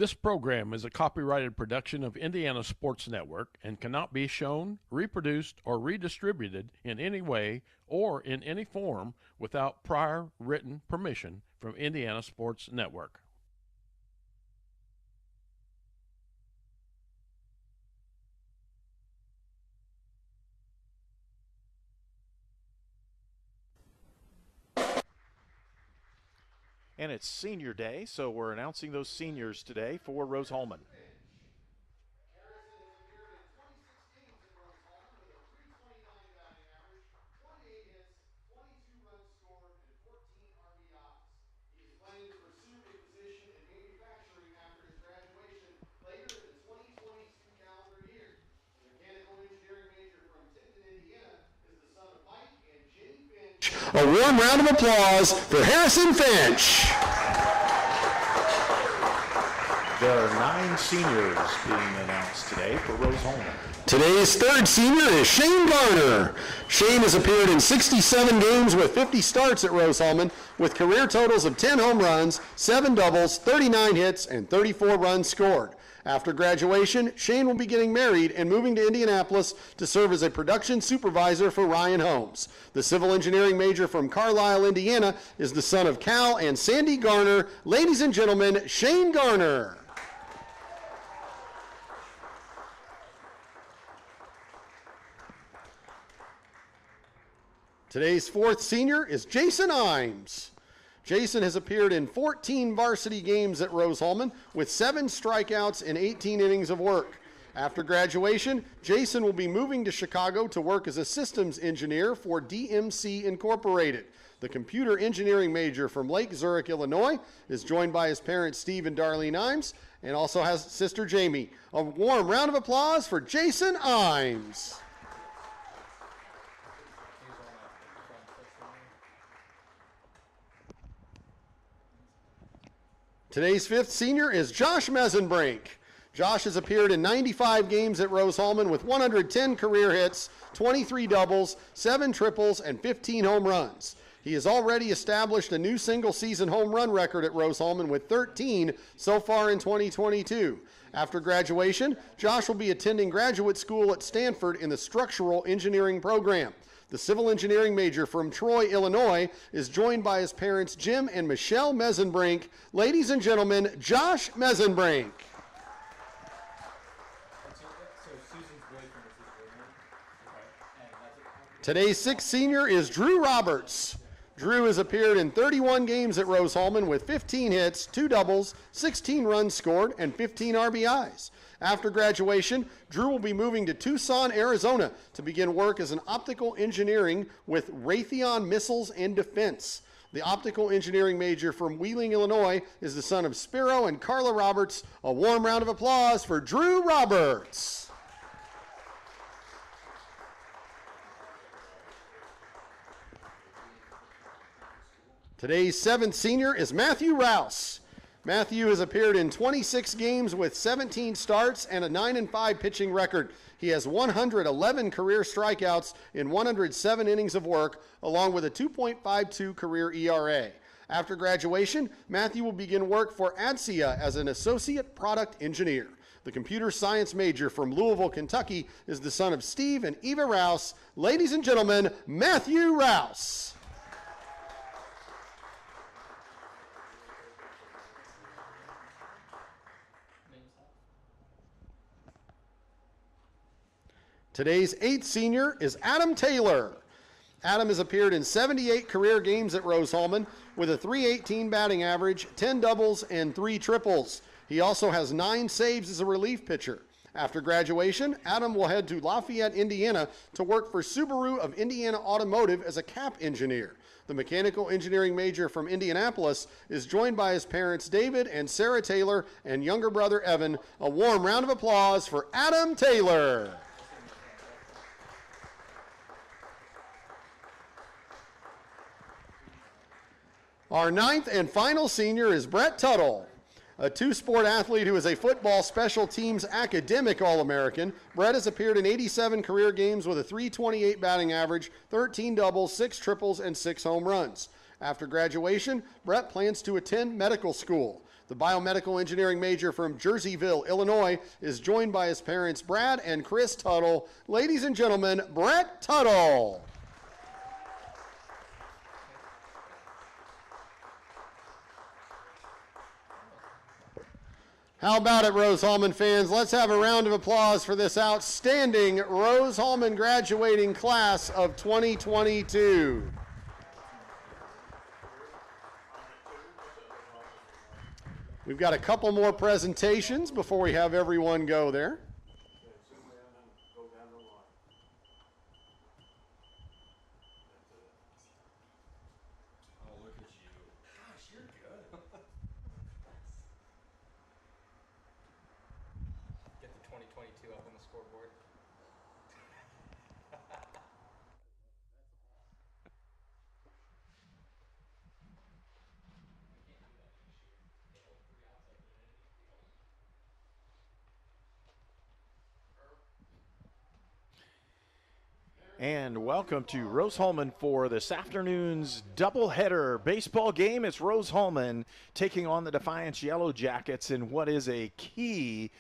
This program is a copyrighted production of Indiana Sports Network and cannot be shown, reproduced, or redistributed in any way or in any form without prior written permission from Indiana Sports Network. And it's senior day, so we're announcing those seniors today for Rose-Hulman. A warm round of applause for Harrison Finch. There are 9 seniors being announced today for Rose-Hulman. Today's third senior is Shane Garner. Shane has appeared in 67 games with 50 starts at Rose-Hulman with career totals of 10 home runs, 7 doubles, 39 hits, and 34 runs scored. After graduation, Shane will be getting married and moving to Indianapolis to serve as a production supervisor for Ryan Holmes. The civil engineering major from Carlisle, Indiana, is the son of Cal and Sandy Garner. Ladies and gentlemen, Shane Garner. Today's fourth senior is Jason Imes. Jason has appeared in 14 varsity games at Rose-Hulman with 7 strikeouts and 18 innings of work. After graduation, Jason will be moving to Chicago to work as a systems engineer for DMC Incorporated. The computer engineering major from Lake Zurich, Illinois, is joined by his parents Steve and Darlene Imes and also has sister Jamie. A warm round of applause for Jason Imes. Today's fifth senior is Josh Mesenbrink. Josh has appeared in 95 games at Rose-Hulman with 110 career hits, 23 doubles, 7 triples, and 15 home runs. He has already established a new single-season home run record at Rose-Hulman with 13 so far in 2022. After graduation, Josh will be attending graduate school at Stanford in the structural engineering program. The civil engineering major from Troy, Illinois, is joined by his parents Jim and Michelle Mesenbrink. Ladies and gentlemen, Josh Mesenbrink. Today's sixth senior is Drew Roberts. Drew has appeared in 31 games at Rose-Hulman with 15 hits, 2 doubles, 16 runs scored, and 15 RBIs. After graduation, Drew will be moving to Tucson, Arizona to begin work as an optical engineering with Raytheon Missiles and Defense. The optical engineering major from Wheeling, Illinois is the son of Spiro and Carla Roberts. A warm round of applause for Drew Roberts. Today's seventh senior is Matthew Rouse. Matthew has appeared in 26 games with 17 starts and a 9-5 pitching record. He has 111 career strikeouts in 107 innings of work, along with a 2.52 career ERA. After graduation, Matthew will begin work for ADSIA as an associate product engineer. The computer science major from Louisville, Kentucky, is the son of Steve and Eva Rouse. Ladies and gentlemen, Matthew Rouse. Today's eighth senior is Adam Taylor. Adam has appeared in 78 career games at Rose-Hulman with a .318 batting average, 10 doubles, and 3 triples. He also has 9 saves as a relief pitcher. After graduation, Adam will head to Lafayette, Indiana to work for Subaru of Indiana Automotive as a cap engineer. The mechanical engineering major from Indianapolis is joined by his parents David and Sarah Taylor and younger brother Evan. A warm round of applause for Adam Taylor. Our ninth and final senior is Brett Tuttle. A two-sport athlete who is a football special teams academic All-American, Brett has appeared in 87 career games with a .328 batting average, 13 doubles, 6 triples, and 6 home runs. After graduation, Brett plans to attend medical school. The biomedical engineering major from Jerseyville, Illinois, is joined by his parents, Brad and Chris Tuttle. Ladies and gentlemen, Brett Tuttle. How about it, Rose-Hulman fans? Let's have a round of applause for this outstanding Rose-Hulman graduating class of 2022. We've got a couple more presentations before we have everyone go there. And welcome to Rose-Hulman for this afternoon's doubleheader baseball game. It's Rose-Hulman taking on the Defiance Yellow Jackets in what is a key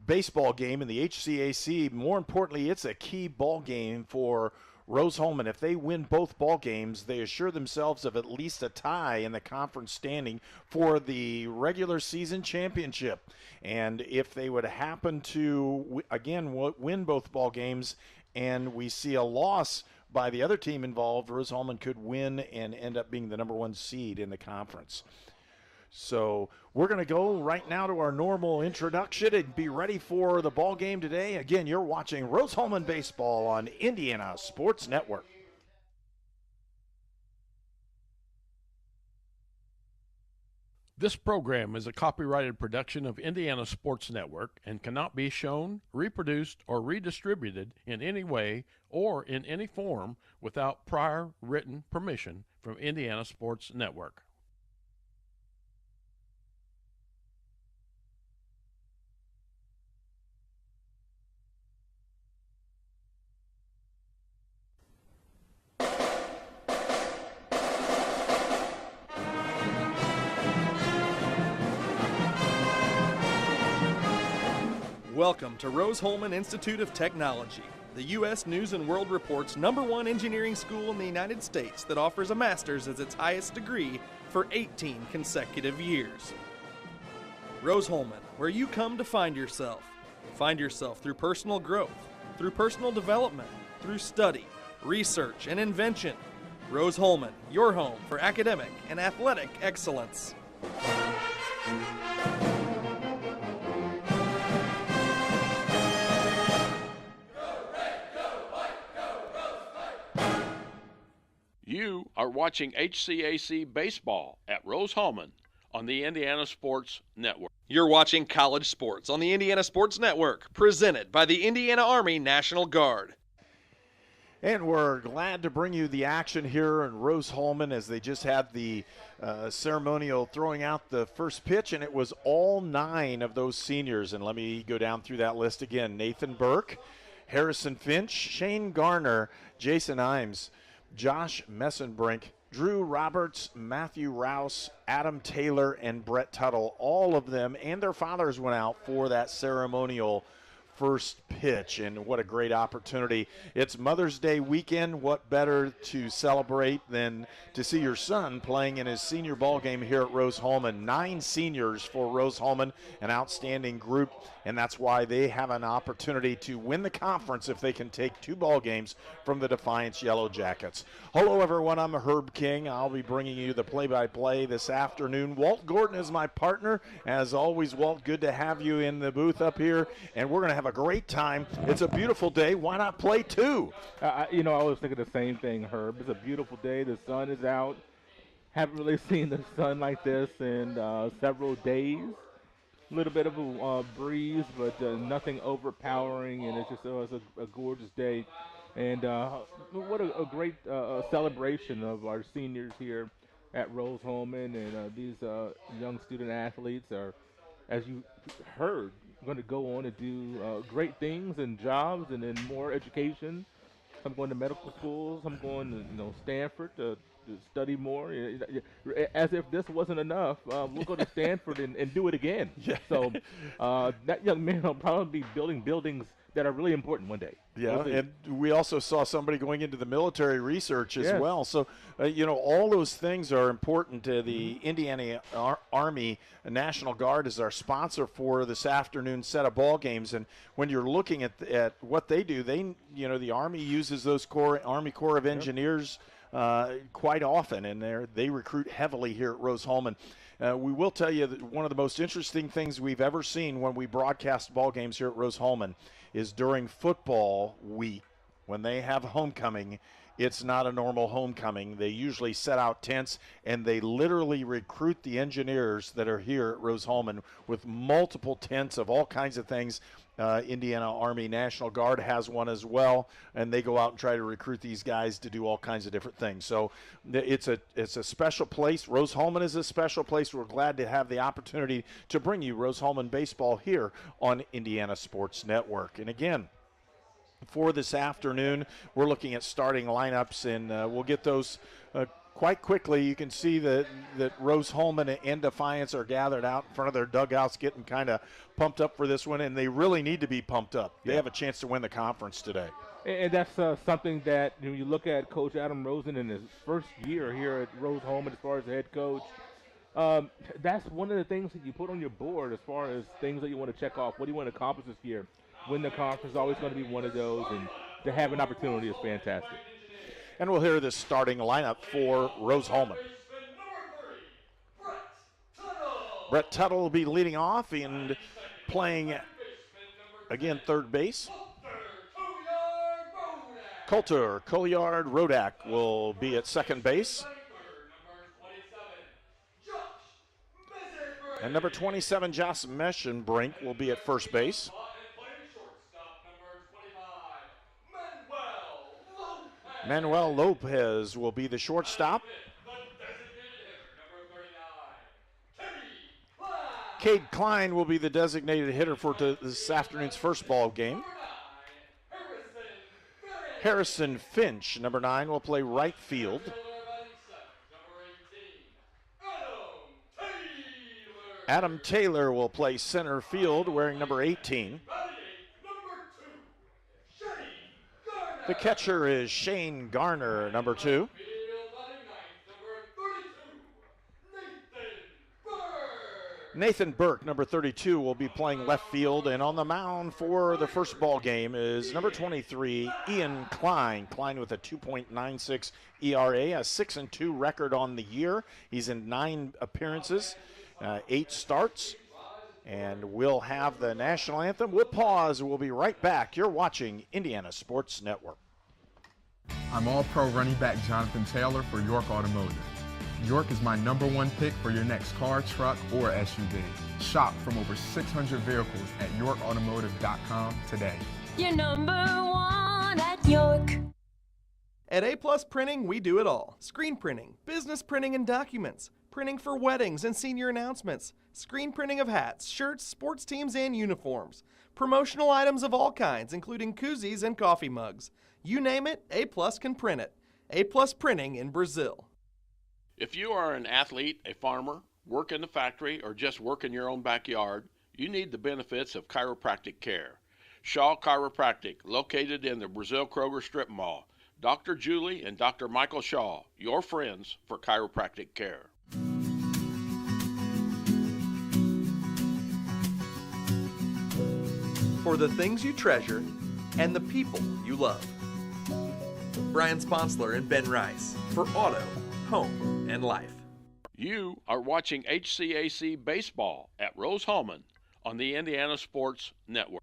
baseball game in the HCAC. More importantly, it's a key ball game for Rose-Hulman. If they win both ball games, they assure themselves of at least a tie in the conference standing for the regular season championship. And if they would happen to, again, win both ball games, and we see a loss by the other team involved, Rose-Hulman could win and end up being the number one seed in the conference. So we're going to go right now to our normal introduction and be ready for the ball game today. Again, you're watching Rose-Hulman Baseball on Indiana Sports Network. This program is a copyrighted production of Indiana Sports Network and cannot be shown, reproduced, or redistributed in any way or in any form without prior written permission from Indiana Sports Network. Welcome to Rose-Hulman Institute of Technology, the U.S. News & World Report's #1 engineering school in the United States that offers a master's as its highest degree for 18 consecutive years. Rose-Hulman, where you come to find yourself. Find yourself through personal growth, through personal development, through study, research, and invention. Rose-Hulman, your home for academic and athletic excellence. You are watching HCAC Baseball at Rose-Hulman on the Indiana Sports Network. You're watching college sports on the Indiana Sports Network, presented by the Indiana Army National Guard. And we're glad to bring you the action here in Rose-Hulman as they just had the ceremonial throwing out the first pitch, and it was all 9 of those seniors. And let me go down through that list again. Nathan Burke, Harrison Finch, Shane Garner, Jason Imes, Josh Messenbrink, Drew Roberts, Matthew Rouse, Adam Taylor, and Brett Tuttle. All of them and their fathers went out for that ceremonial first pitch, and what a great opportunity. It's Mother's Day weekend. What better to celebrate than to see your son playing in his senior ball game here at Rose-Hulman. 9 seniors for Rose-Hulman, an outstanding group, and that's why they have an opportunity to win the conference if they can take 2 ball games from the Defiance Yellow Jackets. Hello, everyone. I'm Herb King. I'll be bringing you the play-by-play this afternoon. Walt Gordon is my partner. As always, Walt, good to have you in the booth up here, and we're going to have a great time. It's a beautiful day. Why not play 2? I was thinking the same thing, Herb. It's a beautiful day. The sun is out. Haven't really seen the sun like this in several days. A little bit of a breeze, but nothing overpowering, and it's just it's a gorgeous day. And what a great celebration of our seniors here at Rose-Hulman, and these young student athletes are, as you heard, going to go on to do great things and jobs and then more education. Some going to medical schools. Some going to Stanford to study more. As if this wasn't enough, we'll go to Stanford and do it again. Yeah. So that young man will probably be building buildings that are really important one day. Yeah, and we also saw somebody going into the military research as Yes. well. So, all those things are important. The Indiana Army National Guard is our sponsor for this afternoon's set of ball games. And when you're looking at what they do, the Army uses those Army Corps of Engineers quite often, and they recruit heavily here at Rose-Hulman. We will tell you that one of the most interesting things we've ever seen when we broadcast ball games here at Rose-Hulman is during football week when they have homecoming. It's not a normal homecoming. They usually set out tents, and they literally recruit the engineers that are here at Rose-Hulman with multiple tents of all kinds of things. Indiana Army National Guard has one as well, and they go out and try to recruit these guys to do all kinds of different things. So it's a special place. Rose-Hulman is a special place. We're glad to have the opportunity to bring you Rose-Hulman baseball here on Indiana Sports Network. And again, for this afternoon, we're looking at starting lineups, and we'll get those quite quickly. You can see that Rose-Hulman and Defiance are gathered out in front of their dugouts getting kind of pumped up for this one, and they really need to be pumped up. They have a chance to win the conference today. And that's something that when you look at Coach Adam Rosen in his first year here at Rose-Hulman as far as the head coach, that's one of the things that you put on your board as far as things that you want to check off. What do you want to accomplish this year? Win the conference is always going to be one of those, and to have an opportunity is fantastic. And we'll hear the starting lineup for Rose-Hulman. Brett Tuttle will be leading off and playing, again, third base. Coulter, Colliard, Rodak will be at second base. And number 27, Josh Meschenbrink, will be at first base. Manuel Lopez will be the shortstop. Cade Klein will be the designated hitter for this afternoon's first ball game. Harrison Finch, number 9, will play right field. Adam Taylor will play center field wearing number 18. The catcher is Shane Garner, number 2. Nathan Burke, number 32, will be playing left field. And on the mound for the first ball game is number 23, Ian Klein. Klein with a 2.96 ERA, a 6-2 record on the year. He's in 9 appearances, 8 starts. And we'll have the national anthem. We'll pause. We'll be right back. You're watching Indiana Sports Network. I'm All-Pro running back Jonathan Taylor for York Automotive. York is my #1 pick for your next car, truck, or SUV. Shop from over 600 vehicles at YorkAutomotive.com today. You're #1 at York. At A Plus Printing, we do it all. Screen printing, business printing and documents, printing for weddings and senior announcements, screen printing of hats, shirts, sports teams, and uniforms, promotional items of all kinds, including koozies and coffee mugs. You name it, A Plus can print it. A Plus Printing in Brazil. If you are an athlete, a farmer, work in the factory, or just work in your own backyard, you need the benefits of chiropractic care. Shaw Chiropractic, located in the Brazil Kroger Strip Mall. Dr. Julie and Dr. Michael Shaw, your friends for chiropractic care. For the things you treasure and the people you love. Brian Sponsler and Ben Rice for Auto, Home, and Life. You are watching HCAC Baseball at Rose-Hulman on the Indiana Sports Network.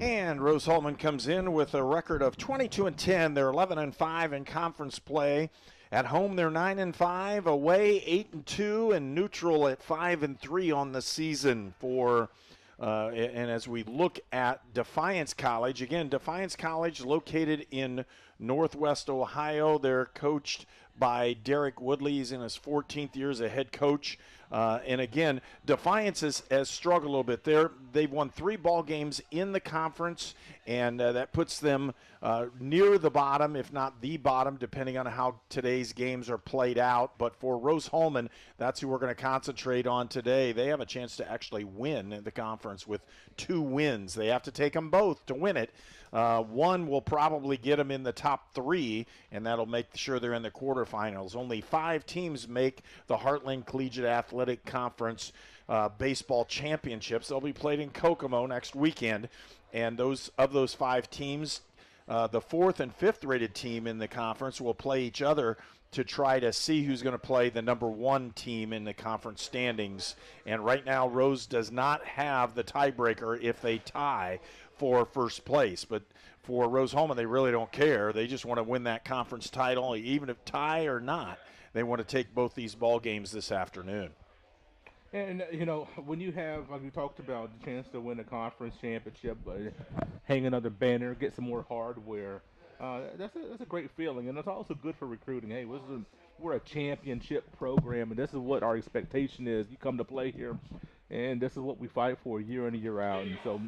And Rose-Hulman comes in with a record of 22-10. They're 11-5 in conference play. At home, they're 9-5. Away, 8-2, and neutral at 5-3 on the season. And as we look at Defiance College, again, Defiance College located in Northwest Ohio. They're coached by Derek Woodley. He's in his 14th year as a head coach. And again, Defiance has struggled a little bit. They've won 3 ball games in the conference, and that puts them near the bottom, if not the bottom, depending on how today's games are played out. But for Rose-Hulman, that's who we're going to concentrate on today. They have a chance to actually win the conference with 2 wins. They have to take them both to win it. One will probably get them in the top 3, and that'll make sure they're in the quarterfinals. Only 5 teams make the Heartland Collegiate Athletic Conference baseball championships. They'll be played in Kokomo next weekend, and those 5 teams, the 4th and 5th rated team in the conference will play each other to try to see who's going to play the number 1 team in the conference standings. And right now, Rose does not have the tiebreaker if they tie for first place. But for Rose-Hulman, they really don't care. They just want to win that conference title, even if tie or not. They want to take both these ball games this afternoon. And, when you have, like we talked about, the chance to win a conference championship, hang another banner, get some more hardware, that's a great feeling. And it's also good for recruiting. Hey, we're a championship program, and this is what our expectation is. You come to play here, and this is what we fight for year in and year out. And so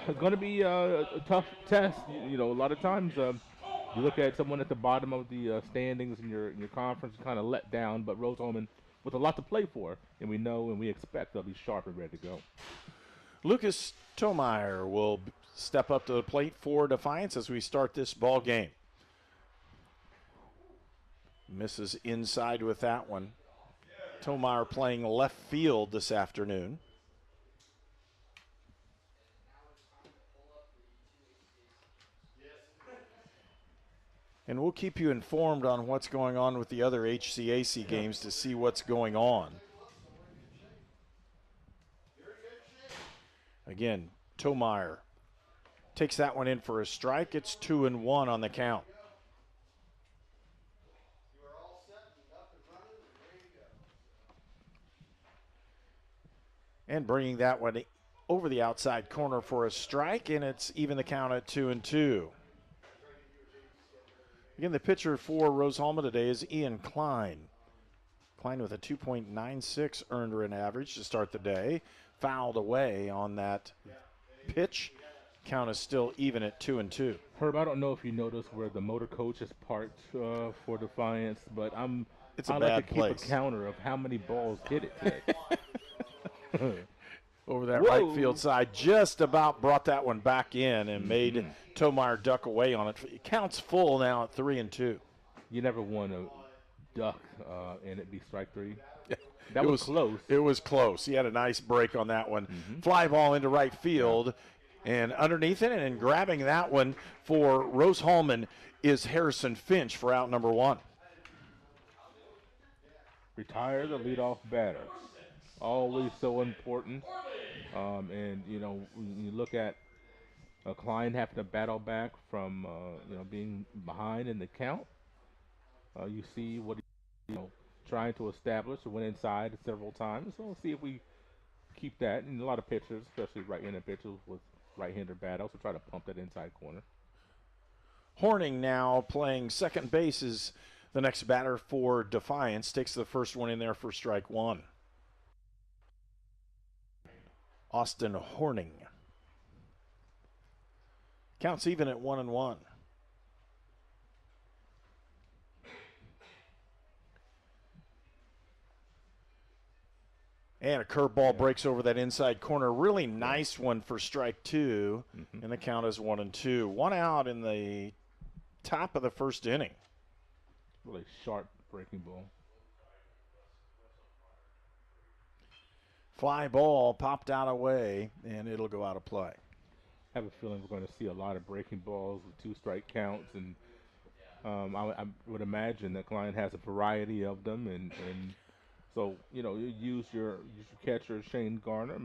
it's going to be a tough test. A lot of times you look at someone at the bottom of the standings in your conference kind of let down, but Rose-Hulman with a lot to play for, and we know and we expect they'll be sharp and ready to go. Lucas Tomeyer will step up to the plate for Defiance as we start this ball game. Misses inside with that one. Tomeyer playing left field this afternoon. And we'll keep you informed on what's going on with the other HCAC games to see what's going on. Again, Tomeyer takes that one in for a strike. It's 2-1 on the count. And bringing that one over the outside corner for a strike, and it's even the count at 2-2. Again, the pitcher for Rose-Hulman today is Ian Klein. Klein with a 2.96 earned run average to start the day. Fouled away on that pitch. Count is still even at 2-2. Herb, I don't know if you noticed where the motor coach is parked for Defiance, but I like to keep a counter of how many balls hit it today. Over that right field side, just about brought that one back in and made Tomeyer duck away on it. It counts full now at 3-2. You never want to duck and it be strike 3. That was close. It was close. He had a nice break on that one. Fly ball into right field, and underneath it, and grabbing that one for Rose-Hulman is Harrison Finch for out number 1. Retire the leadoff batter. Always so important. And, when you look at Klein having to battle back from, being behind in the count, you see what he's trying to establish and went inside several times. So we'll see if we keep that. And a lot of pitchers, especially right-handed pitchers with right-hander bat, also try to pump that inside corner. Horning now playing second base is the next batter for Defiance. Takes the first one in there for strike 1. Austin Horning. Counts even at 1-1. And a curveball breaks over that inside corner. Really nice one for strike 2. And the count is 1-2. 1 out in the top of the first inning. Really sharp breaking ball. Fly ball popped out away, and it'll go out of play. I have a feeling we're going to see a lot of breaking balls with 2 strike counts, and I would imagine that Klein has a variety of them, and so you use your catcher Shane Garner,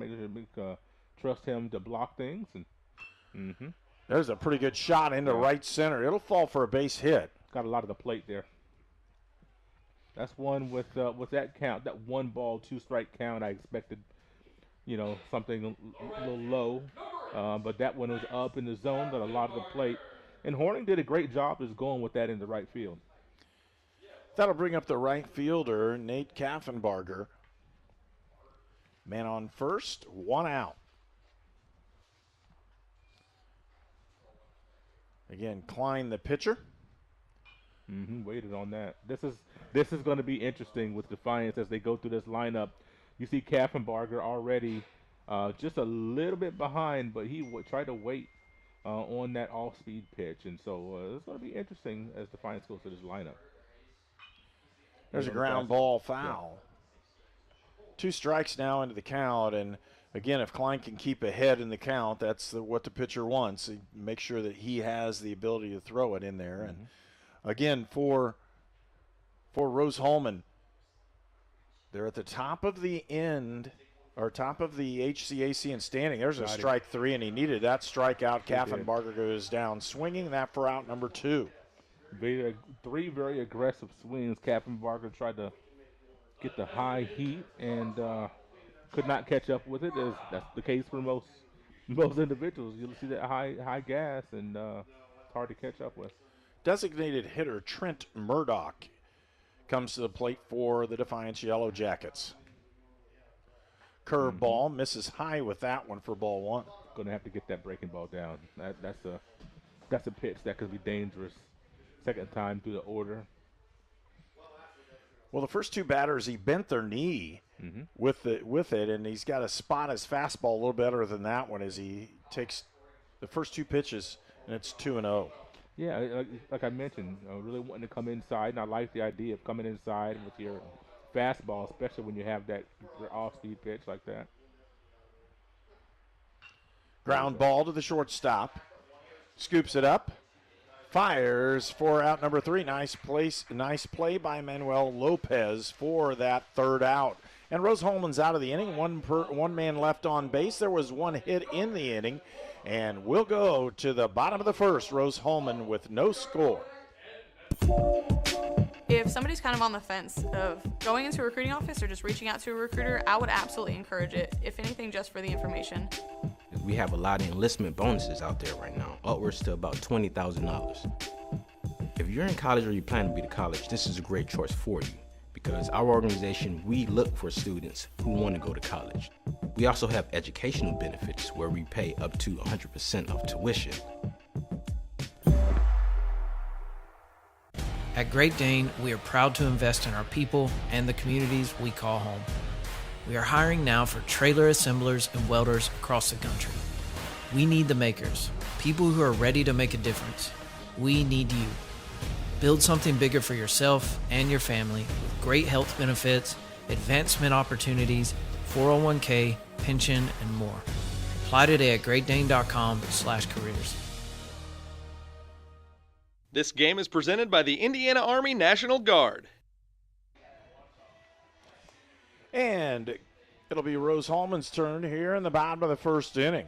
trust him to block things, and there's a pretty good shot into right center. It'll fall for a base hit. Got a lot of the plate there. That's one with that count, that 1 ball, 2 strike count. I expected, something a little low, but that one was up in the zone, got a lot of the plate. And Horning did a great job just going with that in the right field. That'll bring up the right fielder, Nate Kaffenbarger. Man on first, 1 out. Again, Klein the pitcher. Waited on that. This is going to be interesting with Defiance as they go through this lineup. You see Kaffenbarger already just a little bit behind, but he tried to wait on that off-speed pitch, and so it's going to be interesting as Defiance goes through this lineup. There's a ground ball foul. Yeah. 2 strikes now into the count, and again, if Klein can keep ahead in the count, that's what the pitcher wants. Make sure that he has the ability to throw it in there. And again, for Rose-Hulman, they're at the top of the top of the HCAC in standing. There's a strike 3, and he needed that strikeout. Kaffenbarger goes down swinging, that for out number 2. 3 very aggressive swings. Kaffenbarger tried to get the high heat and could not catch up with it. That's the case for most individuals. You'll see that high gas, and it's hard to catch up with. Designated hitter Trent Murdoch comes to the plate for the Defiance Yellow Jackets. Curveball misses high with that one for ball 1. Going to have to get that breaking ball down. That's a pitch that could be dangerous. Second time through the order. Well, the first 2 batters, he bent their knee with it, and he's got to spot his fastball a little better than that one as he takes the first 2 pitches, and it's 2-0. Yeah, like I mentioned, really wanting to come inside, and I like the idea of coming inside with your fastball, especially when you have that off-speed pitch like that. Ground ball to the shortstop. Scoops it up. Fires for out number 3. Nice play by Manuel Lopez for that 3rd out. And Rose-Hulman's out of the inning. One man left on base. There was 1 hit in the inning. And we'll go to the bottom of the 1st. Rose-Hulman with no score. If somebody's kind of on the fence of going into a recruiting office or just reaching out to a recruiter, I would absolutely encourage it, if anything, just for the information. We have a lot of enlistment bonuses out there right now, upwards to about $20,000. If you're in college or you plan to be to college, this is a great choice for you because our organization, we look for students who want to go to college. We also have educational benefits where we pay up to 100% of tuition. At Great Dane, we are proud to invest in our people and the communities we call home. We are hiring now for trailer assemblers and welders across the country. We need the makers, people who are ready to make a difference. We need you. Build something bigger for yourself and your family with great health benefits, advancement opportunities, 401k, pension, and more. Apply today at greatdane.com/careers. This game is presented by the Indiana Army National Guard. And it'll be Rose-Hulman's turn here in the bottom of the 1st inning.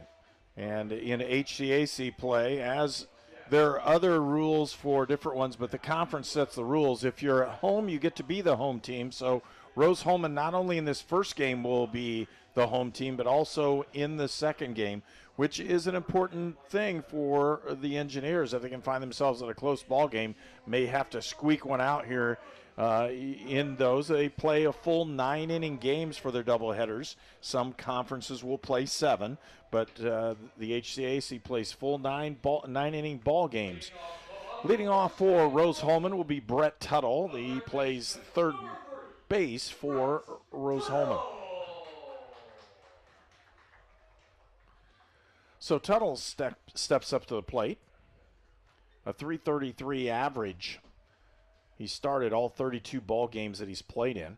And in HCAC play, as there are other rules for different ones, but the conference sets the rules. If you're at home, you get to be the home team. So Rose-Hulman not only in this first game will be the home team, but also in the second game, which is an important thing for the Engineers. If they can find themselves in a close ball game, may have to squeak one out here in those. They play a full 9-inning games for their doubleheaders. Some conferences will play 7, but the HCAC plays full 9-inning ball games. Leading off for Rose-Hulman will be Brett Tuttle. He plays 3rd base for Rose-Hulman. So Tuttle steps up to the plate. A .333 average. He started all 32 ball games that he's played in.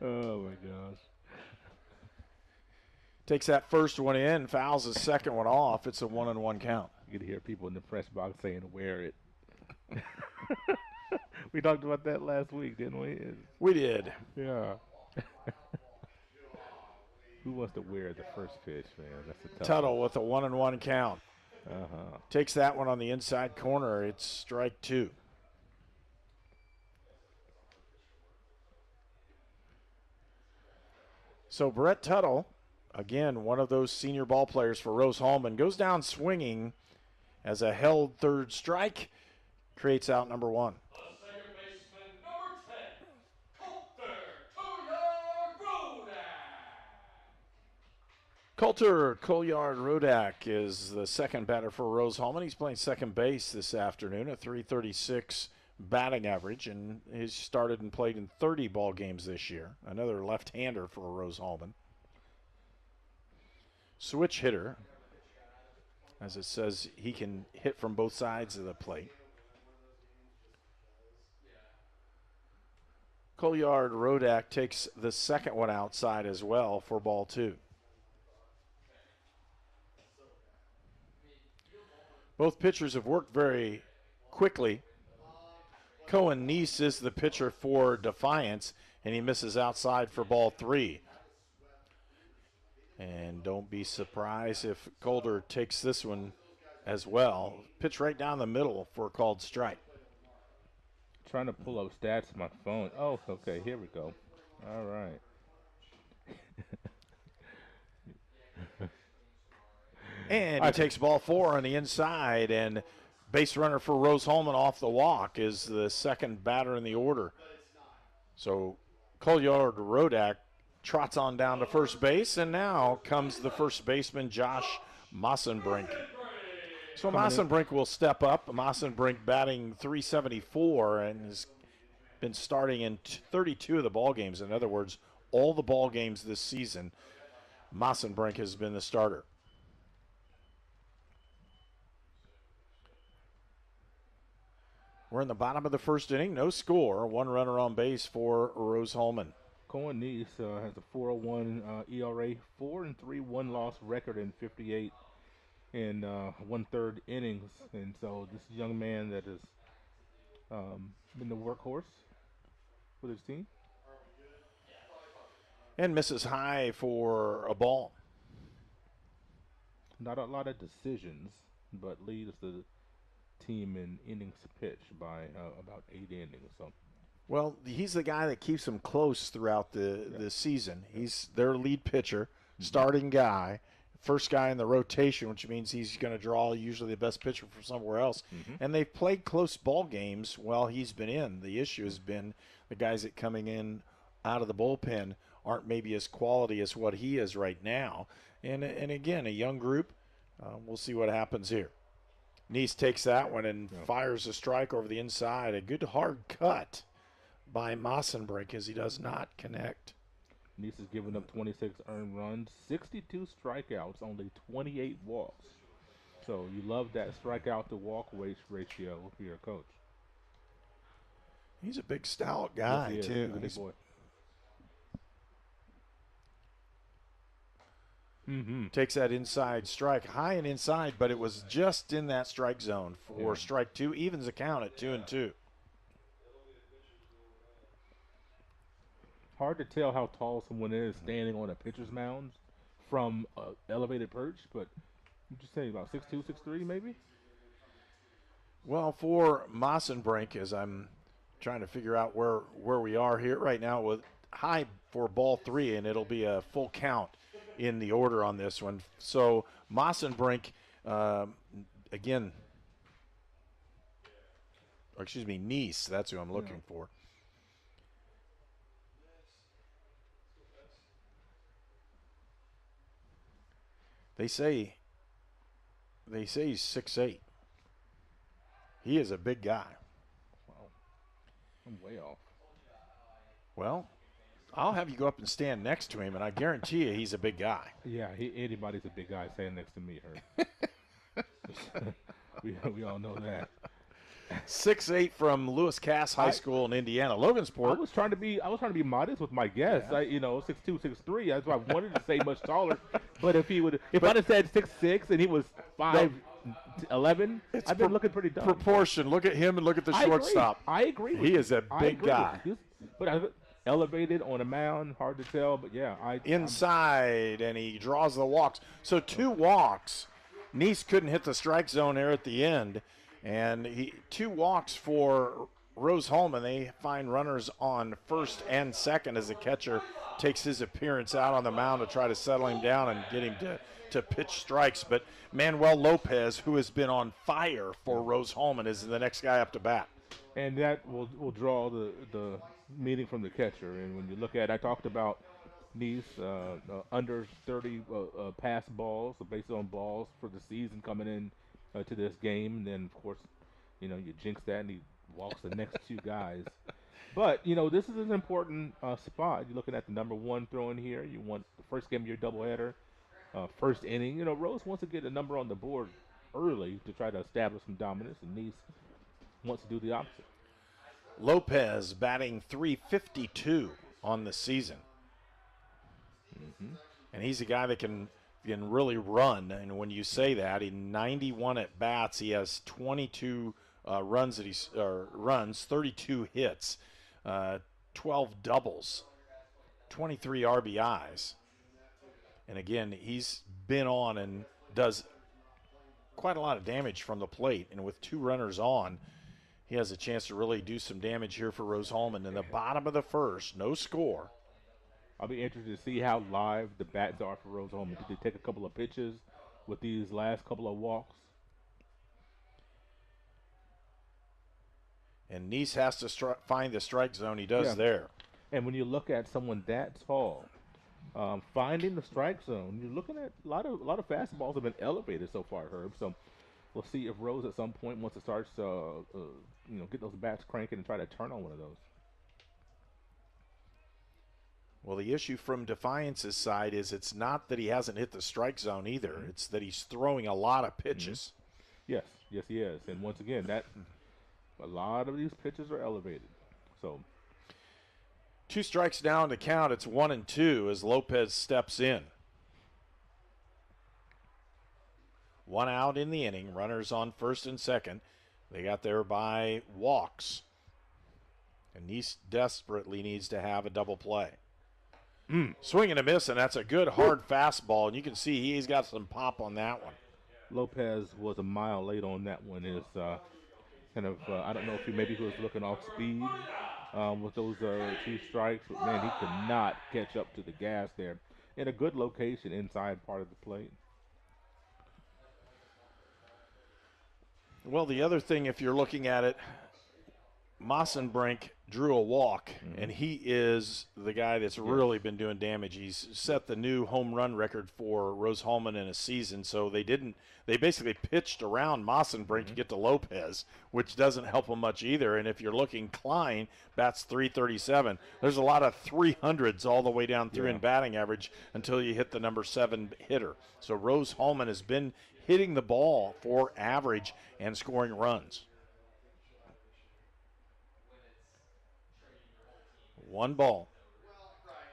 Oh my gosh. Takes that first one in, fouls the second one off. It's a 1-1 count. You could hear people in the press box saying, "Wear it." We talked about that last week, didn't we? We did. Yeah. Who wants to wear the first pitch, man? That's a tough Tuttle with a 1-1 count. Uh-huh. Takes that one on the inside corner. It's strike 2. So Brett Tuttle again, one of those senior ball players for Rose-Hulman, goes down swinging as a held third strike creates out number 1. Coulter Colliard-Rodak is the second batter for Rose-Hulman. He's playing second base this afternoon, a .336 batting average, and he's started and played in 30 ball games this year. Another left-hander for Rose-Hulman. Switch hitter, as it says, he can hit from both sides of the plate. Colliard-Rodak takes the second one outside as well for ball 2. Both pitchers have worked very quickly. Cohen Neese is the pitcher for Defiance, and he misses outside for ball 3. And don't be surprised if Coulter takes this one as well. Pitch right down the middle for a called strike. Trying to pull up stats on my phone. Oh, okay, here we go. All right. And he takes ball 4 on the inside, and base runner for Rose-Hulman off the walk is the second batter in the order. So Colliard-Rodak trots on down to first base, and now comes the first baseman, Josh Massenbrink. So Massenbrink will step up. Massenbrink batting .374 and has been starting in 32 of the ball games. In other words, all the ball games this season, Massenbrink has been the starter. We're in the bottom of the first inning. No score. 1 runner on base for Rose-Hulman. Cohen Neese has a 4.01 ERA, 4-3 one-loss record in 58 and 1/3 innings. And so this young man that has been the workhorse with his team. And misses high for a ball. Not a lot of decisions, but leads the team in innings pitched by about 8 innings. So, well, he's the guy that keeps them close throughout the season. He's their lead pitcher, starting guy, first guy in the rotation, which means he's going to draw usually the best pitcher from somewhere else. And they've played close ball games while he's been in. The issue has been the guys that coming in out of the bullpen aren't maybe as quality as what he is right now. And again, a young group. We'll see what happens here. Neese takes that one and fires a strike over the inside. A good hard cut by Massenbrink as he does not connect. Neese has given up 26 earned runs, 62 strikeouts, only 28 walks. So you love that strikeout to walk ratio for your coach. He's a big stout guy, too. He's a big boy. Takes that inside strike, high and inside, but it was just in that strike zone for strike 2. Evens the count at 2-2. Hard to tell how tall someone is standing on a pitcher's mound from an elevated perch, but you just say about 6'2", 6'3", maybe? Well, for Massenbrink, as I'm trying to figure out where we are here right now, with high for ball 3, and it'll be a full count in the order on this one. So Massenbrink, again, Neese, that's who I'm looking for. They say he's 6'8". He is a big guy. Wow. I'm way off. Well, I'll have you go up and stand next to him, and I guarantee you he's a big guy. Yeah, anybody's a big guy standing next to me, Herb. we all know that. 6'8" from Lewis Cass High School in Indiana, Logansport. I was trying to be modest with my guess. Yeah. 6'2", 6'3". That's why I wanted to say much taller. But if I'd have said 6'6" and he was 5'11", I've been looking pretty dumb. Proportion. Look at him and look at the shortstop. I agree. He is a big guy. But elevated on a mound, hard to tell. But yeah, inside, and he draws the walks. So 2 walks. Neese couldn't hit the strike zone there at the end. And 2 walks for Rose-Hulman, they find runners on first and second as the catcher takes his appearance out on the mound to try to settle him down and get him to pitch strikes. But Manuel Lopez, who has been on fire for Rose-Hulman, is the next guy up to bat. And that will draw the meaning from the catcher. And when you look at, I talked about Nice under 30 pass balls, so based on balls for the season coming in to this game. And then, of course, you jinx that and he walks the next two guys. But, this is an important spot. You're looking at the number one throwing here. You want the first game of your doubleheader, first inning. Rose wants to get a number on the board early to try to establish some dominance, and Nice wants to do the opposite. Lopez batting .352 on the season. And he's a guy that can really run. And when you say that, in 91 at bats, he has 22 runs, 32 hits, 12 doubles, 23 RBIs. And again, he's been on and does quite a lot of damage from the plate. And with two runners on, he has a chance to really do some damage here for Rose-Hulman. In the bottom of the first, no score. I'll be interested to see how live the bats are for Rose-Hulman. Did they take a couple of pitches with these last couple of walks? And Nice has to find the strike zone. He does there. And when you look at someone that tall, finding the strike zone, you're looking at a lot of fastballs have been elevated so far, Herb. So we'll see if Rose at some point wants to start get those bats cranking and try to turn on one of those. Well, the issue from Defiance's side is it's not that he hasn't hit the strike zone either. It's that he's throwing a lot of pitches. Yes, he is. And once again, a lot of these pitches are elevated. So 2 strikes down to count. It's 1-2 as Lopez steps in. 1 out in the inning. Runners on first and second. They got there by walks. And Nice desperately needs to have a double play. Swing and a miss, and that's a good hard fastball. And you can see he's got some pop on that one. Lopez was a mile late on that one. Is I don't know if he was looking off speed with those 2 strikes, but man, he could not catch up to the gas there. In a good location inside part of the plate. Well, the other thing, if you're looking at it, Massenbrink drew a walk, and he is the guy that's really been doing damage. He's set the new home run record for Rose-Hulman in a season, so they basically pitched around Massenbrink to get to Lopez, which doesn't help him much either. And if you're looking, Klein bats .337. There's a lot of 300s all the way down through in batting average until you hit the number 7 hitter. So Rose-Hulman has been hitting the ball for average and scoring runs. 1 ball.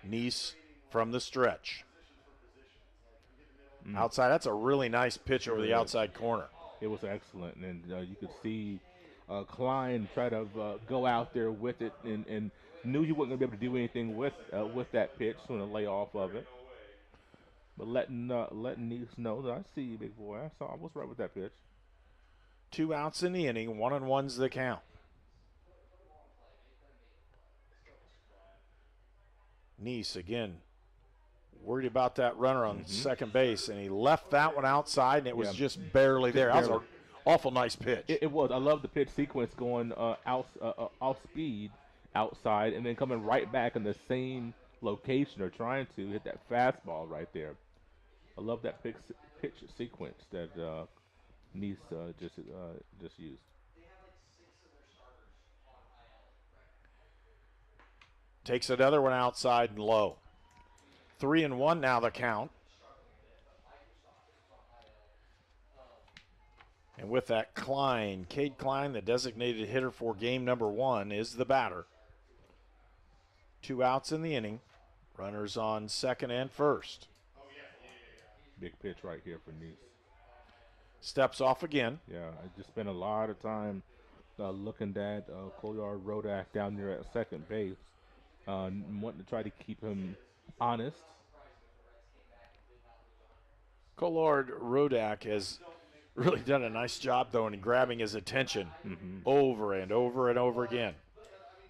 Nice from the stretch. Outside, that's a really nice pitch over the outside corner. It was excellent, and you could see Klein try to go out there with it, and knew he wasn't going to be able to do anything with that pitch, so going to lay off of it. But letting Nice know that I see you, big boy. I was right with that pitch. 2 outs in the inning, 1-1's the count. Nice, again, worried about that runner on second base, and he left that one outside, and it was just barely there. That was an awful nice pitch. It was. I love the pitch sequence going off speed outside and then coming right back in the same location or trying to hit that fastball right there. I love that pitch sequence that Nice just used. Takes another one outside and low. 3-1 now the count. And with that, Cade Klein, the designated hitter for game number 1, is the batter. 2 outs in the inning. Runners on second and first. Big pitch right here for Nice. Steps off again. Yeah, I just spent a lot of time looking at Kolyar Rodak down there at second base. Wanting to try to keep him honest. Kolyar Rodak has really done a nice job, though, in grabbing his attention over and over and over again.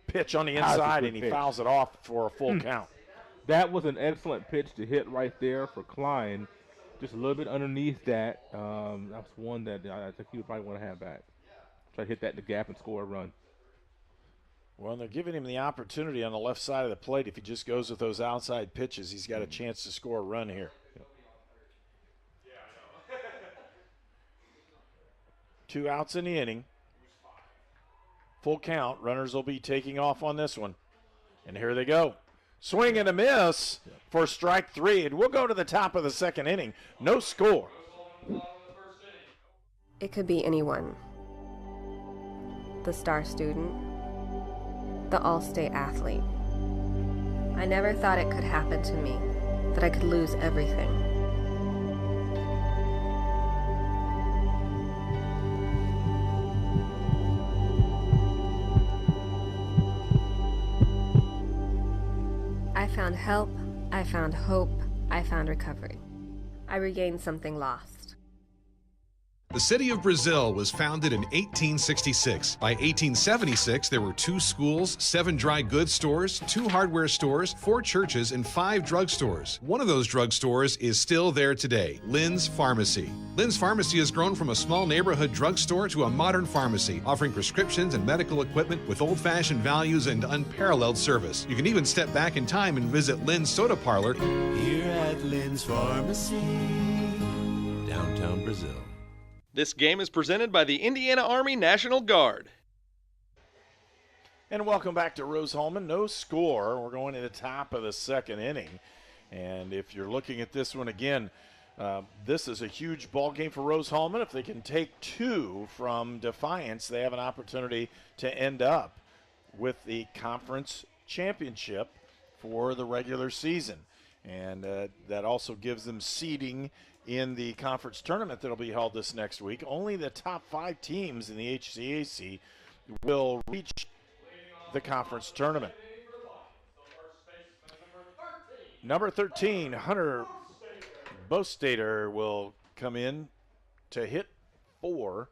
Pitch on the inside, and he fouls it off for a full count. That was an excellent pitch to hit right there for Klein. Just a little bit underneath that. That's one that I think he would probably want to have back. Try to hit that in the gap and score a run. Well, they're giving him the opportunity on the left side of the plate. If he just goes with those outside pitches, he's got a chance to score a run here. Yep. 2 outs in the inning. Full count. Runners will be taking off on this one. And here they go. Swing and a miss for strike 3. And we'll go to the top of the second inning. No score. It could be anyone. The star student. The all-state athlete. I never thought it could happen to me, that I could lose everything. I found help, I found hope, I found recovery. I regained something lost. The city of Brazil was founded in 1866. By 1876, there were 2 schools, 7 dry goods stores, 2 hardware stores, 4 churches, and 5 drugstores. One of those drugstores is still there today, Lynn's Pharmacy. Lynn's Pharmacy has grown from a small neighborhood drugstore to a modern pharmacy, offering prescriptions and medical equipment with old-fashioned values and unparalleled service. You can even step back in time and visit Lynn's Soda Parlor here at Lynn's Pharmacy, downtown Brazil. This game is presented by the Indiana Army National Guard. And welcome back to Rose-Hulman. No score. We're going to the top of the second inning. And if you're looking at this one again, this is a huge ball game for Rose-Hulman. If they can take 2 from Defiance, they have an opportunity to end up with the conference championship for the regular season. And that also gives them seeding in the conference tournament that will be held this next week. Only the top 5 teams in the HCAC will reach the conference tournament. Number 13, Hunter Bostater will come in to hit for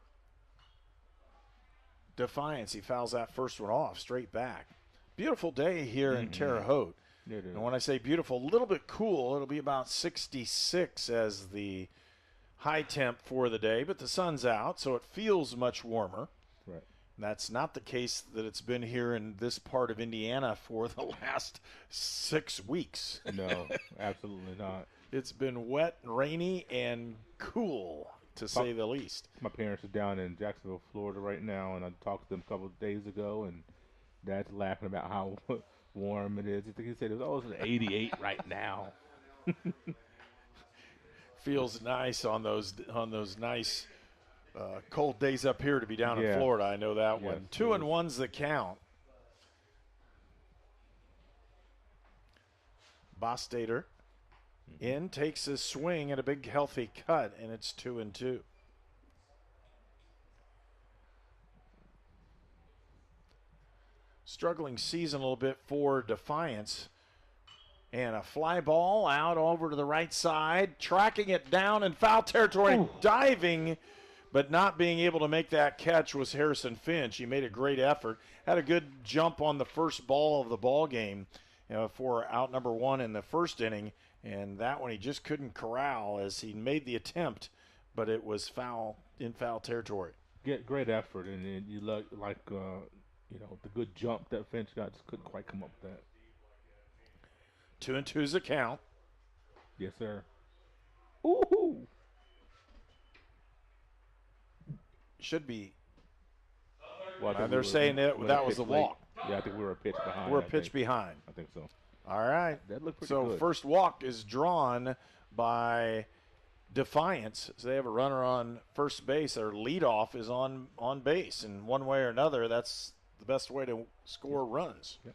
Defiance. He fouls that first one off straight back. Beautiful day here in Terre Haute. And when I say beautiful, a little bit cool. It'll be about 66 as the high temp for the day, but the sun's out, so it feels much warmer. Right. And that's not the case that it's been here in this part of Indiana for the last 6 weeks. No, absolutely not. It's been wet, rainy, and cool, to say the least. My parents are down in Jacksonville, Florida right now, and I talked to them a couple of days ago, and Dad's laughing about how warm it is. I think he said it's 88 right now. Feels nice on those nice cold days up here to be down in Florida. I know that one. 2-1's the count. Bostater in, takes a swing at a big healthy cut, and it's 2-2. Struggling season a little bit for Defiance. And a fly ball out over to the right side, tracking it down in foul territory, diving, but not being able to make that catch was Harrison Finch. He made a great effort, had a good jump on the first ball of the ball game for out number 1 in the first inning, and that one he just couldn't corral as he made the attempt, but it was in foul territory. Great effort, and you look like the good jump that Finch got, just couldn't quite come up with that. 2-2's a count. Yes, sir. Ooh. Should be. Well, they're saying that was the walk. Yeah, I think we were a pitch behind. We're a pitch behind. I think so. All right. That looked pretty good. So first walk is drawn by Defiance. So they have a runner on first base. Their leadoff is on base. And one way or another, that's the best way to score runs. Yep.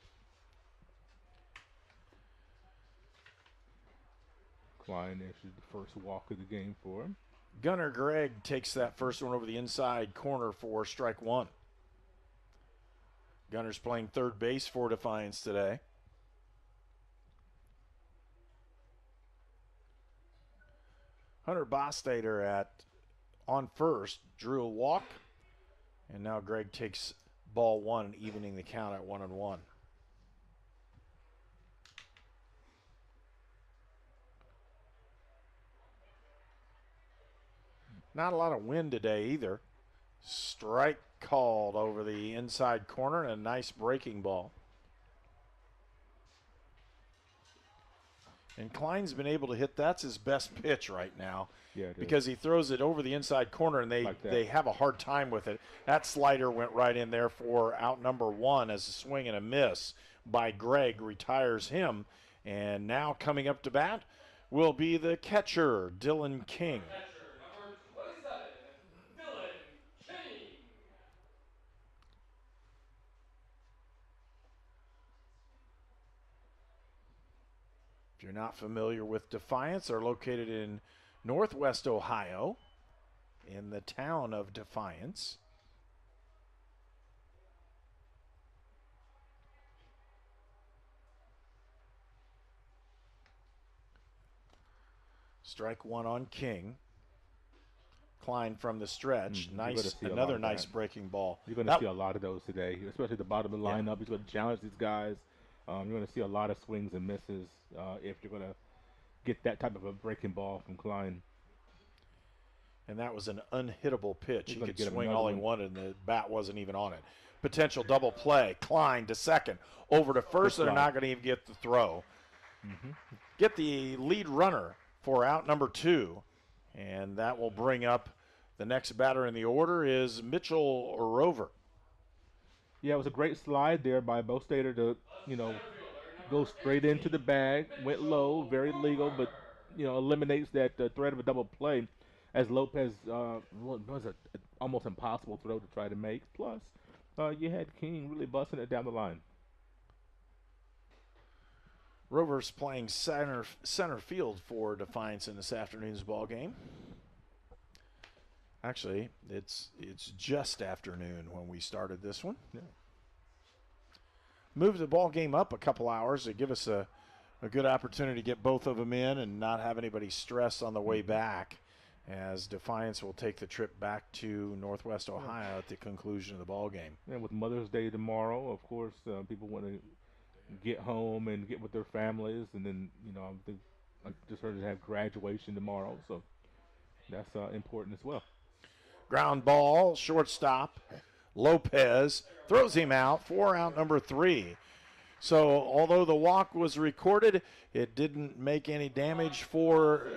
Klein issued the first walk of the game for him. Gunnar Gregg takes that first one over the inside corner for strike 1. Gunner's playing third base for Defiance today. Hunter Bostater at on first, drew a walk, and now Greg takes ball one, evening the count at 1-1. Not a lot of wind today either. Strike called over the inside corner and a nice breaking ball. And Klein's been able to hit, that's his best pitch right now. Yeah, it because he throws it over the inside corner and they have a hard time with it. That slider went right in there for out number one as a swing and a miss by Greg, retires him. And now coming up to bat will be the catcher, Dylan King. If you're not familiar with Defiance, they're located in Northwest Ohio, in the town of Defiance. Strike one on King. Klein from the stretch. Another nice breaking ball. You're going to see a lot of those today, especially the bottom of the lineup. He's going to challenge these guys. You're going to see a lot of swings and misses if you're going to get that type of a breaking ball from Klein. And that was an unhittable pitch. He could swing all he wanted, and the bat wasn't even on it. Potential double play. Klein to second. Over to first, they're not going to even get the throw. Get the lead runner for out number two. And that will bring up the next batter in the order is Mitchell Rover. Yeah, it was a great slide there by Bo Stater to, go straight into the bag. Went low, very legal, but, eliminates that threat of a double play as Lopez was an almost impossible throw to try to make. Plus, you had King really busting it down the line. Rover's playing center field for Defiance in this afternoon's ball game. Actually, it's just afternoon when we started this one. Yeah. Move the ball game up a couple hours to give us a good opportunity to get both of them in and not have anybody stress on the way back, as Defiance will take the trip back to Northwest Ohio at the conclusion of the ball game. And with Mother's Day tomorrow, of course, people want to get home and get with their families, and then I just heard they have graduation tomorrow, so that's important as well. Ground ball, shortstop, Lopez throws him out for out number three. So although the walk was recorded, it didn't make any damage for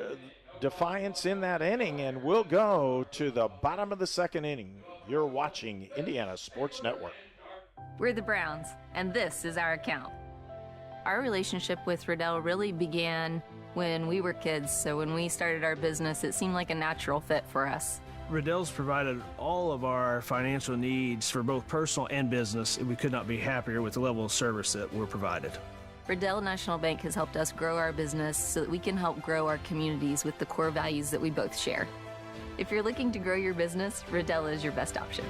Defiance in that inning, and we'll go to the bottom of the second inning. You're watching Indiana Sports Network. We're the Browns, and this is our account. Our relationship with Riddell really began when we were kids, so when we started our business, it seemed like a natural fit for us. Riddell's provided all of our financial needs for both personal and business, and we could not be happier with the level of service that we're provided. Riddell National Bank has helped us grow our business so that we can help grow our communities with the core values that we both share. If you're looking to grow your business, Riddell is your best option.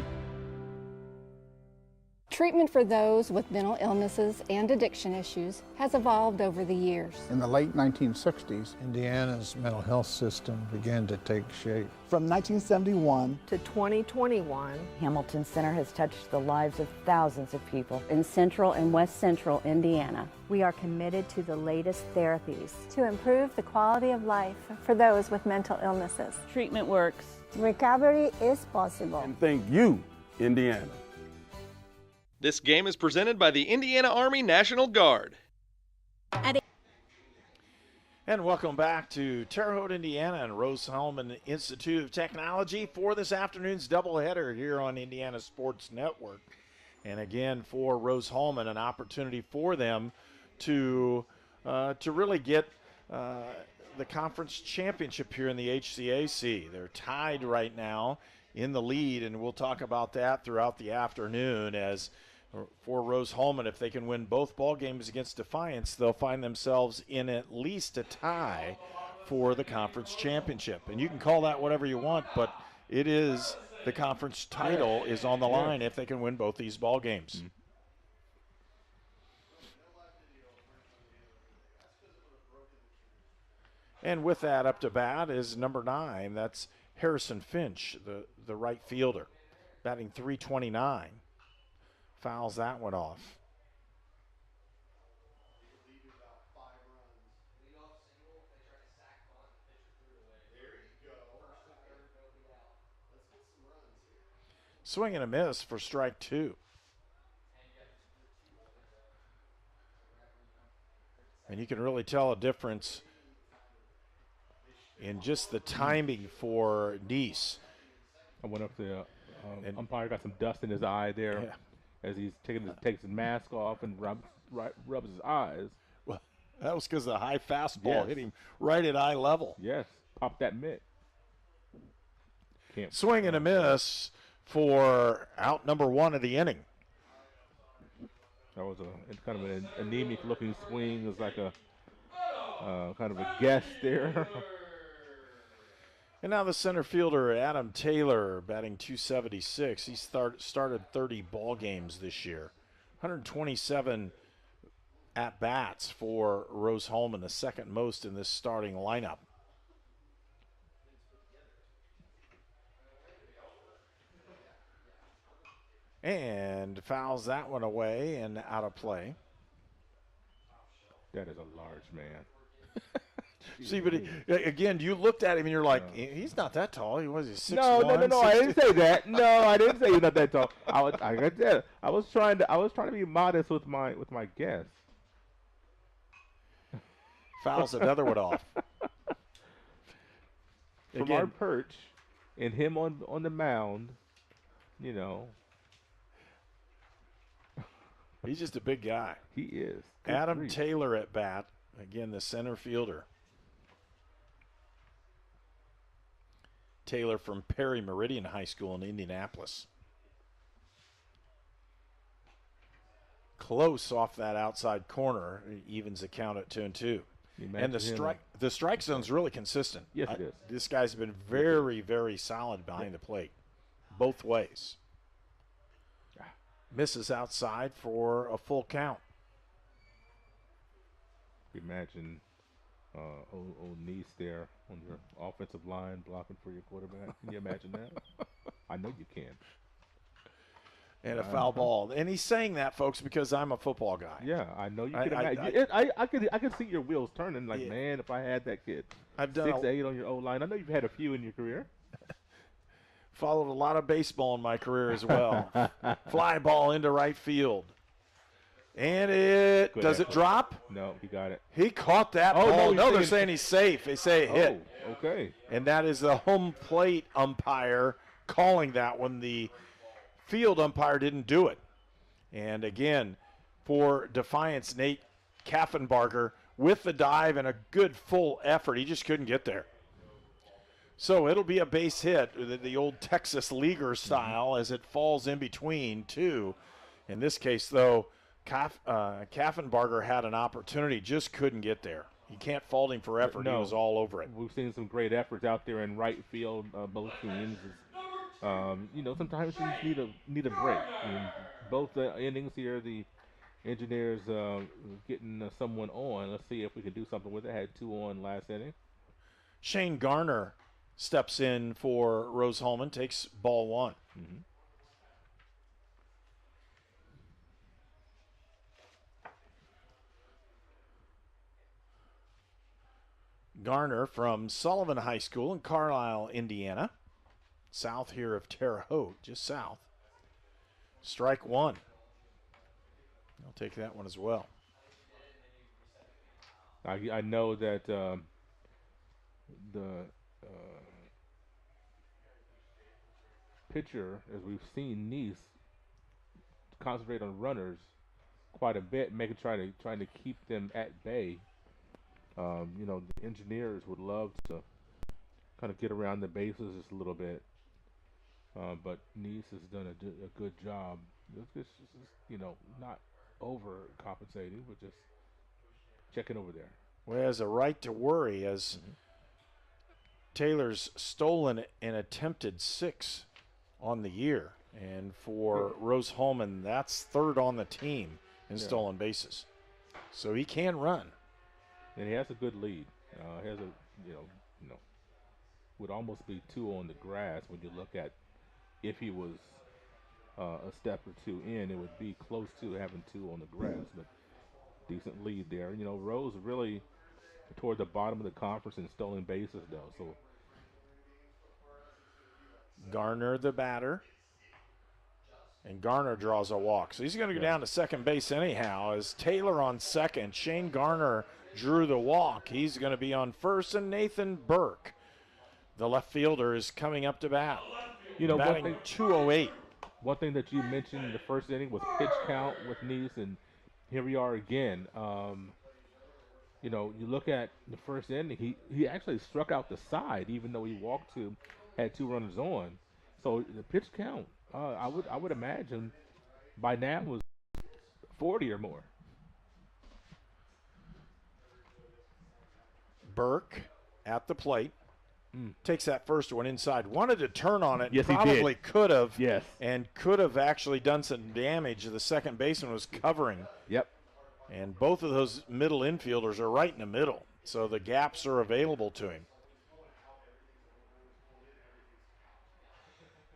Treatment for those with mental illnesses and addiction issues has evolved over the years. In the late 1960s, Indiana's mental health system began to take shape. From 1971 to 2021, Hamilton Center has touched the lives of thousands of people in central and west central Indiana. We are committed to the latest therapies to improve the quality of life for those with mental illnesses. Treatment works. Recovery is possible. And thank you, Indiana. This game is presented by the Indiana Army National Guard. And welcome back to Terre Haute, Indiana and Rose-Hulman Institute of Technology for this afternoon's doubleheader here on Indiana Sports Network. And again, for Rose-Hulman, an opportunity for them to really get the conference championship here in the HCAC. They're tied right now in the lead, and we'll talk about that throughout the afternoon. As for Rose-Hulman, if they can win both ball games against Defiance, they'll find themselves in at least a tie for the conference championship. And you can call that whatever you want, but it is the conference title is on the line if they can win both these ball games. And with that, up to bat is number 9. That's Harrison Finch, the right fielder, batting .329. Fouls that one off. Swing and a miss for strike 2. And you can really tell a difference in just the timing for Nice. I went up to umpire, got some dust in his eye there as he's takes his mask off and rubs his eyes. Well, that was because the high fastball hit him right at eye level. Yes, pop that mitt. Swing and a miss for out number 1 of the inning. That was a kind of an anemic-looking swing. It was like a kind of a guess there. And now the center fielder, Adam Taylor, batting .276. He started 30 ball games this year. 127 at-bats for Rose-Hulman, the second most in this starting lineup. And fouls that one away and out of play. That is a large man. See, but again, you looked at him and you're like, he's not that tall. He was 6'1". No. I didn't say that. No, I didn't say he's not that tall. I was trying to be modest with my guess. Fouls another one off. From our perch and him on the mound, you know. He's just a big guy. He is. Adam Taylor at bat. Again, the center fielder. Taylor from Perry Meridian High School in Indianapolis. Close off that outside corner. Evens the count at 2-2. And the strike zone's really consistent. Yes, it is. This guy's been very, very solid behind the plate, both ways. Misses outside for a full count. Imagine old Nice there on your offensive line blocking for your quarterback. Can you imagine that? I know you can. And a foul ball. And he's saying that, folks, because I'm a football guy. Yeah, I know you can imagine. I could see your wheels turning like, man, if I had that kid. I've done 6'8" on your O-line. I know you've had a few in your career. Followed a lot of baseball in my career as well. Fly ball into right field. And does it drop? No, he got it. He caught that ball. No, they're saying he's safe. They say it hit. Okay. And that is the home plate umpire calling that one. The field umpire didn't do it. And again, for Defiance, Nate Kaffenbarger with the dive and a good full effort. He just couldn't get there. So it'll be a base hit, the old Texas leaguer style, as it falls in between two. In this case, though, Kaffenbarger had an opportunity, just couldn't get there. You can't fault him for effort. No. He was all over it. We've seen some great efforts out there in right field, both teams. Sometimes you just need a break. I mean, both innings here, the Engineers getting someone on. Let's see if we can do something with it. Had 2 on last inning. Shane Garner steps in for Rose-Hulman, takes ball 1. Mm-hmm. Garner from Sullivan High School in Carlisle, Indiana. South here of Terre Haute, just south. Strike 1. I'll take that one as well. I know that the pitcher, as we've seen Nice concentrate on runners quite a bit, trying to keep them at bay. The Engineers would love to kind of get around the bases just a little bit, but Nice has done a good job. It's not overcompensating, but just checking over there. Well, he has a right to worry as Taylor's stolen an attempted 6 on the year. And for Rose-Hulman, that's 3rd on the team in stolen bases. So he can run. And he has a good lead. He has would almost be 2 on the grass when you look at if he was a step or 2 in, it would be close to having 2 on the grass, but decent lead there. You know, Rose really toward the bottom of the conference in stolen bases, though. So Garner, the batter. And Garner draws a walk. So he's going to go down to second base anyhow as Taylor on second. Shane Garner drew the walk. He's going to be on first, and Nathan Burke, the left fielder, is coming up to bat. You know, batting 208. One thing that you mentioned in the first inning was pitch count with Neese, and here we are again. You know, you look at the first inning, he actually struck out the side, even though he had 2 runners on. So the pitch count, I would imagine by now was 40 or more. Burke at the plate. Takes that first one inside. Wanted to turn on it. Yes, probably he did. could have. Yes. And could have actually done some damage. The second baseman was covering. Yep. And both of those middle infielders are right in the middle. So the gaps are available to him.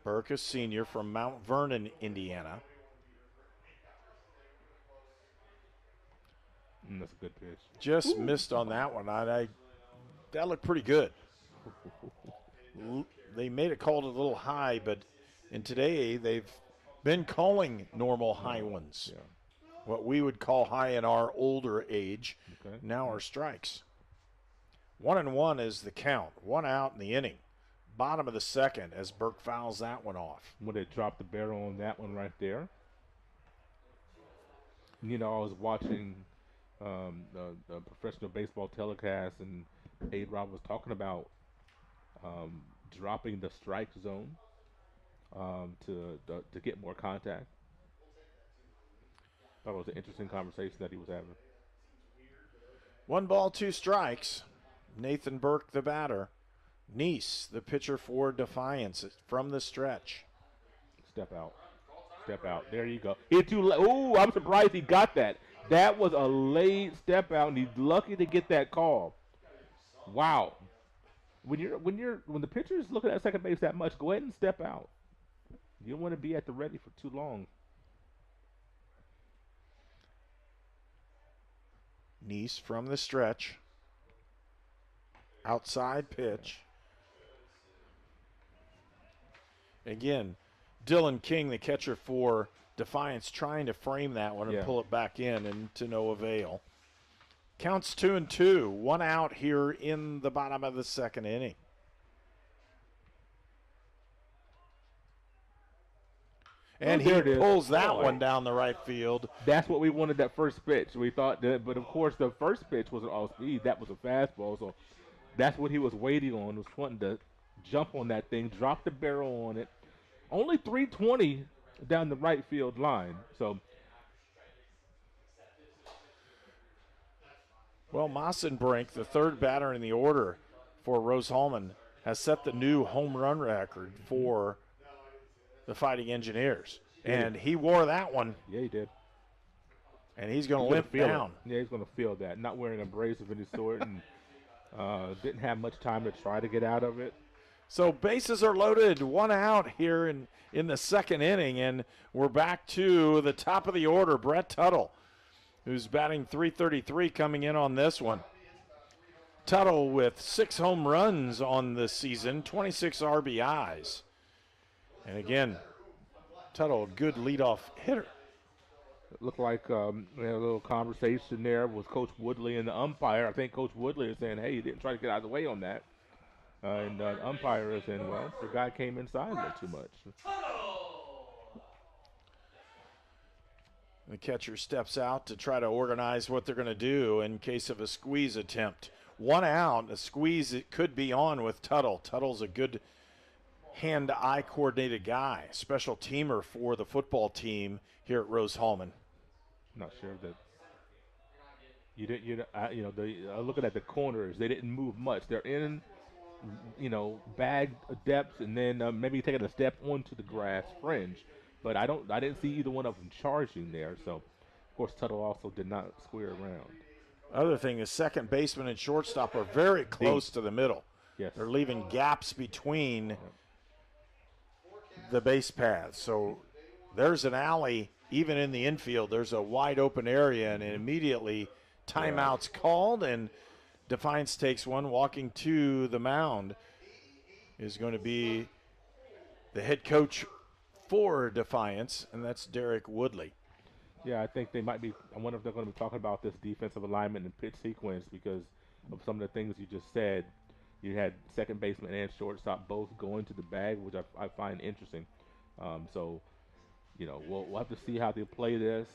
Burke, a senior from Mount Vernon, Indiana. That's a good pitch. Just missed on that one. That looked pretty good. They made it called a little high, but in today they've been calling normal high ones. Yeah. What we would call high in our older age. Okay. Now are strikes. 1-1 is the count. 1 out in the inning. Bottom of the second as Burke fouls that one off. When they dropped the barrel on that one right there. You know, I was watching the professional baseball telecast, and A-Rob was talking about dropping the strike zone to get more contact. Thought it was an interesting conversation that he was having. 1 ball, 2 strikes. Nathan Burke, the batter. Neese, the pitcher for Defiance from the stretch. Step out. Step out. There you go. Oh, I'm surprised he got that. That was a late step out, and he's lucky to get that call. Wow. When the pitcher is looking at second base that much, go ahead and step out. You don't want to be at the ready for too long. Neese from the stretch. Outside pitch. Again, Dylan King, the catcher for Defiance, trying to frame that one and pull it back in, and to no avail. Counts 2-2. 1 out here in the bottom of the second inning. And he pulls that one down the right field. That's what we wanted, that first pitch. We thought that, but of course the first pitch wasn't all speed. That was a fastball. So that's what he was waiting on, was wanting to jump on that thing, drop the barrel on it. Only 320 down the right field line. So, well, Massenbrink, the third batter in the order for Rose-Hulman, has set the new home run record for the Fighting Engineers. And he wore that one. Yeah, he did. And he's going to limp down. Yeah, he's going to feel that. Not wearing a brace of any sort, and didn't have much time to try to get out of it. So bases are loaded, 1 out here in the second inning, and we're back to the top of the order, Brett Tuttle, who's batting .333 coming in on this one. Tuttle with 6 home runs on the season, 26 RBIs. And again, Tuttle, a good leadoff hitter. It looked like we had a little conversation there with Coach Woodley and the umpire. I think Coach Woodley is saying, hey, you didn't try to get out of the way on that. And the umpire is saying, well, the guy came inside a little too much. The catcher steps out to try to organize what they're going to do in case of a squeeze attempt. 1 out, a squeeze it could be on with Tuttle. Tuttle's a good hand-eye coordinated guy, special teamer for the football team here at Rose-Hulman. Not sure that looking at the corners, they didn't move much. They're in, bag depths, and then maybe taking a step onto the grass fringe. But I didn't see either one of them charging there. So, of course, Tuttle also did not square around. Other thing is second baseman and shortstop are very close to the middle. Yes. They're leaving gaps between the base paths. So there's an alley, even in the infield. There's a wide open area, and immediately timeout's called, and Defiance takes one. Walking to the mound is going to be the head coach for Defiance, and that's Derek Woodley. Yeah, I think they might be. I wonder if they're going to be talking about this defensive alignment and pitch sequence because of some of the things you just said. You had second baseman and shortstop both going to the bag, which I find interesting. So, we'll have to see how they play this.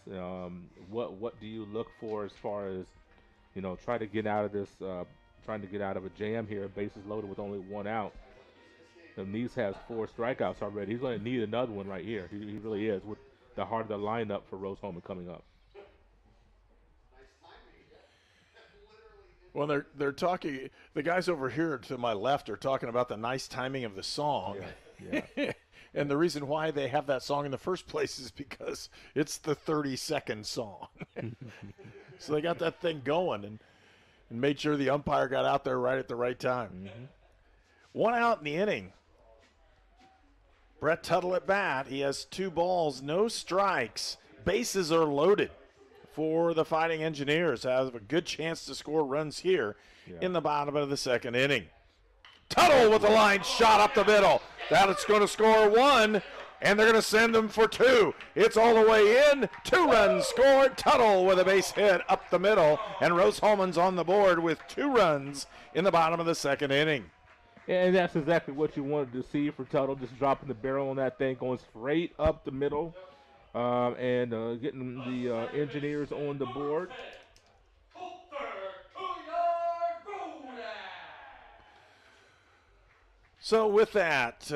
What do you look for as far as, try to get out of this, trying to get out of a jam here, bases loaded with only one out. Neese has 4 strikeouts already. He's going to need another one right here. He really is, with the heart of the lineup for Rose-Hulman coming up. Well, they're talking. The guys over here to my left are talking about the nice timing of the song. Yeah. And the reason why they have that song in the first place is because it's the 30-second song. So they got that thing going and made sure the umpire got out there right at the right time. Mm-hmm. 1 out in the inning. Brett Tuttle at bat. He has 2 balls, no strikes. Bases are loaded for the Fighting Engineers. Have a good chance to score runs here in the bottom of the second inning. Tuttle with a line shot up the middle. That's going to score 1, and they're going to send them for 2. It's all the way in. 2 runs scored. Tuttle with a base hit up the middle, and Rose-Hulman's on the board with 2 runs in the bottom of the second inning. And that's exactly what you wanted to see for Tuttle, just dropping the barrel on that thing, going straight up the middle, and getting the Engineers on the board. So with that,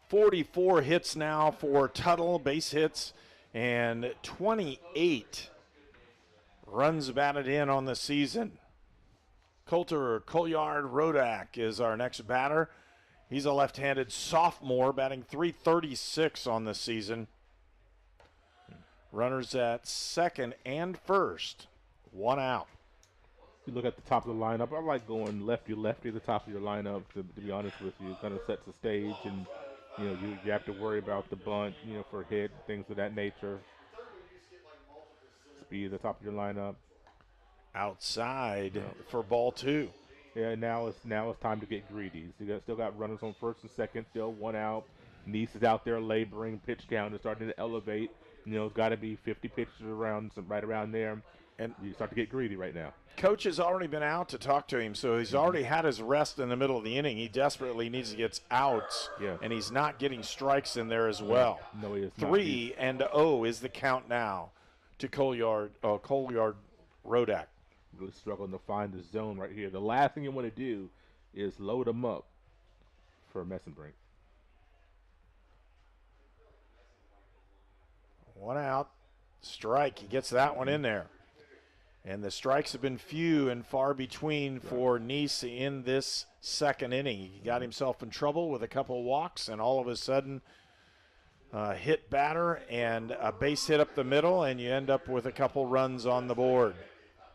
44 hits now for Tuttle, base hits, and 28 runs batted in on the season. Coulter Rodak is our next batter. He's a left-handed sophomore, batting .336 on the season. Runners at second and first, 1 out. You look at the top of the lineup. I like going lefty at the top of your lineup, to be honest with you. It kind of sets the stage, and you have to worry about the bunt, for hit, things of that nature. Speed at the top of your lineup. Outside for ball 2. Yeah, now it's time to get greedy. So still got runners on first and second, still 1 out. Neese is out there laboring, pitch count is starting to elevate. It's got to be 50 pitches around, right around there. And you start to get greedy right now. Coach has already been out to talk to him, so he's already had his rest in the middle of the inning. He desperately needs to get outs, and he's not getting strikes in there as well. No, he is 3-0 is the count now to Colyard Rodak. Really struggling to find the zone right here. The last thing you want to do is load him up for Messenbrink. 1 out, strike. He gets that one in there. And the strikes have been few and far between for Neese in this second inning. He got himself in trouble with a couple walks, and all of a sudden hit batter and a base hit up the middle, and you end up with a couple runs on the board.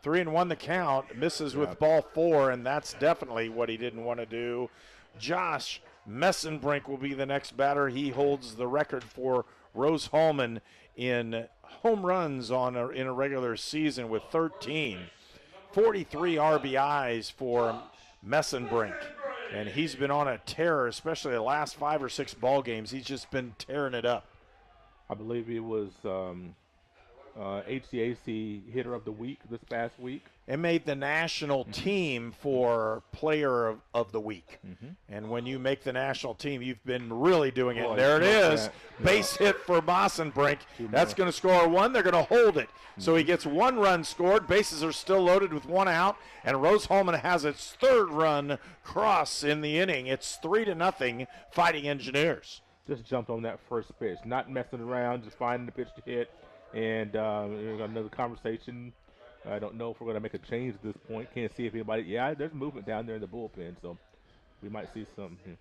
3-1 the count, misses with ball 4, and that's definitely what he didn't want to do. Josh Messenbrink will be the next batter. He holds the record for Rose-Hulman in home runs in a regular season with 13. 43 RBIs for Messenbrink, and he's been on a tear, especially the last 5 or 6 ball games. He's just been tearing it up. I believe he was HCAC Hitter of the Week this past week. And made the national team for Player of the Week. And when you make the national team, you've been really doing it. There it is. Base hit for Messenbrink. That's going to score 1. They're going to hold it. So he gets 1 run scored. Bases are still loaded with 1 out. And Rose-Hulman has its 3rd run cross in the inning. It's 3-0 Fighting Engineers. Just jumped on that first pitch. Not messing around, just finding the pitch to hit. And we've got another conversation. I don't know if we're going to make a change at this point. Can't see if anybody. Yeah, there's movement down there in the bullpen, so we might see something here.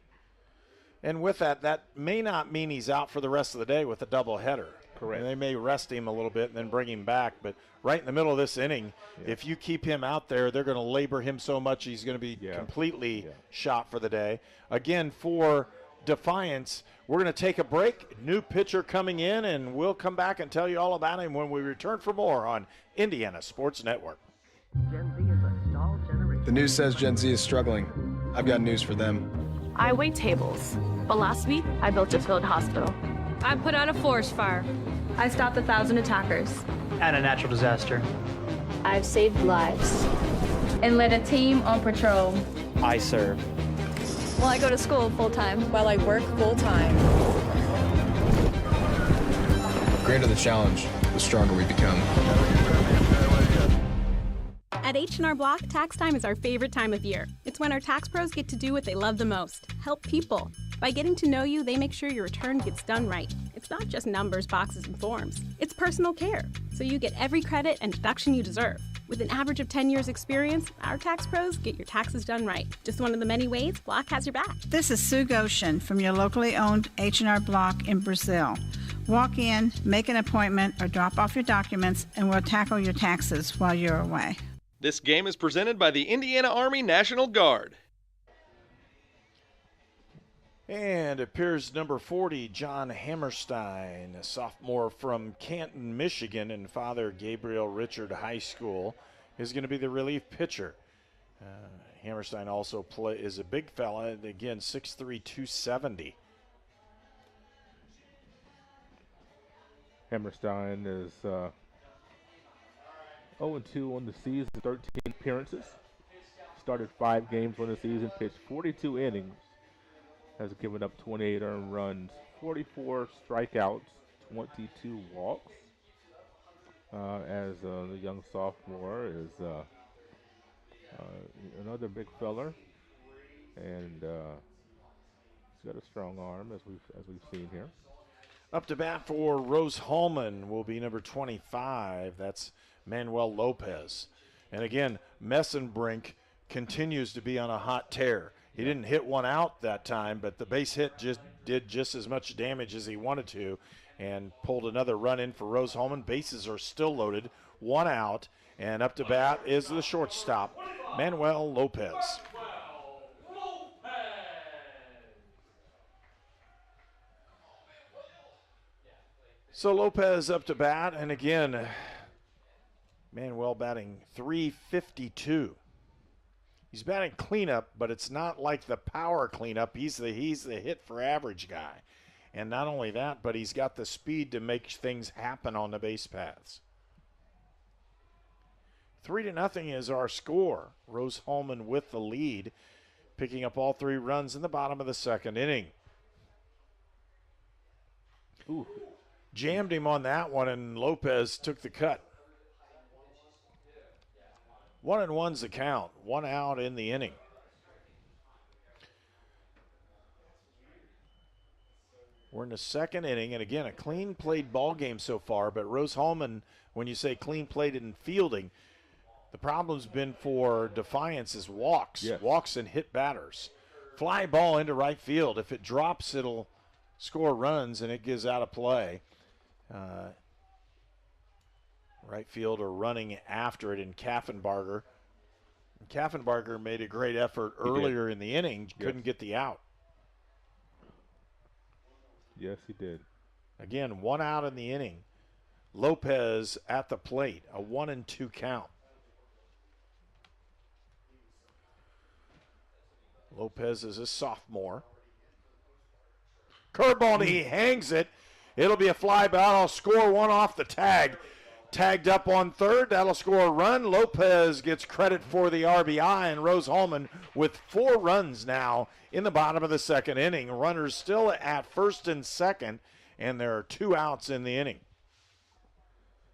And with that may not mean he's out for the rest of the day with a doubleheader. And they may rest him a little bit and then bring him back. But right in the middle of this inning, if you keep him out there, they're going to labor him so much he's going to be completely shot for the day. Again, for Defiance, we're going to take a break. New pitcher coming in, and we'll come back and tell you all about him when we return for more on Indiana Sports Network. The news says Gen Z is struggling. I've got news for them. I wait tables, but last week I built a field hospital. I put out a forest fire. I stopped 1,000 attackers. And a natural disaster. I've saved lives. And led a team on patrol. I serve. Well, I go to school full-time. While I work full-time. The greater the challenge, the stronger we become. At H&R Block, tax time is our favorite time of year. It's when our tax pros get to do what they love the most, help people. By getting to know you, they make sure your return gets done right. It's not just numbers, boxes, and forms. It's personal care, so you get every credit and deduction you deserve. With an average of 10 years experience, our tax pros get your taxes done right. Just one of the many ways Block has your back. This is Sue Goshen from your locally owned H&R Block in Brazil. Walk in, make an appointment, or drop off your documents, and we'll tackle your taxes while you're away. This game is presented by the Indiana Army National Guard. And it appears number 40, John Hammerstein, a sophomore from Canton, Michigan, and Father Gabriel Richard High School, is going to be the relief pitcher. Hammerstein also is a big fella, again, 6'3", 270. Hammerstein is 0-2 on the season, 13 appearances. Started 5 games on the season, pitched 42 innings. Has given up 28 earned runs, 44 strikeouts, 22 walks. As the young sophomore is another big feller, and he's got a strong arm as we've seen here. Up to bat for Rose-Hulman will be number 25. That's Manuel Lopez. And again, Messenbrink continues to be on a hot tear. He didn't hit one out that time, but the base hit just did just as much damage as he wanted to and pulled another run in for Rose-Hulman. Bases are still loaded, 1 out, and up to bat is the shortstop, Manuel Lopez. So Lopez up to bat, and again, Manuel batting .352. He's batting cleanup, but it's not like the power cleanup. He's the hit for average guy. And not only that, but he's got the speed to make things happen on the base paths. 3-0 is our score. Rose-Hulman with the lead, picking up all 3 runs in the bottom of the second inning. Ooh. Jammed him on that one, and Lopez took the cut. 1-1's the count. 1 out in the inning. We're in the second inning, and again, a clean played ball game so far, but Rose-Hulman, when you say clean played in fielding, the problem's been for Defiance is walks. Yes. Walks and hit batters. Fly ball into right field. If it drops, it'll score runs, and it gives out of play. Right fielder running after it in Kaffenbarger. Kaffenbarger made a great effort earlier in the inning, couldn't get the out. Yes, he did. Again, 1 out in the inning. Lopez at the plate, a 1-2 count. Lopez is a sophomore. Curveball, and he hangs it. It'll be a fly ball. I'll score 1 off the tag. Tagged up on third. That'll score a run. Lopez gets credit for the RBI, and Rose-Hulman with 4 runs now in the bottom of the second inning. Runners still at first and second, and there are 2 outs in the inning.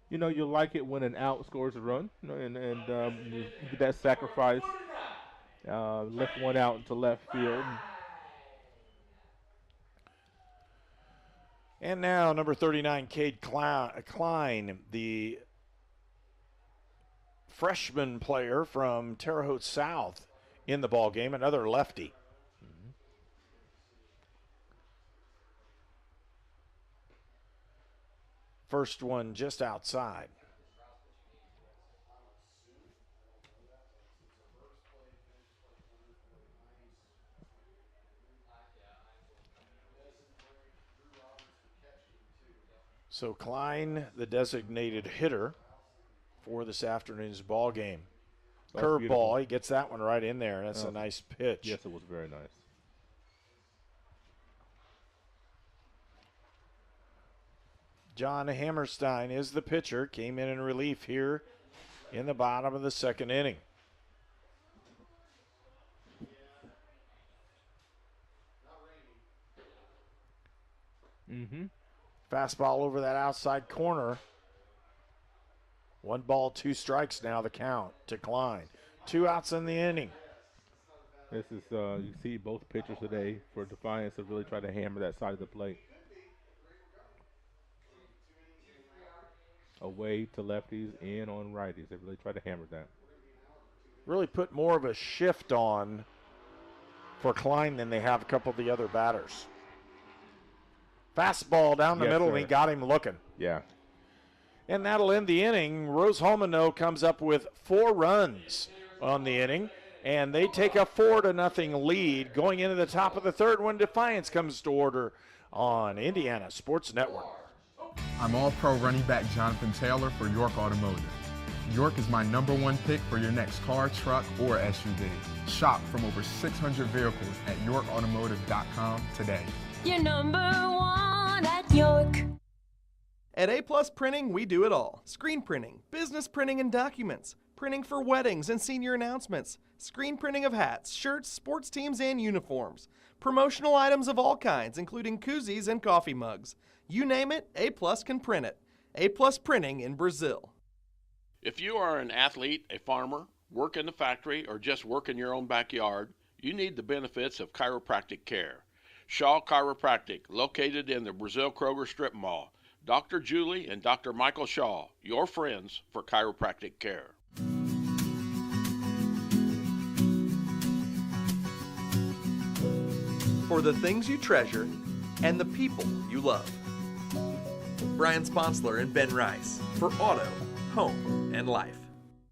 You know, you like it when an out scores a run, and you get that sacrifice. Lift 1 out into left field. And now number 39, Cade Klein, the freshman player from Terre Haute South in the ball game, another lefty. First one just outside. So Klein, the designated hitter for this afternoon's ball game. Curveball, he gets that one right in there. That's a nice pitch. Yes, it was very nice. John Hammerstein is the pitcher. Came in relief here in the bottom of the second inning. Fastball over that outside corner. 1 ball, 2 strikes now the count to Klein. 2 outs in the inning. This is, you see both pitchers today for Defiance have really tried to hammer that side of the plate. Away to lefties, in on righties. They really tried to hammer that. Really put more of a shift on for Klein than they have a couple of the other batters. Fastball down the middle, and he got him looking. Yeah. And that'll end the inning. Rose-Hulman, though, comes up with 4 runs on the inning, and they take a 4-0 lead going into the top of the third when Defiance comes to order on Indiana Sports Network. I'm All-Pro running back Jonathan Taylor for York Automotive. York is my #1 pick for your next car, truck, or SUV. Shop from over 600 vehicles at yorkautomotive.com today. You're #1 at York. At A+ Printing, we do it all. Screen printing, business printing and documents, printing for weddings and senior announcements, screen printing of hats, shirts, sports teams, and uniforms, promotional items of all kinds, including koozies and coffee mugs. You name it, A+ can print it. A+ Printing in Brazil. If you are an athlete, a farmer, work in the factory, or just work in your own backyard, you need the benefits of chiropractic care. Shaw Chiropractic, located in the Brazil Kroger Strip Mall. Dr. Julie and Dr. Michael Shaw, your friends for chiropractic care. For the things you treasure and the people you love. Brian Sponsler and Ben Rice for Auto, Home, and Life.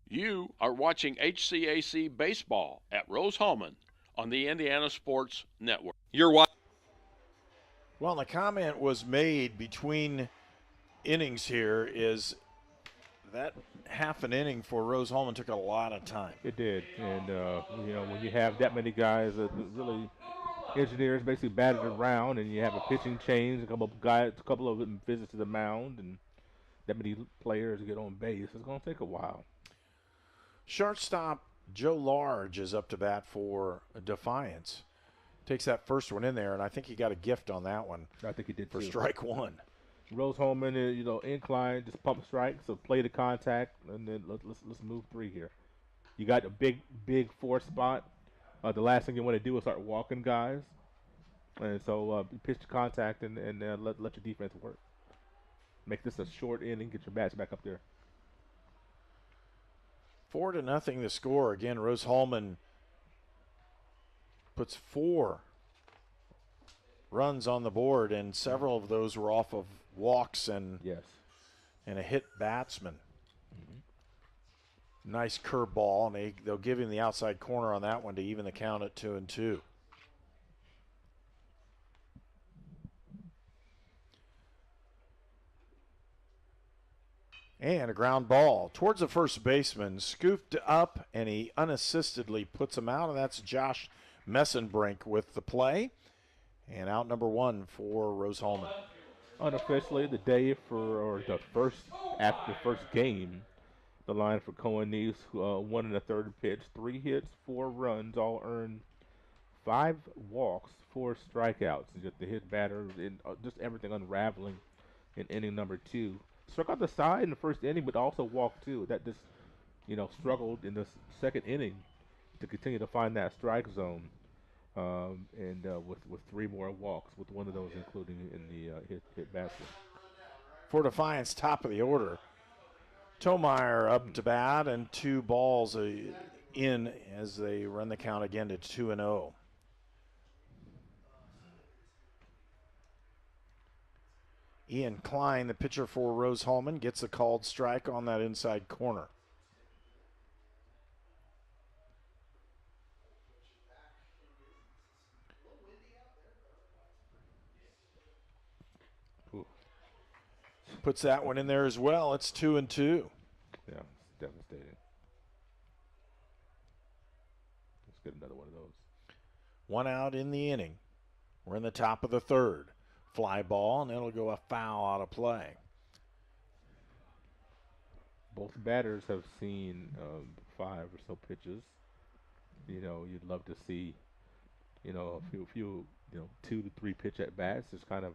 You are watching HCAC Baseball at Rose-Hulman on the Indiana Sports Network. You're watching. Well, the comment was made between innings here is that half an inning for Rose-Hulman took a lot of time. It did, and when you have that many guys, really engineers basically batted around, and you have a pitching change, a couple of them visit to the mound, and that many players get on base, it's going to take a while. Shortstop Joe Large is up to bat for Defiance. Takes that first one in there, and I think he got a gift on that one. I think he did for too. strike 1. Rose-Hulman, incline, just pump strike, so play the contact, and then let's move 3 here. You got a big 4 spot. The last thing you want to do is start walking guys, and so pitch the contact and let your defense work. Make this a short inning. Get your bats back up there. 4-0 the score. Again, Rose-Hulman puts 4 runs on the board, and several of those were off of walks and a hit batsman. Nice curveball, and they'll give him the outside corner on that one to even the count at 2-2. And a ground ball towards the first baseman, scooped up, and he unassistedly puts him out, and that's Josh Messenbrink with the play. And out number 1 for Rose-Hulman. Unofficially, the day after the first game, the line for Cohen Neese, 1 1/3 pitch, 3 hits, 4 runs, all earned, 5 walks, 4 strikeouts. Just the hit batter, and just everything unraveling in inning number 2. Struck out the side in the first inning, but also walked 2. That just, struggled in the second inning to continue to find that strike zone. With 3 more walks, with one of those including in the hit basket. For Defiance, top of the order, Tomeyer up to bat, and 2 balls in as they run the count again to 2-0. Ian Klein, the pitcher for Rose-Hulman, gets a called strike on that inside corner. Puts that one in there as well. It's 2-2. Yeah, it's devastating. Let's get another one of those. One out in the inning. We're in the top of the third. Fly ball, and it'll go a foul out of play. Both batters have seen 5 or so pitches. You know, you'd love to see, a few 2 to 3 pitch at bats. Just kind of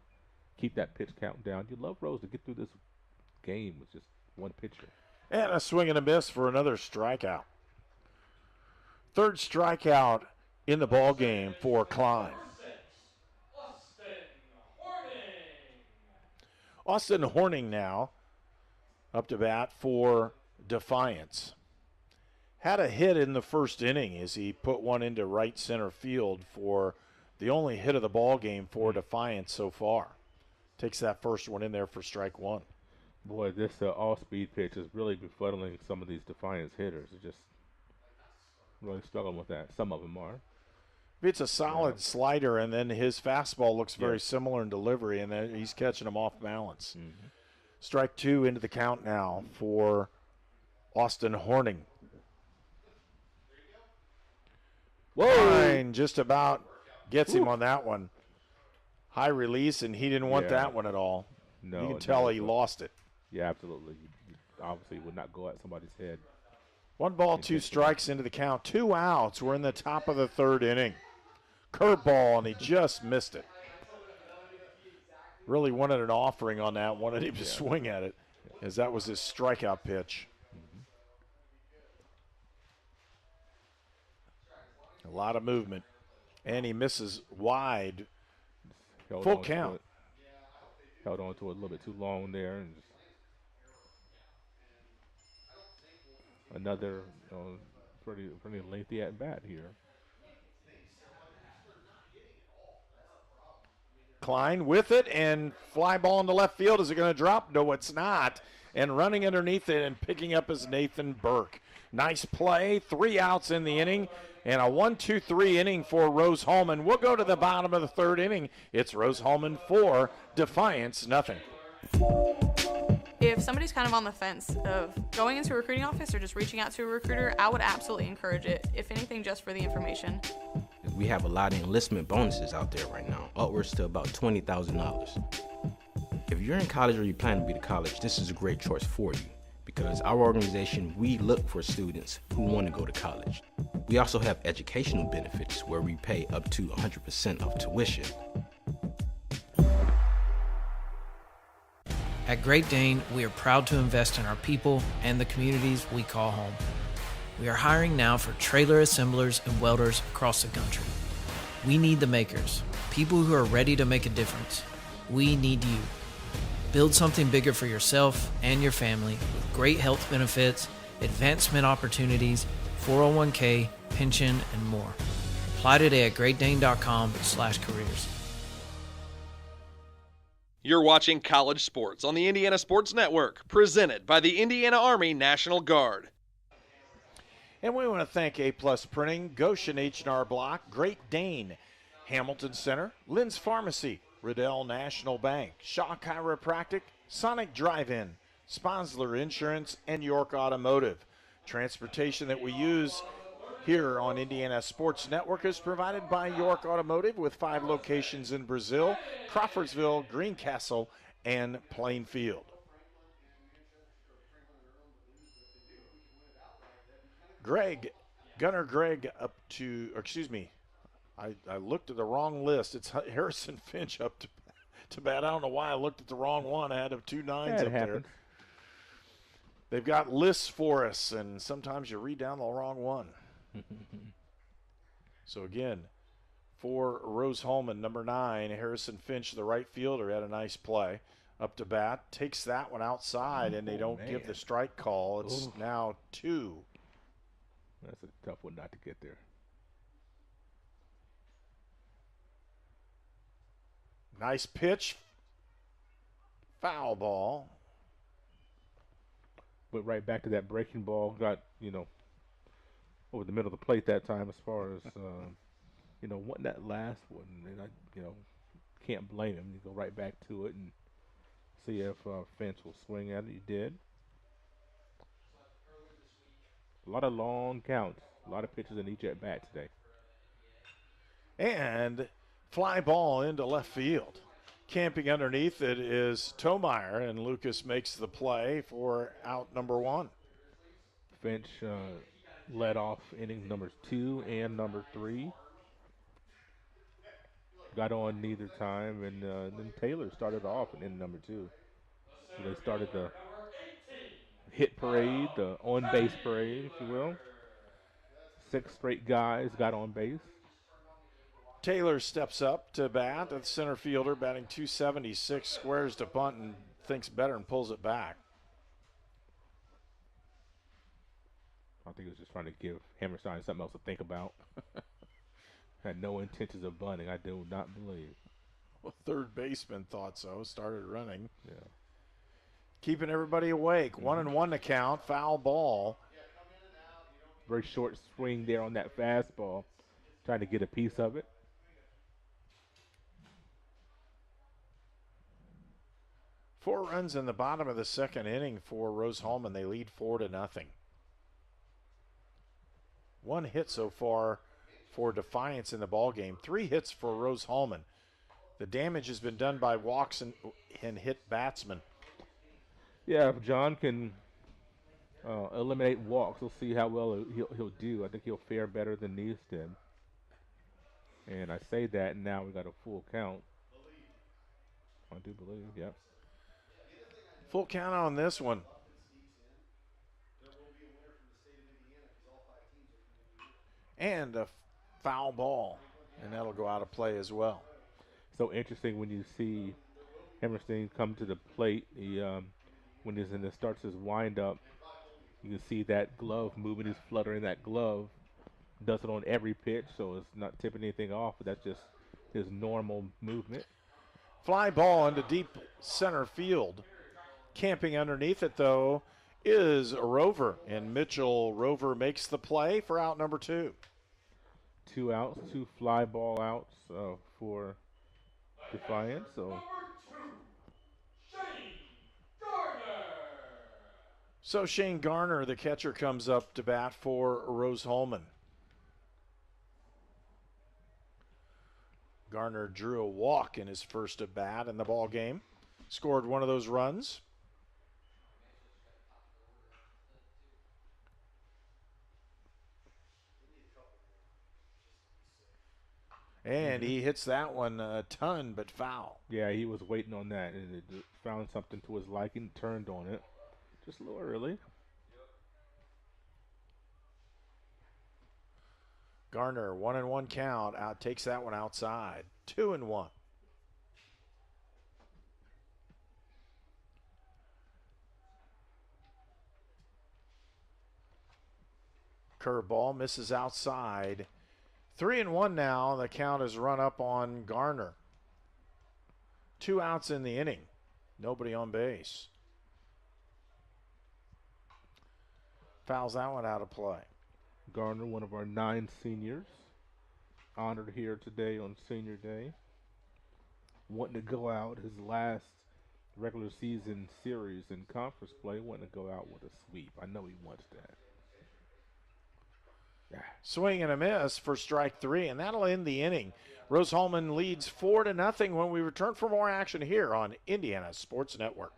keep that pitch count down. You'd love Rose to get through this game with just one pitcher. And a swing and a miss for another strikeout. Third strikeout in the ball game for Klein. Austin Horning now up to bat for Defiance. Had a hit in the first inning as he put one into right center field for the only hit of the ball game for Defiance so far. Takes that first one in there for strike one. Boy, this all-speed pitch is really befuddling some of these Defiance hitters. They're just really struggling with that. Some of them are. It's a solid slider, and then his fastball looks very similar in delivery, and then he's catching them off balance. Mm-hmm. Strike 2 into the count now for Austin Horning. Klein just about gets him on that one. High release, and he didn't want that one at all. No, you can tell he lost it. Yeah, absolutely. You obviously would not go at somebody's head. 1 ball, 2 strikes into the count. 2 outs. We're in the top of the third inning. Curveball, and he just missed it. Really wanted an offering on that. Wanted him to swing at it, as that was his strikeout pitch. A lot of movement. And he misses wide. Full count. Held on to it a little bit too long there. And just another pretty lengthy at-bat here. Klein with it, and fly ball into left field. Is it going to drop? No, it's not. And running underneath it and picking up is Nathan Burke. Nice play. 3 outs in the inning. And a 1-2-3 inning for Rose-Hulman. We'll go to the bottom of the third inning. It's Rose-Hulman 4, Defiance nothing. If somebody's kind of on the fence of going into a recruiting office or just reaching out to a recruiter, I would absolutely encourage it, if anything, just for the information. We have a lot of enlistment bonuses out there right now, upwards to about $20,000. If you're in college or you plan to be to college, this is a great choice for you, because our organization, we look for students who want to go to college. We also have educational benefits where we pay up to 100% of tuition. At Great Dane, we are proud to invest in our people and the communities we call home. We are hiring now for trailer assemblers and welders across the country. We need the makers, people who are ready to make a difference. We need you. Build something bigger for yourself and your family with great health benefits, advancement opportunities, 401k, pension, and more. Apply today at greatdane.com/careers. You're watching College Sports on the Indiana Sports Network, presented by the Indiana Army National Guard. And we want to thank A-Plus Printing, Goshen H&R Block, Great Dane, Hamilton Center, Lynn's Pharmacy, Riddell National Bank, Shaw Chiropractic, Sonic Drive-In, Sponsler Insurance, and York Automotive. Transportation that we use here on Indiana Sports Network is provided by York Automotive with 5 locations in Brazil, Crawfordsville, Greencastle, and Plainfield. Gunner Gregg up to, I looked at the wrong list. It's Harrison Finch up to bat. I don't know why I looked at the wrong one. I had 2 nines up there. They've got lists for us, and sometimes you read down the wrong one. So again, for Rose-Hulman, number 9, Harrison Finch, the right fielder, had a nice play. Up to bat, takes that one outside, and they don't give the strike call. It's now 2. That's a tough one not to get there. Nice pitch. Foul ball. But right back to that breaking ball, got, over the middle of the plate that time as far as, wanting that last one. And I, can't blame him. You go right back to it and see if Finch will swing at it. He did. A lot of long counts. A lot of pitches in each at bat today. And fly ball into left field. Camping underneath it is Tomeyer, and Lucas makes the play for out number 1. Finch led off innings numbers 2 and number 3. Got on neither time, and then Taylor started off in inning number 2. So they started the hit parade, the on-base parade, if you will. 6 straight guys got on base. Taylor steps up to bat at the center fielder, batting .276, squares to bunt and thinks better and pulls it back. I think he was just trying to give Hammerstein something else to think about. Had no intentions of bunting, I do not believe. Well, third baseman thought so, started running. Yeah. Keeping everybody awake. 1-1 to count, foul ball. Very short swing there on that fastball, trying to get a piece of it. Four runs in the bottom of the second inning for Rose-Hulman. They lead 4-0. 1 hit so far for Defiance in the ballgame. 3 hits for Rose-Hulman. The damage has been done by walks and hit batsmen. Yeah, if John can eliminate walks, we'll see how well he'll do. I think he'll fare better than Neese did. And I say that, and now we got a full count. I do believe, yep. Full count on this one. And a foul ball, and that'll go out of play as well. So interesting when you see Hammerstein come to the plate. He, when he's starts his windup, you can see that glove moving. He's fluttering that glove. Does it on every pitch, so it's not tipping anything off. But that's just his normal movement. Fly ball into deep center field. Camping underneath it, though, is Rover, and Mitchell Rover makes the play for out number 2. 2 outs, 2 fly ball outs for Defiance. So Shane Garner, the catcher, comes up to bat for Rose-Hulman. Garner drew a walk in his first at bat in the ball game. Scored one of those runs. And he hits that one a ton, but foul. Yeah, he was waiting on that, and it found something to his liking, turned on it. Just a little early. Garner, 1-1 count, out takes that one outside. 2-1. Curveball misses outside. 3-1 now. The count is run up on Garner. 2 outs in the inning. Nobody on base. Fouls that one out of play. Garner, one of our 9 seniors, honored here today on Senior Day. Wanting to go out his last regular season series in conference play, wanting to go out with a sweep. I know he wants that. Yeah. Swing and a miss for strike 3, and that'll end the inning. Rose-Hulman leads 4-0 when we return for more action here on Indiana Sports Network.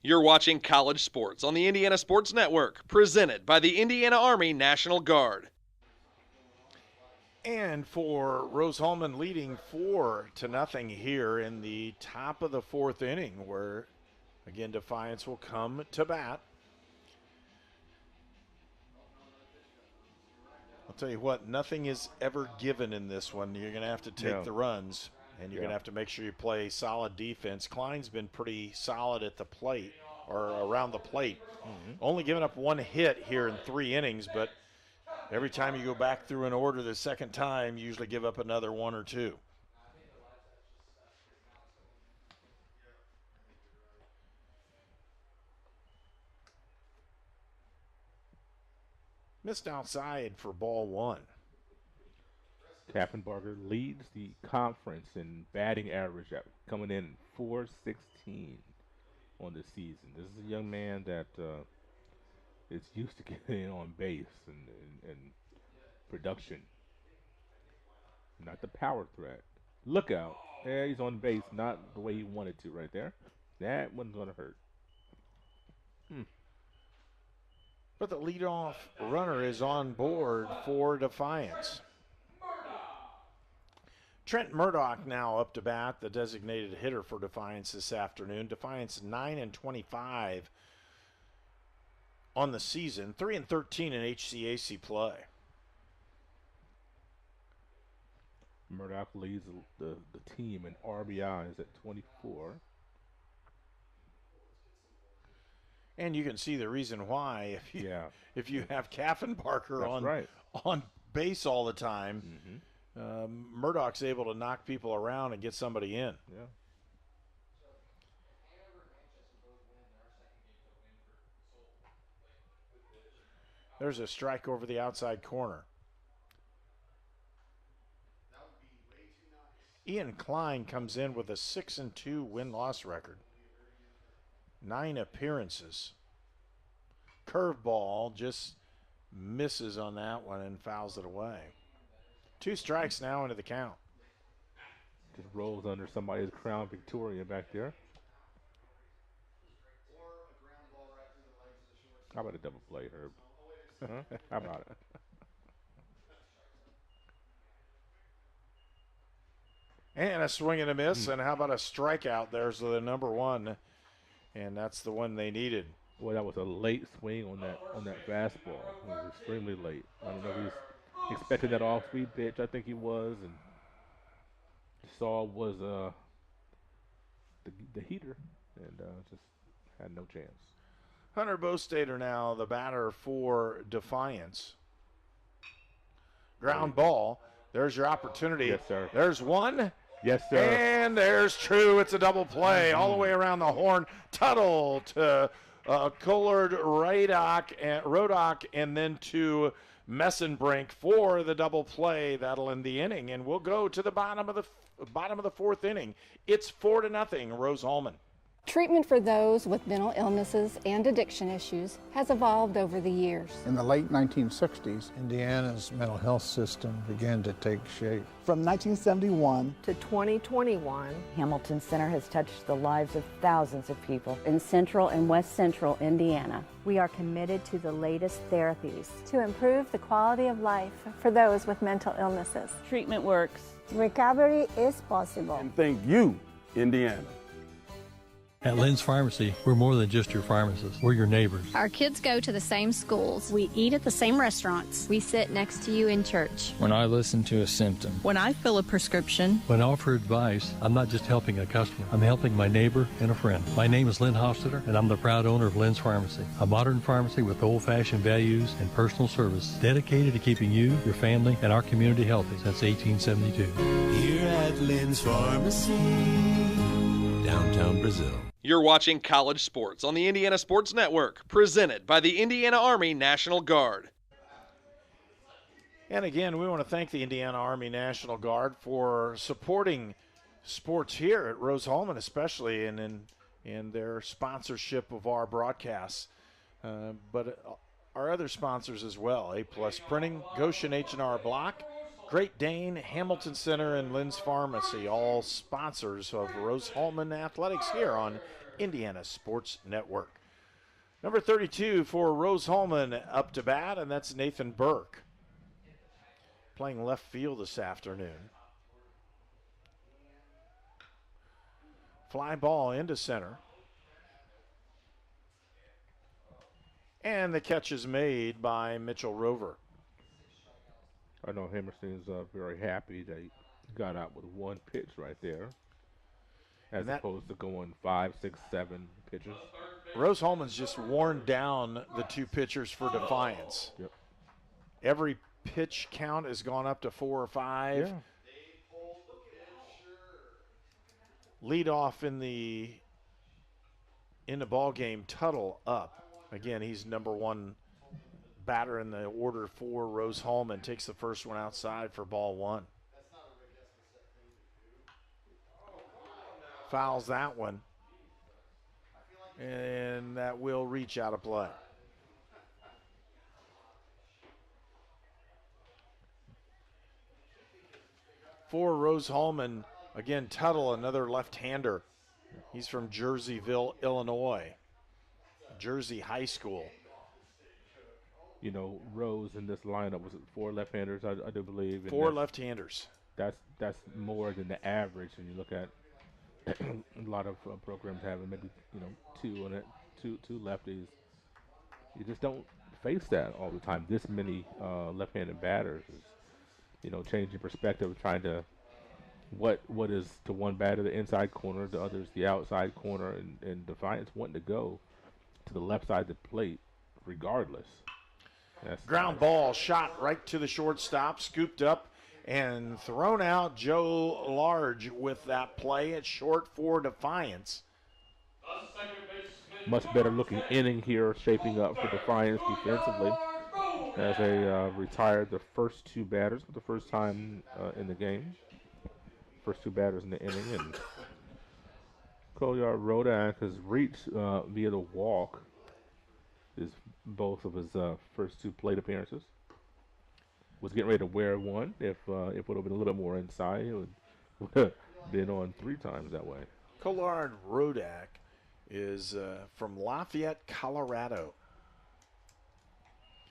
You're watching College Sports on the Indiana Sports Network, presented by the Indiana Army National Guard. And for Rose-Hulman leading 4-0 here in the top of the fourth inning, where, again, Defiance will come to bat. I'll tell you what, nothing is ever given in this one. You're going to have to take the runs, and you're going to have to make sure you play solid defense. Klein's been pretty solid at the plate, or around the plate. Only giving up one hit here in 3 innings, but every time you go back through an order the second time, you usually give up another 1 or 2. Missed outside for ball 1. Kaffenbarger leads the conference in batting average, coming in .416 on the season. This is a young man that is used to getting in on base and production. Not the power threat. Look out. There, he's on base, not the way he wanted to right there. That one's going to hurt. But the leadoff runner is on board for Defiance. Trent Murdoch now up to bat, the designated hitter for Defiance this afternoon. Defiance 9-25 on the season, 3-13 in HCAC play. Murdoch leads the team in RBIs at 24. And you can see the reason why if you have Kaffenbarger on base all the time. Murdoch's able to knock people around and get somebody in. Yeah. There's a strike over the outside corner. Ian Klein comes in with a 6-2 win-loss record. 9 appearances. Curveball just misses on that one and fouls it away. 2 strikes now into the count. Just rolls under somebody's Crown Victoria back there. How about a double play, Herb? Huh? How about it? And a swing and a miss, and how about a strikeout? There's the number 1, and that's the one they needed. Boy, that was a late swing on that fastball. It was extremely late. I don't know if he's expecting that off-speed pitch. I think he was, and saw was the heater, and just had no chance. Hunter Bostater now the batter for Defiance. Ground ball. There's your opportunity. Yes, sir. There's one. Yes, sir. And there's true. It's a double play all the way around the horn. Tuttle to Collard, Rodock, and then to Messenbrink for the double play. That'll end the inning, and we'll go to the bottom of the fourth inning. It's 4-0, Rose-Hulman. Treatment for those with mental illnesses and addiction issues has evolved over the years. In the late 1960s, Indiana's mental health system began to take shape. From 1971 to 2021, Hamilton Center has touched the lives of thousands of people in central and west central Indiana. We are committed to the latest therapies to improve the quality of life for those with mental illnesses. Treatment works. Recovery is possible. And thank you, Indiana. At Lynn's Pharmacy, we're more than just your pharmacist. We're your neighbors. Our kids go to the same schools. We eat at the same restaurants. We sit next to you in church. When I listen to a symptom. When I fill a prescription. When I offer advice, I'm not just helping a customer. I'm helping my neighbor and a friend. My name is Lynn Hofstadter, and I'm the proud owner of Lynn's Pharmacy, a modern pharmacy with old-fashioned values and personal service dedicated to keeping you, your family, and our community healthy since 1872. Here at Lynn's Pharmacy, downtown Brazil. You're watching College Sports on the Indiana Sports Network, presented by the Indiana Army National Guard. And again, we want to thank the Indiana Army National Guard for supporting sports here at Rose-Hulman, especially in their sponsorship of our broadcasts. But our other sponsors as well, A-Plus Printing, Goshen H&R Block, Great Dane, Hamilton Center, and Lynn's Pharmacy, all sponsors of Rose-Hulman Athletics here on Indiana Sports Network. Number 32 for Rose-Hulman up to bat, and that's Nathan Burke. Playing left field this afternoon. Fly ball into center. And the catch is made by Mitchell Rover. I know Hammerstein's very happy that he got out with one pitch right there, as opposed to going 5, 6, 7 pitches. Rose-Hulman's just worn down the two pitchers for Defiance. Yep. Every pitch count has gone up to 4 or 5. Yeah. Lead off in the ball game, Tuttle up. Again, he's number one batter in the order for Rose-Hulman. Takes the first one outside for ball 1. Fouls that one. And that will reach out of play. For Rose-Hulman, again, Tuttle, another left-hander. He's from Jerseyville, Illinois. Jersey High School. You know, Rose in this lineup, was it 4 left-handers, I do believe. 4 left-handers. That's more than the average when you look at a lot of programs having maybe, 2 on it, two lefties. You just don't face that all the time. This many left-handed batters is, changing perspective, trying to what is to one batter the inside corner, the other's the outside corner, and Defiance wanting to go to the left side of the plate regardless. Ground ball shot right to the shortstop, scooped up and thrown out. Joe Large with that play at short for Defiance. Much better looking inning here shaping up for Defiance defensively, as they retired the first 2 batters for the first time in the game. First 2 batters in the inning, and Kolyar Rodak has reached via the walk both of his first 2 plate appearances. Was getting ready to wear one. If it would have been a little bit more inside, it would have been on 3 times that way. Kolyar Rodak is from Lafayette, Colorado.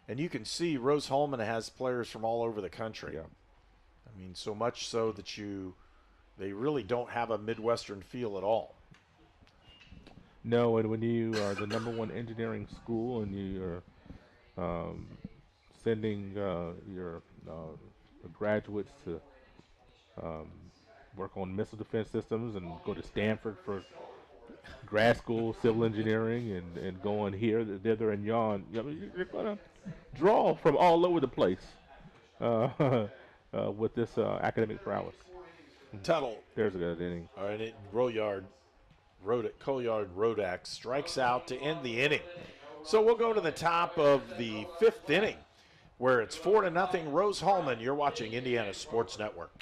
And you can see Rose-Hulman has players from all over the country. Yeah. I mean, so much so that they really don't have a Midwestern feel at all. No, and when you are the number 1 engineering school and you are sending your graduates to work on missile defense systems and go to Stanford for grad school, civil engineering, and go on here, thither and yon, you're going to draw from all over the place with this academic prowess. Tuttle. There's a good inning. All right, Kolyar Rodak strikes out to end the inning. So we'll go to the top of the 5th inning, where it's 4-0 Rose-Hulman. You're watching Indiana Sports Network.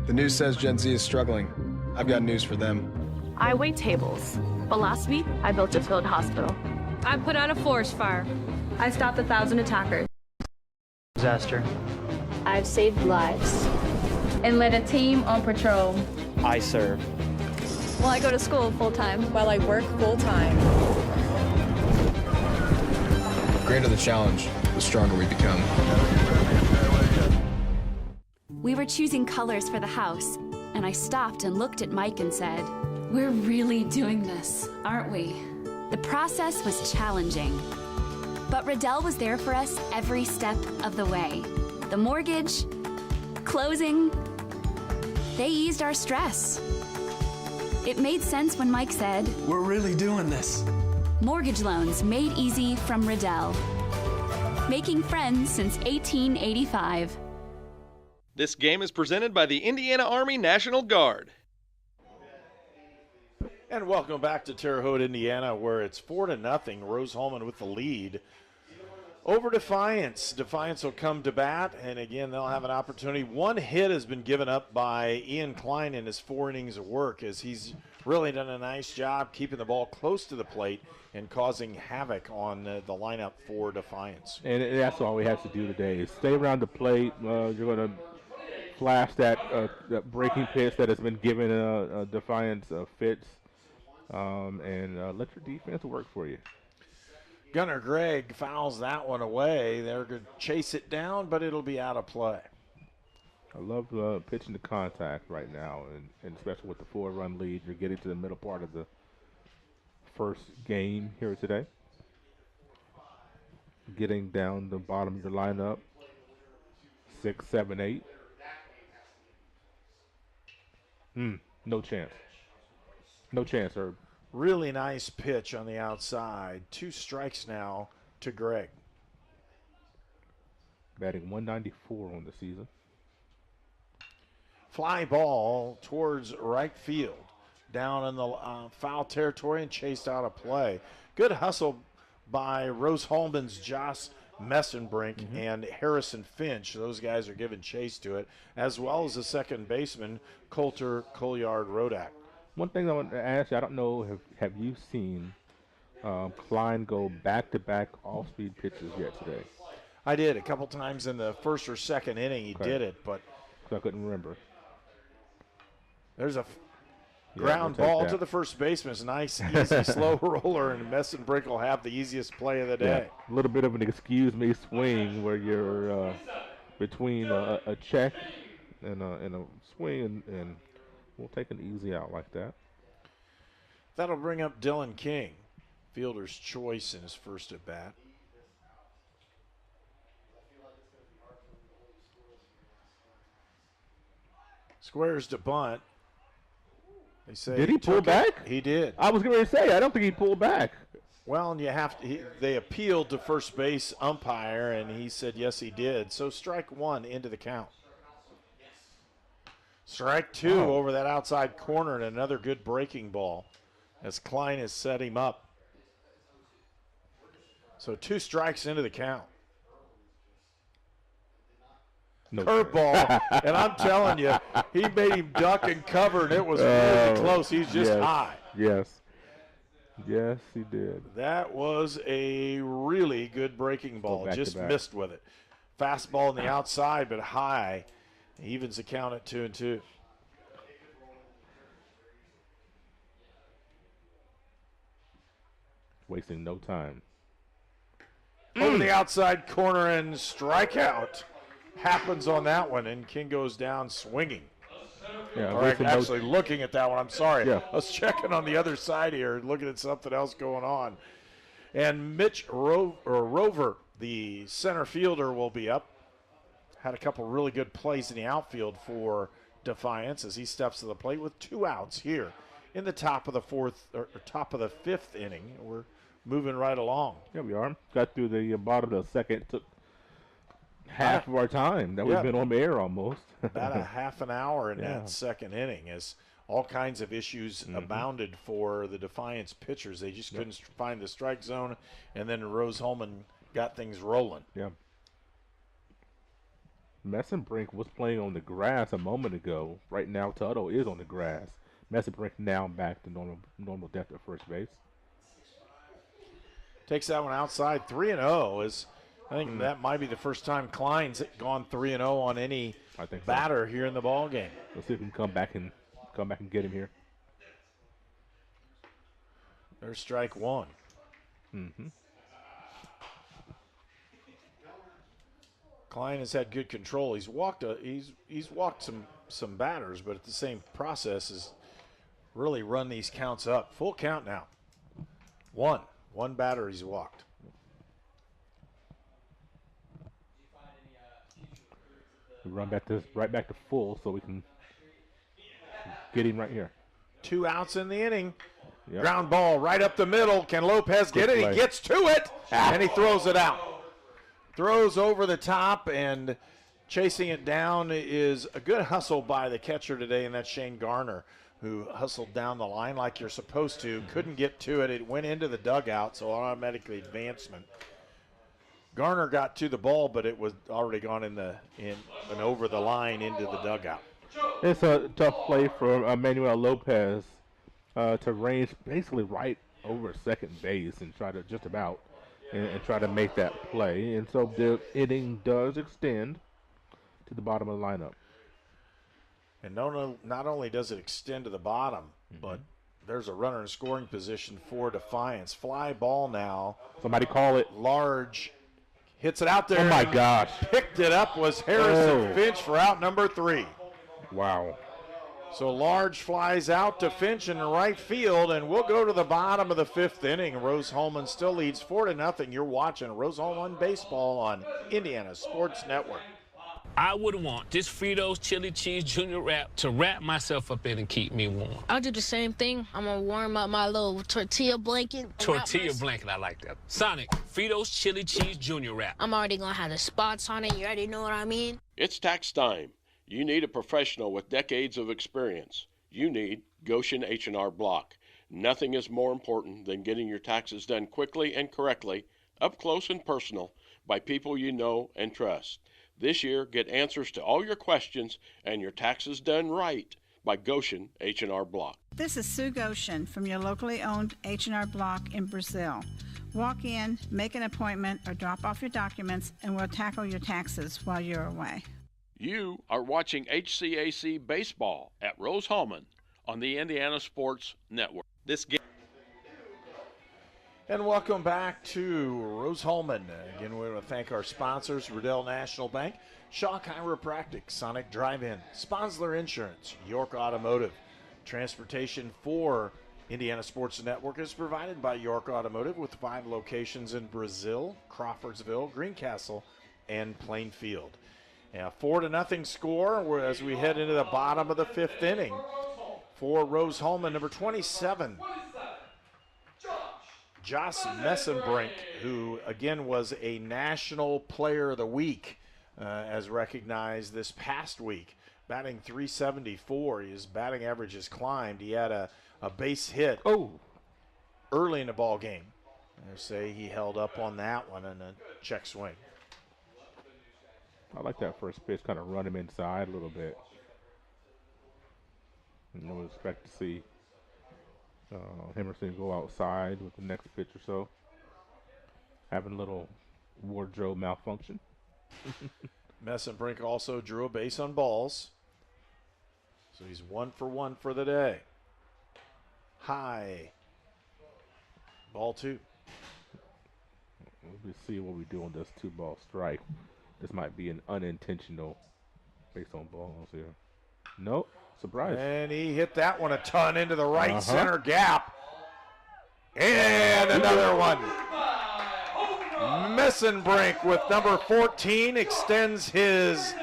The news says Gen Z is struggling. I've got news for them. I wait tables, but last week I built a field hospital. I put out a forest fire. I stopped 1,000 attackers. Disaster. I've saved lives. And led a team on patrol. I serve. Well, I go to school full-time. While I work full-time. The greater the challenge, the stronger we become. We were choosing colors for the house, and I stopped and looked at Mike and said, "We're really doing this, aren't we?" The process was challenging, but Riddell was there for us every step of the way. The mortgage, closing, they eased our stress. It made sense when Mike said, "We're really doing this." Mortgage loans made easy from Riddell. Making friends since 1885. This game is presented by the Indiana Army National Guard. And welcome back to Terre Haute, Indiana, where it's 4-0. Rose-Hulman with the lead over Defiance. Defiance will come to bat, and again, they'll have an opportunity. One hit has been given up by Ian Klein in his 4 innings of work, as he's really done a nice job keeping the ball close to the plate and causing havoc on the lineup for Defiance. And that's all we have to do today is stay around the plate. You're going to flash that breaking pitch that has been given Defiance fits and let your defense work for you. Gunnar Gregg fouls that one away. They're going to chase it down, but it'll be out of play. I love pitching to contact right now, and especially with the 4-run lead. You're getting to the middle part of the first game here today. Getting down the bottom of your lineup, 6, 7, 8. No chance. No chance, Herb. Really nice pitch on the outside. 2 strikes now to Gregg. Batting 194 on the season. Fly ball towards right field. Down in the foul territory and chased out of play. Good hustle by Rose-Hulman's Josh Messenbrink and Harrison Finch. Those guys are giving chase to it, as well as the second baseman, Coulter Colliard-Rodak. One thing I want to ask you, I don't know, have you seen Klein go back-to-back off-speed pitches yet today? I did a couple times in the first or second inning. He did it, but I couldn't remember. There's a ground ball to the first baseman. It's a nice, easy, slow roller, and Messenbrink will have the easiest play of the day. Yeah, a little bit of an excuse me swing where you're between a check and a swing, and we'll take an easy out like that. That'll bring up Dylan King, fielder's choice in his first at bat. Squares to bunt. They say did he pull back? He did. I was going to say, I don't think he pulled back. Well, and you have to. They appealed to first base umpire, and he said yes, he did. So strike 1 into the count. Strike 2 over that outside corner, and another good breaking ball as Klein has set him up. So 2 strikes into the count. Curveball, and I'm telling you, he made him duck and cover, and it was really close. He's just high. Yes, he did. That was a really good breaking ball. Just missed with it. Fastball on the outside, but high. He evens the count at 2-2. Wasting no time. Over the outside corner and strikeout. Happens on that one, and King goes down swinging. Yeah, or actually looking at that one. I'm sorry. Yeah. I was checking on the other side here, looking at something else going on. And Mitch Rover, the center fielder, will be up. Had a couple really good plays in the outfield for Defiance as he steps to the plate with 2 outs here in the top of the top of the 5th inning. We're moving right along. Yeah, we are. Got through the bottom of the second. Took half of our time that we've been on the air almost. About a half an hour in that second inning as all kinds of issues abounded for the Defiance pitchers. They just couldn't find the strike zone, and then Rose-Hulman got things rolling. Yeah. Messenbrink was playing on the grass a moment ago. Right now, Tuttle is on the grass. Messenbrink now back to normal depth at first base. Takes that one outside. 3-0 is. I think that might be the first time Klein's gone 3-0 on any batter here in the ball game. Let's see if we can come back and get him here. There's strike 1. Klein has had good control. He's walked some batters, but at the same process has really run these counts up. Full count now. One batter he's walked. We run right back to full so we can get him right here. 2 outs in the inning. Yep. Ground ball right up the middle. Can Lopez get it? He gets to it, and he throws it out. Throws over the top, and chasing it down is a good hustle by the catcher today, and that's Shane Garner, who hustled down the line like you're supposed to. Couldn't get to it. It went into the dugout, so automatically advancement. Garner got to the ball, but it was already gone in and over the line into the dugout. It's a tough play for Manuel Lopez to range basically right over second base and try to try to make that play. And so the inning does extend to the bottom of the lineup. And not only does it extend to the bottom, but There's a runner in scoring position for Defiance. Fly ball now. Somebody call it. Large hits it out there. Oh, my gosh. Picked it up was Harrison Finch for out number 3. Wow. So Large flies out to Finch in right field, and we'll go to the bottom of the 5th inning. Rose-Hulman still leads 4-0. You're watching Rose-Hulman baseball on Indiana Sports Network. I would want this Fritos Chili Cheese Junior Wrap to wrap myself up in and keep me warm. I'll do the same thing. I'm going to warm up my little tortilla blanket. Tortilla blanket, I like that. Sonic, Fritos Chili Cheese Junior Wrap. I'm already going to have the spots on it. You already know what I mean? It's tax time. You need a professional with decades of experience. You need Goshen H&R Block. Nothing is more important than getting your taxes done quickly and correctly, up close and personal, by people you know and trust. This year, get answers to all your questions and your taxes done right by Goshen H&R Block. This is Sue Goshen from your locally owned H&R Block in Brazil. Walk in, make an appointment, or drop off your documents, and we'll tackle your taxes while you're away. You are watching HCAC Baseball at Rose-Hulman on the Indiana Sports Network. This game. And welcome back to Rose-Hulman. Again, we want to thank our sponsors, Riddell National Bank, Shaw Chiropractic, Sonic Drive-In, Sponsler Insurance, York Automotive. Transportation for Indiana Sports Network is provided by York Automotive with 5 locations in Brazil, Crawfordsville, Greencastle, and Plainfield. Now, 4-0 score as we head into the bottom of the 5th inning for Rose-Hulman. Number 27, Josh Messenbrink, who again was a National Player of the Week, as recognized this past week. Batting .374, his batting average has climbed. He had a base hit early in the ball game. I say he held up on that one in a check swing. I like that first pitch, kind of run him inside a little bit. And I would expect to see Emerson go outside with the next pitch or so. Having a little wardrobe malfunction. Messenbrink also drew a base on balls. So he's 1 for 1 for the day. High. Ball 2. Let's see what we do on this 2-ball strike. This might be an unintentional base on balls here. Nope. Surprise. And he hit that one a ton into the right center gap. And another one. Messenbrink with number 14 extends his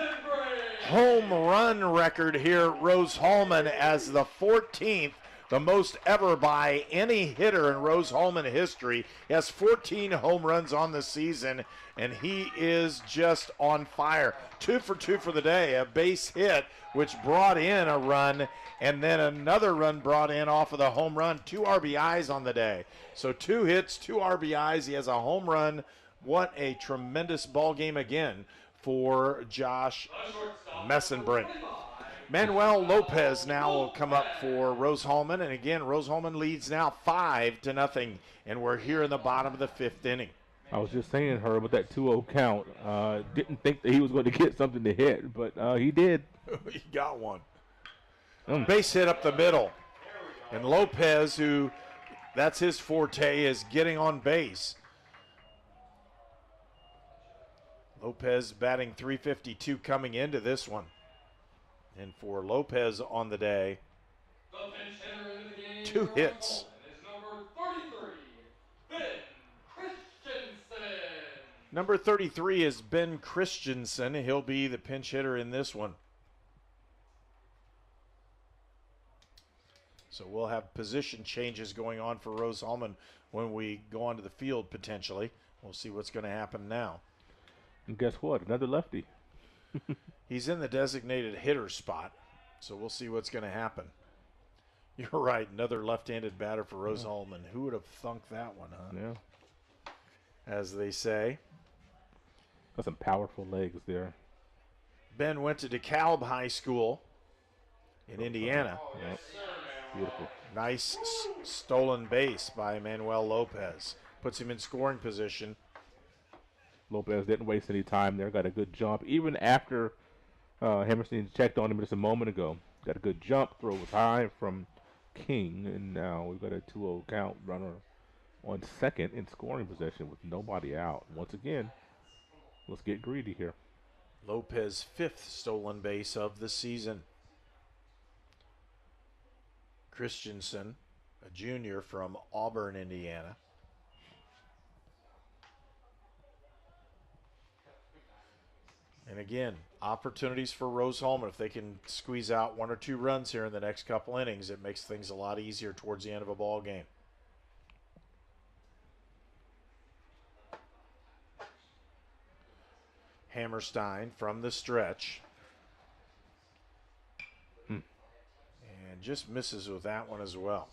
home run record here at Rose-Hulman as the 14th, the most ever by any hitter in Rose-Hulman history. He has 14 home runs on the season, and he is just on fire. 2 for 2 for the day, a base hit, which brought in a run, and then another run brought in off of the home run. 2 RBIs on the day. So 2 hits, 2 RBIs. He has a home run. What a tremendous ball game again for Josh Messenbrink. Manuel Lopez now will come up for Rose-Hulman, and again, Rose-Hulman leads now 5-0, and we're here in the bottom of the 5th inning. I was just saying, Herb, with that 2-0 count, didn't think that he was going to get something to hit, but he did. He got one. Base hit up the middle, and Lopez, who that's his forte, is getting on base. Lopez batting .352 coming into this one. And for Lopez on the day, 2 hits. Number 33 is Ben Christensen. He'll be the pinch hitter in this one. So we'll have position changes going on for Rose-Hulman when we go onto the field potentially. We'll see what's going to happen now. And guess what? Another lefty. He's in the designated hitter spot, so we'll see what's going to happen. You're right, another left-handed batter for Rose-Hulman. Who would have thunk that one, huh? Yeah. As they say. Got some powerful legs there. Ben went to DeKalb High School in Indiana. Yep. Beautiful. Nice stolen base by Manuel Lopez. Puts him in scoring position. Lopez didn't waste any time there. Got a good jump. Even after Hammerstein checked on him just a moment ago. Got a good jump. Throw was high from King, and now we've got a 2-0 count. Runner on second in scoring possession with nobody out. Once again, let's get greedy here. Lopez, 5th stolen base of the season. Christensen, a junior from Auburn, Indiana. And again, opportunities for Rose-Hulman. If they can squeeze out 1 or 2 runs here in the next couple innings, it makes things a lot easier towards the end of a ball game. Hammerstein from the stretch. And just misses with that one as well.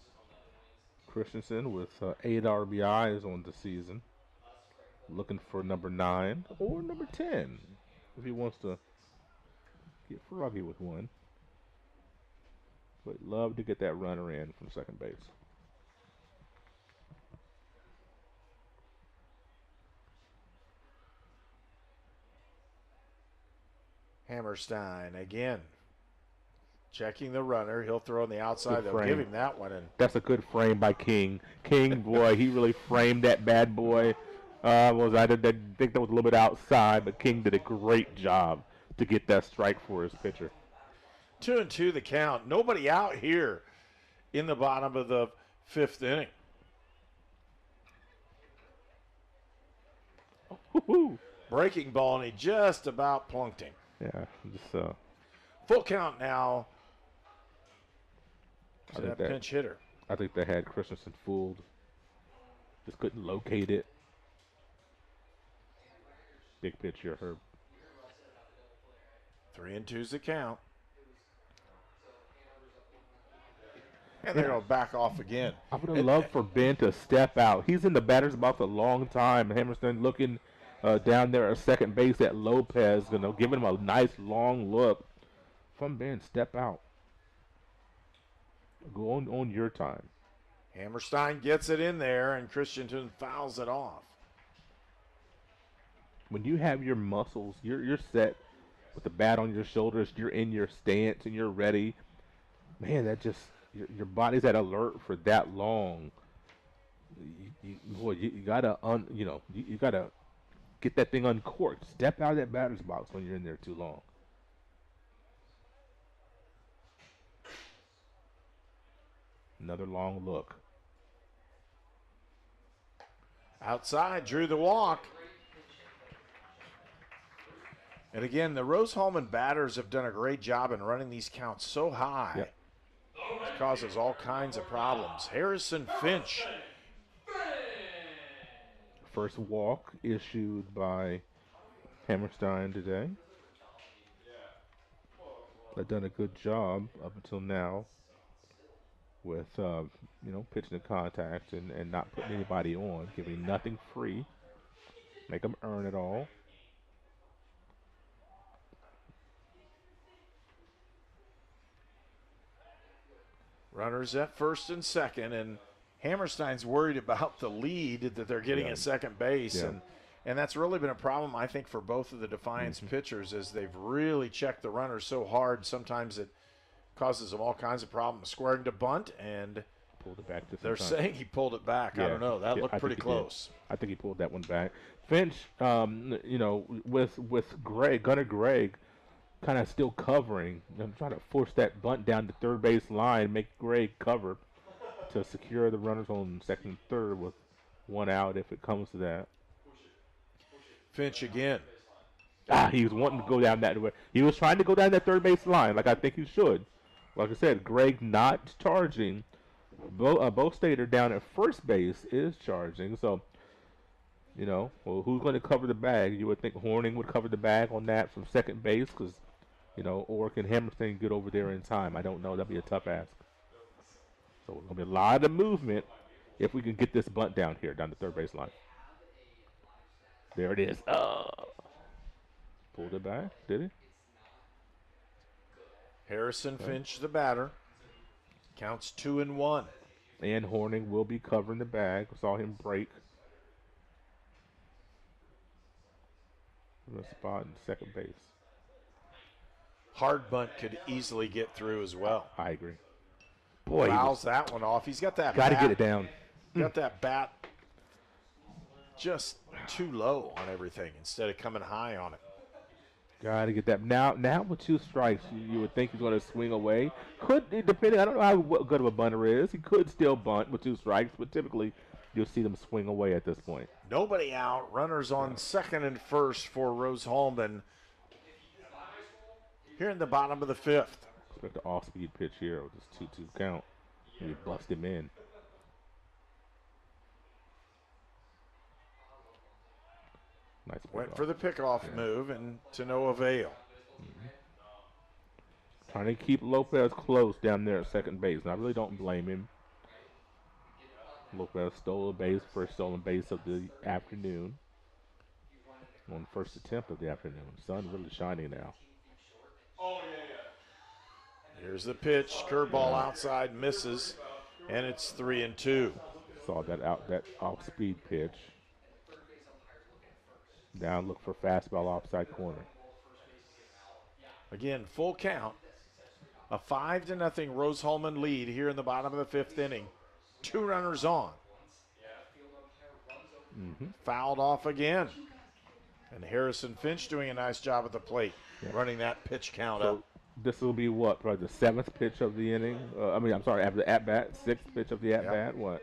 Christensen with 8 RBIs on the season. Looking for number 9 or number 10 if he wants to get froggy with one. But love to get that runner in from second base. Hammerstein again. Checking the runner. He'll throw on the outside. They'll frame. give him that one. And That's a good frame by King. King, boy, he really framed that bad boy. I think that was a little bit outside, but King did a great job to get that strike for his pitcher. 2-2 the count. Nobody out here in the bottom of the 5th inning. Breaking ball, and he just about plunked him. Yeah, just full count now to that that pinch hitter. I think they had Christensen fooled. Just couldn't locate it. Big pitch here, Herb. 3-2's the count. And they're going to back off again. I would have loved for Ben to step out. He's in the batter's box a long time. Hammerstein looking down there at second base at Lopez, giving him a nice long look. From Ben, step out. Go on your time. Hammerstein gets it in there, and Christensen fouls it off. When you have your muscles, you're set with the bat on your shoulders, you're in your stance and you're ready. Man, that just your body's at alert for that long. You gotta you gotta get that thing uncorked. Step out of that batter's box when you're in there too long. Another long look. Outside, drew the walk. And again, the Rose-Hulman batters have done a great job in running these counts so high. Yep. It causes all kinds of problems. Harrison Finch. First walk issued by Hammerstein today. They've done a good job up until now with pitching to contact and not putting anybody on, giving nothing free, make them earn it all. Runners at first and second, and Hammerstein's worried about the lead that they're getting at second base, and that's really been a problem, I think, for both of the Defiance pitchers, as they've really checked the runners so hard. Sometimes it causes them all kinds of problems. Squaring to bunt, and pulled it back. They're saying he pulled it back. I don't know. That looked pretty close. I think he pulled that one back. Finch, with Gunnar Gregg, kind of still covering. I'm trying to force that bunt down the third base line, make Gregg cover to secure the runners on second and third with one out if it comes to that. Finch again. He was wanting to go down that way. He was trying to go down that third base line like I think he should. Like I said, Gregg not charging. Bo Stater down at first base is charging. So, who's going to cover the bag? You would think Horning would cover the bag on that from second base because, or can Hammerstein get over there in time? I don't know. That'd be a tough ask. So there's going to be a lot of movement if we can get this bunt down here, down the third base line. There it is. Pulled it back, did he? Harrison Finch, the batter. Counts 2-1. And Horning will be covering the bag. Saw him break. The spot in second base. Hard bunt could easily get through as well. I agree. Boy, fouls that one off. He's got that got to bat. get it down. Got that bat just too low on everything instead of coming high on it. Got to get that. Now with 2 strikes, you would think he's going to swing away. Depending, I don't know how good of a bunter is. He could still bunt with 2 strikes, but typically you'll see them swing away at this point. Nobody out. Runners on second and first for Rose-Hulman here in the bottom of the 5th. Expect the off-speed pitch here with this 2-2 count. You bust him in. Nice. Went for the pickoff move and to no avail. Trying to keep Lopez close down there at second base. And I really don't blame him. Lopez stole a base, first stolen base of the afternoon. On the first attempt of the afternoon. Sun really shining now. Here's the pitch. Curveball outside, misses, and it's 3-2. Saw that off-speed pitch. Down, look for fastball offside corner. Again, full count. A 5-0 Rose-Hulman lead here in the bottom of the 5th inning. 2 runners on. Fouled off again. And Harrison Finch doing a nice job at the plate, running that pitch count up. This will be what, probably the 7th pitch of the inning? After the at-bat, 6th pitch of the at-bat. What?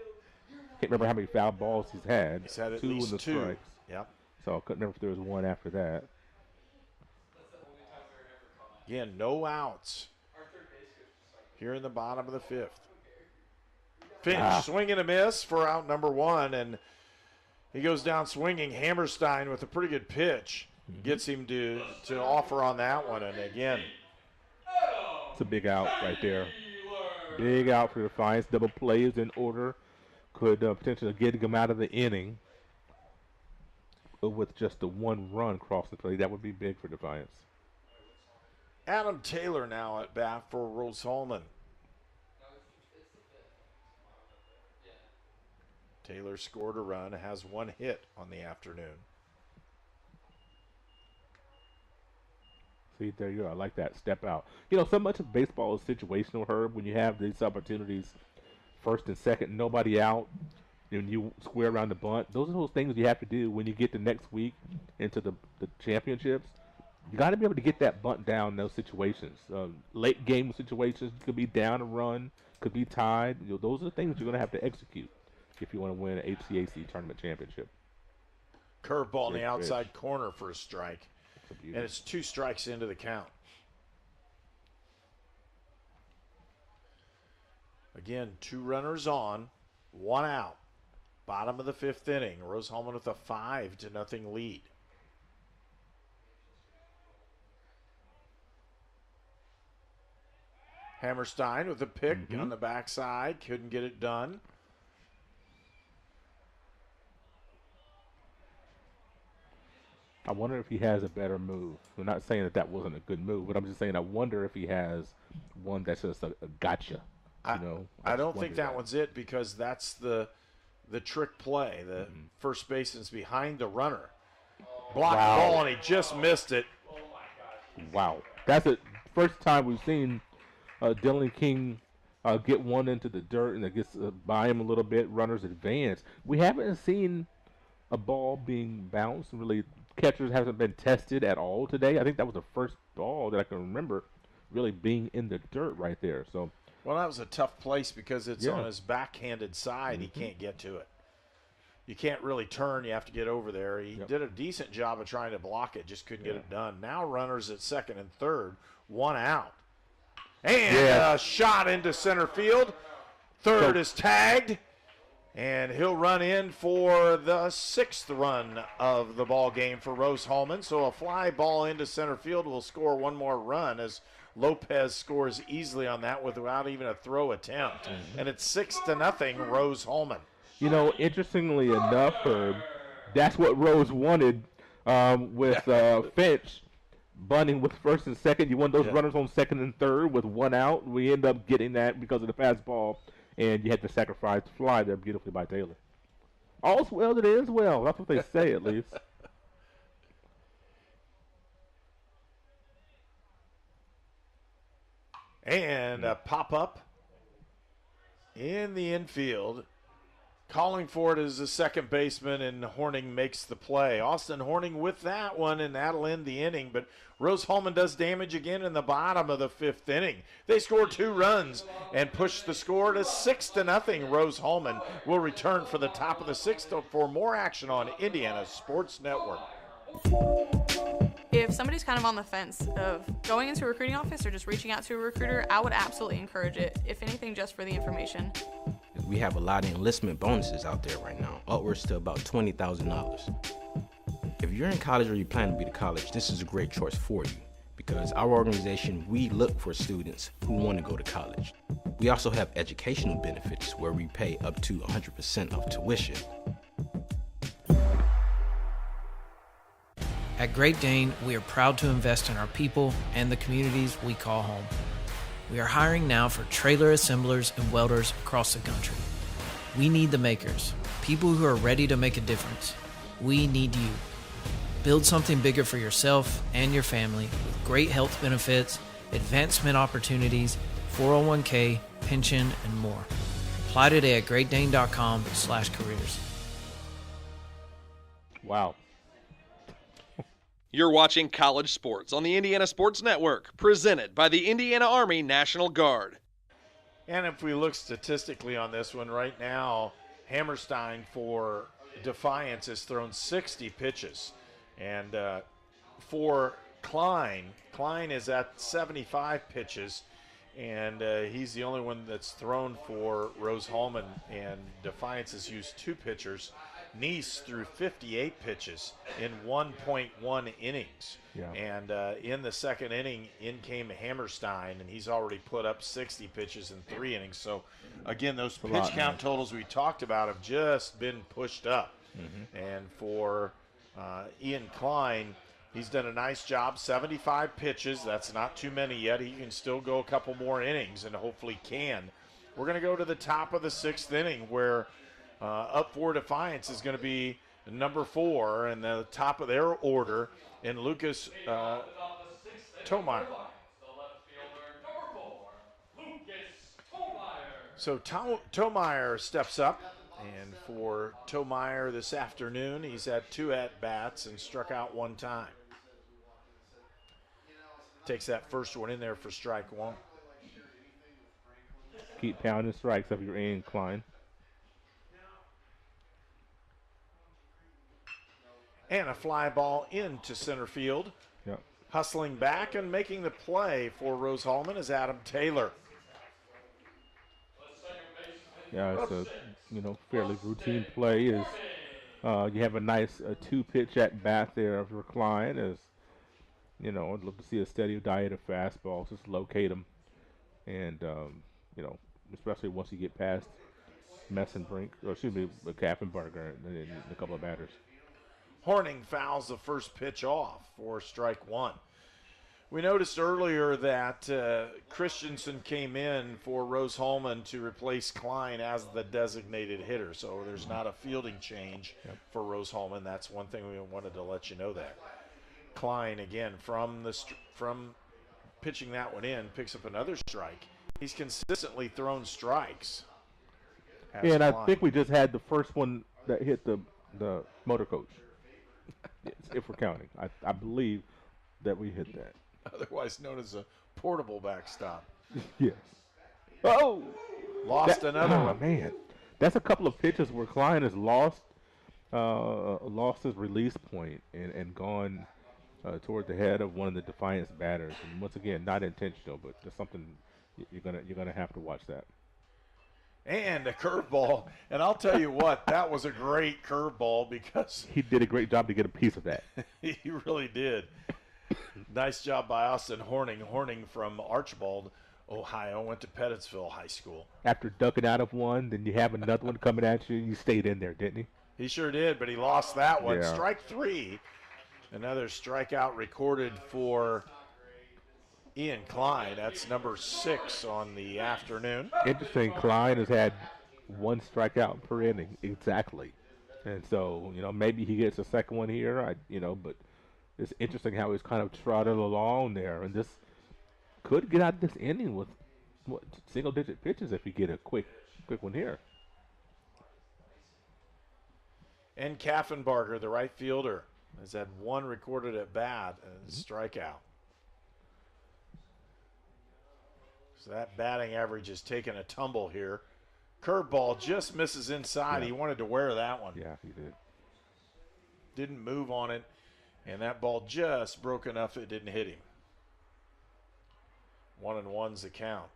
Can't remember how many foul balls he's had. He's had at 2 least in the 2. strikes. Yep. So I couldn't remember if there was 1 after that. Again, no outs here in the bottom of the 5th. Finch swing and a miss for out number 1, and he goes down swinging. Hammerstein with a pretty good pitch gets him to offer on that one, and again. It's a big out right there. Big out for Defiance. Double play is in order. Could potentially get him out of the inning with just the 1 run across the plate. That would be big for Defiance. Adam Taylor now at bat for Rose-Hulman. Taylor scored a run, has 1 hit on the afternoon. See, there you go. I like that. Step out. You know, so much of baseball is situational, Herb. When you have these opportunities, first and second, nobody out, and you square around the bunt. Those are those things you have to do when you get the next week into the championships. You got to be able to get that bunt down in those situations. Late game situations, could be down a run, could be tied. You know, those are the things you're going to have to execute if you want to win an HCAC tournament championship. Curveball in the outside corner for a strike. And it's 2 strikes into the count. Again, 2 runners on, 1 out. Bottom of the 5th inning. Rose-Hulman with a 5-0 lead. Hammerstein with a pick on the backside. Couldn't get it done. I wonder if he has a better move. I'm not saying that wasn't a good move, but I'm just saying I wonder if he has one that's just a gotcha. I don't think that one's it, because that's the trick play. The first baseman's behind the runner. Blocked ball, and he just missed it. Wow. That's the first time we've seen Dylan King get one into the dirt, and it gets by him a little bit. Runners advance. We haven't seen a ball being bounced. Really, catchers haven't been tested at all today. I think that was the first ball that I can remember really being in the dirt right there. So, well, that was a tough place because it's on his backhanded side. He can't get to it. You can't really turn. You have to get over there. He did a decent job of trying to block it, just couldn't get it done. Now runners at second and third, 1 out. And a shot into center field. Third is tagged. And he'll run in for the 6th run of the ball game for Rose-Hulman. So a fly ball into center field will score 1 more run as Lopez scores easily on that without even a throw attempt. And it's 6-0 Rose-Hulman. You know, interestingly enough, Herb, that's what Rose wanted with Finch bunting with first and second. You want those runners on second and third with 1 out. We end up getting that because of the fastball. And you had to sacrifice the fly there beautifully by Taylor. All's well that ends well. That's what they say, at least. And a pop-up in the infield. Calling for it as a second baseman, and Horning makes the play. Austin Horning with that one, and that'll end the inning. But Rose-Hulman does damage again in the bottom of the 5th inning. They score 2 runs and push the score to 6-0. Rose-Hulman will return for the top of the 6th for more action on Indiana Sports Network. If somebody's kind of on the fence of going into a recruiting office or just reaching out to a recruiter, I would absolutely encourage it, if anything, just for the information. We have a lot of enlistment bonuses out there right now, upwards to about $20,000. If you're in college or you plan to be to college, this is a great choice for you because our organization, we look for students who want to go to college. We also have educational benefits where we pay up to 100% of tuition. At Great Dane, we are proud to invest in our people and the communities we call home. We are hiring now for trailer assemblers and welders across the country. We need the makers, people who are ready to make a difference. We need you. Build something bigger for yourself and your family with great health benefits, advancement opportunities, 401k, pension, and more. Apply today at greatdane.com/careers. Wow. You're watching College Sports on the Indiana Sports Network, presented by the Indiana Army National Guard. And if we look statistically on this one right now, Hammerstein for Defiance has thrown 60 pitches. And for Klein is at 75 pitches. And he's the only one that's thrown for Rose-Hulman. And Defiance has used 2 pitchers. Nice threw 58 pitches in 1.1 innings. Yeah. And in the 2nd inning, in came Hammerstein, and he's already put up 60 pitches in 3 innings. So, again, those pitch count totals we talked about have just been pushed up. Mm-hmm. And for Ian Klein, he's done a nice job, 75 pitches. That's not too many yet. He can still go a couple more innings, and hopefully can. We're going to go to the top of the 6th inning where up for Defiance is going to be number 4 and the top of their order in Lucas Tomeyer. So Tomeyer steps up, and for Tomeyer this afternoon, he's had 2 at-bats and struck out 1 time. Takes that first one in there for strike 1. Keep pounding strikes if you're inclined. And a fly ball into center field. Yep. Hustling back and making the play for Rose-Hulman is Adam Taylor. Yeah, it's a fairly routine play. Is you have a nice 2-pitch at bat there for Klein. As I'd love to see a steady diet of fastballs, just locate them, and especially once you get past Messenbrink, or excuse me, Kaffenberger and a couple of batters. Horning fouls the first pitch off for strike 1. We noticed earlier that Christensen came in for Rose-Hulman to replace Klein as the designated hitter. So there's not a fielding change for Rose-Hulman. That's one thing we wanted to let you know that. Klein, again, from pitching that one in, picks up another strike. He's consistently thrown strikes. And I think we just had the first one that hit the motor coach. If we're counting. I believe that we hit that. Otherwise known as a portable backstop. Yes. Oh! Lost another one. Man. That's a couple of pitches where Klein has lost his release point and gone toward the head of one of the Defiance batters. And once again, not intentional, but there's something you're gonna have to watch that. And a curveball. And I'll tell you what, that was a great curveball because he did a great job to get a piece of that. He really did. Nice job by Austin Horning. Horning from Archibald, Ohio, went to Pettisville High School. After ducking out of one, then you have another one coming at you. You stayed in there, didn't he? He sure did, but he lost that one. Yeah. Strike 3. Another strikeout recorded for Ian Klein. That's number 6 on the afternoon. Interesting. Klein has had 1 strikeout per inning, exactly. And so, maybe he gets a second one here, but it's interesting how he's kind of trotted along there. And this could get out of this inning with single-digit pitches if you get a quick Quick one here. And Kaffenbarger, the right fielder, has had one recorded at bat and strikeout. So that batting average has taken a tumble here. Curveball just misses inside. Yeah. He wanted to wear that one. Yeah, he did. Didn't move on it, and that ball just broke enough it didn't hit him. 1-1's the count.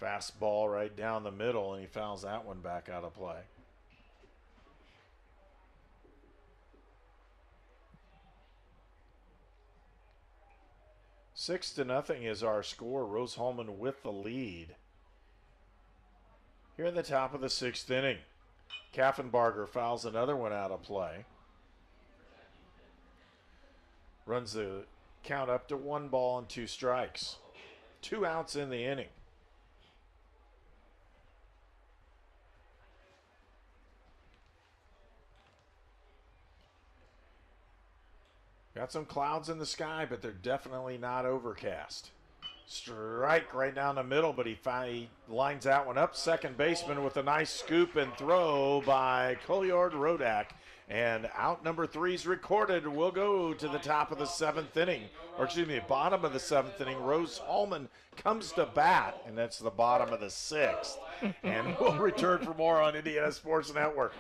Fastball right down the middle, and he fouls that one back out of play. Six to nothing is our score. Rose-Hulman with the lead. Here in the top of the sixth inning, Kaffenbarger fouls another one out of play. Runs the count up to 1-2 strikes. 2 outs in the inning. Got some clouds in the sky, but they're definitely not overcast. Strike right down the middle, but he lines that one up. Second baseman with a nice scoop and throw by Colliard Rodak. And out number 3 is recorded. We'll go to the top of the 7th inning, or excuse me, bottom of the 7th inning. Rose-Hulman comes to bat, and that's the bottom of the 6th. And we'll return for more on Indiana Sports Network.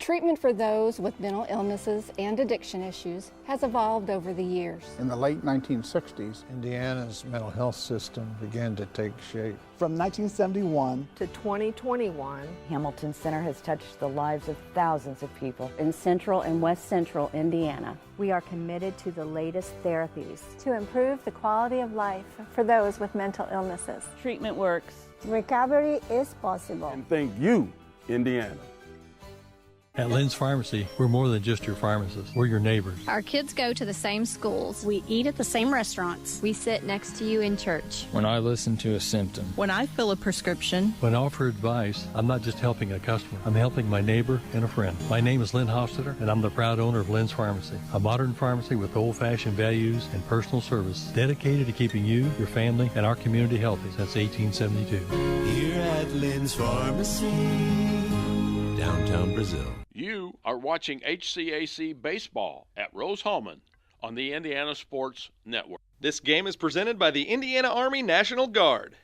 Treatment for those with mental illnesses and addiction issues has evolved over the years. In the late 1960s, Indiana's mental health system began to take shape. From 1971 to 2021, Hamilton Center has touched the lives of thousands of people in central and west central Indiana. We are committed to the latest therapies to improve the quality of life for those with mental illnesses. Treatment works. Recovery is possible. And thank you, Indiana. At Lynn's Pharmacy, we're more than just your pharmacist. We're your neighbors. Our kids go to the same schools. We eat at the same restaurants. We sit next to you in church. When I listen to a symptom. When I fill a prescription. When I offer advice, I'm not just helping a customer. I'm helping my neighbor and a friend. My name is Lynn Hofstadter, and I'm the proud owner of Lynn's Pharmacy, a modern pharmacy with old-fashioned values and personal service dedicated to keeping you, your family, and our community healthy since 1872. Here at Lynn's Pharmacy, downtown Brazil. You are watching HCAC Baseball at Rose-Hulman on the Indiana Sports Network. This game is presented by the Indiana Army National Guard.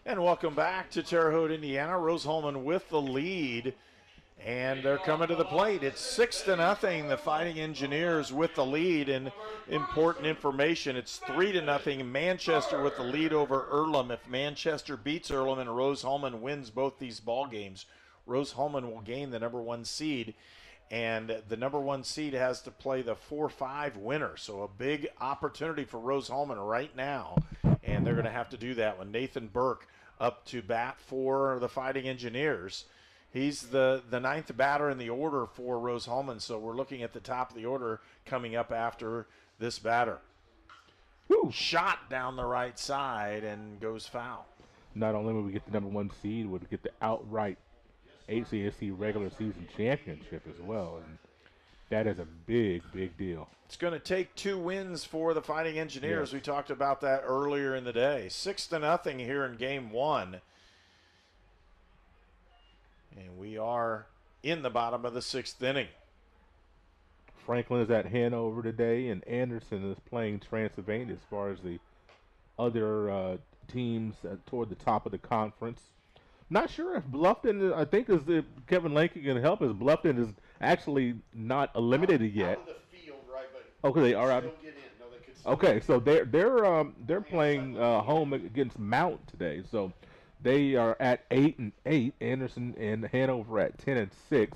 And welcome back to Terre Haute, Indiana. Rose-Hulman with the lead, and they're coming to the plate. It's 6-0. The Fighting Engineers with the lead, and important information, it's 3-0. Manchester with the lead over Earlham. If Manchester beats Earlham and Rose-Hulman wins both these ball games, Rose-Hulman will gain the number 1 seed, and the number 1 seed has to play the 4-5 winner. So a big opportunity for Rose-Hulman right now, and they're going to have to do that one. Nathan Burke up to bat for the Fighting Engineers. He's the 9th batter in the order for Rose-Hulman, so we're looking at the top of the order coming up after this batter. Woo. Shot down the right side and goes foul. Not only will we get the number 1 seed, we'll get the outright HCSC regular season championship as well, and that is a big, big deal. It's going to take 2 wins for the Fighting Engineers. Yes. We talked about that earlier in the day. 6-0 here in game 1. And we are in the bottom of the 6th inning. Franklin is at Hanover today, and Anderson is playing Transylvania as far as the other teams toward the top of the conference. Not sure if Bluffton, I think if Kevin Lanky can help us. Bluffton is actually not eliminated yet. Out of the field, right, but okay, they are out. Get in. No, they could still okay, so they're playing home against Mount today. So they are at 8-8. Anderson and Hanover at 10-6.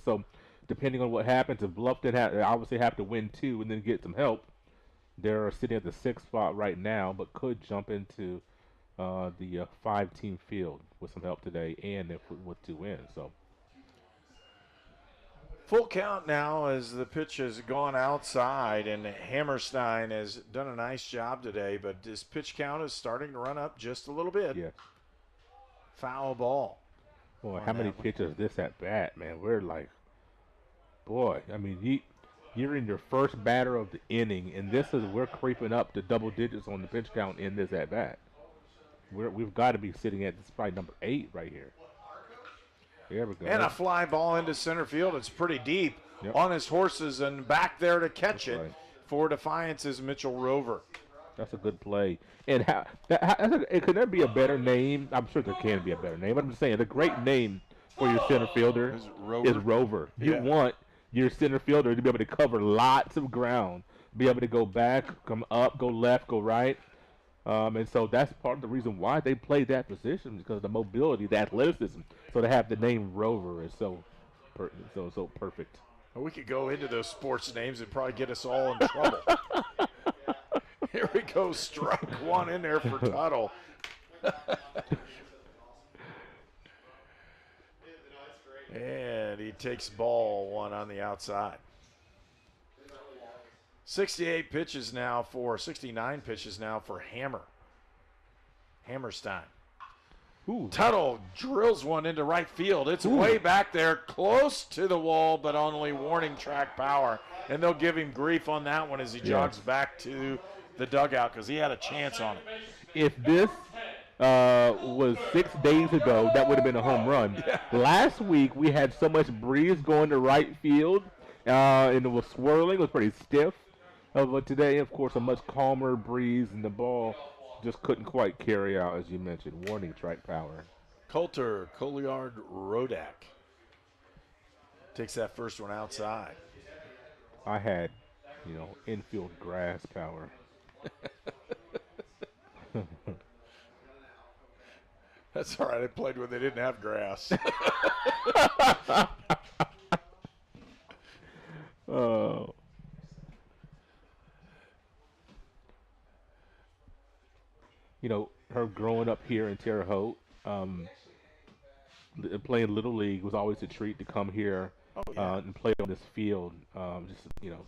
So depending on what happens, if Bluffton obviously have to win 2 and then get some help, they're sitting at the 6th spot right now, but could jump into the 5-team field with some help today and with 2 wins. So full count now as the pitch has gone outside, and Hammerstein has done a nice job today, but this pitch count is starting to run up just a little bit. Yeah. Foul ball. Boy, how many pitches this at bat, man? We're like, boy, I mean, you're in your first batter of the inning, and we're creeping up to double digits on the pitch count in this at bat. we've got to be sitting at, this is probably number 8 right here. There we go. And a fly ball into center field. It's pretty deep on his horses and back there to catch it for Defiance is Mitchell Rover. That's a good play. And could there be a better name? I'm sure there can be a better name. But I'm just saying, the great name for your center fielder is Rover. You want your center fielder to be able to cover lots of ground, be able to go back, come up, go left, go right. And so that's part of the reason why they play that position, because of the mobility, the athleticism. So to have the name Rover is so perfect. Well, we could go into those sports names and probably get us all in trouble. Here we go, strike one in there for Tuttle. And he takes ball one on the outside. 69 pitches now for Hammerstein. Ooh. Tuttle drills one into right field. It's way back there, close to the wall, but only warning track power. And they'll give him grief on that one as he jogs back to the dugout because he had a chance on it. If this was 6 days ago, that would have been a home run. Last week, we had so much breeze going to right field, and it was swirling. It was pretty stiff. But today, of course, a much calmer breeze, and the ball just couldn't quite carry out, as you mentioned. Warning track power. Coulter, Colliard, Rodak takes that first one outside. I had, infield grass power. That's all right. I played when they didn't have grass. Oh. Her growing up here in Terre Haute, playing Little League was always a treat to come here and play on this field.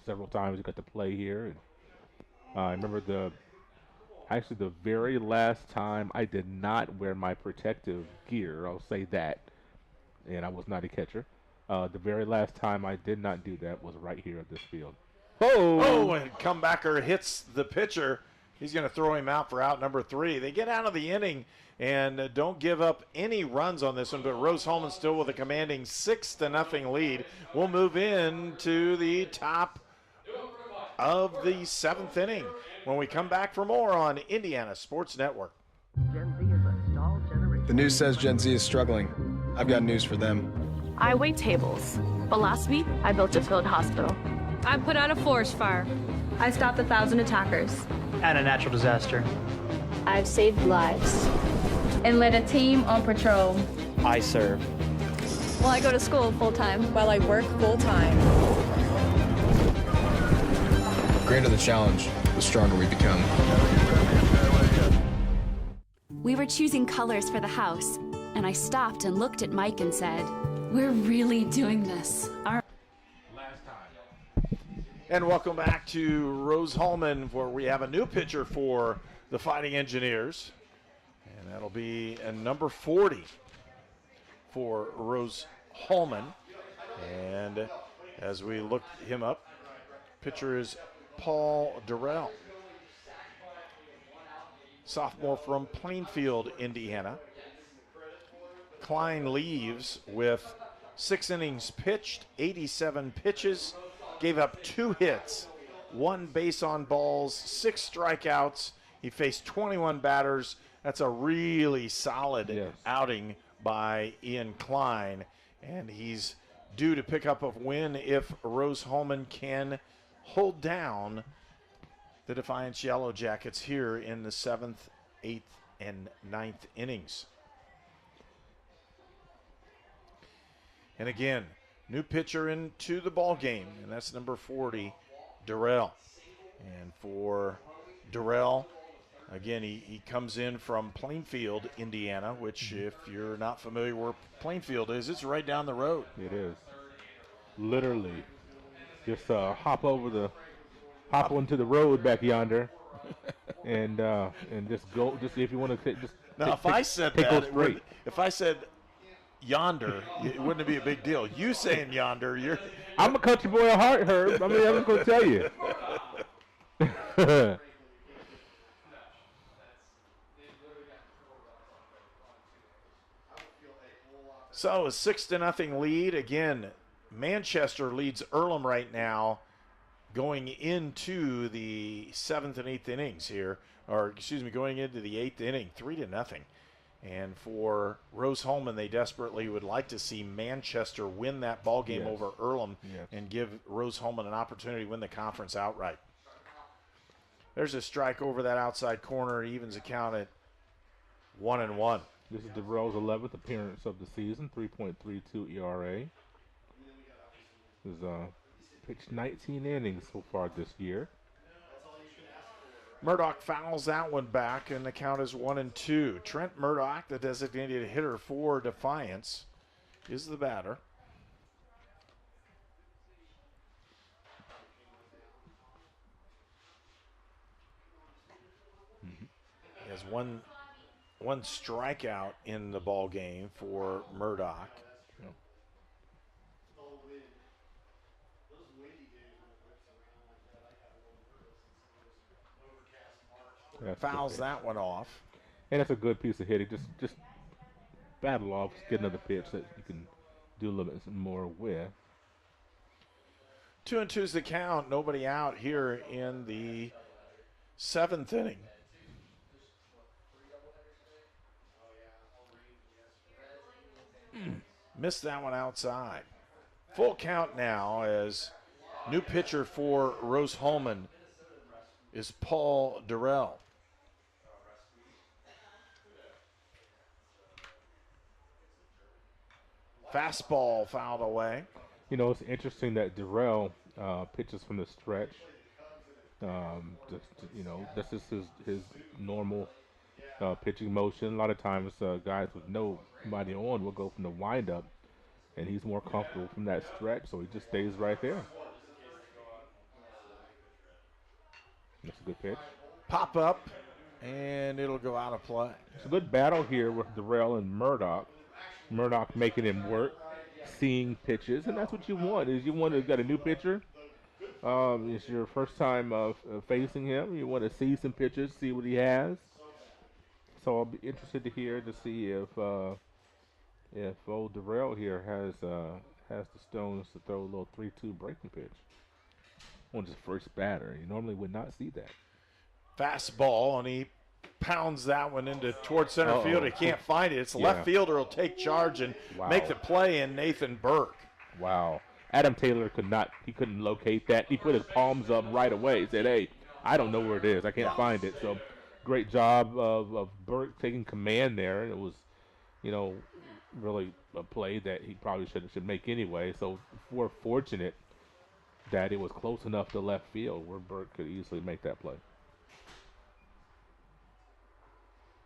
Several times we got to play here. And I remember the very last time I did not wear my protective gear, I'll say that, and I was not a catcher. The very last time I did not do that was right here at this field. And comebacker hits the pitcher. He's going to throw him out for out number 3. They get out of the inning and don't give up any runs on this one, but Rose-Hulman still with a commanding 6-0 lead. We'll move into the top of the 7th inning when we come back for more on Indiana Sports Network. Gen Z is a stall generation. The news says Gen Z is struggling. I've got news for them. I wait tables, but last week I built a field hospital. I put out a forest fire. I stopped 1,000 attackers. And a natural disaster. I've saved lives. And led a team on patrol. I serve. Well, I go to school full-time. While I work full-time. The greater the challenge, the stronger we become. We were choosing colors for the house, and I stopped and looked at Mike and said, "We're really doing this, aren't we?" And welcome back to Rose-Hulman, where we have a new pitcher for the Fighting Engineers. And that'll be a number 40 for Rose-Hulman. And as we look him up, pitcher is Paul Durrell, sophomore from Plainfield, Indiana. Klein leaves with 6 innings pitched, 87 pitches. Gave up 2 hits, 1 base on balls, 6 strikeouts. He faced 21 batters. That's a really solid outing by Ian Klein. And he's due to pick up a win if Rose-Hulman can hold down the Defiance Yellow Jackets here in the 7th, 8th, and 9th innings. And again, new pitcher into the ball game, and that's number 40, Durrell. And for Durrell, again, he comes in from Plainfield, Indiana, which if you're not familiar where Plainfield is, it's right down the road. It is. Literally. Just hop onto the road back yonder and just go, just if you want to just now, if I said that, if I said yonder, it wouldn't be a big deal. You saying yonder, I'm a country boy at heart, Herb. I mean, I'm just going to tell you. So a 6-0 lead. Again, Manchester leads Earlham right now going into the 7th and 8th innings here. Or, excuse me, going into the 8th inning, 3-0. And for Rose-Hulman, they desperately would like to see Manchester win that ball game over Earlham and give Rose-Hulman an opportunity to win the conference outright. There's a strike over that outside corner. It evens the count at 1-1. This is Darrell's 11th appearance of the season, 3.32 ERA. He's pitched 19 innings so far this year. Murdoch fouls that one back, and the count is 1-2. Trent Murdoch, the designated hitter for Defiance, is the batter. He has one strikeout in the ball game for Murdoch. Fouls that one off. And it's a good piece of hitting. Just battle off, get another pitch that you can do a little bit more with. 2-2 is the count. Nobody out here in the 7th inning. Missed that one outside. Full count now as new pitcher for Rose-Hulman is Paul Durrell. Fastball fouled away. You know, it's interesting that Durrell pitches from the stretch. This is his normal pitching motion. A lot of times guys with nobody on will go from the windup, and he's more comfortable from that stretch, so he just stays right there. That's a good pitch. Pop up, and it'll go out of play. It's a good battle here with Durrell and Murdoch. Murdoch making him work, seeing pitches, and that's what you want. Is you want to get a new pitcher. It's your first time facing him. You want to see some pitches, see what he has. So I'll be interested to see if old Durrell here has the stones to throw a little 3-2 breaking pitch on his first batter. You normally would not see that. Fastball, and he pounds that one towards center field. He can't find it. It's the left fielder will take charge and make the play in Nathan Burke. Wow. Adam Taylor couldn't locate that. He put his palms up right away. He said, hey, I don't know where it is. I can't find it. So great job of Burke taking command there. And it was, really a play that he probably should make anyway. So we're fortunate that it was close enough to left field where Burke could easily make that play.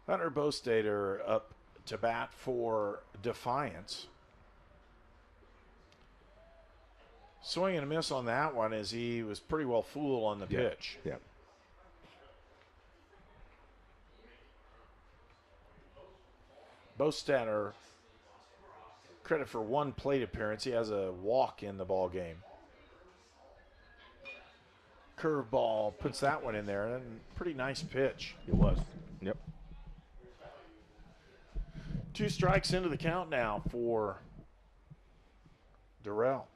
Hunter Bostater up to bat for Defiance. Swing and a miss on that one as he was pretty well fooled on the pitch. Yeah. Bostater, credit for one plate appearance. He has a walk in the ball game. Curveball puts that one in there, and pretty nice pitch. It was. Yep. 2 strikes into the count now for Durrell.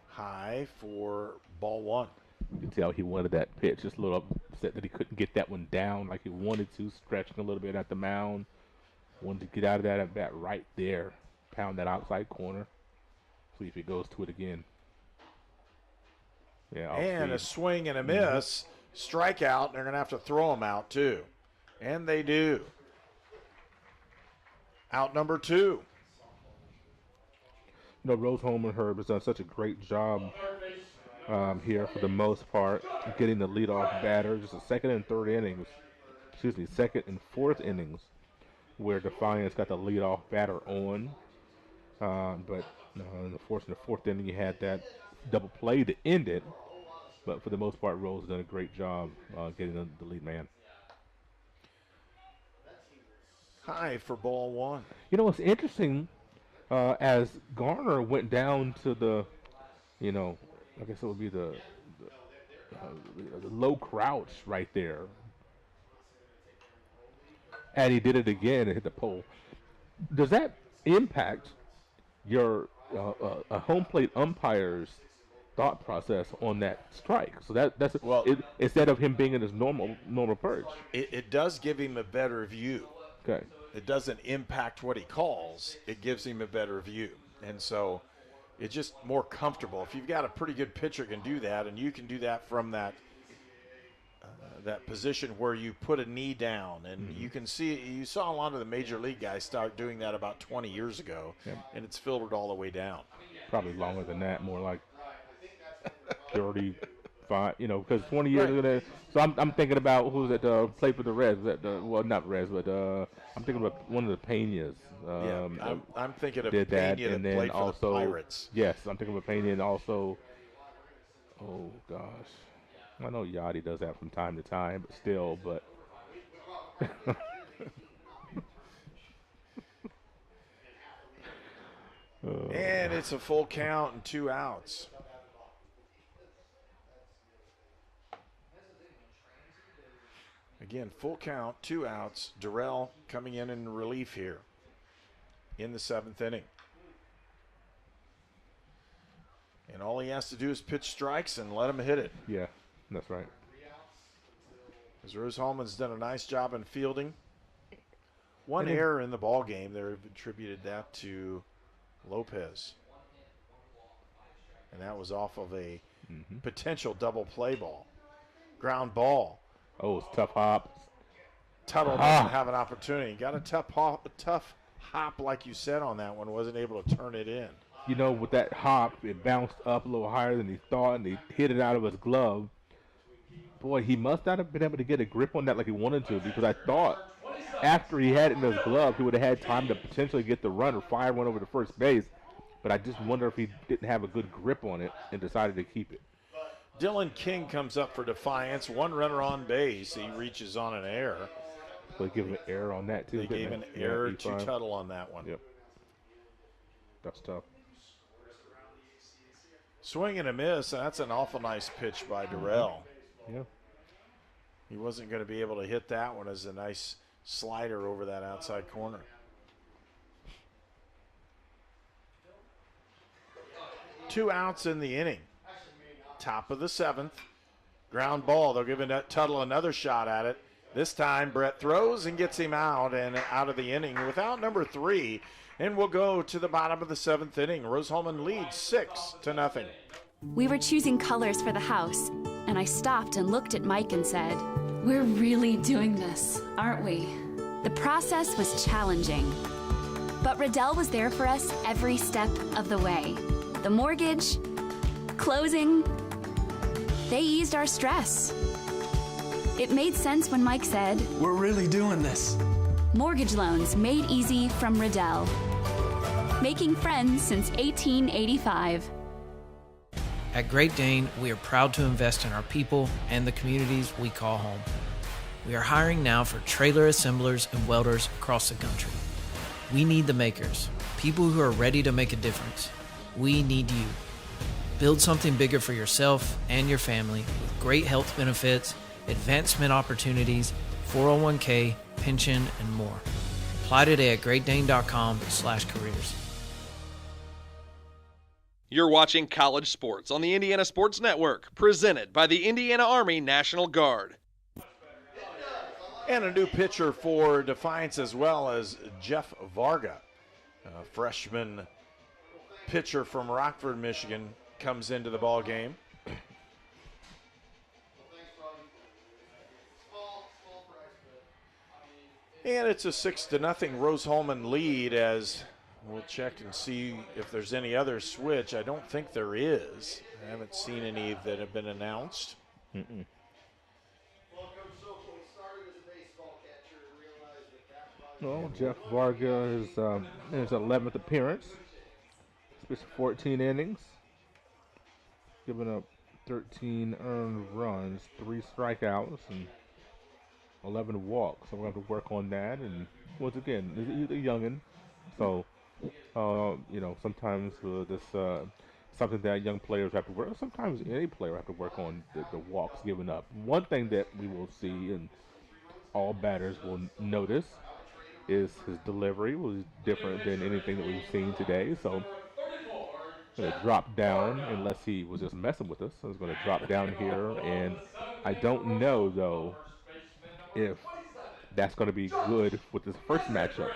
High for ball 1. You can tell he wanted that pitch. Just a little upset that he couldn't get that one down like he wanted to, stretching a little bit at the mound. Wanted to get out of that at bat right there. Pound that outside corner. See if he goes to it again. Yeah, and a swing and a miss. Strikeout, and they're going to have to throw him out too. And they do. Out number 2. Rose-Hulman and Herb has done such a great job here for the most part, getting the leadoff batter. Just the second and fourth innings, where Defiance got the leadoff batter on. But unfortunately, the fourth inning, you had that double play to end it. But for the most part, Rose has done a great job getting the lead man. High for ball 1. It's interesting. As Garner went down to the, I guess it would be the low crouch right there. And he did it again and hit the pole. Does that impact your home plate umpire's thought process on that strike? So that's instead of him being in his normal perch. It does give him a better view. Okay. It doesn't impact what he calls. It gives him a better view. And so it's just more comfortable. If you've got a pretty good pitcher can do that, and you can do that from that position where you put a knee down, and you saw a lot of the major league guys start doing that about 20 years ago, and it's filtered all the way down. Probably longer than that, more like 35, because 20 years ago. So I'm thinking about who's that played for the Reds. Well, not Reds, but I'm thinking about one of the Peñas. I'm thinking of did that, Peña and that then played for also the Pirates. Yes, I'm thinking of Peña, and also, oh gosh, I know Yachty does that from time to time, but still, And it's a full count and 2 outs. Again, full count, 2 outs. Durrell coming in relief here in the 7th inning. And all he has to do is pitch strikes and let him hit it. Yeah, that's right. As Rose-Hulman's done a nice job in fielding. One error in the ball game, they've attributed that to Lopez. And that was off of a potential double play ball. Ground ball. Oh, it's tough hop. Tuttle doesn't have an opportunity. Got a tough hop, like you said, on that one. Wasn't able to turn it in. With that hop, it bounced up a little higher than he thought, and he hit it out of his glove. Boy, he must not have been able to get a grip on that like he wanted to, because I thought after he had it in his glove, he would have had time to potentially get the run or fire one over to first base. But I just wonder if he didn't have a good grip on it and decided to keep it. Dylan King comes up for Defiance. 1 runner on base. He reaches on an error. So they give him an error on that, too. They gave an error to Tuttle on that one. Yep. That's tough. Swing and a miss. That's an awful nice pitch by Durrell. Yeah. He wasn't going to be able to hit that one as a nice slider over that outside corner. Two outs in the inning. Top of the 7th. Ground ball. They're giving Tuttle another shot at it. This time Brett throws and gets him out and out of the inning without number 3. And we'll go to the bottom of the 7th inning. Rose-Hulman leads 6-0. We were choosing colors for the house, and I stopped and looked at Mike and said, "We're really doing this, aren't we?" The process was challenging, but Riddell was there for us every step of the way. The mortgage, closing, they eased our stress. It made sense when Mike said, "We're really doing this." Mortgage loans made easy from Riddell. Making friends since 1885. At Great Dane, we are proud to invest in our people and the communities we call home. We are hiring now for trailer assemblers and welders across the country. We need the makers, people who are ready to make a difference. We need you. Build something bigger for yourself and your family with great health benefits, advancement opportunities, 401k, pension, and more. Apply today at greatdane.com/careers. You're watching College Sports on the Indiana Sports Network, presented by the Indiana Army National Guard. And a new pitcher for Defiance as well as Jeff Varga, a freshman pitcher from Rockford, Michigan, comes into the ball game. And it's a 6-0 Rose-Hulman lead as we'll check and see if there's any other switch. I don't think there is. I haven't seen any that have been announced. Well, Jeff Varga is in his 11th appearance. He's pitched 14 innings, giving up 13 earned runs, 3 strikeouts, and 11 walks. So we're going to have to work on that. And once again, he's a youngin', so sometimes this something that young players have to work. Sometimes any player have to work on the walks given up. One thing that we will see, and all batters will notice, is his delivery was different than anything that we've seen today. So going to drop down unless he was just messing with us. So he's going to drop down here, and I don't know though if that's going to be good with this first matchup.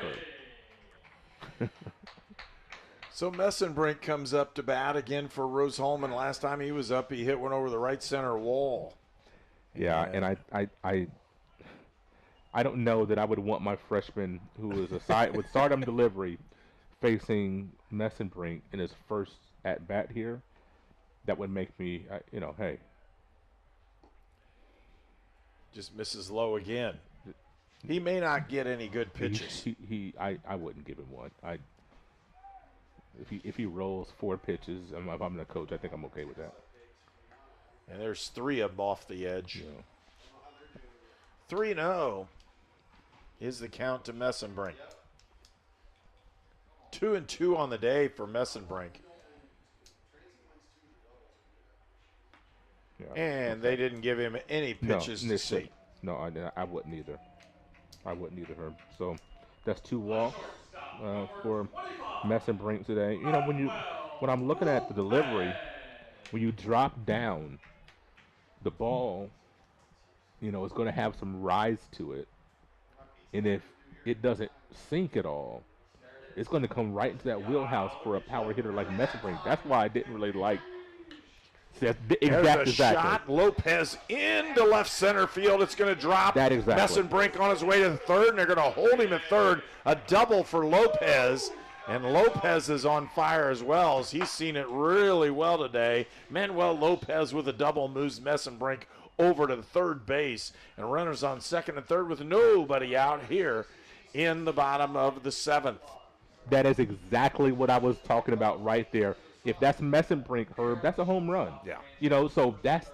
So Messenbrink comes up to bat again for Rose-Hulman. Last time he was up, he hit one over the right center wall. Yeah, and I don't know that I would want my freshman who is a side with stardom delivery facing Messenbrink in his first at bat here. That would make me, hey. Just misses low again. He may not get any good pitches. I wouldn't give him one. If he rolls 4 pitches, if I'm the coach, I think I'm okay with that. And there's 3 of them off the edge. Yeah. 3-0 is the count to Messenbrink. 2-2 on the day for Messenbrink. Yeah. And they didn't give him any pitches to see. No, I wouldn't either. Herb. So that's 2 walks for Messenbrink today. When I'm looking at the delivery, when you drop down, the ball, is going to have some rise to it. And if it doesn't sink at all, it's going to come right into that wheelhouse for a power hitter like Messenbrink. That's why I didn't really like. There's a shot. Lopez into left center field. It's going to drop. That exactly. Messenbrink on his way to the third, and they're going to hold him at third. A double for Lopez. And Lopez is on fire as well, as he's seen it really well today. Manuel Lopez with a double moves Messenbrink over to the third base. And runners on second and third with nobody out here in the bottom of the 7th. That is exactly what I was talking about right there. If that's Messenbrink, Herb, that's a home run. Yeah. So that's,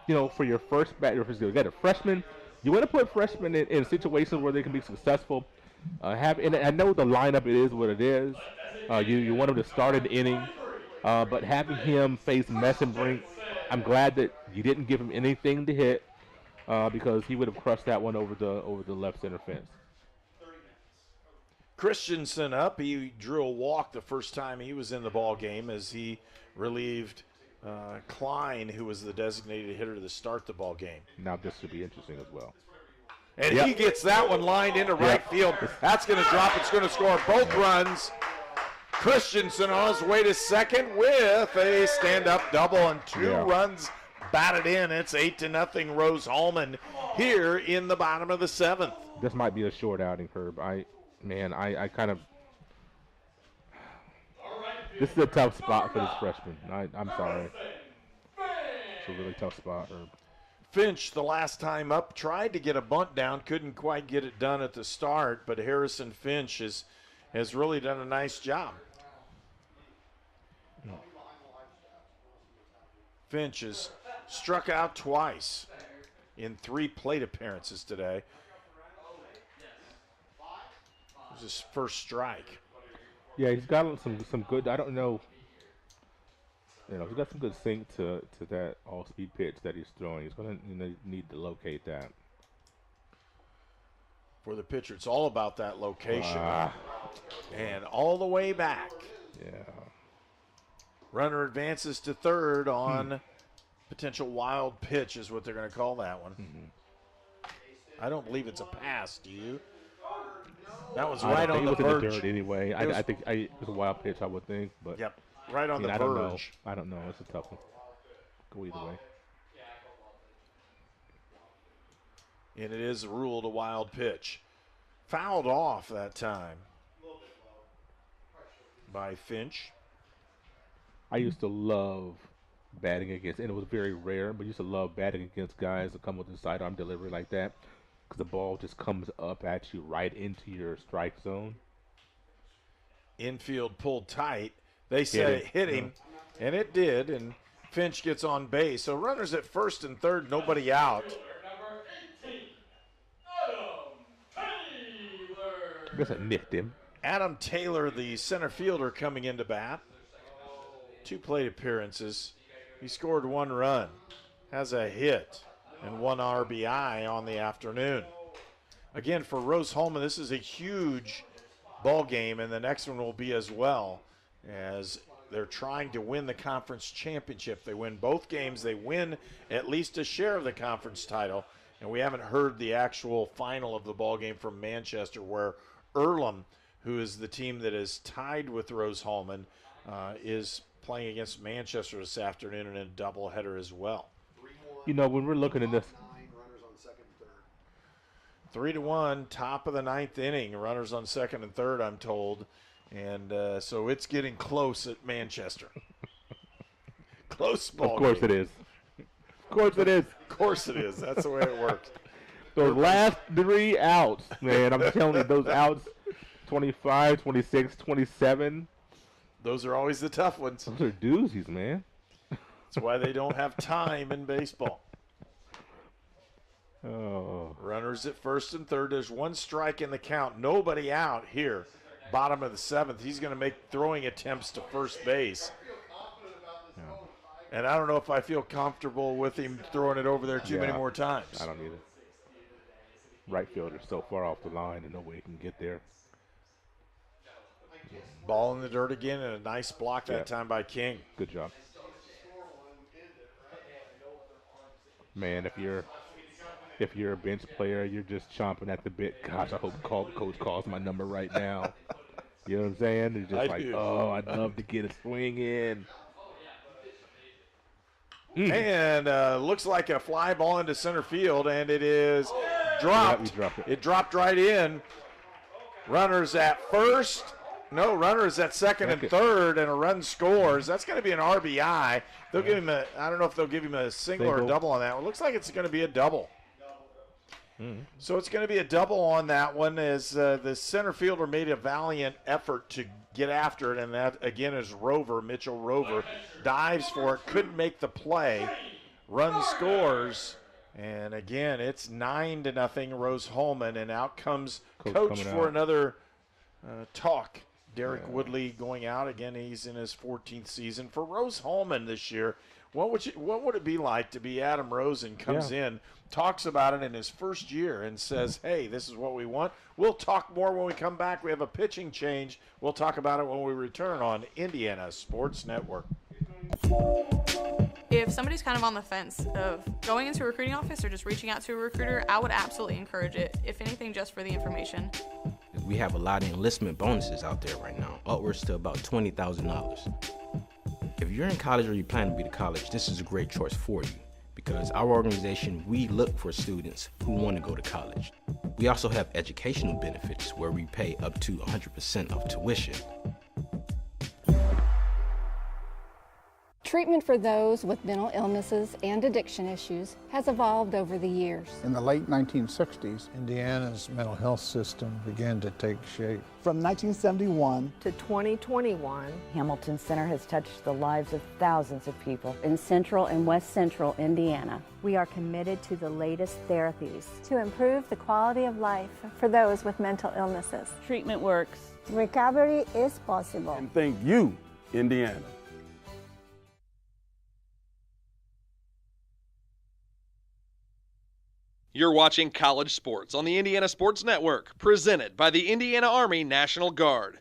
for your first bat, you got a freshman. You want to put freshmen in situations where they can be successful. And I know the lineup, it is what it is. You want him to start an inning. But having him face Messenbrink, I'm glad that you didn't give him anything to hit because he would have crushed that one over the left center fence. Christensen up. He drew a walk the first time he was in the ball game as he relieved Klein, who was the designated hitter to start the ball game. Now this should be interesting as well. And he gets that one lined into right field. That's going to drop. It's going to score both runs. Christensen on his way to second with a stand-up double and 2 runs batted in. It's 8-0 Rose-Hulman here in the bottom of the 7th. This might be a short outing, Herb. I kind of. This is a tough spot for this freshman. I'm sorry. It's a really tough spot, Herb. Finch, the last time up, tried to get a bunt down, couldn't quite get it done at the start, but Harrison Finch has really done a nice job. Finch has struck out twice in 3 plate appearances today. It was his first strike. Yeah, he's got some good. I don't know. He's got some good sync to that all-speed pitch that he's throwing. He's going to need to locate that. For the pitcher, it's all about that location. And all the way back. Yeah. Runner advances to third on potential wild pitch is what they're going to call that one. I don't believe it's a pass, do you? That was right on the verge. In the dirt anyway. I think it's a wild pitch, I would think. But yep, right on the verge. I don't know. It's a tough one. Go either way. And it is ruled a wild pitch. Fouled off that time by Finch. I used to love batting against, and it was very rare, but I used to love batting against guys that come with a sidearm delivery like that because the ball just comes up at you right into your strike zone. Infield pulled tight. They said it hit him, and it did, and Finch gets on base. So runners at first and third, nobody out. I guess I nicked him. Adam Taylor, the center fielder, coming into bat. 2 plate appearances. He scored 1 run, has a hit, and 1 RBI on the afternoon. Again, for Rose-Hulman, this is a huge ball game, and the next one will be as well, as they're trying to win the conference championship. They win both games. They win at least a share of the conference title, and we haven't heard the actual final of the ball game from Manchester, where Earlham, who is the team that is tied with Rose-Hulman, is playing against Manchester this afternoon in a doubleheader as well. You know, when we're looking at this, 3-1, top of the 9th inning. Runners on second and third, I'm told. And so it's getting close at Manchester. Close ball of course game. it is. Of course it is. Of course it is. That's the way it works. Those last 3 outs, man, I'm telling you, those outs, 25, 26, 27. Those are always the tough ones. Those are doozies, man. That's why they don't have time in baseball. Oh. Runners at first and third. There's 1 strike in the count. Nobody out here. Bottom of the 7th. He's going to make throwing attempts to first base. Yeah. And I don't know if I feel comfortable with him throwing it over there too many more times. I don't either. Right fielder's so far off the line and no way he can get there. Ball in the dirt again, and a nice block that time by King. Good job. Man, if you're a bench player, you're just chomping at the bit. Gosh, I hope coach calls my number right now. You know what I'm saying? It's just I'd love to get a swing in. And looks like a fly ball into center field, and it is dropped. Yeah, he dropped it. It dropped right in. Runners at first. No, runners at second and third, and a run scores. That's going to be an RBI. They'll give him I don't know if they'll give him a single or a double on that one. Looks like it's going to be a double. So it's going to be a double on that one, as the center fielder made a valiant effort to get after it, and that, again, is Mitchell Rover. Dives for it, couldn't make the play. Run scores, and again, it's 9-0 Rose-Hulman, and out comes Coach for another talk. Derek Woodley going out again. He's in his 14th season for Rose-Hulman this year. What would it be like to be Adam Rosen comes in, talks about it in his first year, and says, "Hey, this is what we want." We'll talk more when we come back. We have a pitching change. We'll talk about it when we return on Indiana Sports Network. If somebody's kind of on the fence of going into a recruiting office or just reaching out to a recruiter, I would absolutely encourage it, if anything, just for the information. We have a lot of enlistment bonuses out there right now, upwards to about $20,000. If you're in college or you plan to be to college, this is a great choice for you, because our organization, we look for students who want to go to college. We also have educational benefits where we pay up to 100% of tuition. Treatment for those with mental illnesses and addiction issues has evolved over the years. In the late 1960s, Indiana's mental health system began to take shape. From 1971 to 2021, Hamilton Center has touched the lives of thousands of people in central and west central Indiana. We are committed to the latest therapies to improve the quality of life for those with mental illnesses. Treatment works. Recovery is possible. And thank you, Indiana. You're watching College Sports on the Indiana Sports Network, presented by the Indiana Army National Guard.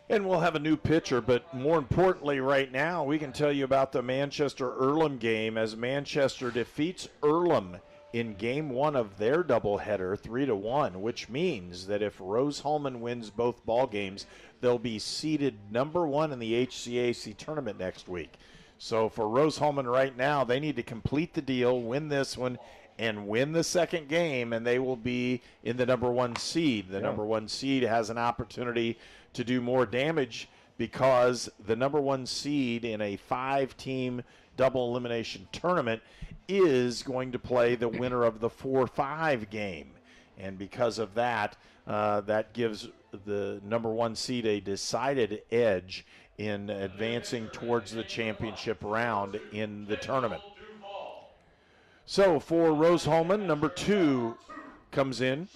And we'll have a new pitcher, but more importantly right now, we can tell you about the Manchester-Earlham game, as Manchester defeats Earlham in Game 1 of their doubleheader, 3-1, which means that if Rose-Hulman wins both ball games, they'll be seeded number 1 in the HCAC tournament next week. So for Rose-Hulman right now, they need to complete the deal, win this one, and win the second game, and they will be in the number 1 seed. The number 1 seed has an opportunity to do more damage, because the number 1 seed in a 5-team double elimination tournament is going to play the winner of the 4-5 game. And because of that, that gives the number 1 seed a decided edge in advancing towards the championship round in the tournament. So for Rose-Hulman, number 2 comes in,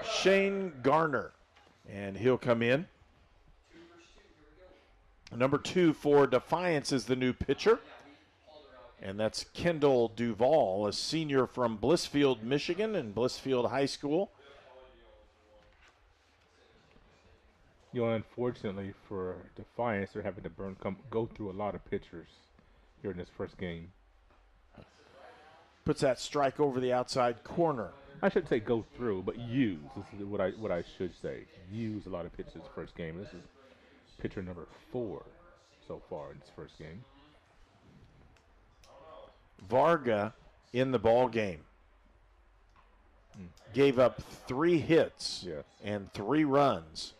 Shane Garner, and he'll come in. Number 2 for Defiance is the new pitcher. And that's Kendall Duvall, a senior from Blissfield, Michigan, and Blissfield High School. Unfortunately for Defiance, they're having to go through a lot of pitchers here in this first game. Puts that strike over the outside corner. I shouldn't say go through, but use. This is what I should say. Use a lot of pitchers this first game. This is pitcher number 4 so far in this first game. Varga in the ball game gave up 3 hits and 3 runs.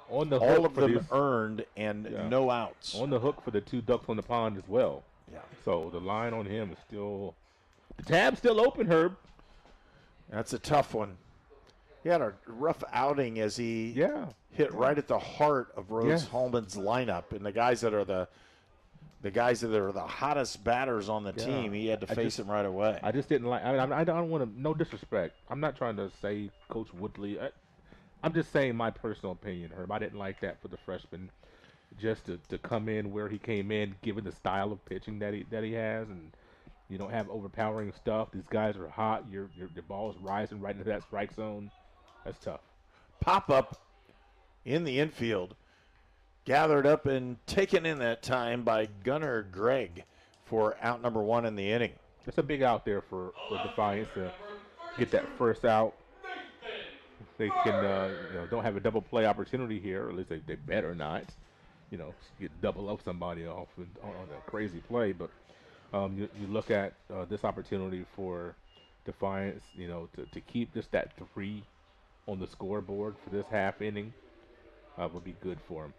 On the all hook of for them these, earned and no outs. On the hook for the 2 ducks on the pond as well. Yeah. So the line on him is still, the tab's still open, Herb. That's a tough one. He had a rough outing as he hit right at the heart of Rose-Hulman's lineup, and the guys that are the hottest batters on the team, he had to face them right away. I just didn't like. I don't want to. No disrespect. I'm not trying to say Coach Woodley. I'm just saying my personal opinion, Herb. I didn't like that for the freshman, just to come in where he came in, given the style of pitching that he has, and you don't have overpowering stuff. These guys are hot. Your ball is rising right into that strike zone. That's tough. Pop up in the infield, gathered up and taken in that time by Gunnar Gregg for out number 1 in the inning. It's a big out there for Defiance to get that first out. They can, don't have a double play opportunity here, or at least they better not, get double up somebody off on a crazy play. But you look at this opportunity for Defiance, to keep just that 3 on the scoreboard for this half inning would be good for him.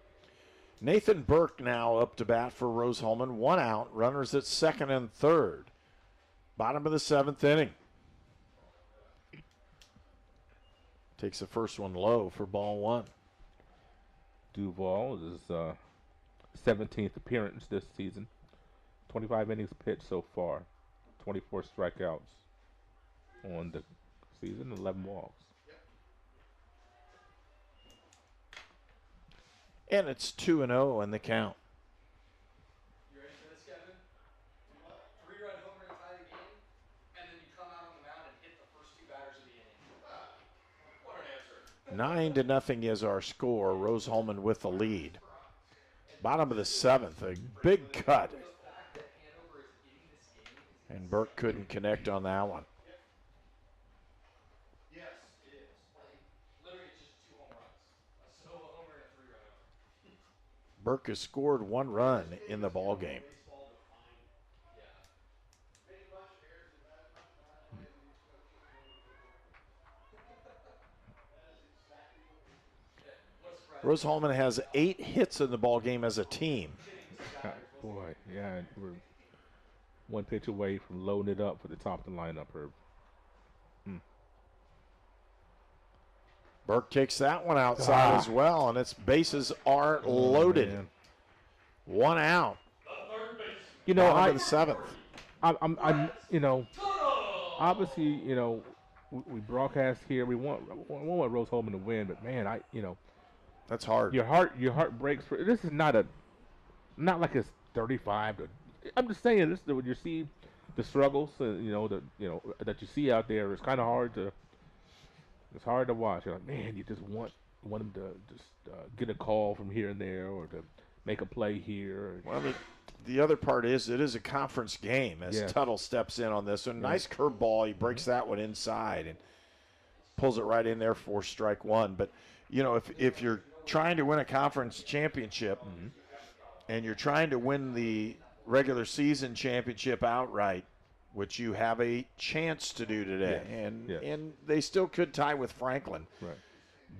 Nathan Burke now up to bat for Rose-Hulman. 1 out, runners at 2nd and 3rd. Bottom of the 7th inning. Takes the first one low for ball 1. Duvall is 17th appearance this season. 25 innings pitched so far. 24 strikeouts on the season, 11 walks. And it's 2-0 in the count. You ready for this, Kevin? 3-run homer to tie the game, and then you come out on the mound and hit the first 2 batters of the inning. What an answer. 9-0 is our score. Rose-Hulman with the lead. Bottom of the 7th, a big cut. And Burke couldn't connect on that one. Yes, it is. Literally, it's just 2 home runs. A solo homer and a 3-run homer. Burke has scored 1 run in the ball game. Rose-Hulman has 8 hits in the ball game as a team. Boy, yeah, we're 1 pitch away from loading it up for the top of the lineup, Herb. Burke takes that one outside as well, and its bases are loaded. 1 out. Bottom of the 7th. I'm obviously, we broadcast here. We want Rose-Hulman to win, but man, that's hard. Your heart breaks for this. Is not like it's 35. I'm just saying this. When you see the struggles, that you see out there, it's kind of hard to. It's hard to watch. You're like, man, you just want them to just get a call from here and there, or to make a play here. Well, the other part is it is a conference game as Tuttle steps in on this. So nice curveball. He breaks that one inside and pulls it right in there for strike 1. But, if you're trying to win a conference championship and you're trying to win the regular season championship outright, which you have a chance to do today, and they still could tie with Franklin. Right.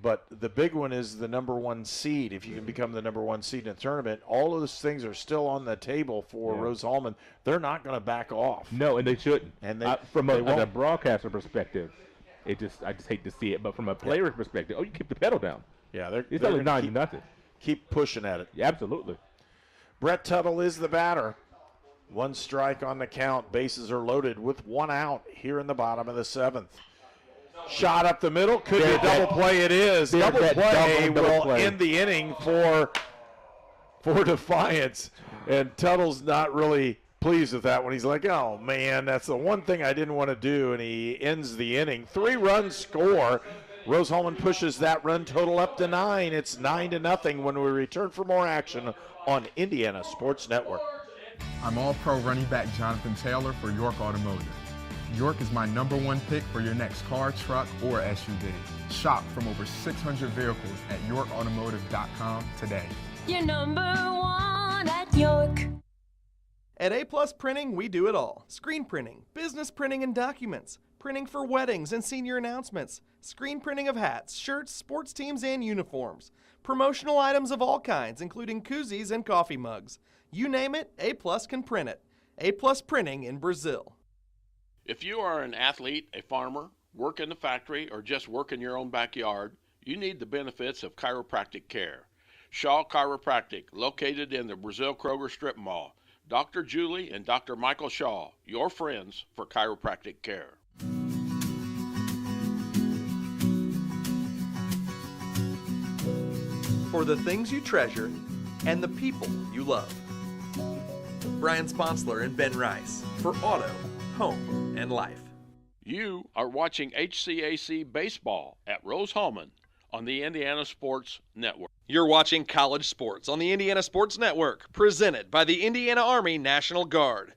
But the big one is the number 1 seed. If you can become the number 1 seed in the tournament, all of those things are still on the table for Rose-Hulman. They're not going to back off. No, and they shouldn't. And from a broadcaster perspective, I just hate to see it. But from a player's perspective, you keep the pedal down. Yeah, it's only 9-0. Keep pushing at it. Yeah, absolutely. Brett Tuttle is the batter. 1 strike on the count. Bases are loaded with 1 out here in the bottom of the 7th. Shot up the middle. Could be a double play. It is. Double play will end the inning for for Defiance. And Tuttle's not really pleased with that one. He's like, oh, man, that's the one thing I didn't want to do, and he ends the inning. 3-run score. Rose-Hulman pushes that run total up to 9. It's 9-0 when we return for more action on Indiana Sports Network. I'm All-Pro running back Jonathan Taylor for York Automotive. York is my #1 pick for your next car, truck, or SUV. Shop from over 600 vehicles at yorkautomotive.com today. You're #1 at York. At A Plus Printing, we do it all. Screen printing, business printing and documents, printing for weddings and senior announcements, screen printing of hats, shirts, sports teams, and uniforms, promotional items of all kinds, including koozies and coffee mugs. You name it, A Plus can print it. A Plus Printing in Brazil. If you are an athlete, a farmer, work in the factory, or just work in your own backyard, you need the benefits of chiropractic care. Shaw Chiropractic, located in the Brazil Kroger Strip Mall. Dr. Julie and Dr. Michael Shaw, your friends for chiropractic care. For the things you treasure and the people you love. Brian Sponsler and Ben Rice for Auto, Home, and Life. You are watching HCAC Baseball at Rose-Hulman on the Indiana Sports Network. You're watching College Sports on the Indiana Sports Network, presented by the Indiana Army National Guard.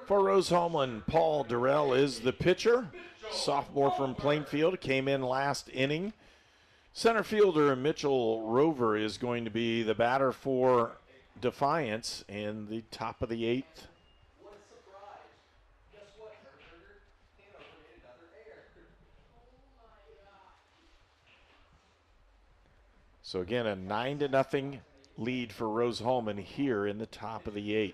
For Rose-Hulman, Paul Durrell is the pitcher. Sophomore from Plainfield, came in last inning. Center fielder Mitchell Rover is going to be the batter for Defiance in the top of the 8th. So again, a 9-0 lead for Rose-Hulman here in the top of the 8th.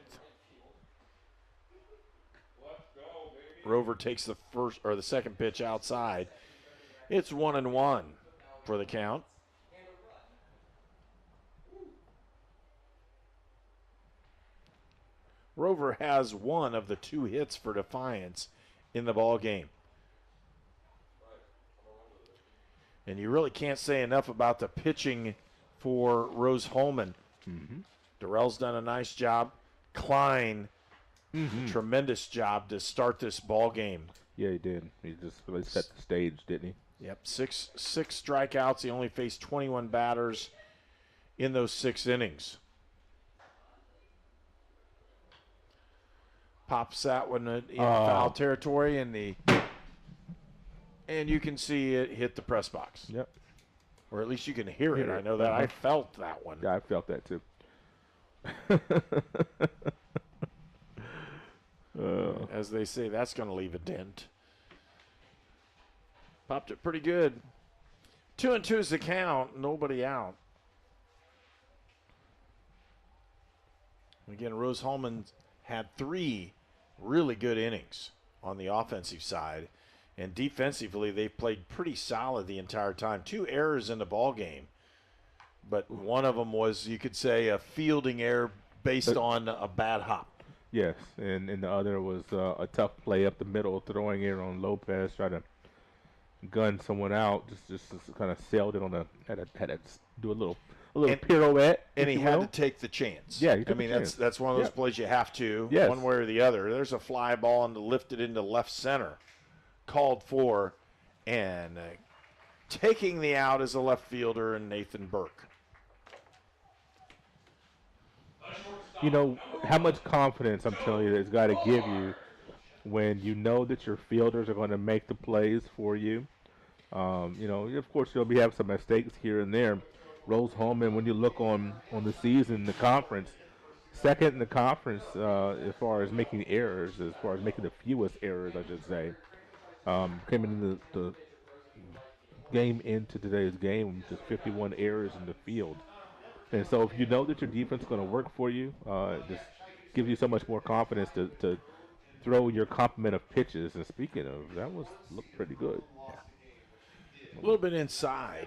Rover takes the first or the second pitch outside. It's 1-1 for the count. Rover has one of the 2 hits for Defiance in the ball game. And you really can't say enough about the pitching for Rose-Hulman. Durrell's done a nice job. Klein, tremendous job to start this ball game. Yeah, he did. He just really set the stage, didn't he? Yep, six strikeouts. He only faced 21 batters in those 6 innings. Pops that one in foul territory, and you can see it hit the press box. Yep. Or at least you can hear it. I know that. I felt that one. Yeah, I felt that too. As they say, that's going to leave a dent. Popped it pretty good. 2-2 is the count. Nobody out. Again, Rose-Hulman had 3 really good innings on the offensive side. And defensively, they've played pretty solid the entire time. 2 errors in the ball game. But one of them was, you could say, a fielding error based on a bad hop. Yes, and the other was a tough play up the middle, throwing it on Lopez, trying to gun someone out, just kind of sailed it on had to do a little pirouette. And he had to take the chance. Yeah, he took the chance. That's one of those plays you have to, one way or the other. There's a fly ball and lifted into left center, called for, and taking the out is a left fielder and Nathan Burke. You know how much confidence, I'm telling you, it's got to give you when you know that your fielders are going to make the plays for you. You know, of course, you'll be having some mistakes here and there. Rose-Hulman, when you look on the season, the conference, second in the conference as far as making errors, as far as making the fewest errors, I should say. Came into the game into today's game with just 51 errors in the field. And so if you know that your defense is going to work for you, it just gives you so much more confidence to throw your complement of pitches. And speaking of, looked pretty good. A little bit inside.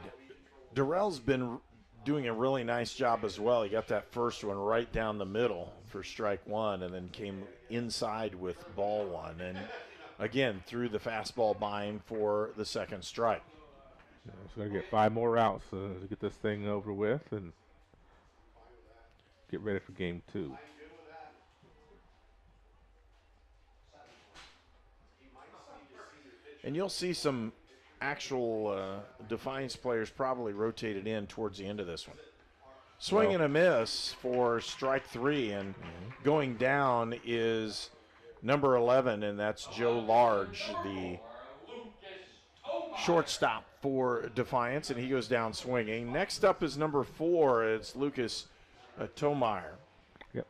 Durrell's been doing a really nice job as well. He got that first one right down the middle for strike 1 and then came inside with ball 1. And again, threw the fastball by him for the second strike. He's going to get 5 more outs to get this thing over with. And get ready for game 2. And you'll see some actual Defiance players probably rotated in towards the end of this one. Swing and a miss for strike 3, and going down is number 11, and that's Joe Large, the shortstop for Defiance, and he goes down swinging. Next up is number 4. It's Lucas Tomeyer. Yep.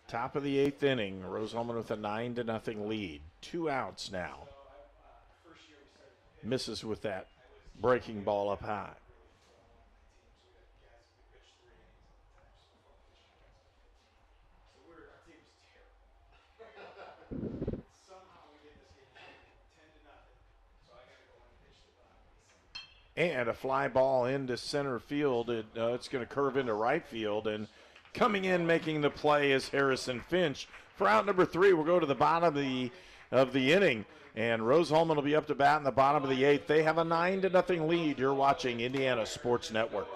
Top of the 8th inning, Rose-Hulman with a 9-0 lead. 2 outs now. Misses with that breaking ball up high. And a fly ball into center field. It's going to curve into right field. And coming in, making the play is Harrison Finch. For out number 3, we'll go to the bottom of the inning. And Rose-Hulman will be up to bat in the bottom of the 8th. They have a 9-0 lead. You're watching Indiana Sports Network.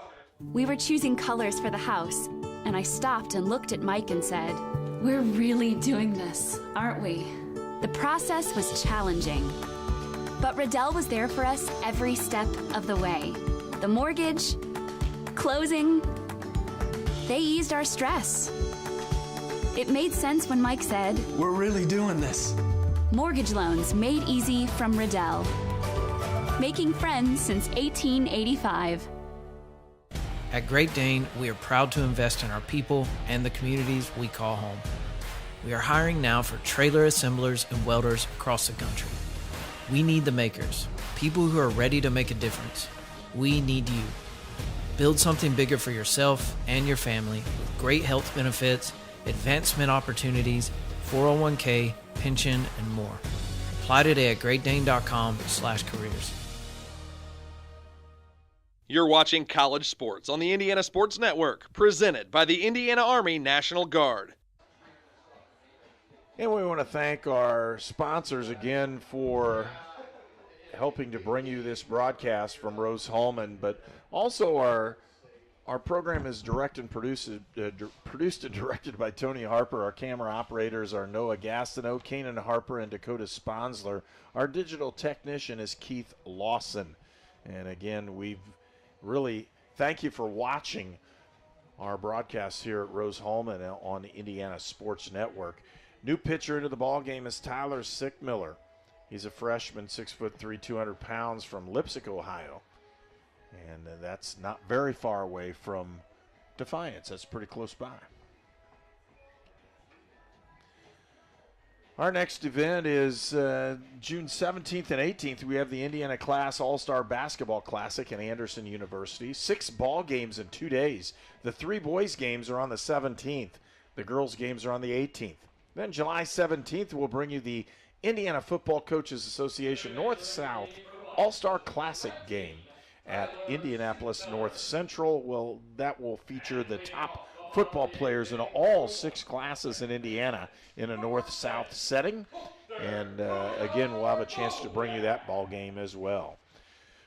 We were choosing colors for the house, and I stopped and looked at Mike and said, "We're really doing this, aren't we?" The process was challenging, but Riddell was there for us every step of the way. The mortgage, closing, they eased our stress. It made sense when Mike said, "We're really doing this." Mortgage loans made easy from Riddell. Making friends since 1885. At Great Dane, we are proud to invest in our people and the communities we call home. We are hiring now for trailer assemblers and welders across the country. We need the makers, people who are ready to make a difference. We need you. Build something bigger for yourself and your family with great health benefits, advancement opportunities, 401k, pension, and more. Apply today at greatdane.com/careers. You're watching College Sports on the Indiana Sports Network, presented by the Indiana Army National Guard. And we want to thank our sponsors again for helping to bring you this broadcast from Rose-Hulman, but also our program is produced and directed by Tony Harper. Our camera operators are Noah Gastineau, Kanan Harper, and Dakota Sponsler. Our digital technician is Keith Lawson. And again, we've really thank you for watching our broadcasts here at Rose-Hulman on the Indiana Sports Network. New pitcher into the ball game is Tyler Sickmiller. He's a freshman, 6'3", 200 pounds from Lipsick, Ohio. And that's not very far away from Defiance. That's pretty close by. Our next event is June 17th and 18th. We have the Indiana Class All-Star Basketball Classic at Anderson University. 6 ball games in 2 days. The 3 boys games are on the 17th. The girls games are on the 18th. Then July 17th, we'll bring you the Indiana Football Coaches Association North-South All-Star Classic game at Indianapolis North Central. Well, that will feature the top football players in all 6 classes in Indiana in a north-south setting. And again, we'll have a chance to bring you that ball game as well.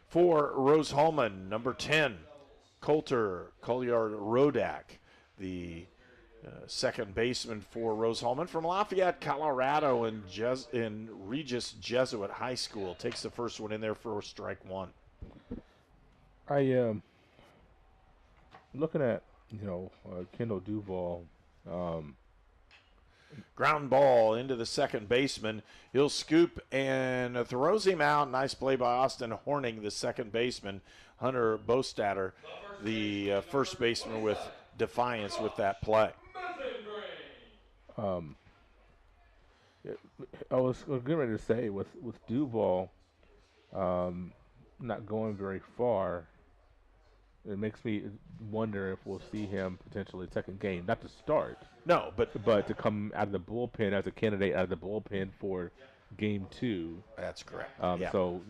For Rose-Hulman, number 10, Coulter Colliard-Rodak, the second baseman for Rose-Hulman from Lafayette, Colorado, and Regis Jesuit High School. Takes the first one in there for strike 1. I am looking at, Kendall Duval. Ground ball into the second baseman. He'll scoop and throws him out. Nice play by Austin Horning, the second baseman. Hunter Bostatter, the first baseman with Defiance with that play. I was getting ready to say, with Duval not going very far, it makes me wonder if we'll see him potentially second game, not to start. No, but to come out of the bullpen as a candidate out of the bullpen for game 2. That's correct. Yeah. So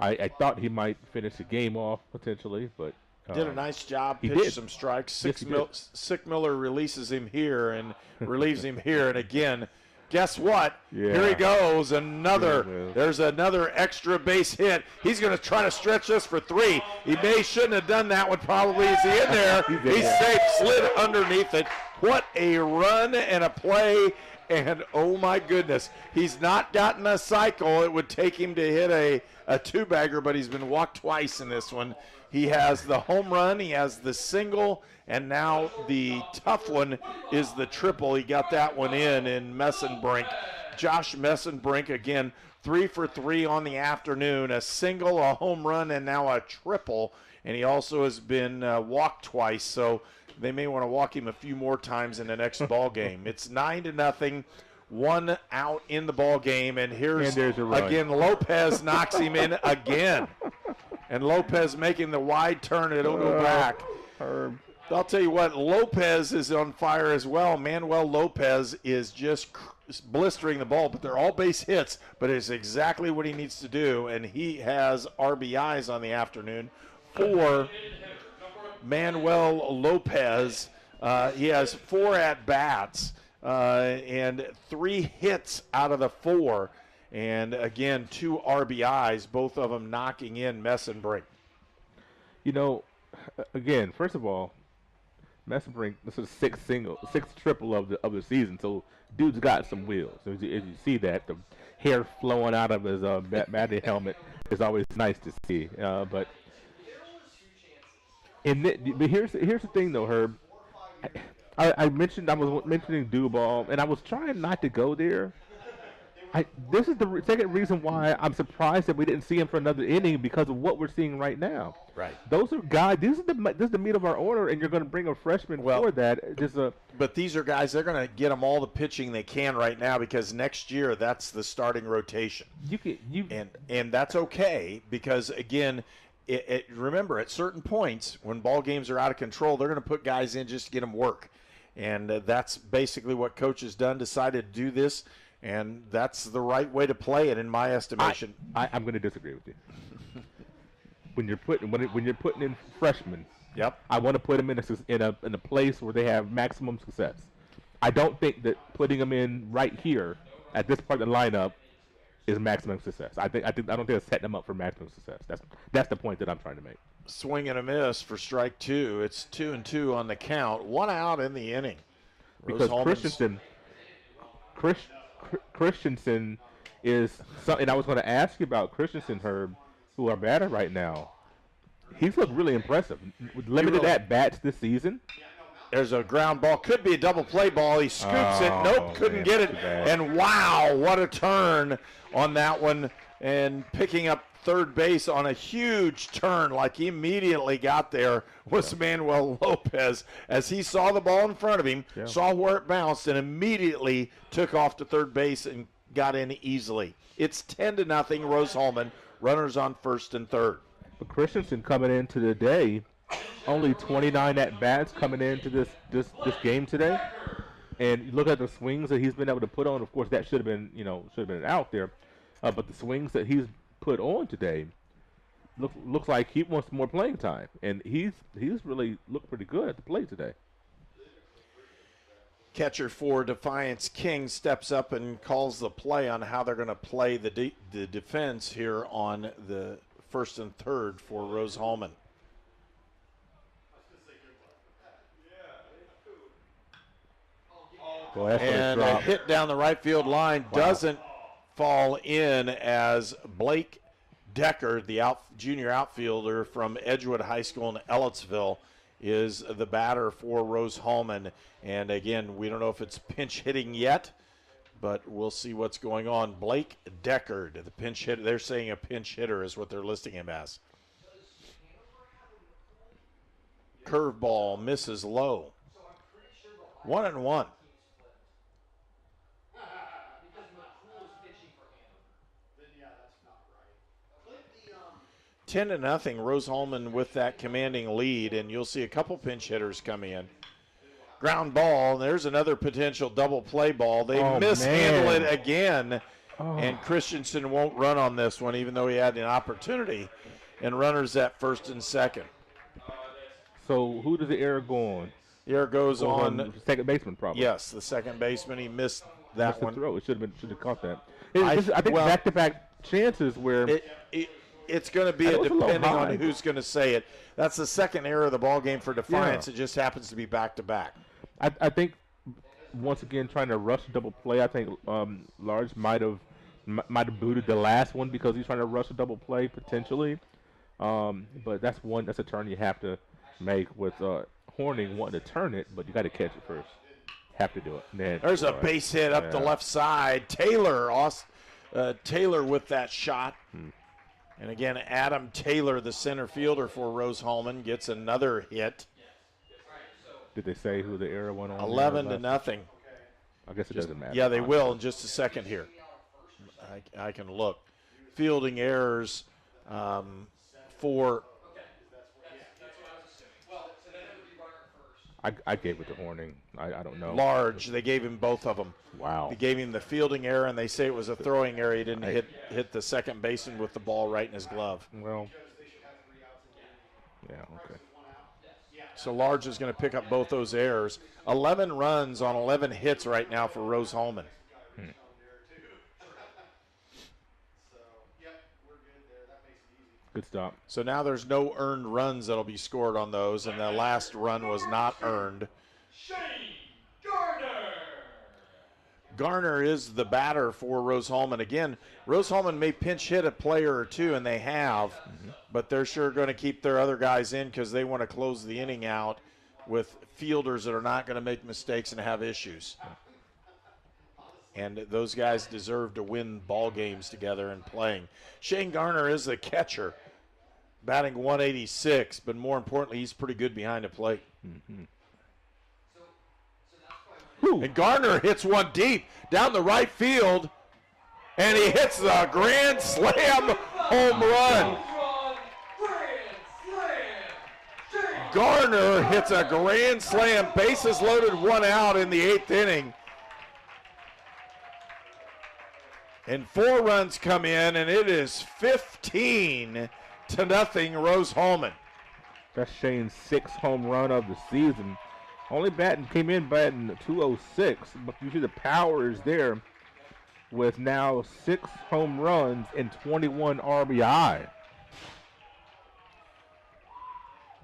I thought he might finish the game off potentially, but did a nice job. He Pitched did. some strikes. Yes, Sickmiller releases him here and relieves him here, and again guess what? Yeah. Here he goes. Yeah, There's another extra base hit. He's going to try to stretch this for 3. He shouldn't have done that one probably. Is he in there? He's safe, slid underneath it. What a run and a play. And, oh, my goodness, he's not gotten a cycle. It would take him to hit a 2-bagger, but he's been walked twice in this one. He has the home run, he has the single, and now the tough one is the triple. He got that one in Messenbrink. Josh Messenbrink, again, 3 for 3 on the afternoon, a single, a home run, and now a triple. And he also has been walked twice, so they may want to walk him a few more times in the next ball game. It's 9-0, 1 out in the ball game, and there's a run. Again, Lopez knocks him in again. And Lopez making the wide turn, it'll go back. I'll tell you what, Lopez is on fire as well. Manuel Lopez is just blistering the ball, but they're all base hits, but it's exactly what he needs to do, and he has RBIs on the afternoon for Manuel Lopez. He has 4 at-bats and 3 hits out of the 4. And, again, 2 RBIs, both of them knocking in Messenbrink. You know, again, first of all, Messenbrink, this is 6th triple of the season, so dude's got some wheels. As you see that, the hair flowing out of his batting helmet is always nice to see. But here's the thing, though, Herb. I was mentioning Duvall, and I was trying not to go there. This is the second reason why I'm surprised that we didn't see him for another inning, because of what we're seeing right now. Right. Those are guys. This is the meat of our order, and you're going to bring a freshman for that. But these are guys. They're going to get them all the pitching they can right now, because next year that's the starting rotation. And that's okay, because again, remember, at certain points when ball games are out of control, they're going to put guys in just to get them work, and that's basically what coach has done. Decided to do this. And that's the right way to play it, in my estimation. I'm going to disagree with you. when you're putting in freshmen, yep, I want to put them in a place where they have maximum success. I don't think that putting them in right here at this part of the lineup is maximum success. I don't think it's setting them up for maximum success. That's the point that I'm trying to make. Swing and a miss for strike 2. It's 2-2 on the count. 1 out in the inning. Because Christensen is and I was going to ask you about Christensen, Herb, who our batter right now. He's looked really impressive. With limited at-bats this season. There's a ground ball. Could be a double play ball. He scoops it. Nope, couldn't get it. And wow, what a turn on that one. And picking up third base on a huge turn, like he immediately got there, was Manuel Lopez, as he saw the ball in front of him, saw where it bounced, and immediately took off to third base and got in easily. It's 10-0, Rose-Hulman, runners on first and third. But Christensen coming into the day, only 29 at-bats coming into this game today. And you look at the swings that he's been able to put on. Of course, that should have been out there. But the swings that he's put on today looks like he wants more playing time, and he's really looked pretty good at the plate today. Catcher for Defiance, King, steps up and calls the play on how they're going to play the defense here on the first and third for Rose-Hulman. And a hit down the right field line doesn't fall in, as Blake Decker, the junior outfielder from Edgewood High School in Ellettsville, is the batter for Rose-Hulman. And again, we don't know if it's pinch hitting yet, but we'll see what's going on. Blake Deckard, the pinch hitter. They're saying a pinch hitter is what they're listing him as. Curveball misses low. 1-1. 10-0, Rose-Hulman with that commanding lead, and you'll see a couple pinch hitters come in. Ground ball, and there's another potential double play ball. They mishandle it again, and Christensen won't run on this one, even though he had an opportunity, and runners at first and second. So who does the error go on? The error goes on the second baseman, probably. Yes, the second baseman. He missed that one. Throw. It should have caught that. I think back-to-back chances where it's going to be depending on who's going to say it. That's the second error of the ball game for Defiance. Yeah. It just happens to be back-to-back. I think once again trying to rush a double play. I think Large might have booted the last one because he's trying to rush a double play potentially. But that's a turn you have to make with Horning wanting to turn it, but you got to catch it first. Have to do it. There's a base hit up the left side. Taylor with that shot. And again, Adam Taylor, the center fielder for Rose-Hulman, gets another hit. Did they say who the error went on? 11-0. I guess it doesn't matter. Yeah, they will in just a second here. I can look. Fielding errors for. I gave it to Horning. I don't know. Large. They gave him both of them. Wow. They gave him the fielding error, and they say it was a throwing error. He didn't hit the second baseman with the ball right in his glove. Well. Yeah. Okay. So Large is going to pick up both those errors. 11 runs on 11 hits right now for Rose-Hulman. Good stop. So now there's no earned runs that'll be scored on those, and the last run was not earned. Garner is the batter for Rose-Hulman. Again, Rose-Hulman may pinch hit a player or two, and they have, but they're sure going to keep their other guys in because they want to close the inning out with fielders that are not going to make mistakes and have issues. And those guys deserve to win ball games together and playing. Shane Garner is the catcher, batting 186, but more importantly, he's pretty good behind the plate. And Garner hits one deep down the right field, and he hits the grand slam home run. Garner hits a grand slam, bases loaded, one out in the 8th inning. And 4 runs come in, and it is 15-0 Rose-Hulman. That's Shane's 6th home run of the season. Came in batting 206, but you see the power is there with now 6 home runs and 21 RBI.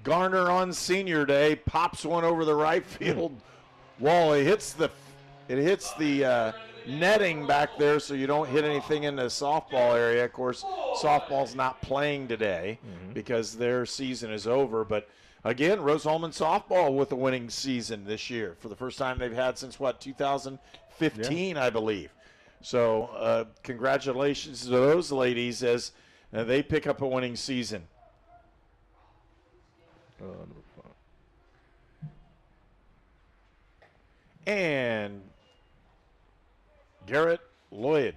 Garner on senior day pops one over the right field wall. It hits the netting back there, so you don't hit anything in the softball area. Of course, softball's not playing today because their season is over. But again, Rose-Hulman softball with a winning season this year for the first time they've had since 2015, I believe. So congratulations to those ladies as they pick up a winning season. And Garrett Lloyd,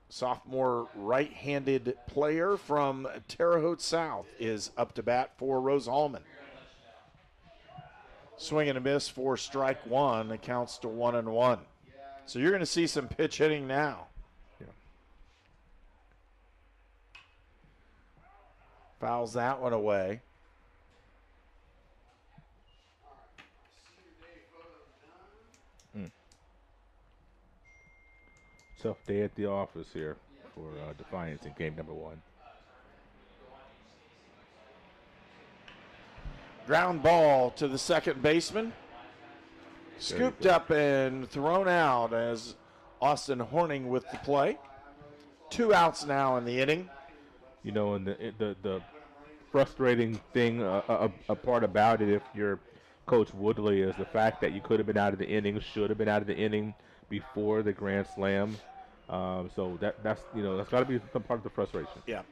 sophomore right-handed player from Terre Haute South, is up to bat for Rose-Hulman. Swing and a miss for strike one. It counts to 1-1. So you're going to see some pitch hitting now. Fouls that one away. Tough day at the office here for Defiance in game number 1. Ground ball to the second baseman. Scooped up and thrown out as Austin Horning with the play. 2 outs now in the inning. You know, and the frustrating thing, a part about it, if you're Coach Woodley, is the fact that you could have been out of the inning, should have been out of the inning before the grand slam. So that's got to be some part of the frustration. Yeah,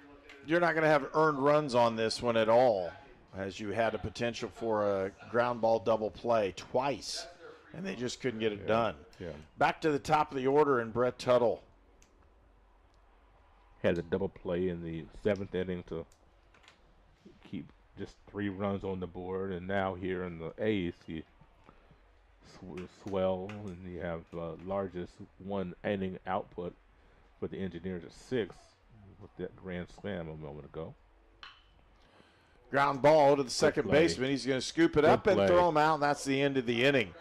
you're not going to have earned runs on this one at all, as you had a potential for a ground ball double play twice, and they just couldn't get it done. Yeah. Back to the top of the order, and Brett Tuttle had a double play in the 7th inning to keep just 3 runs on the board, and now here in the 8th, you swell, and you have largest 1 inning output for the Engineers at 6 with that grand slam a moment ago. Ground ball to the second baseman. He's going to scoop it up and throw him out, and that's the end of the inning.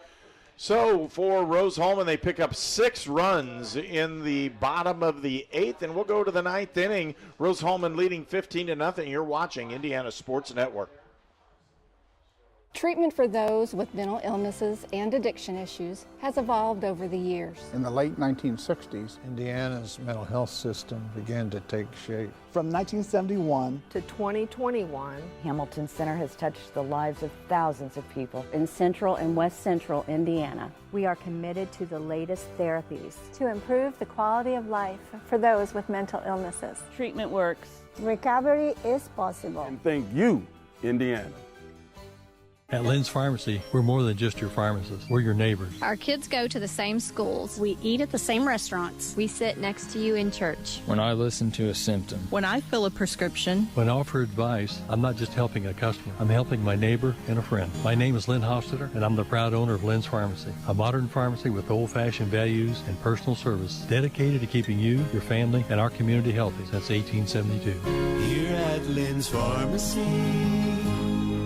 So for Rose-Hulman, they pick up 6 runs in the bottom of the 8th, and we'll go to the 9th inning. Rose-Hulman leading 15-0. You're watching Indiana Sports Network. Treatment for those with mental illnesses and addiction issues has evolved over the years. In the late 1960s, Indiana's mental health system began to take shape. From 1971 to 2021, Hamilton Center has touched the lives of thousands of people in central and west central Indiana. We are committed to the latest therapies to improve the quality of life for those with mental illnesses. Treatment works. Recovery is possible. And thank you, Indiana. At Lynn's Pharmacy, we're more than just your pharmacist. We're your neighbors. Our kids go to the same schools. We eat at the same restaurants. We sit next to you in church. When I listen to a symptom. When I fill a prescription. When I offer advice, I'm not just helping a customer. I'm helping my neighbor and a friend. My name is Lynn Hofstetter, and I'm the proud owner of Lynn's Pharmacy, a modern pharmacy with old-fashioned values and personal service, dedicated to keeping you, your family, and our community healthy since 1872. Here at Lynn's Pharmacy,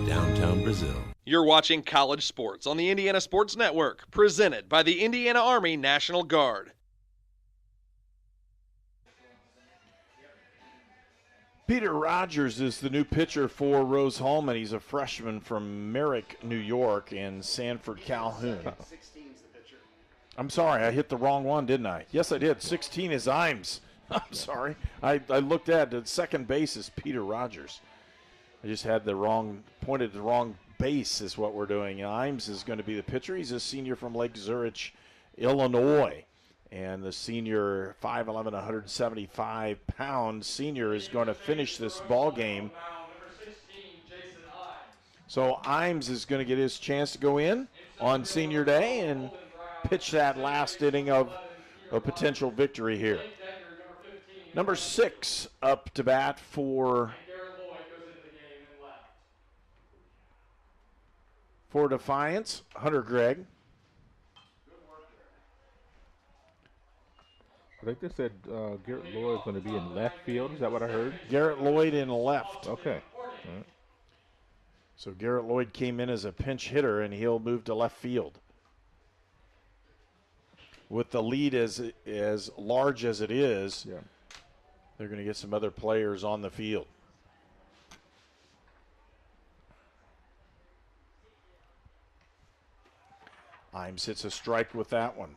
downtown Brazil. You're watching College Sports on the Indiana Sports Network, presented by the Indiana Army National Guard. Peter Rogers is the new pitcher for Rose-Hulman. He's a freshman from Merrick, New York, and Sanford Calhoun. I'm sorry, I hit the wrong one, didn't I? Yes, I did. 16 is Imes. I'm sorry. I looked at the second base is Peter Rogers. I just had pointed the wrong base is what we're doing. Imes is going to be the pitcher. He's a senior from Lake Zurich, Illinois. And the senior, 5'11", 175-pound senior is going to finish this ball game. So Imes is going to get his chance to go in on senior day and pitch that last inning of a potential victory here. Number 6 up to bat for Defiance, Hunter Gregg. I think they said Garrett Lloyd is going to be in left field. Is that what I heard? Garrett Lloyd in left. Okay. All right. So Garrett Lloyd came in as a pinch hitter, and he'll move to left field. With the lead as large as it is, yeah, they're going to get some other players on the field. Imes hits a strike with that one.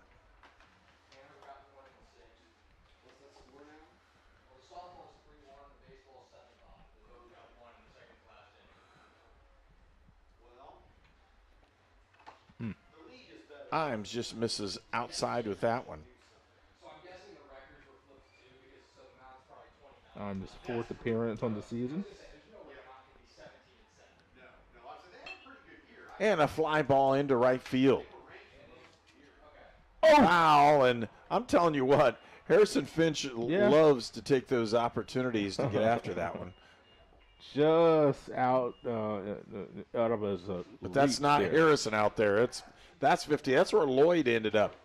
Imes just misses outside with that one. His 4th appearance on the season. And a fly ball into right field. Oh! Foul, and I'm telling you what, Harrison Finch loves to take those opportunities to get after that one. Just out of his but that's not there. Harrison out there. That's 50. That's where Lloyd ended up.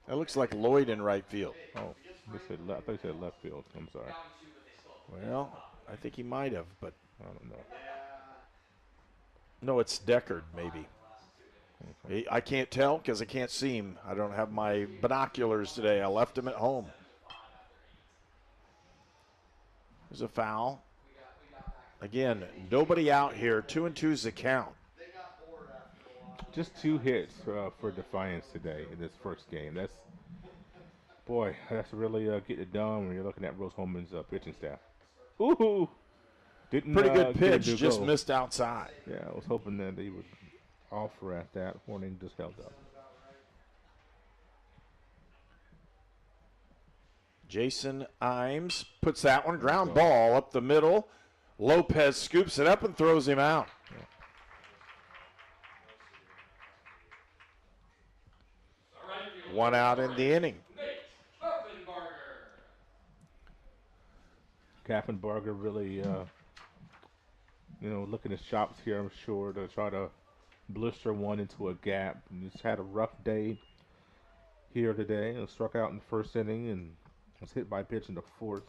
That looks like Lloyd in right field. Oh, I thought he said left field. I'm sorry. Well, I think he might have, but I don't know. No, it's Deckard, maybe. Okay. I can't tell because I can't see him. I don't have my binoculars today. I left him at home. There's a foul. Again, nobody out here. 2-2 is the count. Just 2 hits for Defiance today in this first game. That's really getting it done when you're looking at Rose-Hulman's pitching staff. Ooh, pretty good pitch, just missed outside. Yeah, I was hoping that he would offer at that. Horning just held up. Jason Imes puts that one, ground ball up the middle. Lopez scoops it up and throws him out. Yeah. One out in the inning. Kaffenbarger really, looking at shots here, I'm sure, to try to blister one into a gap. And he's had a rough day here today. He struck out in the first inning and was hit by a pitch in the 4th.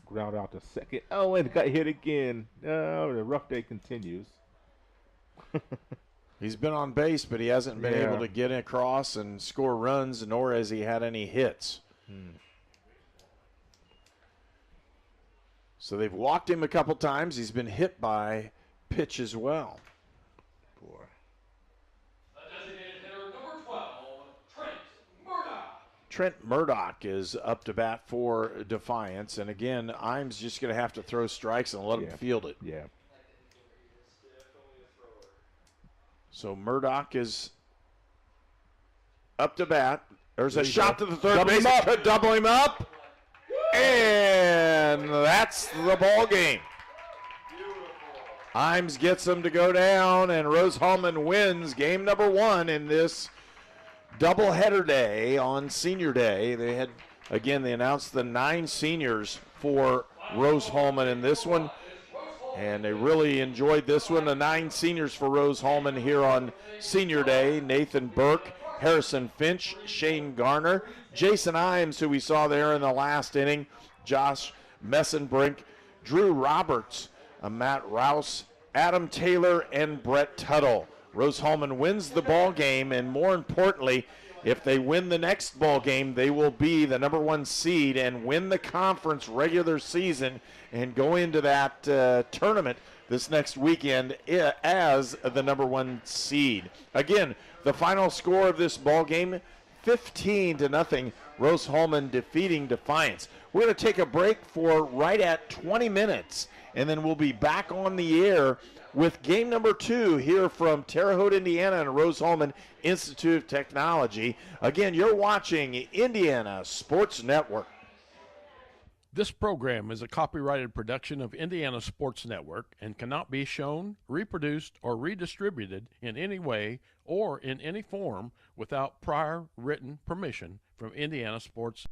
Ground out to second. Oh, and got hit again. The rough day continues. He's been on base, but he hasn't been able to get across and score runs, nor has he had any hits. So they've walked him a couple times. He's been hit by pitch as well. Boy. Trent Murdoch is up to bat for Defiance. And again, Imes just going to have to throw strikes and let him field it. Yeah. So Murdoch is up to bat. There's a shot to the third base. Could double him up. And that's the ball game. Imes gets them to go down, and Rose-Hulman wins game number 1 in this doubleheader day on Senior Day. They announced the 9 seniors for Rose-Hulman in this one, and they really enjoyed this one. The 9 seniors for Rose-Hulman here on Senior Day: Nathan Burke, Harrison Finch, Shane Garner, Jason Imes, who we saw there in the last inning, Josh Messenbrink, Drew Roberts, Matt Rouse, Adam Taylor, and Brett Tuttle. Rose-Hulman wins the ball game, and more importantly, if they win the next ball game, they will be the number 1 seed and win the conference regular season and go into that tournament this next weekend as the number 1 seed. Again, the final score of this ball game, 15-0, Rose-Hulman defeating Defiance. We're going to take a break for right at 20 minutes, and then we'll be back on the air with game number 2 here from Terre Haute, Indiana, and Rose-Hulman Institute of Technology. Again, you're watching Indiana Sports Network. This program is a copyrighted production of Indiana Sports Network and cannot be shown, reproduced, or redistributed in any way or in any form without prior written permission from Indiana Sports.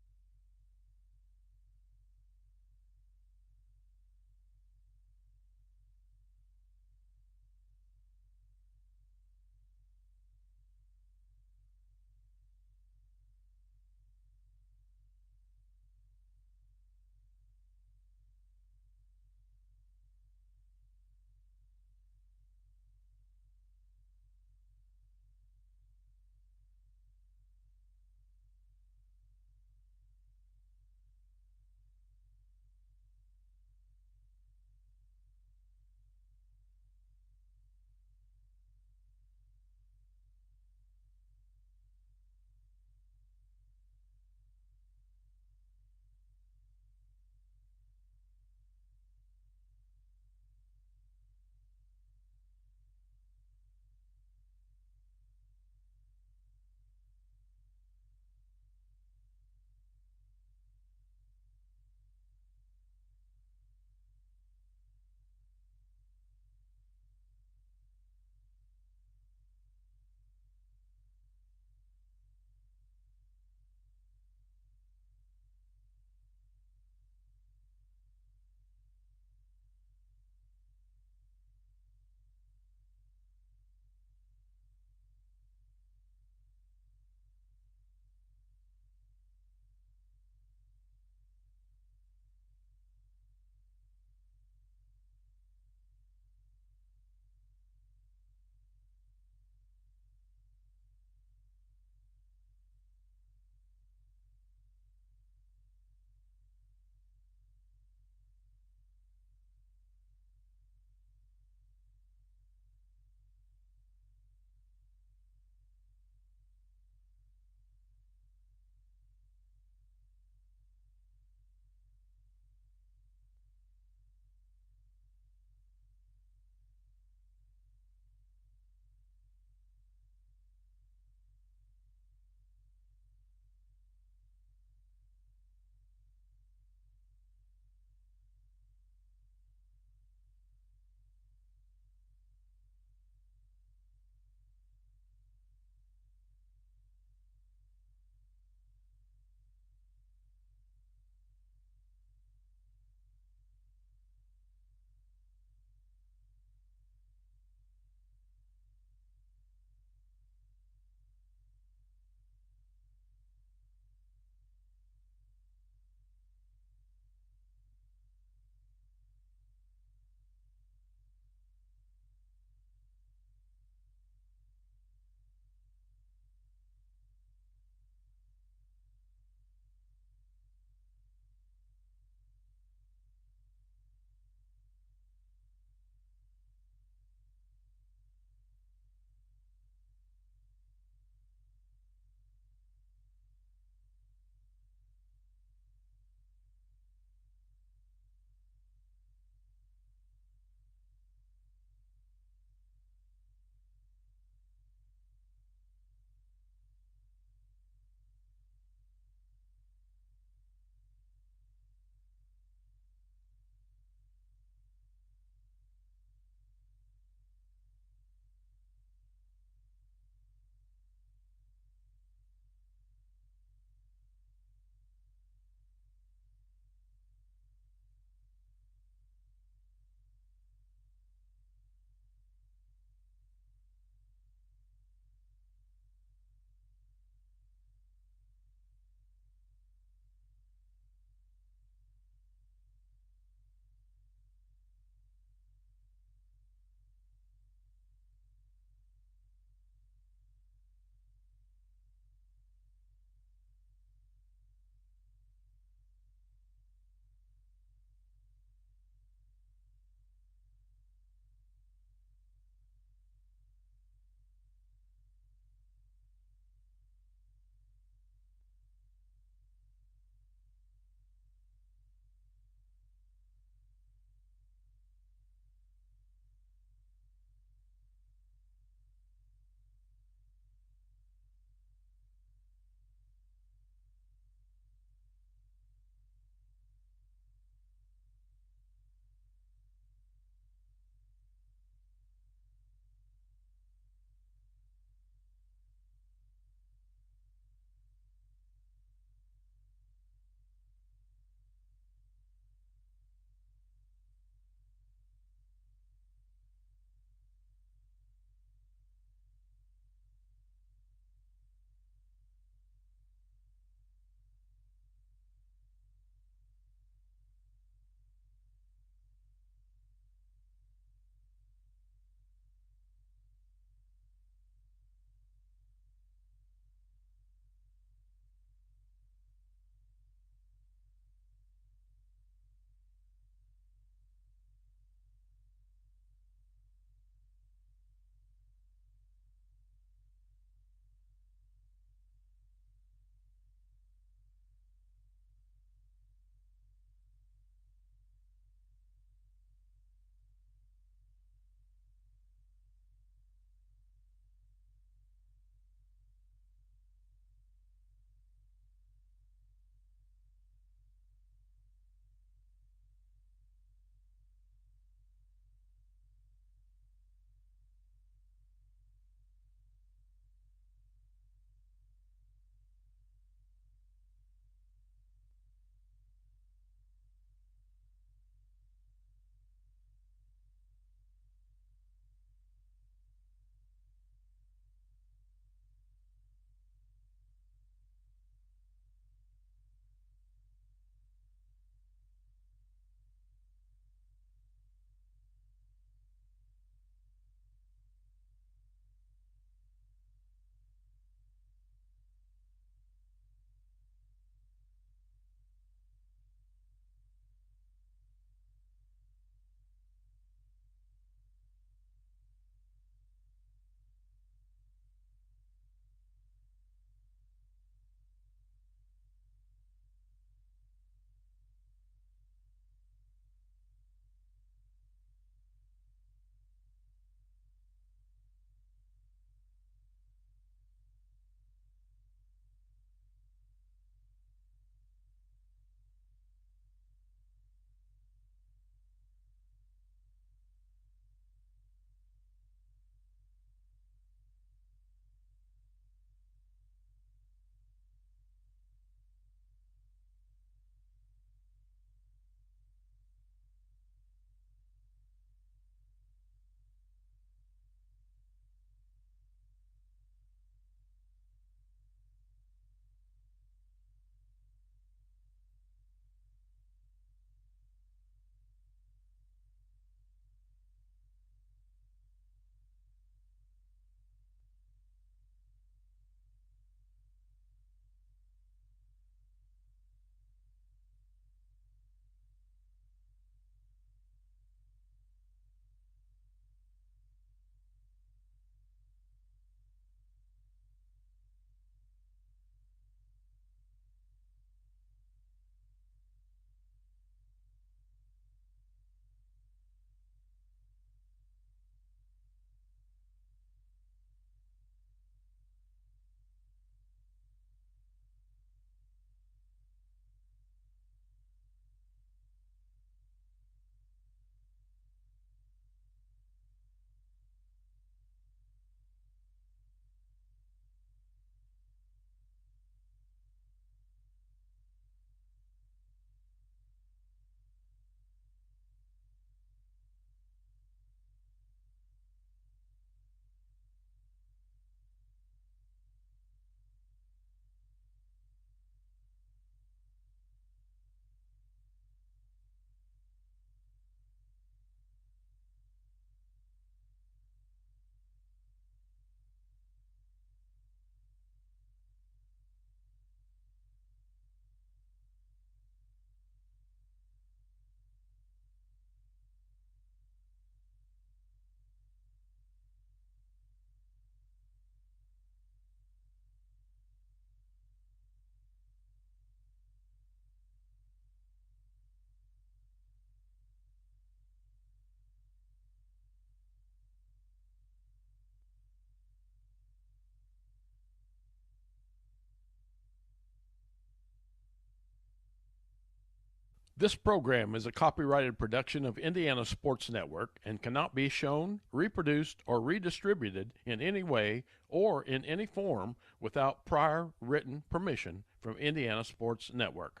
This program is a copyrighted production of Indiana Sports Network and cannot be shown, reproduced, or redistributed in any way or in any form without prior written permission from Indiana Sports Network.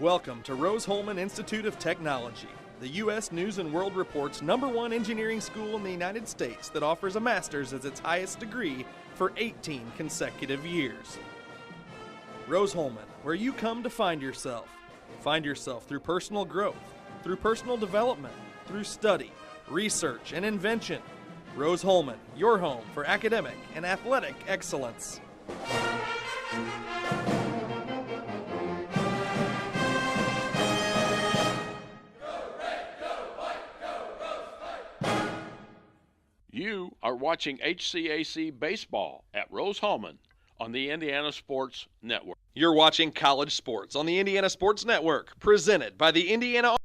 Welcome to Rose-Hulman Institute of Technology, the U.S. News and World Report's #1 engineering school in the United States that offers a master's as its highest degree for 18 consecutive years. Rose-Hulman, where you come to find yourself. Find yourself through personal growth, through personal development, through study, research, and invention. Rose-Hulman, your home for academic and athletic excellence. You are watching HCAC Baseball at Rose-Hulman on the Indiana Sports Network. You're watching college sports on the Indiana Sports Network, presented by the Indiana.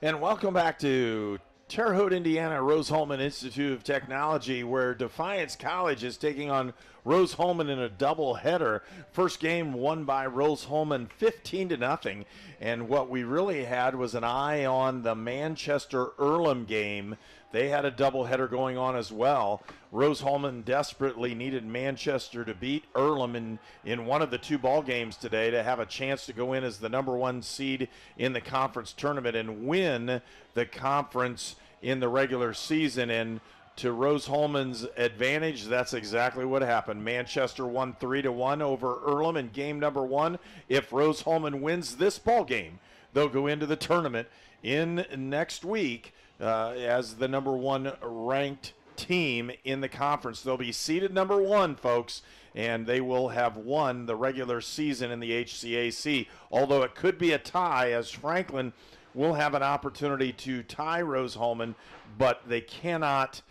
And welcome back to Terre Haute, Indiana, Rose-Hulman Institute of Technology, where Defiance College is taking on Rose-Hulman in a doubleheader. First game won by Rose-Hulman 15-0. And what we really had was an eye on the Manchester-Earlham game. They had a doubleheader going on as well. Rose-Hulman desperately needed Manchester to beat Earlham in one of the two ball games today to have a chance to go in as the #1 seed in the conference tournament and win the conference in the regular season. And to Rose-Hulman's advantage, that's exactly what happened. Manchester won 3-1 over Earlham in game #1. If Rose-Hulman wins this ball game, they'll go into the tournament in next week as the #1 ranked team in the conference. They'll be seeded #1, folks, and they will have won the regular season in the HCAC, although it could be a tie, as Franklin will have an opportunity to tie Rose-Hulman, but they cannot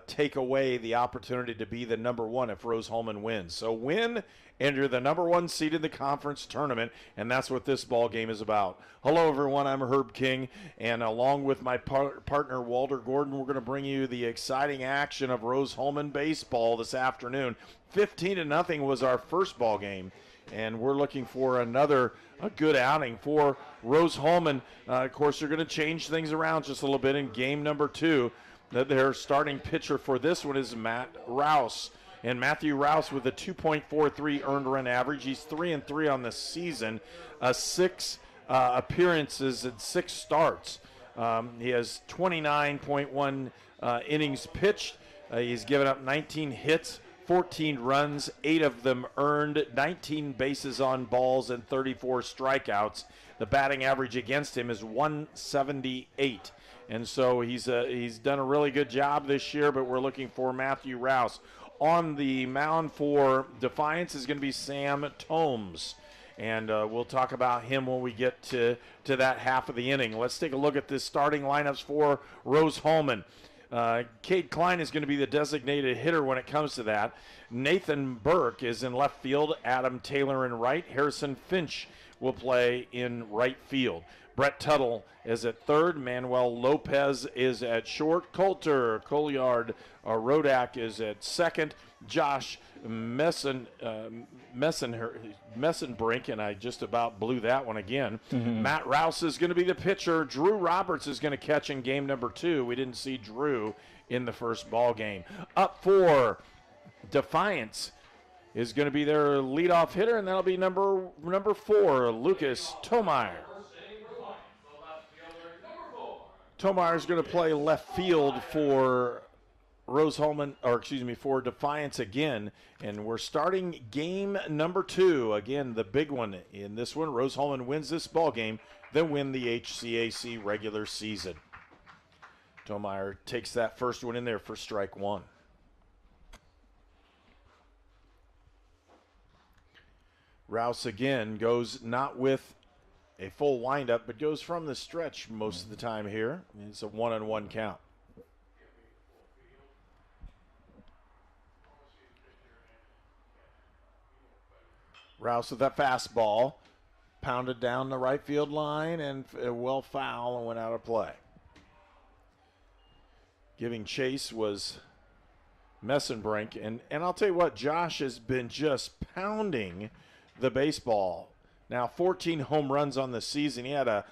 take away the opportunity to be the #1 if Rose-Hulman wins. So win, and you're the #1 seed in the conference tournament, and that's what this ball game is about. Hello, everyone. I'm Herb King, and along with my partner, Walter Gordon, we're going to bring you the exciting action of Rose-Hulman baseball this afternoon. 15-0 was our first ball game, and we're looking for a good outing for Rose-Hulman. Of course, they're going to change things around just a little bit in game #2. Their starting pitcher for this one is Matt Rouse. And Matthew Rouse with a 2.43 earned run average. He's 3-3 on the season, 6 appearances and 6 starts. He has 29.1 innings pitched. He's given up 19 hits, 14 runs, 8 of them earned, 19 bases on balls, and 34 strikeouts. The batting average against him is 178. And so he's done a really good job this year, but we're looking for Matthew Rouse. On the mound for Defiance is going to be Sam Tomes, and we'll talk about him when we get to that half of the inning. Let's take a look at the starting lineups for Rose-Hulman. Cade Klein is going to be the designated hitter when it comes to that. Nathan Burke is in left field, Adam Taylor in right, Harrison Finch will play in right field. Brett Tuttle is at third. Manuel Lopez is at short. Colter Colliard Rodak is at second. Josh Messenbrink, and I just about blew that one again. Mm-hmm. Matt Rouse is going to be the pitcher. Drew Roberts is going to catch in game #2. We didn't see Drew in the first ball game. Up for Defiance is going to be their leadoff hitter, and that'll be number 4, Lucas Tomeyer. Tomeyer is going to play left field for for Defiance again, and we're starting game #2. Again, the big one in this one. Rose-Hulman wins this ball game, then win the HCAC regular season. Tomeyer takes that first one in there for strike 1. Rouse again goes not with a full windup, but goes from the stretch most of the time here. It's a 1-on-1 count. Rouse with that fastball. pounded down the right field line and well foul and went out of play. Giving chase was Messenbrink. And I'll tell you what, Josh has been just pounding the baseball. Now 14 home runs on the season. He had a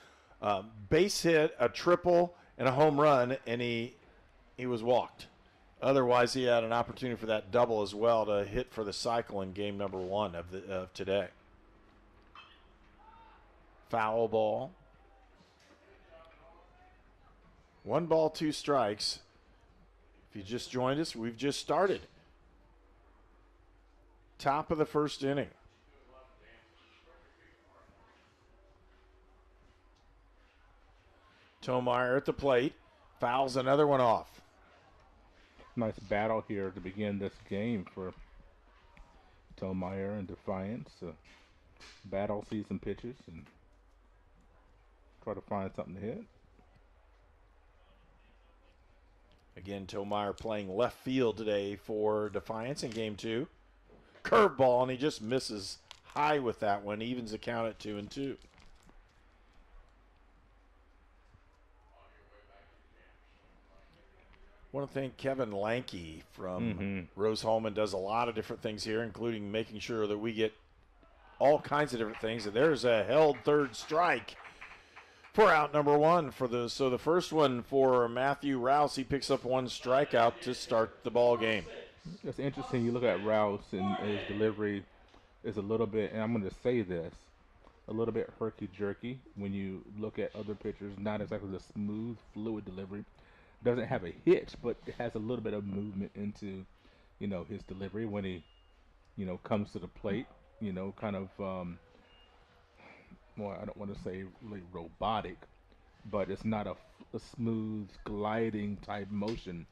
base hit, a triple, and a home run, and he was walked. Otherwise, he had an opportunity for that double as well to hit for the cycle in game number 1 of today. Foul ball. 1 ball, 2 strikes. If you just joined us, we've just started. Top of the first inning. Tomeyer at the plate. Fouls another one off. Nice battle here to begin this game for Tomeyer and Defiance. Battle, see some pitches, and try to find something to hit. Again, Tomeyer playing left field today for Defiance in game 2. Curveball, and he just misses high with that one. Evens the count at 2-2. I want to thank Kevin Lanke from Rose-Hulman. Does a lot of different things here, including making sure that we get all kinds of different things. And there's a held third strike for out number 1 for the. So the first one for Matthew Rouse, he picks up 1 strikeout to start the ball game. It's interesting. You look at Rouse, and his delivery is a little bit, and I'm going to say this, a little bit herky-jerky when you look at other pitchers. Not exactly the smooth, fluid delivery. Doesn't have a hitch, but it has a little bit of movement into, his delivery when he, comes to the plate. Kind of, well, I don't want to say really robotic, but it's not a smooth gliding type motion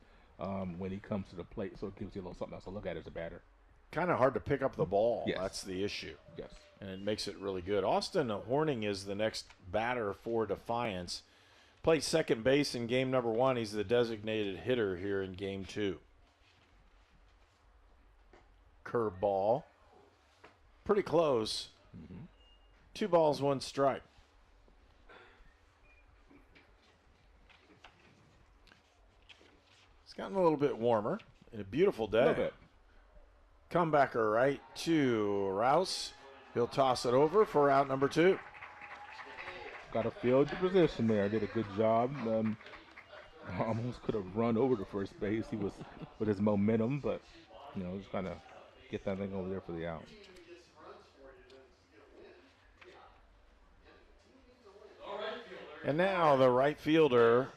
when he comes to the plate. So it gives you a little something else to look at as a batter. Kind of hard to pick up the ball. Yes. That's the issue. Yes. And it makes it really good. Austin Horning is the next batter for Defiance. Played second base in game number 1. He's the designated hitter here in game 2. Curveball. Pretty close. 2 balls, 1 strike. It's gotten a little bit warmer. A beautiful day. A little bit. Comebacker right to Rouse. He'll toss it over for out number 2. Got to field the position there. Did a good job. Almost could have run over to first base. He was with his momentum, but just kind of get that thing over there for the out. And now the right fielder,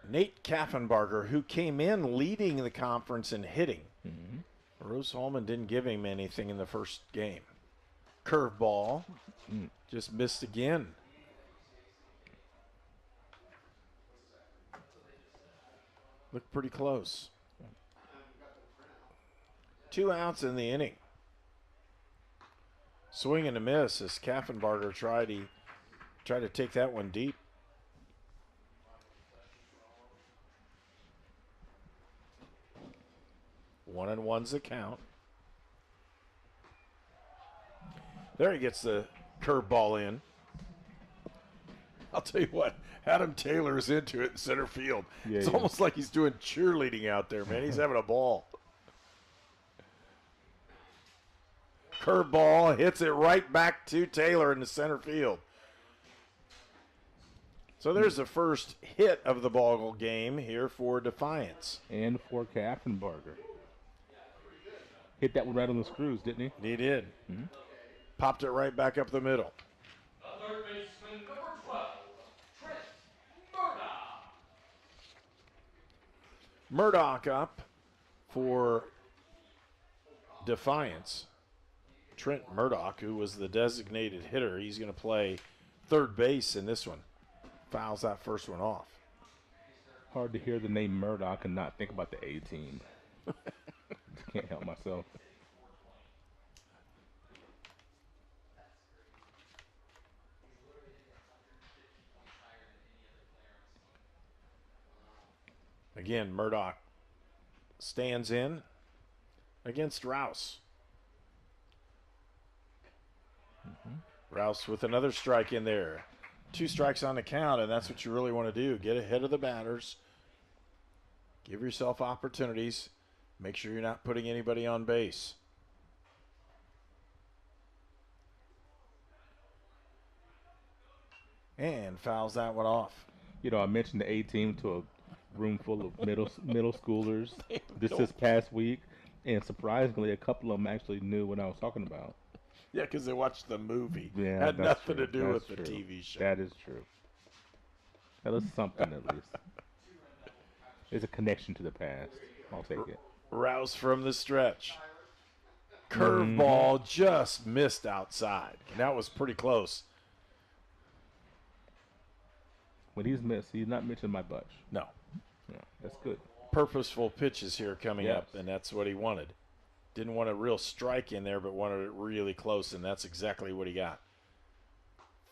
Nate Kaffenbarger, who came in leading the conference in hitting. Rose-Hulman didn't give him anything in the first game. Curveball. Just missed again. Looked pretty close. 2 outs in the inning. Swing and a miss as Kaffenbarger tried to take that one deep. 1-1's the count. There he gets the curveball in. I'll tell you what, Adam Taylor's into it in center field. Yeah, it's almost like he's doing cheerleading out there, man. He's having a ball. Curveball hits it right back to Taylor in the center field. So there's the first hit of the ball game here for Defiance. And for Kaffenbarger. Hit that one right on the screws, didn't he? He did. Popped it right back up the middle. Third baseman, number 12, Trent Murdoch up for Defiance. Trent Murdoch, who was the designated hitter, he's going to play third base in this one. Fouls that first one off. Hard to hear the name Murdoch and not think about the A team. Can't help myself. Again, Murdoch stands in against Rouse. Rouse with another strike in there. 2 strikes on the count, and that's what you really want to do. Get ahead of the batters. Give yourself opportunities. Make sure you're not putting anybody on base. And fouls that one off. You know, I mentioned the A-team to a room full of middle schoolers this past week, and surprisingly, a couple of them actually knew what I was talking about. Yeah, because they watched the movie. Yeah, Had nothing true. to do That's with the true. TV show. That is true. That is something at least. There's a connection to the past. I'll take it. Rouse from the stretch. Curveball just missed outside. And that was pretty close. When he's missed, he's not mentioned by Butch. No. Yeah, that's good. Purposeful pitches here coming up, and that's what he wanted. Didn't want a real strike in there, but wanted it really close, and that's exactly what he got.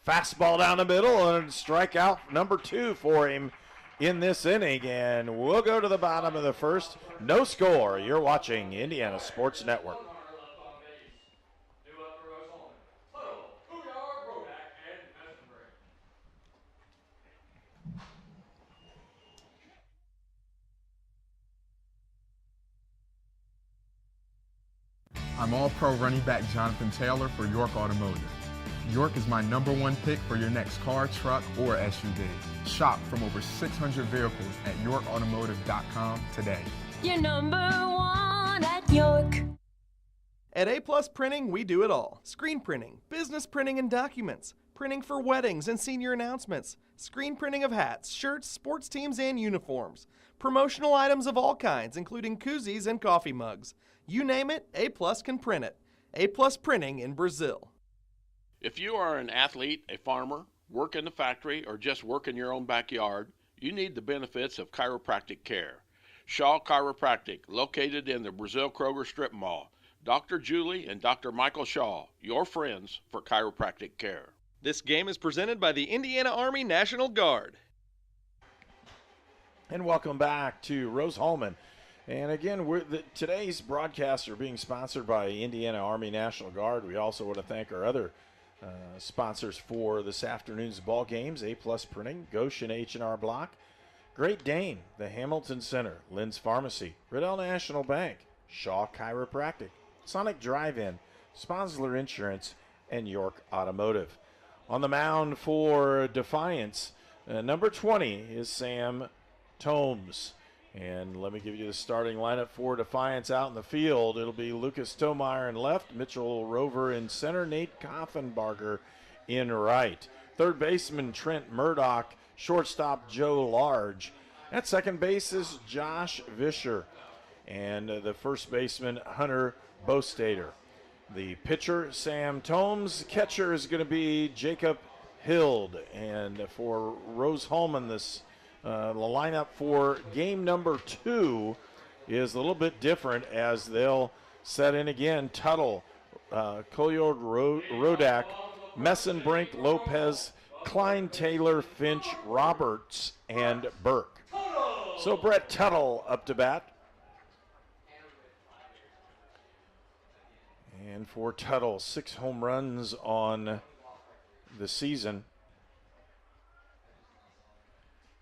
Fastball down the middle, and strikeout number 2 for him in this inning, and we'll go to the bottom of the first. No score. You're watching Indiana Sports Network. I'm All-Pro running back Jonathan Taylor for York Automotive. York is my #1 pick for your next car, truck, or SUV. Shop from over 600 vehicles at yorkautomotive.com today. You're #1 at York. At A+ Printing, we do it all. Screen printing, business printing and documents, printing for weddings and senior announcements, screen printing of hats, shirts, sports teams, and uniforms, promotional items of all kinds, including koozies and coffee mugs. You name it, A+ can print it. A+ Printing in Brazil. If you are an athlete, a farmer, work in the factory, or just work in your own backyard, you need the benefits of chiropractic care. Shaw Chiropractic, located in the Brazil Kroger Strip Mall. Dr. Julie and Dr. Michael Shaw, your friends for chiropractic care. This game is presented by the Indiana Army National Guard. And welcome back to Rose-Hulman. And again, today's broadcasts are being sponsored by Indiana Army National Guard. We also want to thank our other sponsors for this afternoon's ball games: A+ Printing, Goshen H&R Block, Great Dane, the Hamilton Center, Lynn's Pharmacy, Riddell National Bank, Shaw Chiropractic, Sonic Drive-In, Sponsler Insurance, and York Automotive. On the mound for Defiance, number 20 is Sam Tomes. And let me give you the starting lineup for Defiance out in the field. It'll be Lucas Tomeyer in left, Mitchell Rover in center, Nate Koffenbarger in right. Third baseman Trent Murdoch, shortstop Joe Large. At second base is Josh Vischer. And the first baseman Hunter Bostater. The pitcher Sam Tomes. Catcher is going to be Jacob Hild. And for Rose-Hulman, the lineup for game number 2 is a little bit different, as they'll set in again Tuttle, Colliard, Rodak, Messenbrink, Lopez, Klein, Taylor, Finch, Roberts, and Burke. So Brett Tuttle up to bat. And for Tuttle, 6 home runs on the season.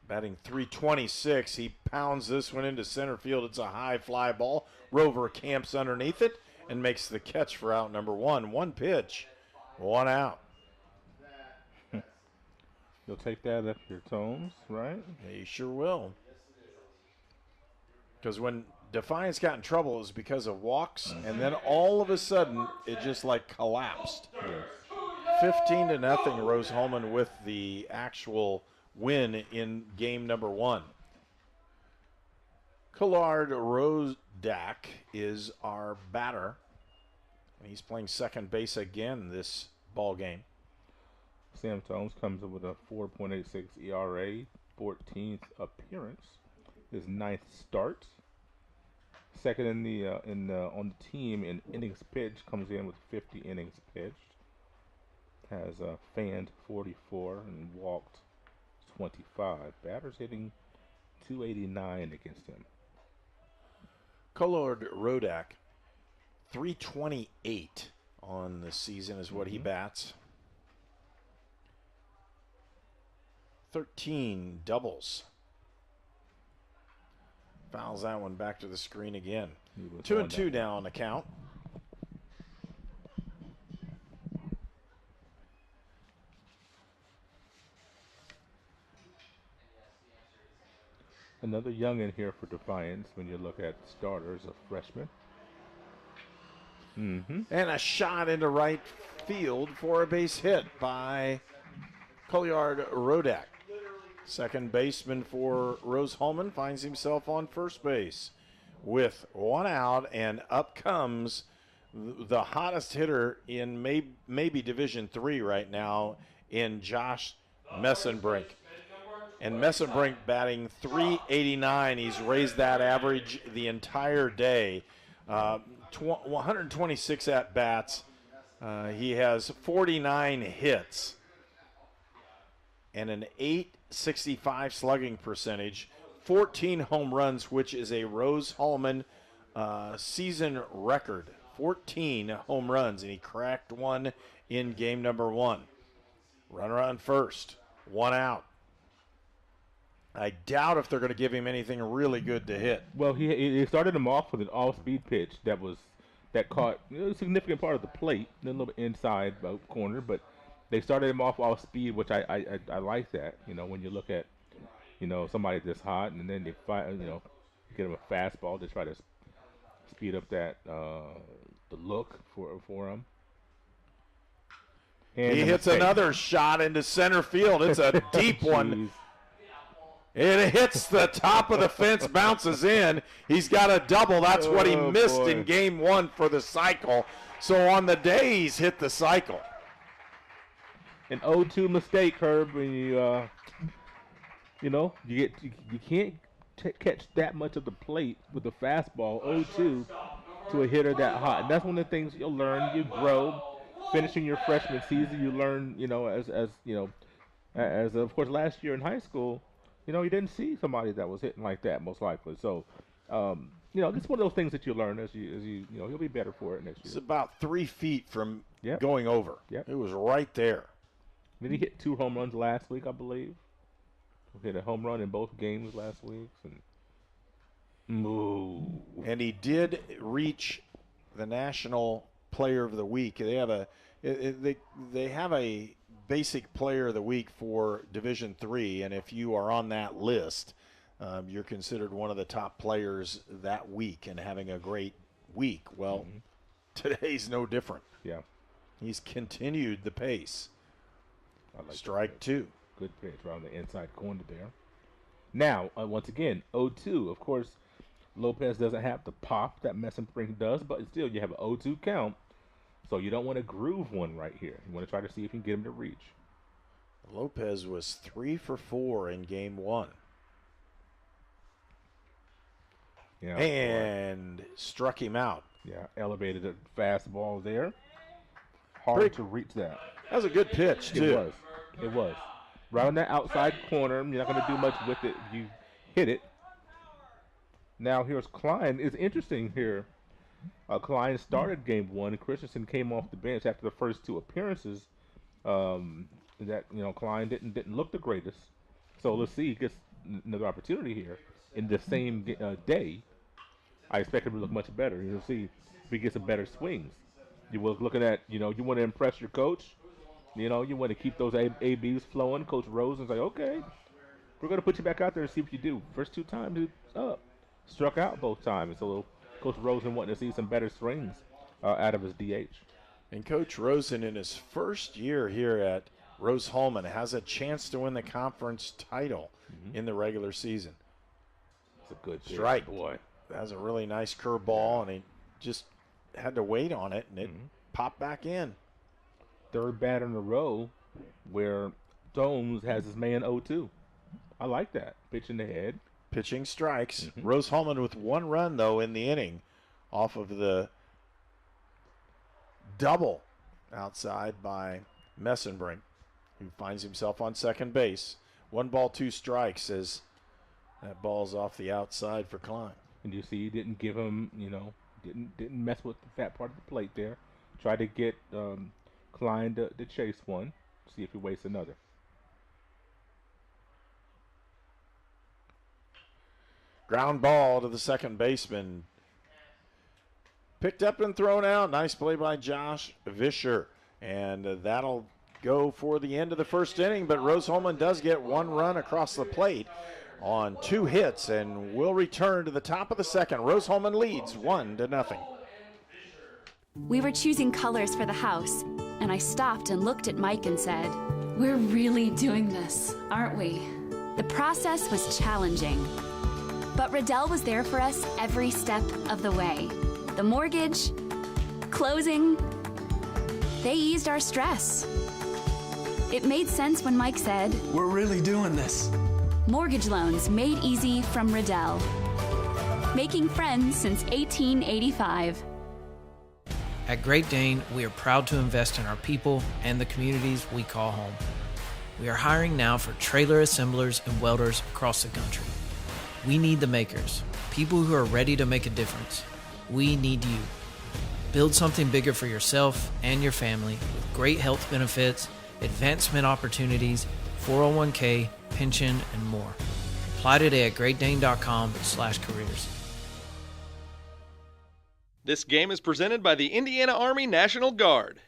Batting .326, he pounds this one into center field. It's a high fly ball. Rover camps underneath it and makes the catch for out number 1. 1 pitch, 1 out. You'll take that up your Tomes, right? He sure will. Because when Defiance got in trouble, it was because of walks, and then all of a sudden, it just like collapsed. Yes. 15-0, Rose-Hulman with the actual win in game number 1. Collard Rodak is our batter. And he's playing second base again this ball game. Sam Tomes comes in with a 4.86 ERA, 14th appearance, his 9th start. Second on the team in innings pitched, comes in with 50 innings pitched. Has fanned 44 and walked 25. Batters hitting .289 against him. Collard Rodak, .328 on the season is what he bats. 13 doubles. Fouls that one back to the screen again. 2-2 now on the count. Another youngin here for Defiance when you look at starters, a freshman. And a shot into right field for a base hit by Colliard Rodak. Second baseman for Rose-Hulman finds himself on first base with one out, and up comes the hottest hitter in maybe Division III right now in Josh Messenbrink. And Messenbrink batting .389. He's raised that average the entire day. 126 at-bats. He has 49 hits and an .865 slugging percentage, 14 home runs, which is a Rose-Hulman season record. 14 home runs, and he cracked one in game number 1. Runner on first, one out. I doubt if they're going to give him anything really good to hit. Well, he started him off with an off-speed pitch that caught a significant part of the plate, a little bit inside corner, but they started him off speed, which I like that. When you look at somebody this hot, and then they get him a fastball to try to speed up that the look for him. And he hits another shot into center field. It's a deep one. It hits the top of the fence, bounces in. He's got a double. That's what he missed in game 1 for the cycle. So on the day, he's hit the cycle. An 0-2 mistake, Herb. When you can't catch that much of the plate with a fastball. 0-2 to a hitter that hot. And that's one of the things you'll learn. You grow. Finishing your freshman season, you learn. As of course last year in high school. You didn't see somebody that was hitting like that, most likely. So, it's one of those things that you learn as you you'll be better for it next year. It's about 3 feet from going over. Yep. It was right there. Then he hit 2 home runs last week, I believe. He hit a home run in both games last week. And he did reach the National Player of the Week. They have a basic player of the week for Division III, and if you are on that list, you're considered one of the top players that week and having a great week. Well, today's no different. Yeah. He's continued the pace. Strike 2. Good pitch around the inside corner there. Now, once again, 0-2. Of course, Lopez doesn't have the pop that Messenbrink does, but still, you have an 0-2 count. So you don't want to groove one right here. You want to try to see if you can get him to reach. Lopez was 3 for 4 in game 1. Yeah, and struck him out. Yeah, elevated a fastball there. Hard to reach that. That was a good pitch, too. It was. Right on that outside corner. You're not going to do much with it if you hit it. Now here's Klein. It's interesting here. Klein started game 1, and Christensen came off the bench after the first 2 appearances. Klein didn't look the greatest. So let's see, he gets another opportunity here in the same day. I expect him to look much better. You'll see if he gets some better swings. You were looking at, you want to impress your coach. You want to keep those ABs flowing. Coach Rose and say, okay, we're going to put you back out there and see what you do. First 2 times, it's up. Struck out both times. So Coach Rosen wanting to see some better swings out of his DH. And Coach Rosen, in his first year here at Rose-Hulman, has a chance to win the conference title in the regular season. It's a good strike. Boy. That was a really nice curveball, and he just had to wait on it, and it popped back in. Third batter in a row where Domes has his man 0-2. I like that. Pitch in the head. Pitching strikes. Rose-Hulman with 1 run, though, in the inning off of the double outside by Messenbrink, who finds himself on second base. 1 ball, 2 strikes as that ball's off the outside for Klein. And you see he didn't give him, didn't mess with the fat part of the plate there. Tried to get Klein to chase one, see if he wastes another. Ground ball to the second baseman. Picked up and thrown out. Nice play by Josh Vischer. And that'll go for the end of the first inning. But Rose-Hulman does get one run across the plate on 2 hits and will return to the top of the second. Rose-Hulman leads 1-0. We were choosing colors for the house, and I stopped and looked at Mike and said, "We're really doing this, aren't we?" The process was challenging, but Riddell was there for us every step of the way. The mortgage, closing, they eased our stress. It made sense when Mike said, "We're really doing this." Mortgage loans made easy from Riddell. Making friends since 1885. At Great Dane, we are proud to invest in our people and the communities we call home. We are hiring now for trailer assemblers and welders across the country. We need the makers, people who are ready to make a difference. We need you. Build something bigger for yourself and your family with great health benefits, advancement opportunities, 401k, pension, and more. Apply today at greatdane.com/careers. This game is presented by the Indiana Army National Guard.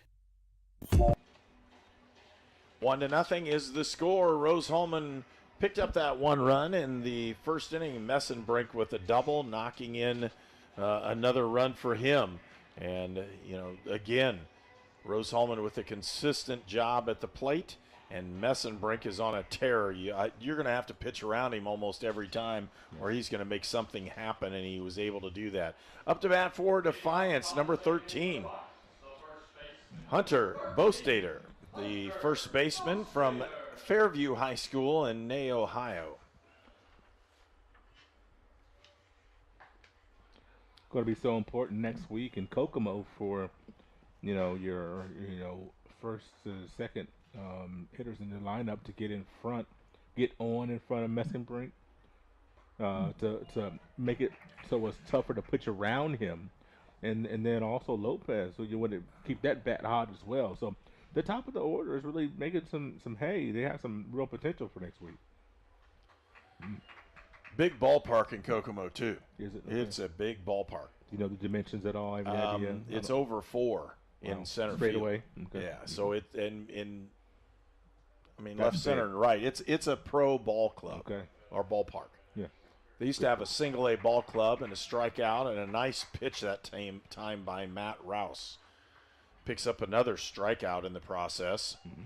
1-0 is the score. Rose-Hulman picked up that 1 run in the first inning. Messenbrink with a double, knocking in another run for him. And, again, Rose-Hulman with a consistent job at the plate, and Messenbrink is on a tear. You're going to have to pitch around him almost every time, or he's going to make something happen, and he was able to do that. Up to bat for Defiance, number 13. Hunter Bostater, the first baseman from Fairview High School in Ney, Ohio. Going to be so important next week in Kokomo for, your, first to second hitters in the lineup to get on in front of Messenbrink, to make it so it's tougher to pitch around him, and then also Lopez, so you want to keep that bat hot as well. So the top of the order is really making some hay. They have some real potential for next week. Big ballpark in Kokomo, too. Is it? Okay. It's a big ballpark. Do you know the dimensions at all? Any idea? It's over 4 in center straight field. Away. Okay. Yeah, so it left, center, and right. It's a pro ball club, or ballpark. Yeah. They used to have a single A ball club and a strikeout and a nice pitch that time by Matt Rouse. Picks up another strikeout in the process. Mm-hmm.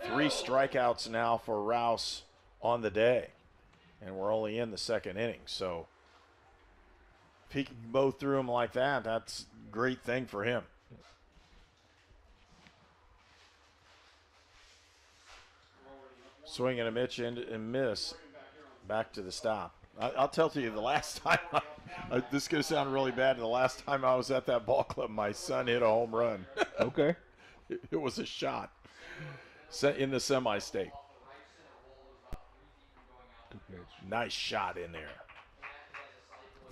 3 strikeouts now for Rouse on the day, and we're only in the second inning. So if he can go through them like that, that's a great thing for him. Swing and a mitch and miss. Back to the stop. I'll tell you, the last time, this is going to sound really bad, the last time I was at that ball club, my son hit a home run. Okay. It was a shot in the semi-state. Nice shot in there.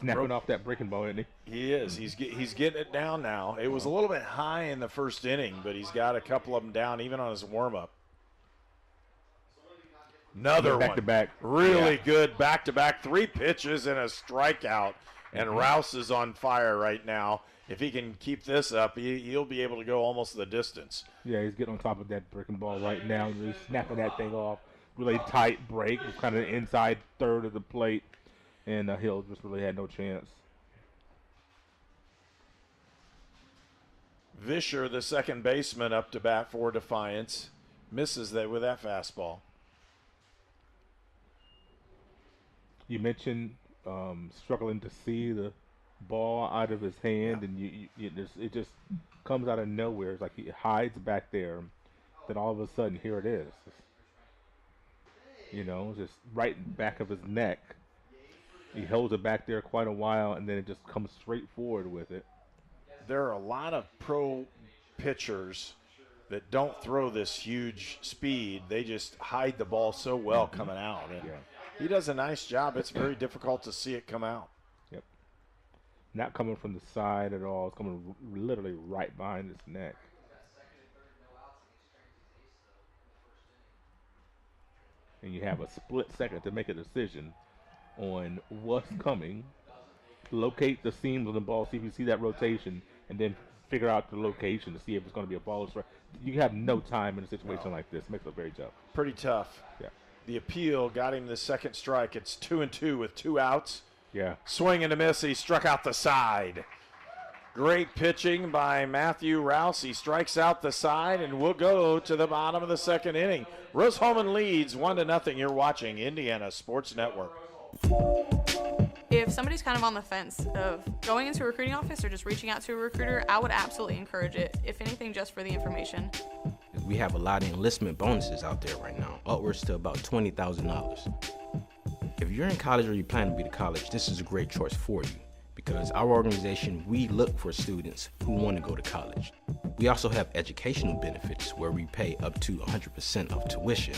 Snapping off that breaking ball, isn't he? He is. He's getting it down now. It was a little bit high in the first inning, but he's got a couple of them down even on his warm-up. Another one. Back-to-back. Really good back-to-back. 3 pitches and a strikeout. And Rouse is on fire right now. If he can keep this up, he'll be able to go almost the distance. Yeah, he's getting on top of that breaking ball right now. Really snapping that thing off. Really tight break. It's kind of the inside third of the plate. And Hill just really had no chance. Vischer, the second baseman, up to bat for Defiance. Misses that with that fastball. You mentioned struggling to see the ball out of his hand, and it just comes out of nowhere. It's like he hides back there, then all of a sudden here it is. Just right in back of his neck. He holds it back there quite a while, and then it just comes straight forward with it. There are a lot of pro pitchers that don't throw this huge speed. They just hide the ball so well coming out. And he does a nice job. It's very difficult to see it come out. Yep. Not coming from the side at all. It's coming literally right behind his neck. and you have a split second to make a decision on what's coming, locate the seams on the ball, see if you see that rotation, and then figure out the location to see if it's going to be a ball or strike. You have no time in a situation like this. It makes it very tough. Pretty tough. Yeah. The appeal got him the second strike. It's 2-2 with 2 outs. Yeah. Swing and a miss. He struck out the side. Great pitching by Matthew Rouse. He strikes out the side, and we'll go to the bottom of the second inning. Rose-Hulman leads 1-0. You're watching Indiana Sports Network. If somebody's kind of on the fence of going into a recruiting office or just reaching out to a recruiter, I would absolutely encourage it, if anything, just for the information. We have a lot of enlistment bonuses out there right now, upwards to about $20,000. If you're in college or you plan to be to college, this is a great choice for you, because our organization, we look for students who want to go to college. We also have educational benefits where we pay up to 100% of tuition.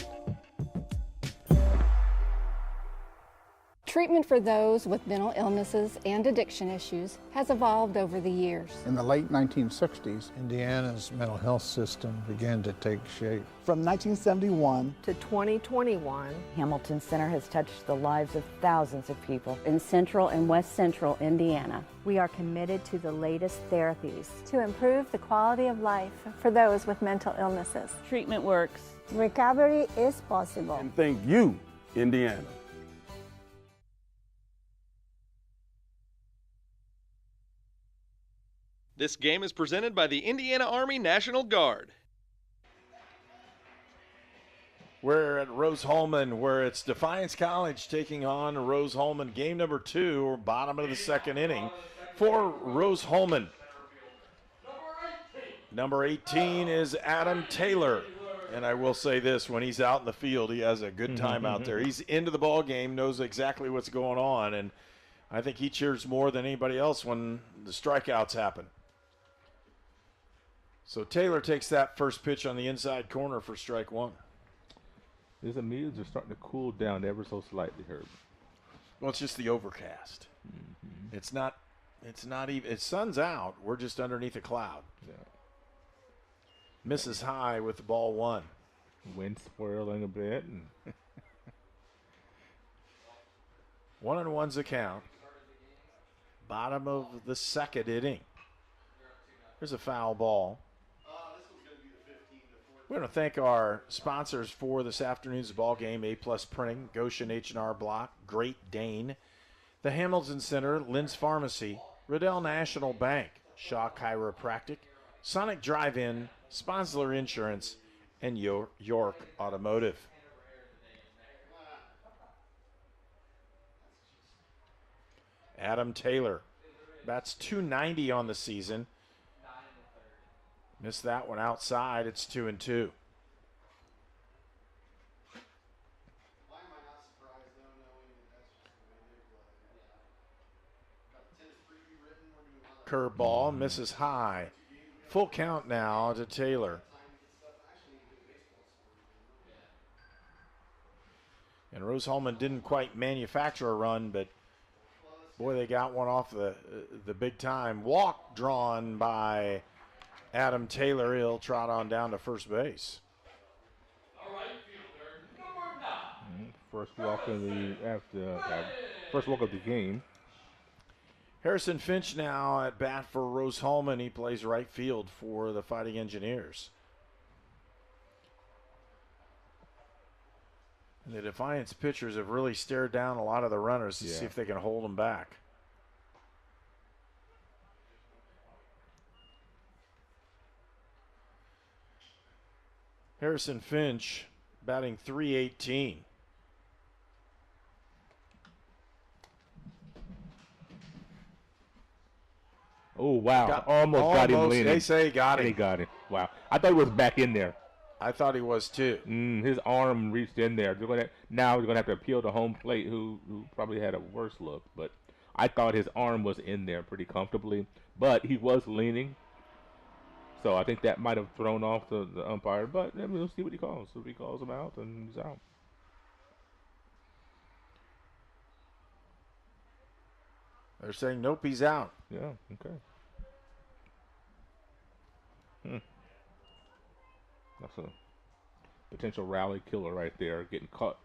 Treatment for those with mental illnesses and addiction issues has evolved over the years. In the late 1960s, Indiana's mental health system began to take shape. From 1971 to 2021, Hamilton Center has touched the lives of thousands of people in central and west central Indiana. We are committed to the latest therapies to improve the quality of life for those with mental illnesses. Treatment works. Recovery is possible. And thank you, Indiana. This game is presented by the Indiana Army National Guard. We're at Rose-Hulman, where it's Defiance College taking on Rose-Hulman. Game number 2, or bottom of the second inning for Rose-Hulman. Number 18 is Adam Taylor. And I will say this, when he's out in the field, he has a good time out there. He's into the ball game, knows exactly what's going on, and I think he cheers more than anybody else when the strikeouts happen. So Taylor takes that first pitch on the inside corner for strike 1. These immediately are starting to cool down ever so slightly, Herb. Well, it's just the overcast. It's not even, it's sun's out. We're just underneath a cloud. Yeah. Misses high with the ball 1. Wind swirling a bit. And 1-1's the count. Bottom of the second inning. There's a foul ball. We want to thank our sponsors for this afternoon's ball game: A-Plus Printing, Goshen H&R Block, Great Dane, the Hamilton Center, Lynn's Pharmacy, Riddell National Bank, Shaw Chiropractic, Sonic Drive-In, Sponsler Insurance, and York Automotive. Adam Taylor bats .290 on the season. Missed that one outside. It's 2-2. Curveball misses high. Full count now to Taylor. And Rose-Hulman didn't quite manufacture a run, but boy, they got one off the big time. Walk drawn by Adam Taylor. He'll trot on down to first base. First walk of the game. Harrison Finch now at bat for Rose-Hulman. He plays right field for the Fighting Engineers. And the Defiance pitchers have really stared down a lot of the runners to see if they can hold them back. Harrison Finch batting .318. Oh, wow. Almost got him leaning. They say he got him. He got it. Wow. I thought he was back in there. I thought he was too. His arm reached in there. Now he's going to have to appeal to home plate, who probably had a worse look. But I thought his arm was in there pretty comfortably. But he was leaning. So I think that might have thrown off the umpire. But we'll see what he calls. So if he calls him out, then he's out. They're saying, nope, he's out. Yeah, okay. That's a potential rally killer right there, getting caught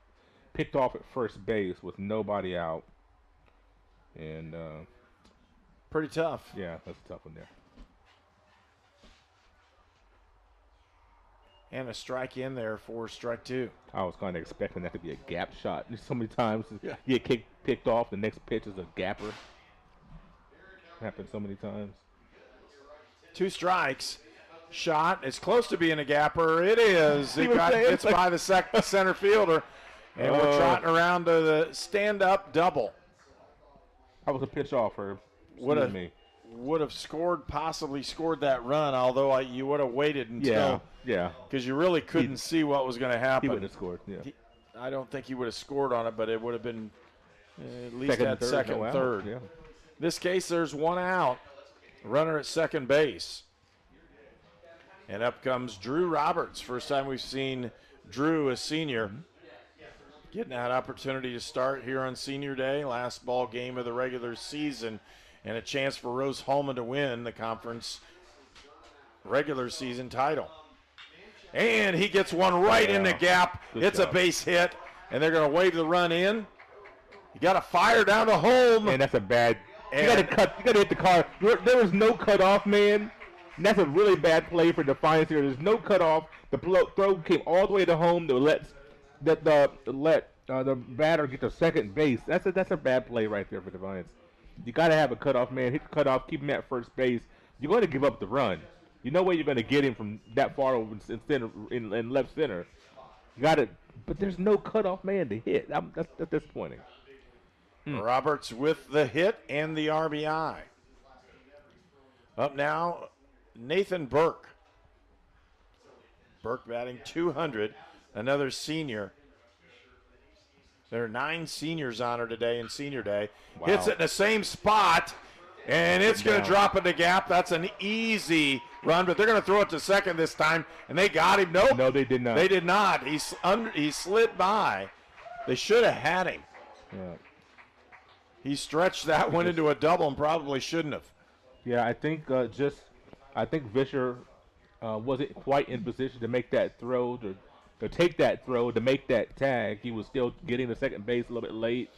picked off at first base with nobody out. And pretty tough. Yeah, that's a tough one there. And a strike in there for strike 2. I was kind of expecting that to be a gap shot. So many times you get picked off, the next pitch is a gapper. Happened so many times. 2 strikes. Shot. It's close to being a gapper. It is. It's by the center fielder. And we're trotting around to the stand-up double. That was a pitch off for me. Would have possibly scored that run, although you would have waited until. Yeah. Because you really couldn't see what was going to happen. He wouldn't have scored, yeah. I don't think he would have scored on it, but it would have been at least at second, third. Yeah. In this case, there's 1 out. Runner at second base. And up comes Drew Roberts. First time we've seen Drew, a senior, getting that opportunity to start here on Senior Day. Last ball game of the regular season. And a chance for Rose-Hulman to win the conference regular season title. And he gets one right in the gap. It's a base hit, and they're going to wave the run in. You got to fire down to home. And that's a bad. You got to hit the car. There was no cutoff, man. And that's a really bad play for Defiance here. There's no cutoff. The throw came all the way to home to let the batter get to second base. That's a bad play right there for Defiance. You got to have a cutoff man. Hit the cutoff, keep him at first base. You're going to give up the run. You know where you're going to get him from that far over in left center. You got it, but there's no cutoff man to hit. That's disappointing. Roberts with the hit and the RBI. Up now, Nathan Burke. Burke batting .200, another senior. There are 9 seniors on her today in Senior Day. Wow. Hits it in the same spot, and it's going to drop in the gap. That's an easy run, but they're going to throw it to second this time, and they got him. Nope. No, they did not. They did not. He slid by. They should have had him. Yeah. He stretched that one into a double and probably shouldn't have. Yeah, I think Vischer wasn't quite in position to make that throw, to take that throw, to make that tag. He was still getting to second base a little bit late.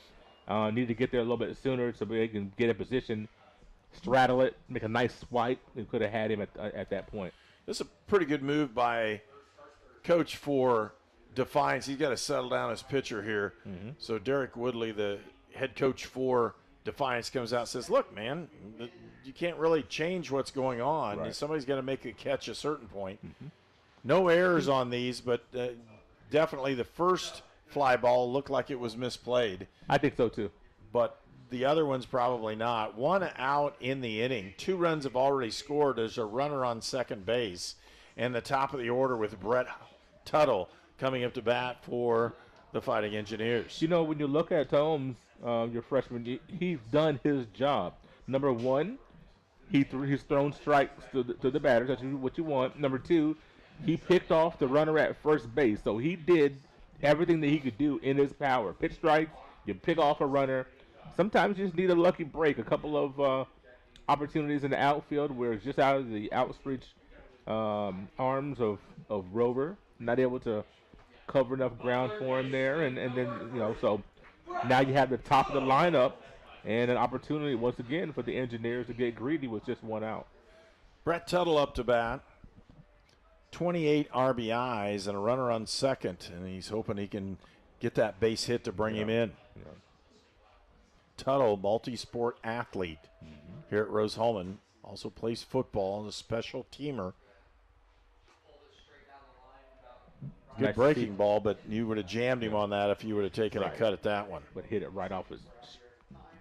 Needed to get there a little bit sooner so they can get in position, straddle it, make a nice swipe. They could have had him at that point. This is a pretty good move by coach for Defiance. He's got to settle down his pitcher here. Mm-hmm. So Derek Woodley, the head coach for Defiance, comes out and says, look, man, you can't really change what's going on. Right. Somebody's got to make a catch at a certain point. Mm-hmm. No errors on these, but definitely the first fly ball looked like it was misplayed. I think so, too. But the other one's probably not. 1 out in the inning. 2 runs have already scored. There's a runner on second base. And the top of the order with Brett Tuttle coming up to bat for the Fighting Engineers. You know, when you look at Holmes, your freshman, he's done his job. Number 1, he's thrown strikes to the batters. That's what you want. Number 2, he picked off the runner at first base. So he did everything that he could do in his power. Pitch strikes, you pick off a runner. Sometimes you just need a lucky break. A couple of opportunities in the outfield where it's just out of the outstretched arms of Rover. Not able to cover enough ground for him there. And then, so now you have the top of the lineup and an opportunity once again for the Engineers to get greedy with just 1 out. Brett Tuttle up to bat. 28 RBIs and a runner on second, and he's hoping he can get that base hit to bring him in. Yeah. Tuttle, multi-sport athlete here at Rose-Hulman, also plays football and a special teamer. Good Nice breaking ball, but you would have jammed him on that if you would have taken a cut at that one. But hit it right off his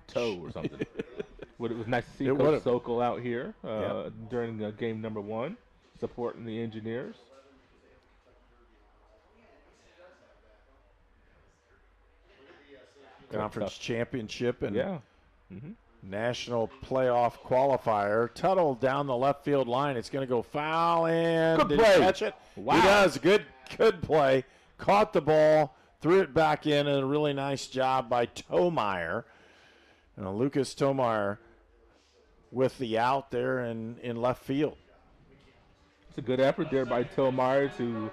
toe or something. But it was nice to see It Coach Sokol out here during game number 1. Supporting the Engineers. Conference championship and national playoff qualifier. Tuttle down the left field line. It's going to go foul, and Good did play. he catch it? Wow. He does. Good play. Caught the ball, threw it back in, and a really nice job by Tomeyer. Lucas Tomeyer with the out there in left field. It's a good effort there by Tomeyer to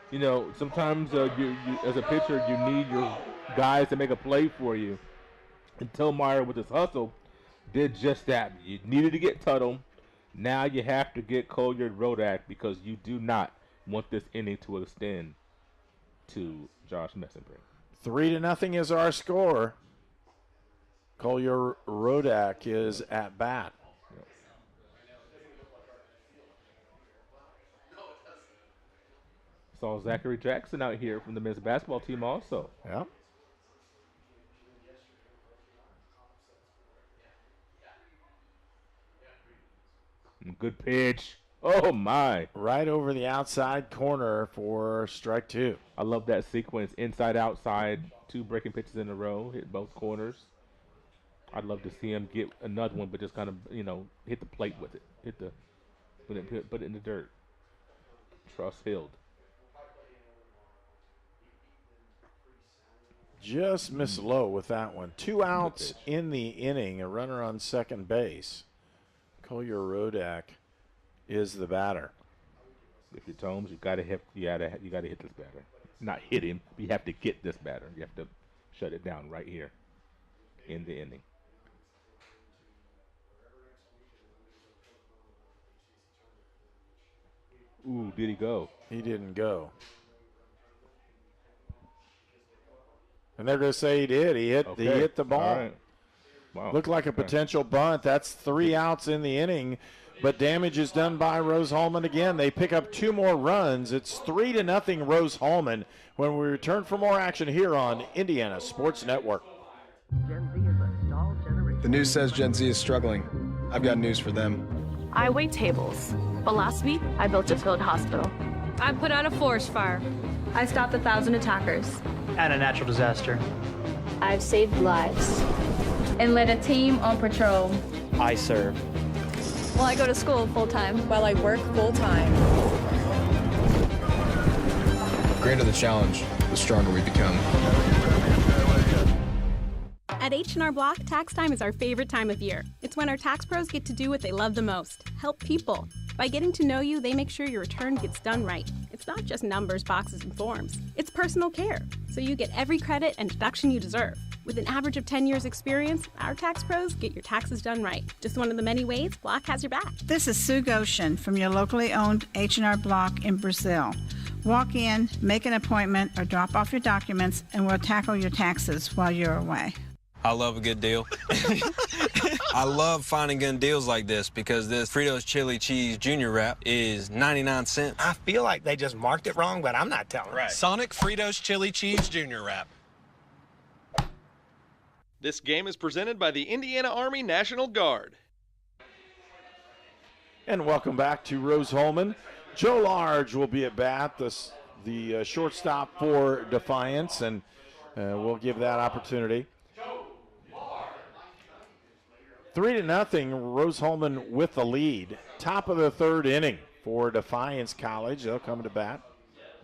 You know, sometimes you, as a pitcher, you need your guys to make a play for you. And Tillmeyer, with his hustle, did just that. You needed to get Tuttle. Now you have to get Collier-Rodak because you do not want this inning to extend to Josh Messenbrink. 3-0 is our score. Collier-Rodak is at bat. Saw Zachary Jackson out here from the men's basketball team also. Yeah. Good pitch. Oh, my. Right over the outside corner for strike 2. I love that sequence. Inside, outside, 2 breaking pitches in a row, hit both corners. I'd love to see him get another one, but just kind of, hit the plate with it. Put it in the dirt. Trust Hild. Just missed low with that one. 2 outs in the inning, a runner on second base. Collier-Rodak is the batter. If you're Tomes, you gotta hit this batter. Not hit him, but you have to get this batter. You have to shut it down right here in the inning. Ooh, did he go? He didn't go. And they're going to say he did. He hit the ball. All right. Wow. Looked like a potential bunt. That's 3 outs in the inning, but damage is done by Rose-Hulman again. They pick up 2 more runs. It's 3-0 Rose-Hulman when we return for more action here on Indiana Sports Network. Gen Z is a stall generation. The news says Gen Z is struggling. I've got news for them. I wait tables, but last week I built a field hospital. I put out a forest fire. I stopped 1,000 attackers. And a natural disaster. I've saved lives and led a team on patrol. I serve. Well, I go to school full-time. While I work full-time. The greater the challenge, the stronger we become. At H&R Block, tax time is our favorite time of year. It's when our tax pros get to do what they love the most, help people. By getting to know you, they make sure your return gets done right. It's not just numbers, boxes, and forms. It's personal care, so you get every credit and deduction you deserve. With an average of 10 years experience, our tax pros get your taxes done right. Just one of the many ways Block has your back. This is Sue Goshen from your locally owned H&R Block in Brazil. Walk in, make an appointment, or drop off your documents, and we'll tackle your taxes while you're away. I love a good deal. I love finding good deals like this because this Fritos Chili Cheese Junior Wrap is 99 cents. I feel like they just marked it wrong, but I'm not telling. Right. Sonic Fritos Chili Cheese Junior Wrap. This game is presented by the Indiana Army National Guard. And welcome back to Rose-Hulman. Joe Large will be at bat, the shortstop for Defiance, and we'll give that opportunity. 3-0, Rose-Hulman with the lead. Top of the 3rd inning for Defiance College. They'll come to bat.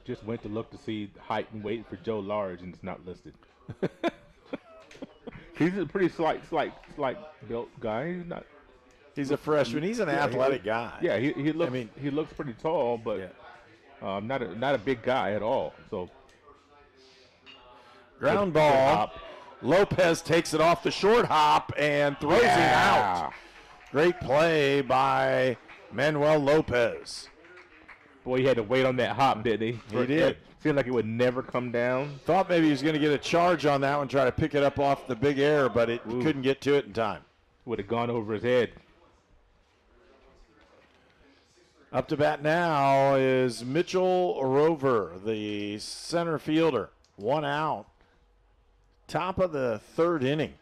Just went to look to see height and weight for Joe Large, and it's not listed. He's a pretty slight built guy. He's a freshman. He's an athletic guy. Yeah, he looks pretty tall, but not a big guy at all. So ground ball. Lopez takes it off the short hop and throws it out. Great play by Manuel Lopez. Boy, he had to wait on that hop, didn't he? He did. Seemed like it would never come down. Thought maybe he was going to get a charge on that one, try to pick it up off the big air, but it couldn't get to it in time. Would have gone over his head. Up to bat now is Mitchell Rover, the center fielder. 1 out. Top of the 3rd inning.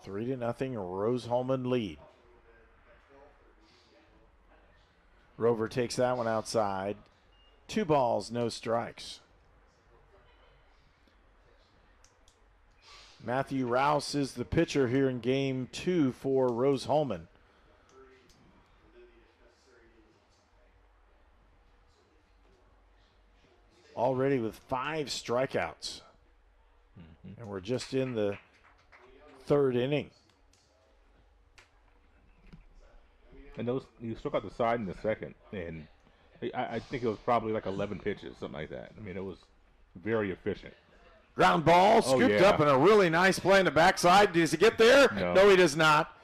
Three to nothing, Rose-Hulman lead. Rover takes that one outside. 2 balls, no strikes. Matthew Rouse is the pitcher here in game 2 for Rose-Hulman. Already with 5 strikeouts. And we're just in the third inning. And those, you struck out the side in the second, and I think it was probably like 11 pitches, something like that. I mean, it was very efficient. Ground ball, scooped up, and a really nice play in the backside. Does he get there? No, he does not.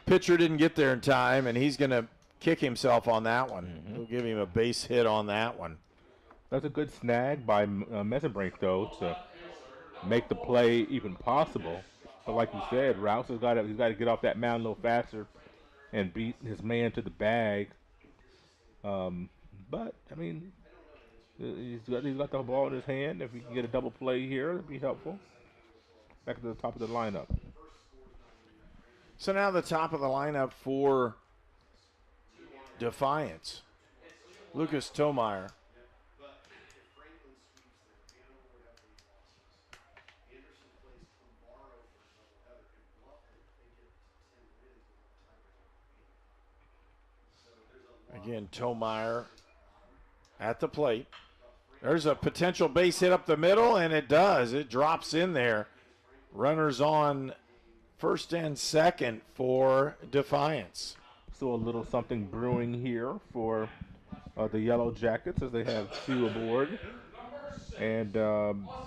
Pitcher didn't get there in time, and he's going to kick himself on that one. We'll give him a base hit on that one. That's a good snag by Mesenbrink, though, to make the play even possible. But like you said, Rouse he's got to get off that mound a little faster and beat his man to the bag. But I mean, he's got the ball in his hand. If he can get a double play here, it'd be helpful. Back to the top of the lineup. So now the top of the lineup for Defiance. Lucas Tomeyer. Again, Tomeyer at the plate. There's a potential base hit up the middle, and it does. It drops in there. Runners on first and second for Defiance. So a little something brewing here for the Yellow Jackets as they have 2 aboard. And,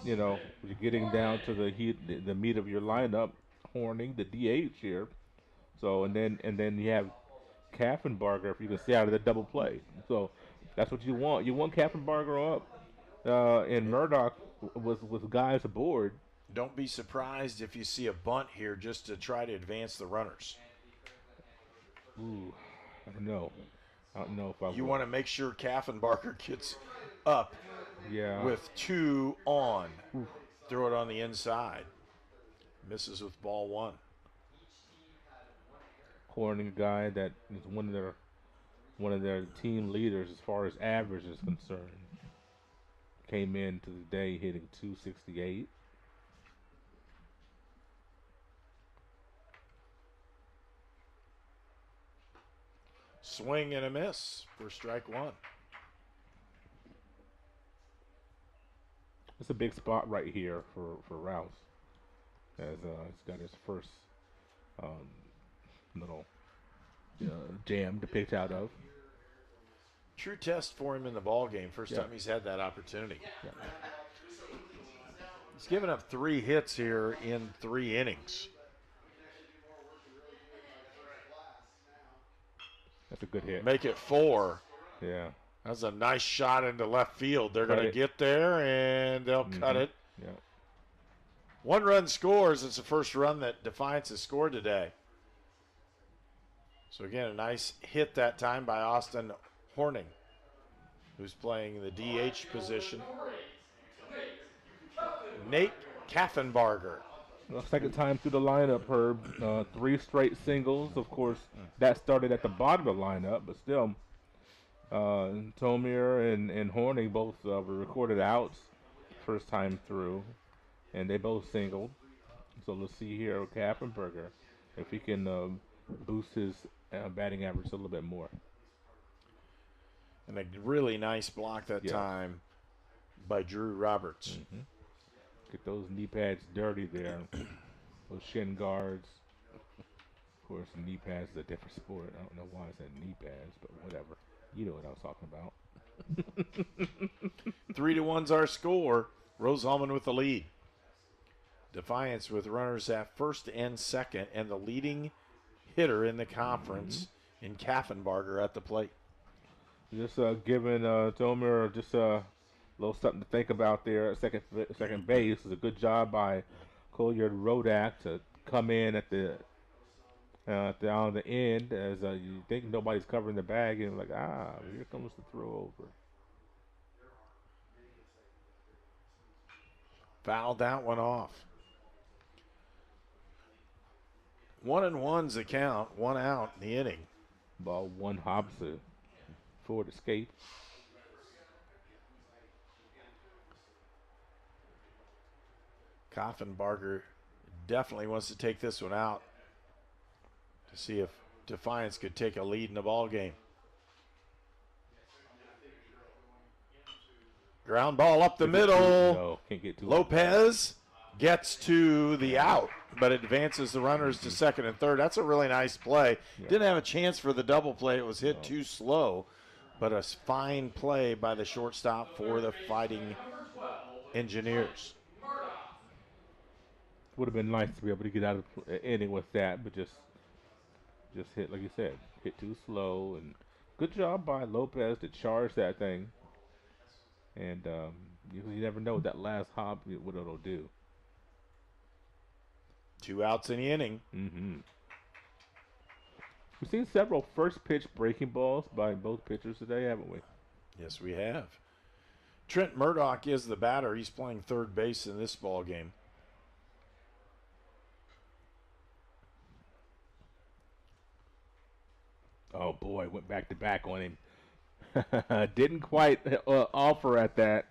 you know, you're getting down to the meat of your lineup, Horning, the DH here. So, and then you have Kaffenbarger, if you can see out of the double play. So that's what you want. You want Kaffenbarger up and Murdoch with guys aboard. Don't be surprised if you see a bunt here just to try to advance the runners. Ooh, I don't know if I You want to make sure Kaffenbarger gets up with 2 on. Oof. Throw it on the inside. Misses with ball 1. Horning, a guy that is one of their team leaders as far as average is concerned. Came into the day hitting .268. Swing and a miss for strike 1. It's a big spot right here for Rouse, as he's got his first little jam to pitch out of. True test for him in the ball game. First Yeah. time he's had that opportunity. Yeah. He's given up 3 hits here in 3 innings. That's a good hit. Make it 4. Yeah. That's a nice shot into left field. They're going to Right. get there, and they'll cut it. Yeah. 1 run scores. It's the first run that Defiance has scored today. So, again, a nice hit that time by Austin Horning, who's playing the DH position. Nate Kaffenbarger. Well, second time through the lineup, Herb. 3 straight singles. Of course, that started at the bottom of the lineup, but still, Tomeyer and Horning both were recorded outs first time through, and they both singled. So let's see here with Kaffenbarger if he can boost his batting average a little bit more. And a really nice block that Yes. time by Drew Roberts. Mm-hmm. Get those knee pads dirty there. Those shin guards. Of course, knee pads is a different sport. I don't know why I said knee pads, but whatever. You know what I was talking about. 3-1's our score. Rose-Hulman with the lead. Defiance with runners at first and second, and the leading hitter in the conference in Kaffenbarger at the plate. Just giving Tomer just a little something to think about there at second base. It's a good job by Collier Rodak to come in at the on the end as you think nobody's covering the bag, and like, here comes the throw over. Fouled that one off. 1-1's the count. 1 out in the inning. Ball 1 Hobson. Forward escape. Kaffenbarger definitely wants to take this one out to see if Defiance could take a lead in the ball game. Ground ball up the middle. No, can't get to Lopez gets to the out, but advances the runners to second and third. That's a really nice play. Yeah. Didn't have a chance for the double play. It was hit too slow, but a fine play by the shortstop for the Fighting Engineers. Would have been nice to be able to get out of the inning with that, but just hit, like you said, hit too slow. And good job by Lopez to charge that thing. And you never know that last hop, what it'll do. 2 outs in the inning. Mm-hmm. We've seen several first pitch breaking balls by both pitchers today, haven't we? Yes, we have. Trent Murdoch is the batter. He's playing third base in this ball game. Oh boy, went back to back on him. Didn't quite offer at that,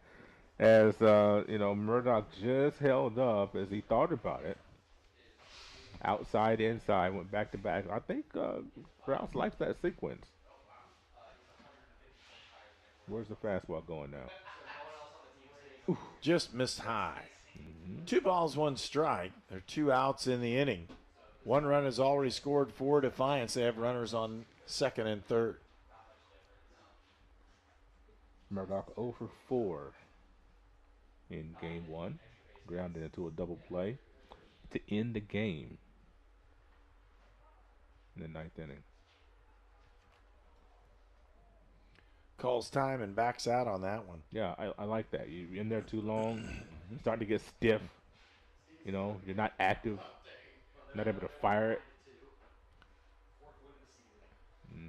as Murdoch just held up as he thought about it. Outside, inside, went back to back. I think Rouse likes that sequence. Where's the fastball going now? Ooh, just missed high. 2 balls, 1 strike. There are 2 outs in the inning. 1 run has already scored for Defiance. They have runners on second and third. Murdoch 0 for 4 in game 1. Grounded into a double play to end the game in the 9th inning. Calls time and backs out on that one. Yeah, I like that. You're in there too long, starting to get stiff. You're not active, not able to fire it.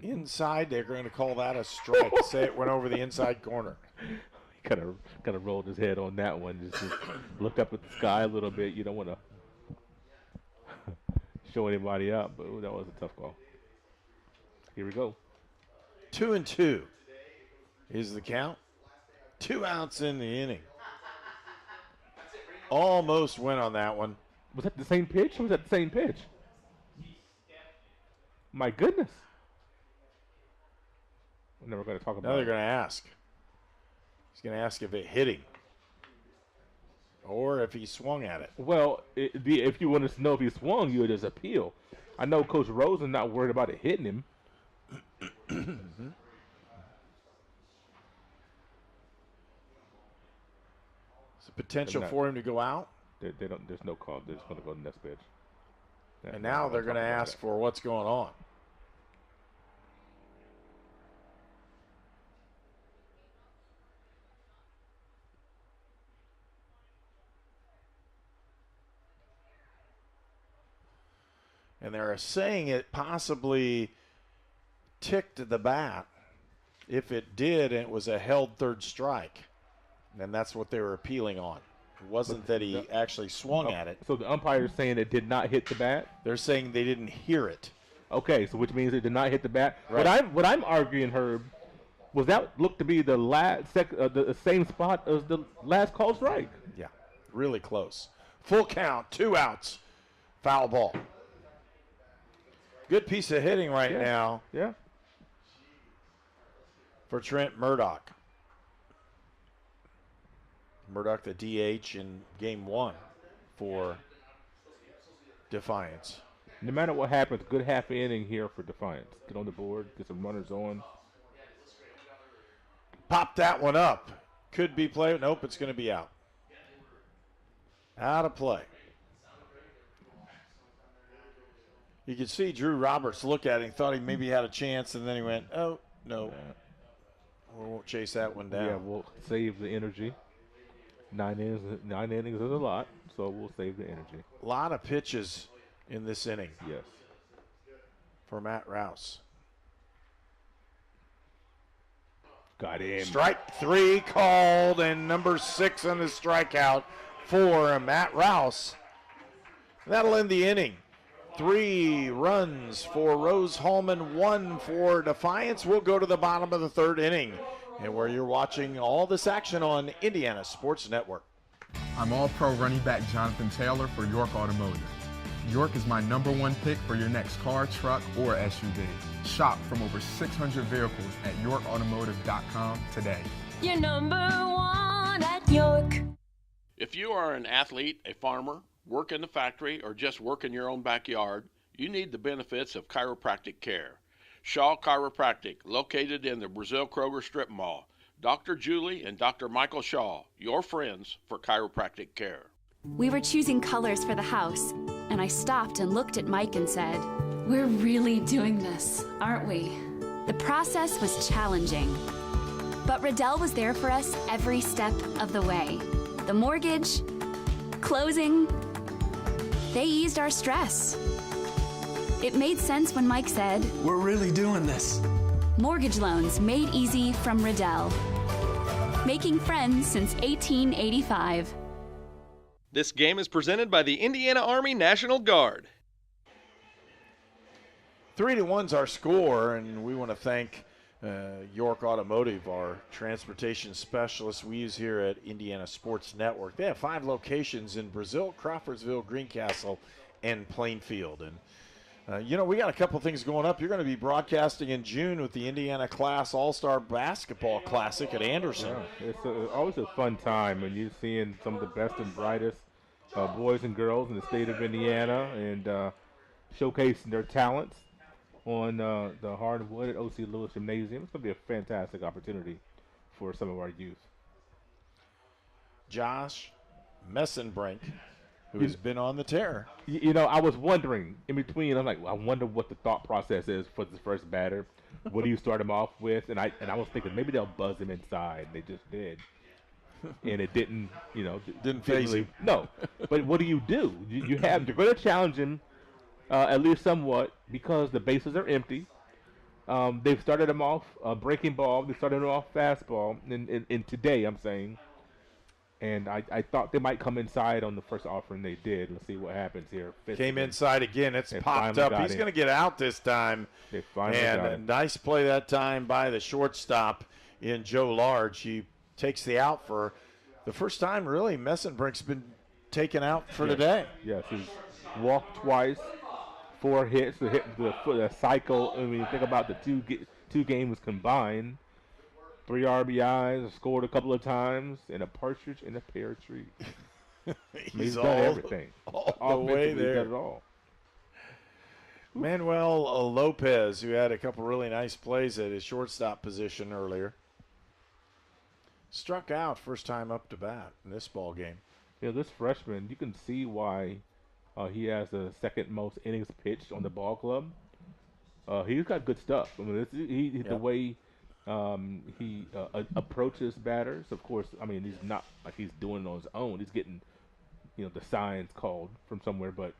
Inside, they're going to call that a strike. Say it went over the inside corner. He kind of rolled his head on that one. Just looked up at the sky a little bit. You don't want to show anybody up, but that was a tough call. Here we go. 2-2 is the count. 2 outs in the inning. Almost went on that one. Was that the same pitch? Or was that the same pitch? My goodness. We're never going to talk about it. Now they're going to ask. He's going to ask if it hit him or if he swung at it. Well, if you wanted to know if he swung, you would just appeal. I know Coach Rose is not worried about it hitting him. There's a potential for him to go out. They don't. There's no call. They're just going to go to the next pitch. And now they're going to ask for what's going on. And they're saying it possibly ticked the bat. If it did, and it was a held third strike, then that's what they were appealing on. It wasn't that he actually swung at it. So the umpire is saying it did not hit the bat? They're saying they didn't hear it. Okay, so which means it did not hit the bat. Right. What I'm arguing, Herb, was that looked to be the the same spot as the last call strike. Yeah, really close. Full count, 2 outs, foul ball. Good piece of hitting right now. Yeah. For Trent Murdoch. Murdoch, the DH in game 1 for Defiance. No matter what happens, good half inning here for Defiance. Get on the board, get some runners on. Pop that one up. Could be play. Nope, it's going to be out. Out of play. You could see Drew Roberts look at it and thought he maybe had a chance, and then he went, oh, no. We won't chase that one down. Yeah, we'll save the energy. 9 innings is a lot, so we'll save the energy. A lot of pitches in this inning. Yes. For Matt Rouse. Got him. Strike 3 called, and number 6 on the strikeout for Matt Rouse. That'll end the inning. 3 runs for Rose-Hulman, 1 for Defiance. We'll go to the bottom of the 3rd inning, and where you're watching all this action on Indiana Sports Network. I'm All-Pro running back Jonathan Taylor for York Automotive. York is my #1 pick for your next car, truck, or SUV. Shop from over 600 vehicles at yorkautomotive.com today. You're #1 at York. If you are an athlete, a farmer, work in the factory, or just work in your own backyard, you need the benefits of chiropractic care. Shaw Chiropractic, located in the Brazil Kroger Strip Mall. Dr. Julie and Dr. Michael Shaw, your friends for chiropractic care. We were choosing colors for the house, and I stopped and looked at Mike and said, "We're really doing this, aren't we?" The process was challenging, but Riddell was there for us every step of the way. The mortgage, closing, they eased our stress. It made sense when Mike said, "We're really doing this." Mortgage loans made easy from Riddell. Making friends since 1885. This game is presented by the Indiana Army National Guard. 3-1's our score, and we want to thank York Automotive, our transportation specialist we use here at Indiana Sports Network. They have 5 locations in Brazil, Crawfordsville, Greencastle, and Plainfield. And we got a couple things going up. You're going to be broadcasting in June with the Indiana Class All-Star Basketball Classic at Anderson. Yeah, it's always a fun time when you're seeing some of the best and brightest boys and girls in the state of Indiana and showcasing their talents on the hardwood at O.C. Lewis Gymnasium. It's going to be a fantastic opportunity for some of our youth. Josh Messenbrink, who has been on the tear. I was wondering in between. I'm like, I wonder what the thought process is for this first batter. What do you start him off with? And I was thinking maybe they'll buzz him inside. They just did, and it didn't. Didn't phase him. No, but what do? You're going to challenge him at least somewhat because the bases are empty. They've started him off breaking ball. They started him off fastball. And today, I'm saying. And I thought they might come inside on the first offering. They did. Let's see what happens here. Came inside again. It's popped up. He's going to get out this time. They finally got a nice play that time by the shortstop in Joe Large. He takes the out for the first time, really. Messenbrink's been taken out for today. Yes, he's walked twice, 4 hits. The cycle, I mean, think about the two games combined. 3 RBIs, scored a couple of times, and a partridge in a pear tree. He's done everything. All the way there. He's done it all. Manuel Lopez, who had a couple really nice plays at his shortstop position earlier, struck out first time up to bat in this ball game. Yeah, this freshman, you can see why he has the second most innings pitched on the ball club. He's got good stuff. I mean, the way he approaches batters. Of course, I mean, he's not like he's doing it on his own. He's getting, the signs called from somewhere. But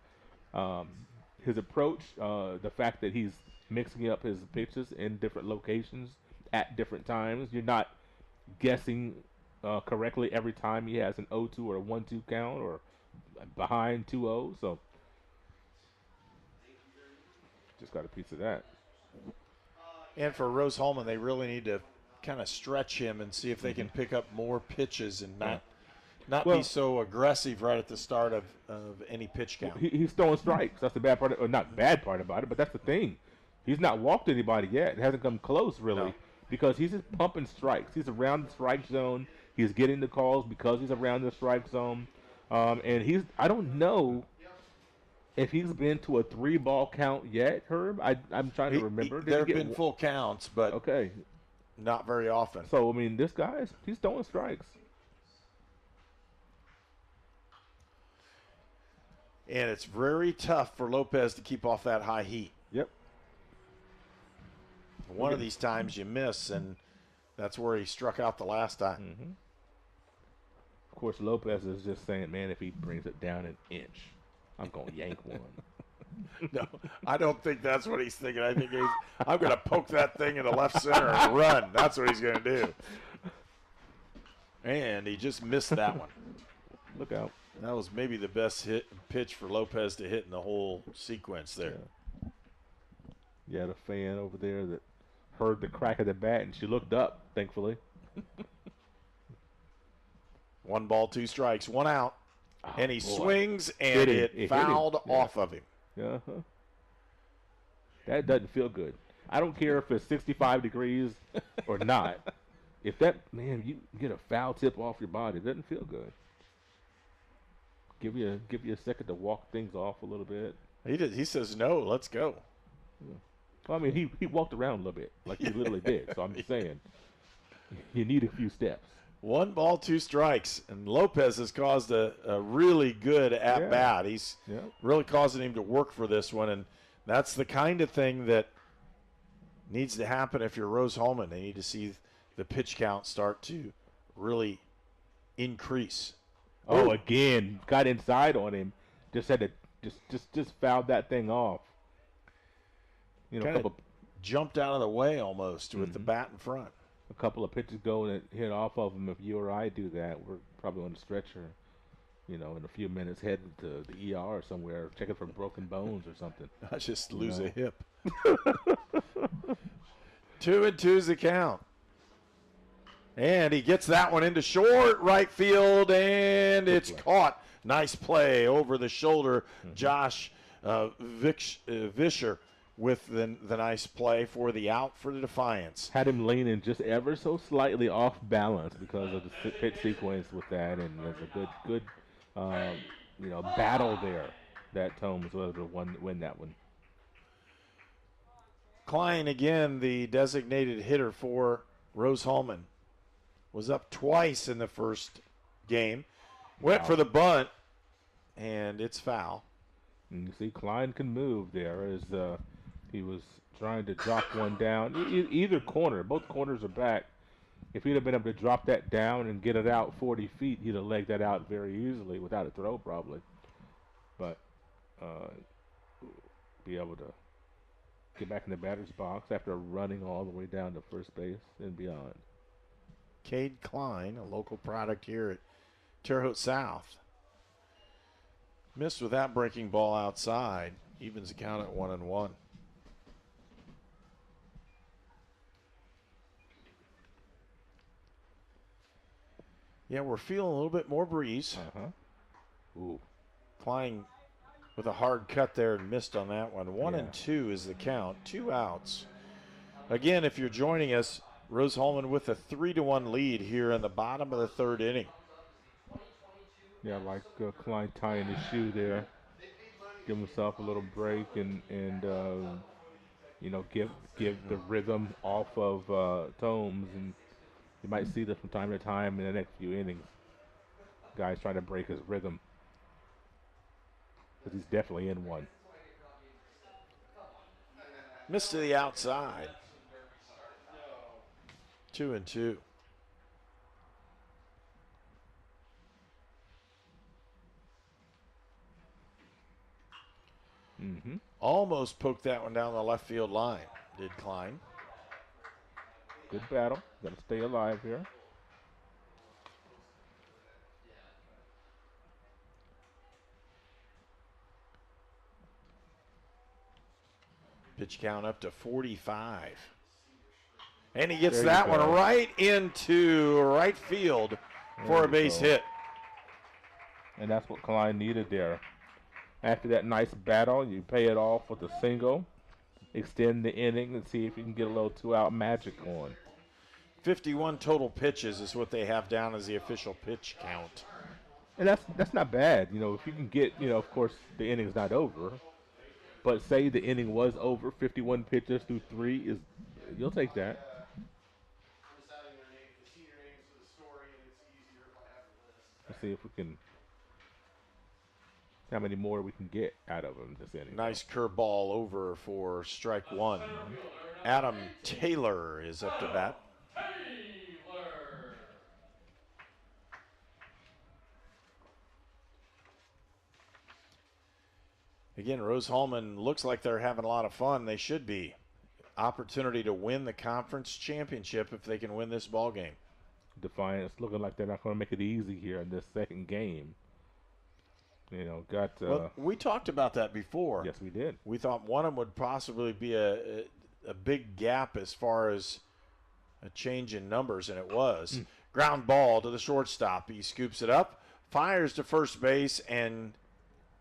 his approach, the fact that he's mixing up his pitches in different locations at different times. You're not guessing correctly every time he has an 0-2 or a 1-2 count or behind 2-0. So just got a piece of that. And for Rose-Hulman, they really need to kind of stretch him and see if they can pick up more pitches and not be so aggressive right at the start of any pitch count. He's throwing strikes. That's the bad part, or not bad part about it, but that's the thing. He's not walked anybody yet. It hasn't come close, really, because he's just pumping strikes. He's around the strike zone. He's getting the calls because he's around the strike zone. And I don't know if he's been to a 3-ball count yet, Herb. I'm trying to remember. There have been full counts, but not very often. So, I mean, this guy, he's throwing strikes. And it's very tough for Lopez to keep off that high heat. Yep. One of these times you miss, and that's where he struck out the last time. Mm-hmm. Of course, Lopez is just saying, man, if he brings it down an inch, I'm going to yank one. No, I don't think that's what he's thinking. I think I'm going to poke that thing in the left center and run. That's what he's going to do. And he just missed that one. Look out. That was maybe the best pitch for Lopez to hit in the whole sequence there. You had a fan over there that heard the crack of the bat, and she looked up, thankfully. 1 ball, 2 strikes, 1 out. Oh, and he boy. swings, and it fouled off of him. Uh-huh. That doesn't feel good. I don't care if it's 65 degrees or not. If that, man, you get a foul tip off your body, it doesn't feel good. give you a second to walk things off a little bit. He says no. Let's go. Yeah. Well, I mean, he walked around a little bit, like he literally did. So I'm just saying, you need a few steps. 1 ball, 2 strikes, and Lopez has caused a really good at bat. He's really causing him to work for this one, and that's the kind of thing that needs to happen if you're Rose-Hulman. They need to see the pitch count start to really increase. Oh, again, got inside on him. Just had to just fouled that thing off. You know, jumped out of the way almost with the bat in front. A couple of pitches go and hit off of him. If you or I do that, we're probably on the stretcher, you know, in a few minutes headed to the ER or somewhere, checking for broken bones or something. I just lose a hip. 2-2's the count. And he gets that one into short right field, and it's caught. Nice play over the shoulder. Josh Vischer with the nice play for the out for the Defiance. Had him leaning just ever so slightly off balance because of the pitch sequence with that, and there's a good battle there that Tomes was able to win that one. Klein, again, the designated hitter for Rose-Hulman, was up twice in the first game. Went for the bunt, and it's foul. And you see Klein can move there as he was trying to drop one down. Either corner, both corners are back. If he'd have been able to drop that down and get it out 40 feet, he'd have legged that out very easily without a throw probably. But be able to get back in the batter's box after running all the way down to first base and beyond. Cade Klein, a local product here at Terre Haute South. Missed with that breaking ball outside. Evens the count at 1-1. Yeah, we're feeling a little bit more breeze. Ooh. Klein with a hard cut there and missed on that one. 1-2 is the count. 2 outs. Again, if you're joining us, Rose-Hulman with a 3-1 lead here in the bottom of the third inning. Yeah, like Klein tying his shoe there. Give himself a little break and give the rhythm off of Tomes, and you might see that from time to time in the next few innings. Guys trying to break his rhythm, because he's definitely in one. Missed to the outside. 2-2. Almost poked that one down the left field line, did Klein. Good battle. Got to stay alive here. Pitch count up to 45. And he gets that one right into right field for a base hit. And that's what Klein needed there. After that nice battle, you pay it off with a single, extend the inning, and see if you can get a little 2-out magic on. 51 total pitches is what they have down as the official pitch count. And that's not bad. You know, if you can get, of course, the inning's not over. But say the inning was over, 51 pitches through 3 you'll take that. Let's see if we can, how many more we can get out of him this inning. Nice curveball over for strike one. Adam Taylor is up to bat. Again, Rose-Hulman looks like they're having a lot of fun. They should be. Opportunity to win the conference championship if they can win this ball game. Defiance looking like they're not going to make it easy here in this second game. Well, we talked about that before. Yes, we did. We thought one of them would possibly be a big gap as far as a change in numbers, and it was. Ground ball to the shortstop. He scoops it up, fires to first base, and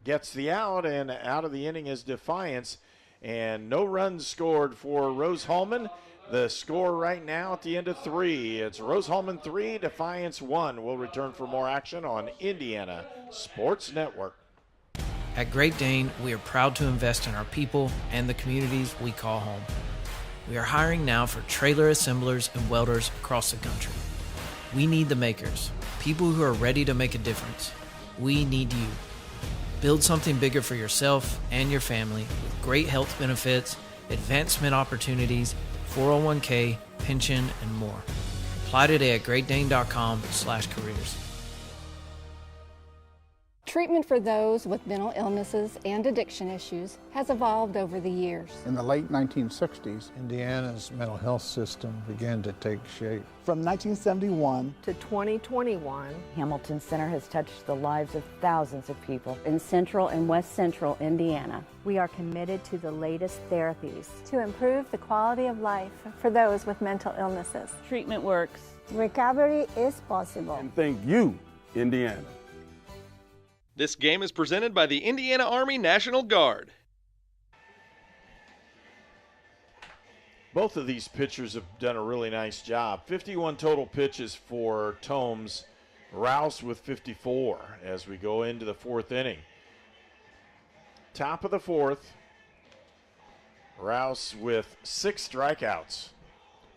gets the out, and out of the inning is Defiance. And no runs scored for Rose-Hulman. The score right now at the end of 3, it's Rose-Hulman 3, Defiance 1. We'll return for more action on Indiana Sports Network. At Great Dane, we are proud to invest in our people and the communities we call home. We are hiring now for trailer assemblers and welders across the country. We need the makers, people who are ready to make a difference. We need you. Build something bigger for yourself and your family with great health benefits, advancement opportunities, 401k, pension, and more. Apply today at greatdane.com/careers. Treatment for those with mental illnesses and addiction issues has evolved over the years. In the late 1960s, Indiana's mental health system began to take shape. From 1971 to 2021, Hamilton Center has touched the lives of thousands of people in central and west central Indiana. We are committed to the latest therapies to improve the quality of life for those with mental illnesses. Treatment works. Recovery is possible. And thank you, Indiana. This game is presented by the Indiana Army National Guard. Both of these pitchers have done a really nice job. 51 total pitches for Tomes. Rouse with 54 as we go into the 4th inning. Top of the 4th. Rouse with 6 strikeouts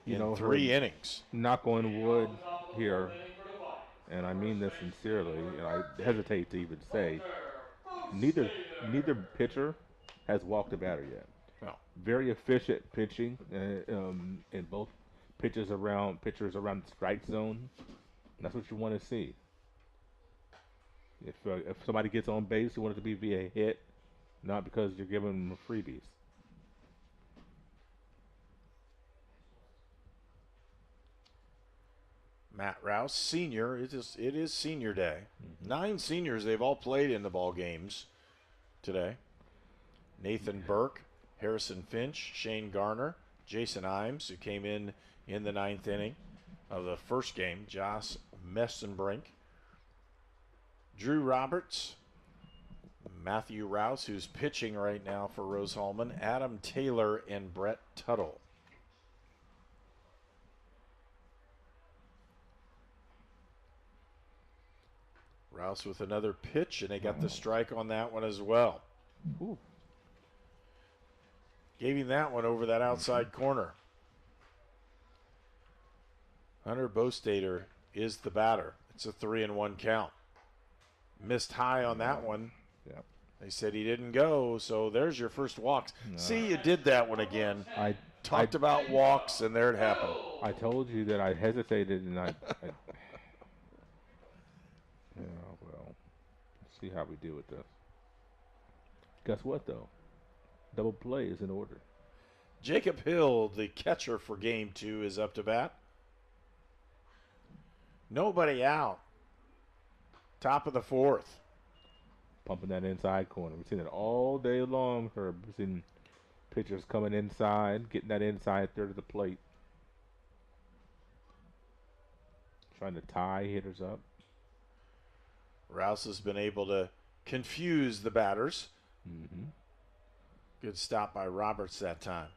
in 3 innings. Knock on wood here, and I mean this sincerely, and I hesitate to even say, neither pitcher has walked a batter yet. No. Very efficient pitching in both pitchers around the strike zone. That's what you want to see. If somebody gets on base, you want it to be via hit, not because you're giving them freebies. Matt Rouse, senior. It is senior day. 9 seniors. They've all played in the ball games today. Nathan Burke, Harrison Finch, Shane Garner, Jason Imes, who came in the 9th inning of the first game. Josh Messenbrink, Drew Roberts, Matthew Rouse, who's pitching right now for Rose-Hulman, Adam Taylor, and Brett Tuttle. Rouse with another pitch, and they got the strike on that one as well. Ooh. Gave him that one over that outside corner. Hunter Bostater is the batter. It's a 3-1 count. Missed high on that one. Yep. They said he didn't go, so there's your first walks. No. See, you did that one again. I talked about walks, and there it happened. I told you that I hesitated, and I yeah, well, let's see how we deal with this. Guess what, though? Double play is in order. Jacob Hill, the catcher for Game 2, is up to bat. Nobody out. Top of the 4th. Pumping that inside corner. We've seen it all day long, Herb. We've seen pitchers coming inside, getting that inside third of the plate. Trying to tie hitters up. Rouse has been able to confuse the batters. Mm-hmm. Good stop by Roberts that time.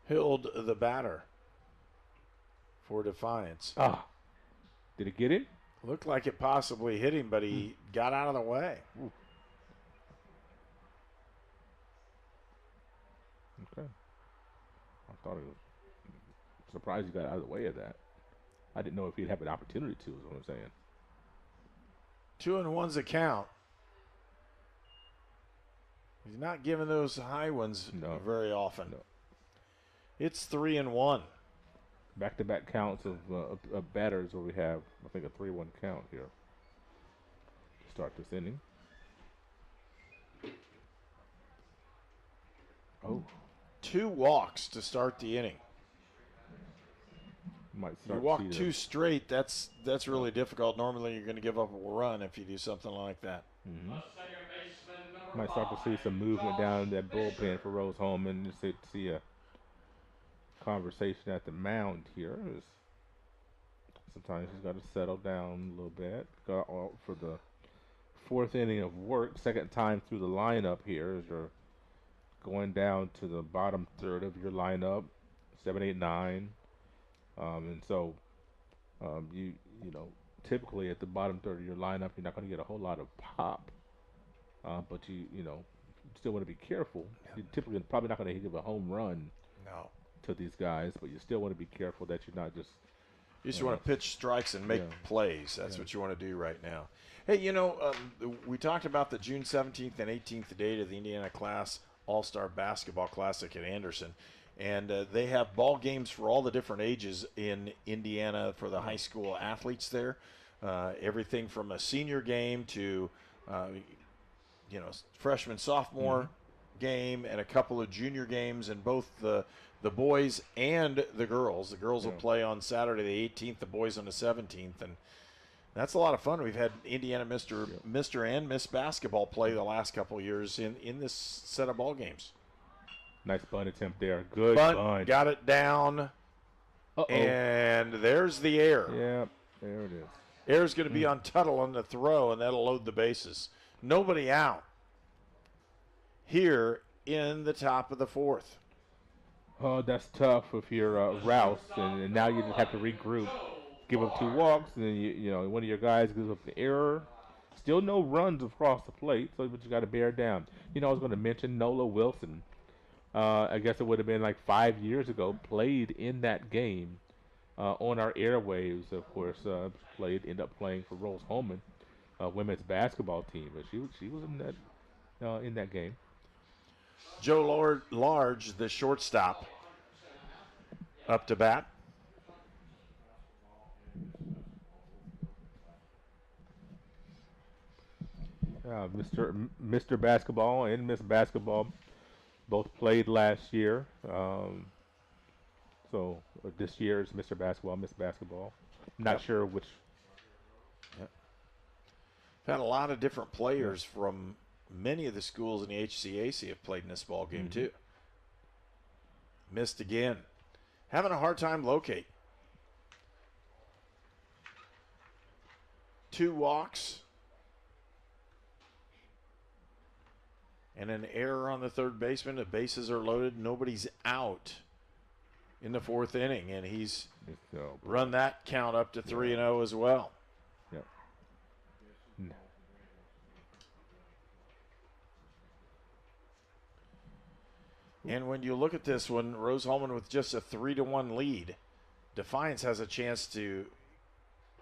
Hild, the batter for Defiance. Ah, did it get him? Looked like it possibly hit him, but he got out of the way. Ooh. Okay. I thought it was surprised he got out of the way of that. I didn't know if he'd have an opportunity to, is what I'm saying. 2-1's a count. He's not giving those high ones very often. No. It's 3-1. Back-to-back counts of batters where we have, I think, a 3-1 count here. Start this inning. Oh. 2 walks to start the inning. Might start you walk 2 straight, that's really difficult. Normally you're going to give up a run if you do something like that. Mm-hmm. Might start to see some movement down in that bullpen for Rose-Hulman. Just see a conversation at the mound here. Sometimes he's got to settle down a little bit. Got all for the fourth inning of work, second time through the lineup here as you're going down to the bottom third of your lineup, 7, 8, 9. And so you know, typically at the bottom third of your lineup, you're not going to get a whole lot of pop. But you know, still want to be careful. Yeah. You're typically probably not going to give a home run to these guys, but you still want to be careful that you're not just. You just want to pitch strikes and make plays. That's what you want to do right now. Hey, you know, we talked about the June 17th and 18th date of the Indiana Class All-Star Basketball Classic at Anderson. And they have ball games for all the different ages in Indiana for the high school athletes there. Everything from a senior game to, you know, freshman, sophomore game and a couple of junior games in both the boys and the girls. The girls will play on Saturday the 18th, the boys on the 17th. And that's a lot of fun. We've had Indiana Mr. and Miss Basketball play the last couple of years in this set of ball games. Nice bunt attempt there. Good bunt. Got it down. And there's the error. Yeah, there it is. Error's going to be on Tuttle on the throw, and that'll load the bases. Nobody out here in the top of the fourth. Oh, that's tough if you're Rouse, and now you just have to regroup. Give up 2 walks, and then you know one of your guys gives up an error. Still no runs across the plate, so but you got to bear down. You know, I was going to mention Nola Wilson. I guess it would have been like 5 years ago. Played in that game on our airwaves, of course. Ended up playing for Rose-Hulman women's basketball team, but she was in that game. Joe Large, the shortstop, up to bat. Mr. Basketball and Miss Basketball both played last year. So this year is Mr. Basketball, Miss Basketball. Not sure which. Yep. Had a lot of different players from many of the schools in the HCAC have played in this ball game too. Missed again. Having a hard time locate. 2 walks. And an error on the third baseman. The bases are loaded. Nobody's out in the 4th inning. And he's run that count up to 3-0 as well. Yep. And when you look at this one, Rose-Hulman with just a 3-1 lead. Defiance has a chance to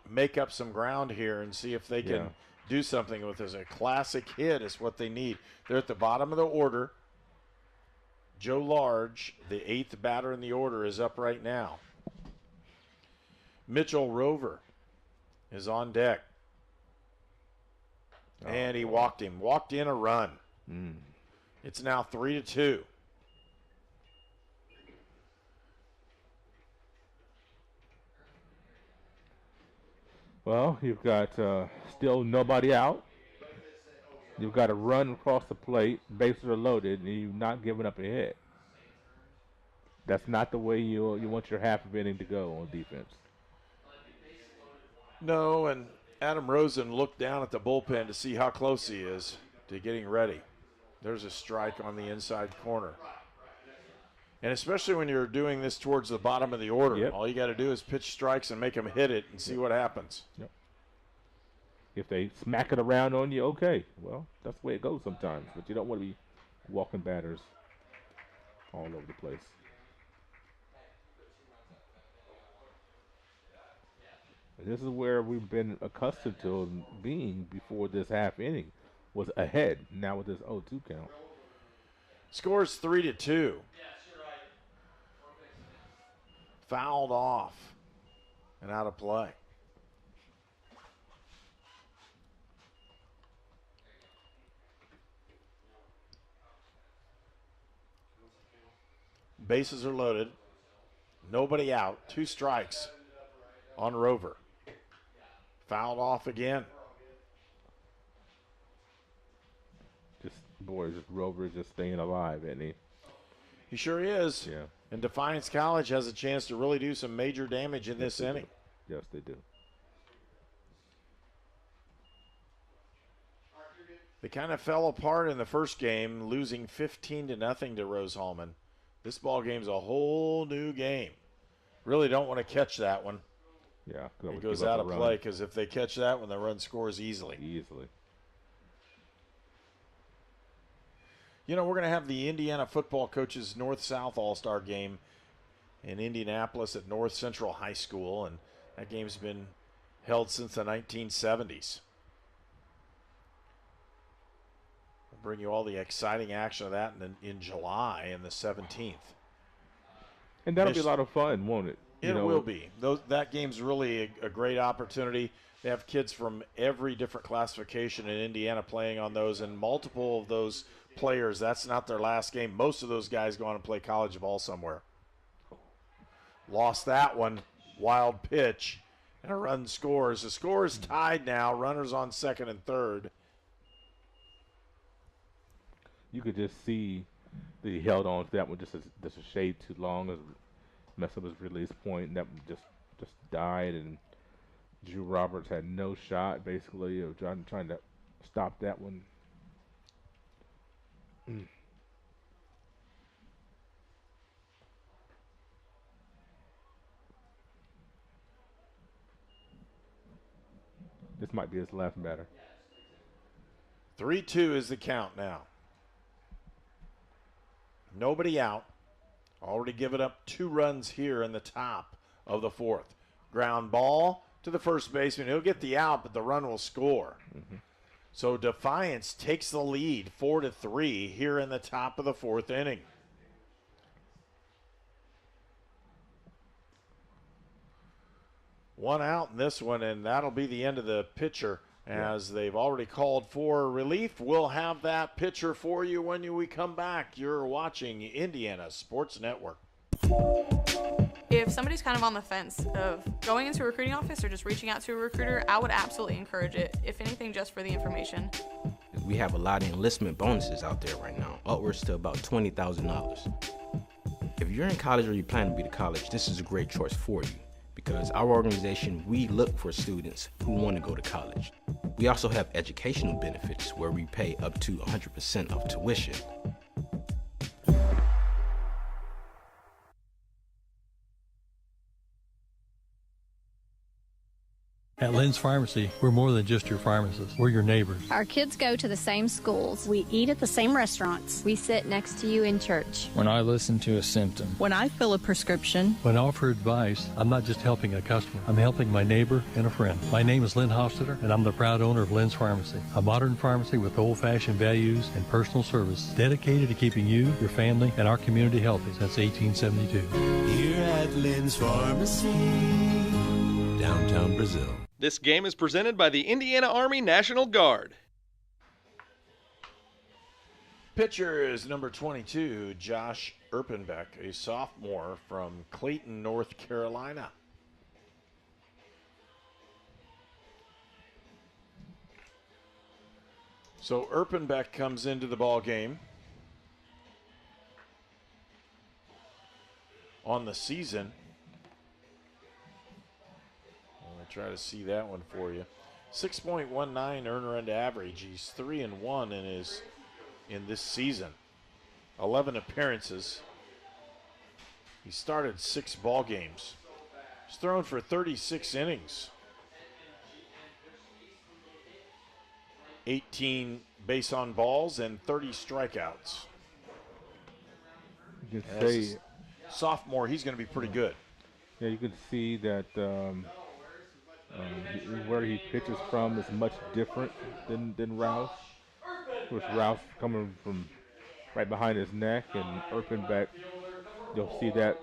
make up some ground here and see if they can do something with this. A classic hit is what they need. They're at the bottom of the order. Joe Large, the 8th batter in the order, is up right now. Mitchell Rover is on deck. And he walked him. Walked in a run. It's now 3-2. Well, you've got still nobody out. You've got a run across the plate, bases are loaded, and you've not given up a hit. That's not the way you want your half of inning to go on defense. No, and Adam Rosen looked down at the bullpen to see how close he is to getting ready. There's a strike on the inside corner. And especially when you're doing this towards the bottom of the order, all you got to do is pitch strikes and make them hit it and see what happens. Yep. If they smack it around on you, okay. Well, that's the way it goes sometimes. But you don't want to be walking batters all over the place. And this is where we've been accustomed to being before this half inning was ahead. Now with this 0-2 count. Scores 3-2. Fouled off and out of play. Bases are loaded. Nobody out. 2 strikes on Rover. Fouled off again. Rover is just staying alive, isn't he? He sure is. Yeah. And Defiance College has a chance to really do some major damage in this inning. Yes, they do. They kind of fell apart in the first game, losing 15-0 to Rose-Hulman. This ball game's a whole new game. Really don't want to catch that one. Yeah. It goes out of play because if they catch that one, the run scores easily. You know, we're going to have the Indiana football coaches North-South All-Star game in Indianapolis at North Central High School, and that game's been held since the 1970s. We'll bring you all the exciting action of that in July and the 17th. And that'll be a lot of fun, won't it? It will be. That game's really a great opportunity. They have kids from every different classification in Indiana playing on those, and multiple of those players, that's not their last game. Most of those guys go on and play college ball somewhere. Lost that one. Wild pitch. And a run scores. The score is tied now. Runners on second and third. You could just see that he held on to that one just a shade too long, as messed up his release point, and that one just died, and Drew Roberts had no shot basically of trying to stop that one. This might be his last batter. 3-2 is the count now. Nobody out. Already given up 2 runs here in the top of the 4th. Ground ball to the first baseman. He'll get the out, but the run will score. So Defiance takes the lead 4-3 here in the top of the 4th inning. One out in this one, and that'll be the end of the pitcher. As they've already called for relief, we'll have that pitcher for you when we come back. You're watching Indiana Sports Network. If somebody's kind of on the fence of going into a recruiting office or just reaching out to a recruiter, I would absolutely encourage it, if anything, just for the information. We have a lot of enlistment bonuses out there right now, upwards to about $20,000. If you're in college or you plan to be to college, this is a great choice for you, because our organization, we look for students who want to go to college. We also have educational benefits where we pay up to 100% of tuition. At Lynn's Pharmacy, we're more than just your pharmacist. We're your neighbors. Our kids go to the same schools. We eat at the same restaurants. We sit next to you in church. When I listen to a symptom. When I fill a prescription. When I offer advice, I'm not just helping a customer. I'm helping my neighbor and a friend. My name is Lynn Hofstetter, and I'm the proud owner of Lynn's Pharmacy, a modern pharmacy with old-fashioned values and personal service, dedicated to keeping you, your family, and our community healthy since 1872. Here at Lynn's Pharmacy, downtown Brazil. This game is presented by the Indiana Army National Guard. Pitcher is number 22, Josh Erpenbeck, a sophomore from Clayton, North Carolina. So Erpenbeck comes into the ball game. On the season, try to see that one for you. 6.19 earner end average. He's 3-1 in this season. 11 appearances. He started 6 ball games. He's thrown for 36 innings. 18 base on balls and 30 strikeouts. You can say sophomore, he's going to be pretty good. Yeah, you can see that where he pitches from is much different than Rouse. With Rouse coming from right behind his neck, and Erpenbeck, you'll see that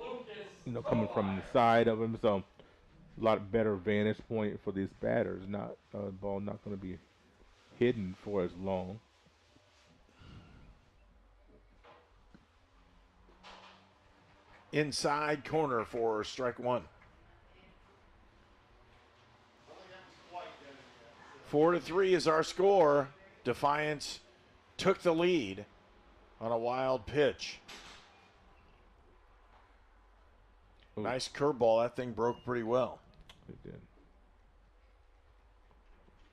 coming from the side of him. So a lot better vantage point for these batters. Not ball not going to be hidden for as long. Inside corner for strike one. 4-3 is our score. Defiance took the lead on a wild pitch. Nice curveball. That thing broke pretty well. It did.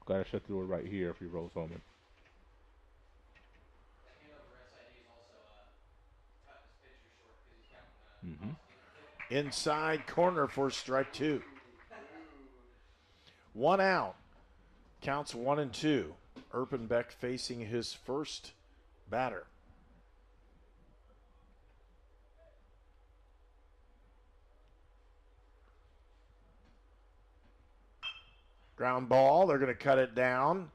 Gotta shut the door right here if you're Rose-Hulman. Inside corner for strike 2. 1 out. Counts 1 and 2. Erpenbeck facing his first batter. Ground ball. They're going to cut it down.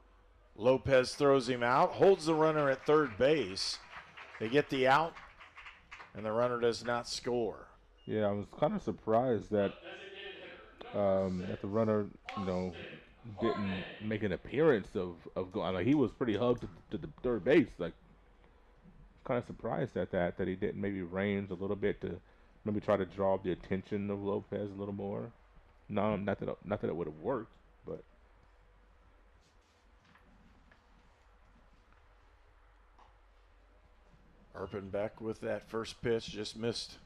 Lopez throws him out. Holds the runner at third base. They get the out, and the runner does not score. Yeah, I was kind of surprised that that the runner, didn't make an appearance of going. Like, he was pretty hugged to the third base. Like, kind of surprised at that he didn't maybe range a little bit to maybe try to draw the attention of Lopez a little more. No, not that it would have worked, but. Erpenbeck with that first pitch just missed.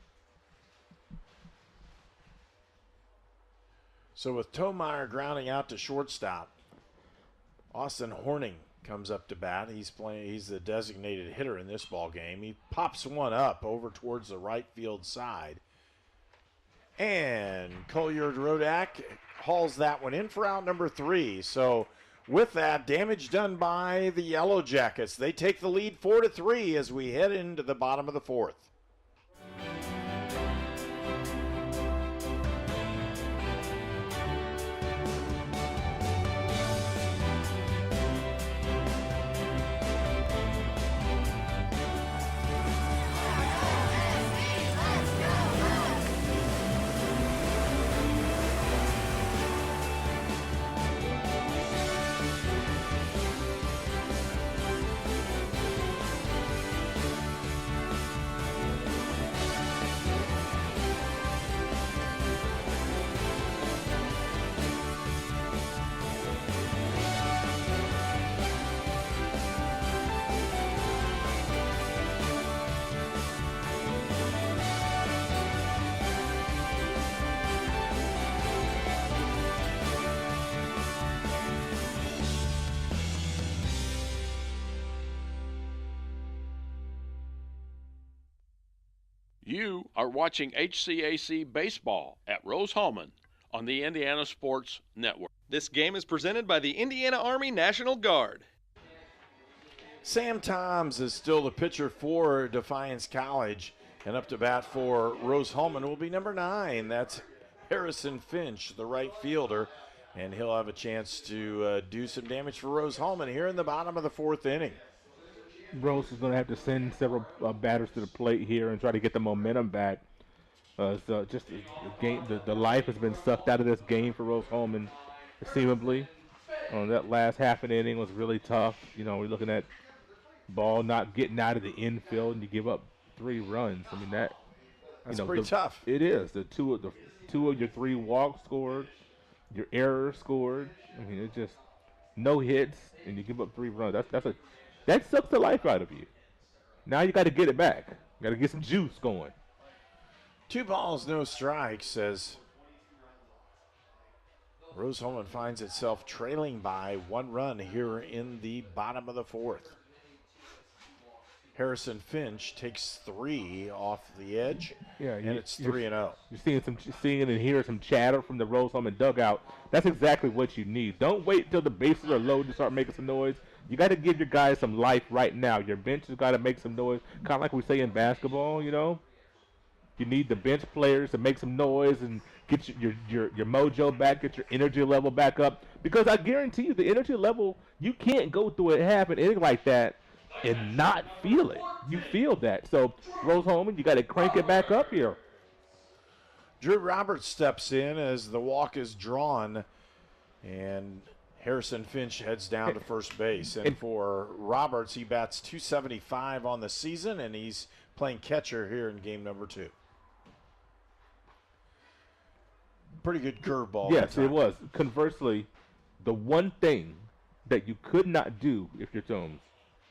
So with Tomeyer grounding out to shortstop, Austin Horning comes up to bat. He's the designated hitter in this ball game. He pops one up over towards the right field side. And Colliard Rodak hauls that one in for out number 3. So with that, damage done by the Yellow Jackets. They take the lead 4-3 as we head into the bottom of the 4th. You are watching HCAC Baseball at Rose-Hulman on the Indiana Sports Network. This game is presented by the Indiana Army National Guard. Sam Toms is still the pitcher for Defiance College, and up to bat for Rose-Hulman will be number 9. That's Harrison Finch, the right fielder, and he'll have a chance to do some damage for Rose-Hulman here in the bottom of the 4th inning. Rose is going to have to send several batters to the plate here and try to get the momentum back. So just the game, the life has been sucked out of this game for Rose-Hulman, seemingly. That last half an inning was really tough. We're looking at ball not getting out of the infield, and you give up 3 runs. I mean that's pretty tough. It is. The two of your 3 walks scored, your error scored. I mean, it's just no hits, and you give up 3 runs. That sucks the life out of you. Now you got to get it back. You got to get some juice going. 2 balls, no strikes as Rose-Hulman finds itself trailing by 1 run here in the bottom of the 4th. Harrison Finch takes 3 off the edge, and it's 3-0. You're seeing and hearing some chatter from the Rose-Hulman dugout. That's exactly what you need. Don't wait till the bases are low to start making some noise. You got to give your guys some life right now. Your bench has got to make some noise, kind of like we say in basketball. You need the bench players to make some noise and get your mojo back, get your energy level back up. Because I guarantee you, the energy level, you can't go through a half an inning like that and not feel it. You feel that. So, Rose-Hulman, you got to crank it back up here. Drew Roberts steps in as the walk is drawn, and Harrison Finch heads down to first base. And for Roberts, he bats .275 on the season, and he's playing catcher here in game number 2. Pretty good curveball. Yes, it was. Conversely, the one thing that you could not do if you're Tomes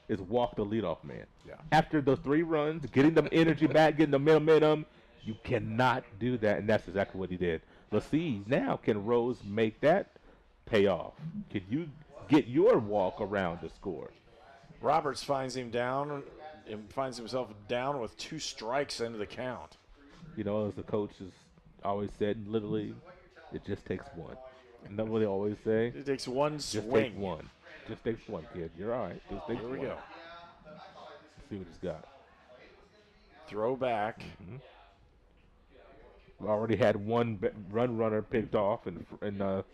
is walk the leadoff man. Yeah. After those 3 runs, getting them energy back, getting the momentum, you cannot do that, and that's exactly what he did. let's see now, can Rose make that pay off? Can you get your walk around to score? Roberts finds himself down with 2 strikes into the count. You know, as the coach has always said in Little League, it just takes one. And that's what they always say. It takes one swing. Just take one. Just takes one, kid. You're all right. Just take Here one. we go. Let's see what he's got. Throw back. Mm-hmm. We already had one runner picked off in the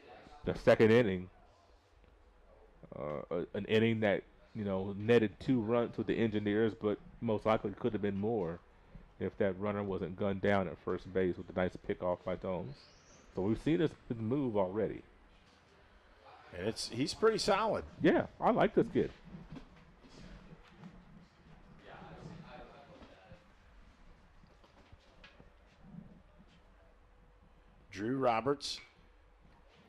second inning. An inning that, netted 2 runs with the Engineers, but most likely could have been more if that runner wasn't gunned down at first base with a nice pick off by Tomes. So we've seen this move already. And he's pretty solid. Yeah, I like this kid. Drew Roberts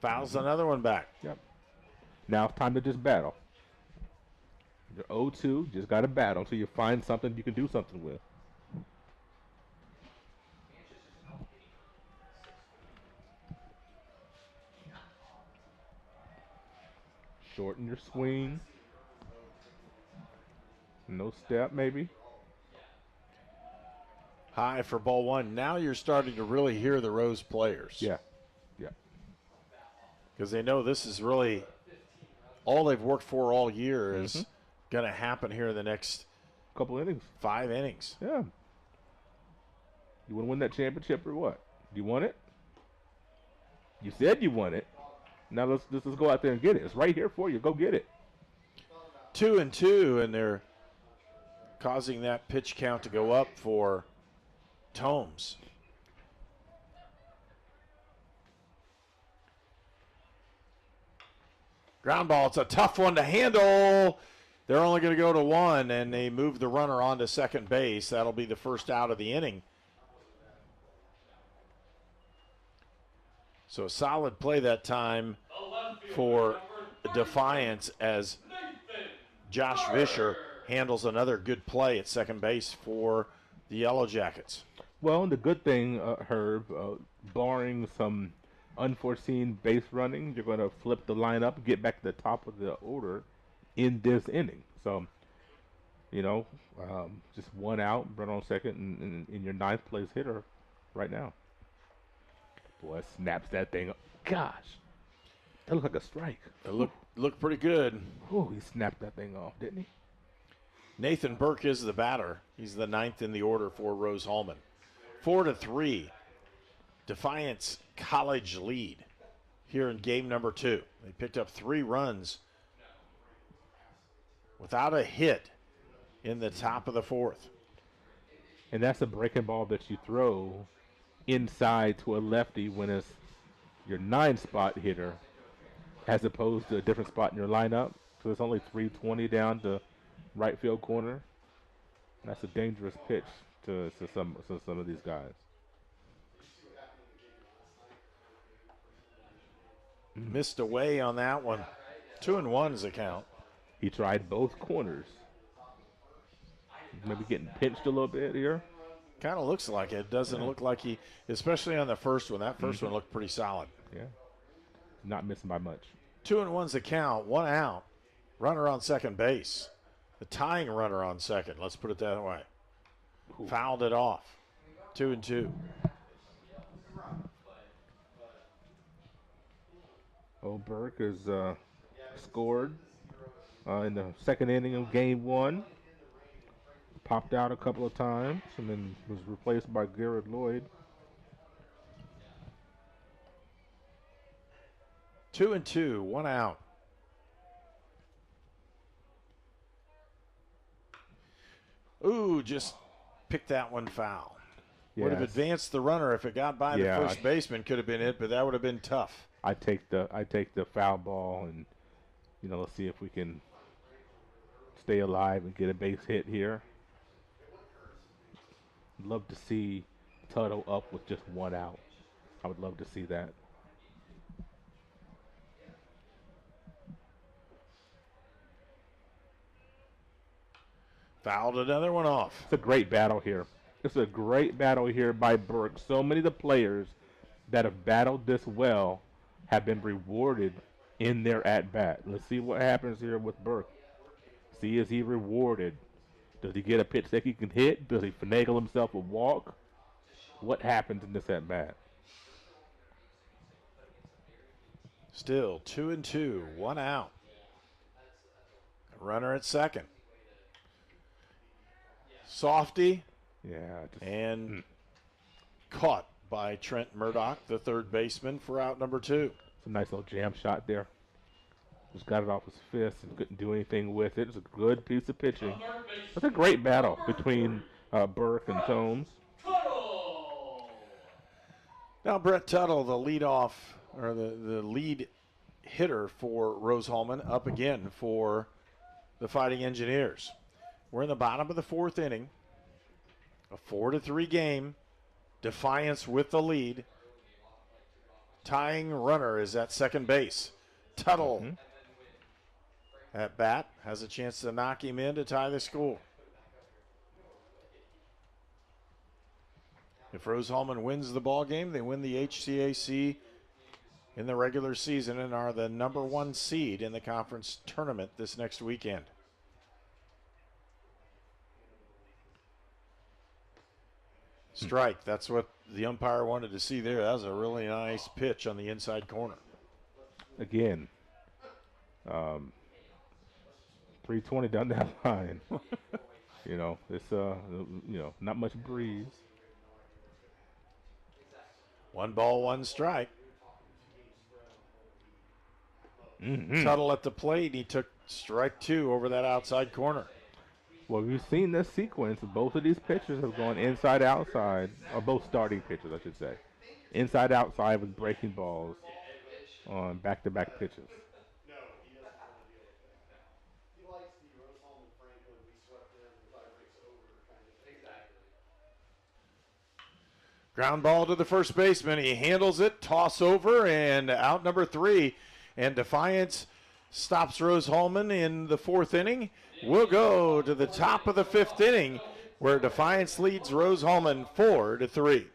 fouls another one back. Yep. Now it's time to just battle. You're 0-2, just got to battle until you find something you can do something with. Shorten your swing. No step, maybe. High for ball 1. Now you're starting to really hear the Rose players. Yeah. Yeah. Because they know this is really all they've worked for all year is going to happen here in the next couple innings. 5 innings. Yeah. You want to win that championship or what? Do you want it? You said you want it. Now let's go out there and get it. It's right here for you. Go get it. 2-2, and they're causing that pitch count to go up for Tomes. Ground ball. It's a tough one to handle. They're only going to go to 1, and they move the runner onto second base. That'll be the first out of the inning. So a solid play that time for Defiance as Josh Vischer handles another good play at second base for the Yellow Jackets. Well, the good thing, Herb, barring some unforeseen base running, you're going to flip the lineup, get back to the top of the order in this inning. So, just 1 out, run on second, and your 9th place hitter right now. Boy, snaps that thing up. Gosh, that looked like a strike. It looked pretty good. Oh, he snapped that thing off, didn't he? Nathan Burke is the batter. He's the 9th in the order for Rose-Hulman. 4-3, Defiance College lead here in game number 2. They picked up 3 runs without a hit in the top of the 4th. And that's a breaking ball that you throw inside to a lefty when it's your 9-spot hitter as opposed to a different spot in your lineup. So it's only 320 down to right field corner. That's a dangerous pitch to some of these guys. Missed away on that one. 2-1 is the count. He tried both corners. Maybe getting pinched a little bit here. Kind of looks like it. Doesn't look like he, especially on the first one. That first one looked pretty solid. Yeah. Not missing by much. 2-1's the count. 1 out. Runner on second base. The tying runner on second. Let's put it that way. Ooh. Fouled it off. 2-2. Burke has scored in the second inning of game 1. Popped out a couple of times and then was replaced by Garrett Lloyd. 2-2, 1 out. Ooh, just picked that one foul. Yes. Would have advanced the runner if it got by the first baseman. Could have been it, but that would have been tough. I take the foul ball and let's see if we can stay alive and get a base hit here. Love to see Tuttle up with just 1 out. I would love to see that. Fouled another one off. It's a great battle here. It's a great battle here by Burke. So many of the players that have battled this well have been rewarded in their at-bat. Let's see what happens here with Burke. See, is he rewarded? Does he get a pitch that he can hit? Does he finagle himself a walk? What happens in this at-bat? Still 2-2, 1 out. Runner at second. Softy. Yeah. And caught by Trent Murdoch, the third baseman, for out number 2. It's a nice little jam shot there. Just got it off his fist and couldn't do anything with it. It's a good piece of pitching. That's a great battle between Burke and Combs. Now Brett Tuttle, the leadoff, or the lead hitter for Rose-Hulman, up again for the Fighting Engineers. We're in the bottom of the 4th inning. A 4-3 game. Defiance with the lead. Tying runner is at second base. Tuttle at bat has a chance to knock him in to tie the score. If Rose-Hulman wins the ball game, they win the HCAC in the regular season and are the number 1 seed in the conference tournament this next weekend. Strike. That's what the umpire wanted to see there. That was a really nice pitch on the inside corner. Again, 320 down that line. It's not much breeze. 1 ball, 1 strike. Tuttle at the plate. He took strike 2 over that outside corner. Well, we've seen this sequence. Both of these pitchers have gone inside outside, or both starting pitchers, I should say. Inside outside with breaking balls on back-to-back pitches. Ground ball to the first baseman. He handles it, toss over, and out number 3. And Defiance stops Rose-Hulman in the 4th inning. We'll go to the top of the 5th inning, where Defiance leads Rose-Hulman 4-3.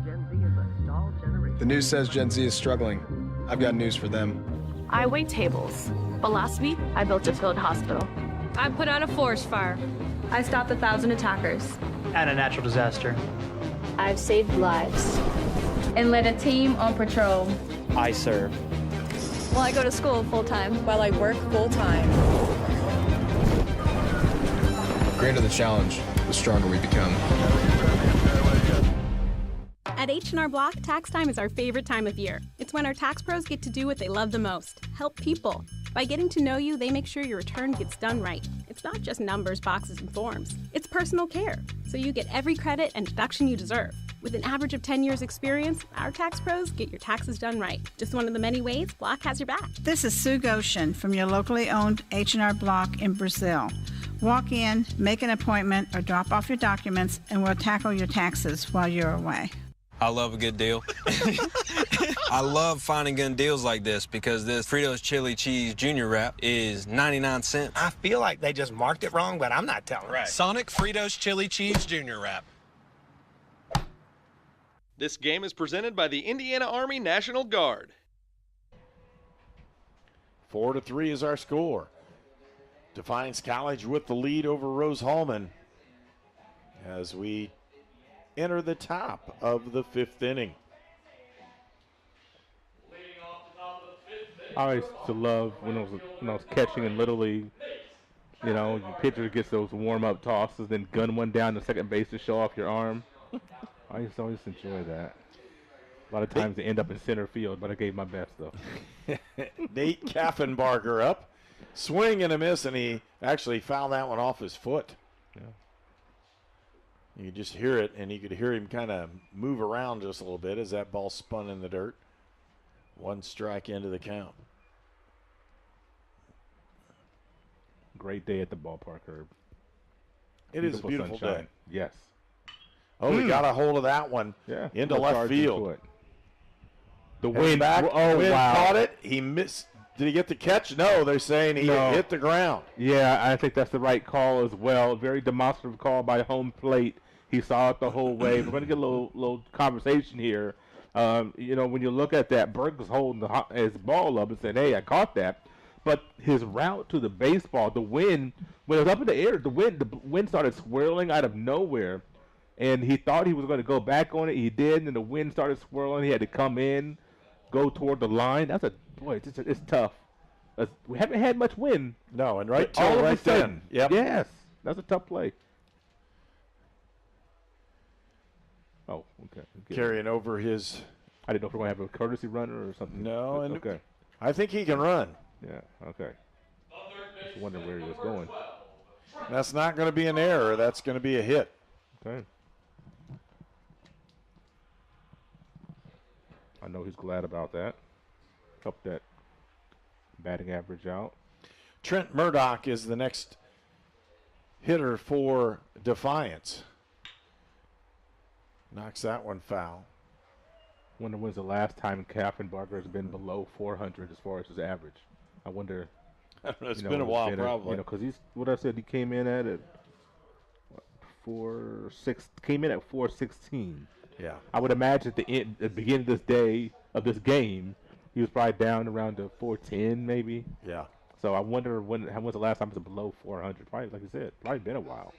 Gen Z is a stall generation. The news says Gen Z is struggling. I've got news for them. I wait tables, but last week I built a field hospital. I put out a forest fire. I stopped 1,000 attackers. And a natural disaster. I've saved lives. And led a team on patrol. I serve. Well, I go to school full-time. While I work full-time. The greater the challenge, the stronger we become. At H&R Block, tax time is our favorite time of year. It's when our tax pros get to do what they love the most, help people. By getting to know you, they make sure your return gets done right. It's not just numbers, boxes, and forms. It's personal care, so you get every credit and deduction you deserve. With an average of 10 years experience, our tax pros get your taxes done right. Just one of the many ways Block has your back. This is Sue Goshen from your locally owned H&R Block in Brazil. Walk in, make an appointment, or drop off your documents, and we'll tackle your taxes while you're away. I love a good deal. I love finding good deals like this because this Fritos Chili Cheese Junior Wrap is 99 cents. I feel like they just marked it wrong, but I'm not telling. Right. Sonic Fritos Chili Cheese Junior Wrap. This game is presented by the Indiana Army National Guard. 4-3 is our score. Defiance College with the lead over Rose-Hulman as we enter the top of the 5th inning. I used to love when I was catching in Little League. The pitcher gets those warm-up tosses, then gun one down to second base to show off your arm. I used to always enjoy that. A lot of times they end up in center field, but I gave my best, though. Nate Kaffenbarger up. Swing and a miss, and he actually fouled that one off his foot. Yeah. You could just hear it, and you could hear him kind of move around just a little bit as that ball spun in the dirt. 1 strike into the count. Great day at the ballpark, Herb. It is a beautiful sunshine. day. Yes. Oh, we got a hold of that one into left field. The wind back. Wind caught it. He missed. Did he get the catch? No, they're saying he hit the ground. Yeah, I think that's the right call as well. Very demonstrative call by home plate. He saw it the whole way. We're going to get a little conversation here When you look at that, Burke was holding his ball up and saying, "Hey, I caught that." But his route to the baseball, the wind, when it was up in the air, the wind started swirling out of nowhere, and he thought he was going to go back on it. He did, and the wind started swirling. He had to come in, go toward the line. It's tough. We haven't had much wind. No, and all of a sudden, then. Yep. Yes, that's a tough play. Oh, okay. Carrying over his. I didn't know if we're going to have a courtesy runner or something. No, and okay. I think he can run. Yeah, okay. Just wondering where he was going. That's not going to be an error. That's going to be a hit. Okay. I know he's glad about that. Helped that batting average out. Trent Murdoch is the next hitter for Defiance. Knocks that one foul. Wonder when's the last time Kaffenbarger has been below 400 as far as his average. I wonder. I don't know, it's been a while, probably. Because he's what I said. He came in at 4.6. Came in at 4.16. Yeah. I would imagine at the beginning of this game, he was probably down around the 410 maybe. Yeah. So I wonder when's the last time it was below 400. Probably, like I said, probably been a while.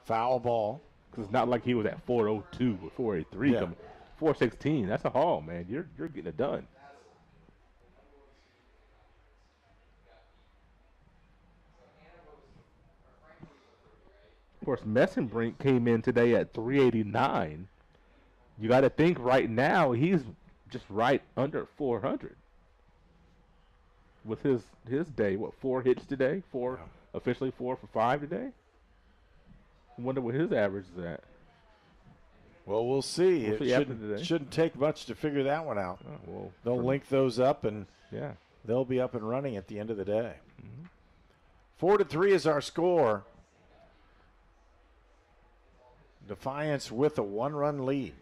Foul ball. Because it's not like he was at 402 or 483. Yeah. 416. That's a haul, man. You're getting it done. Of course, Messenbrink came in today at 389. You got to think right now he's just right under 400. With his day, 4 hits today? Officially 4 for 5 today? I wonder what his average is at. Well, we'll see. It shouldn't take much to figure that one out. Oh, well, they'll link those up, and yeah, they'll be up and running at the end of the day. Mm-hmm. 4-3 is our score. Defiance with a 1-run lead.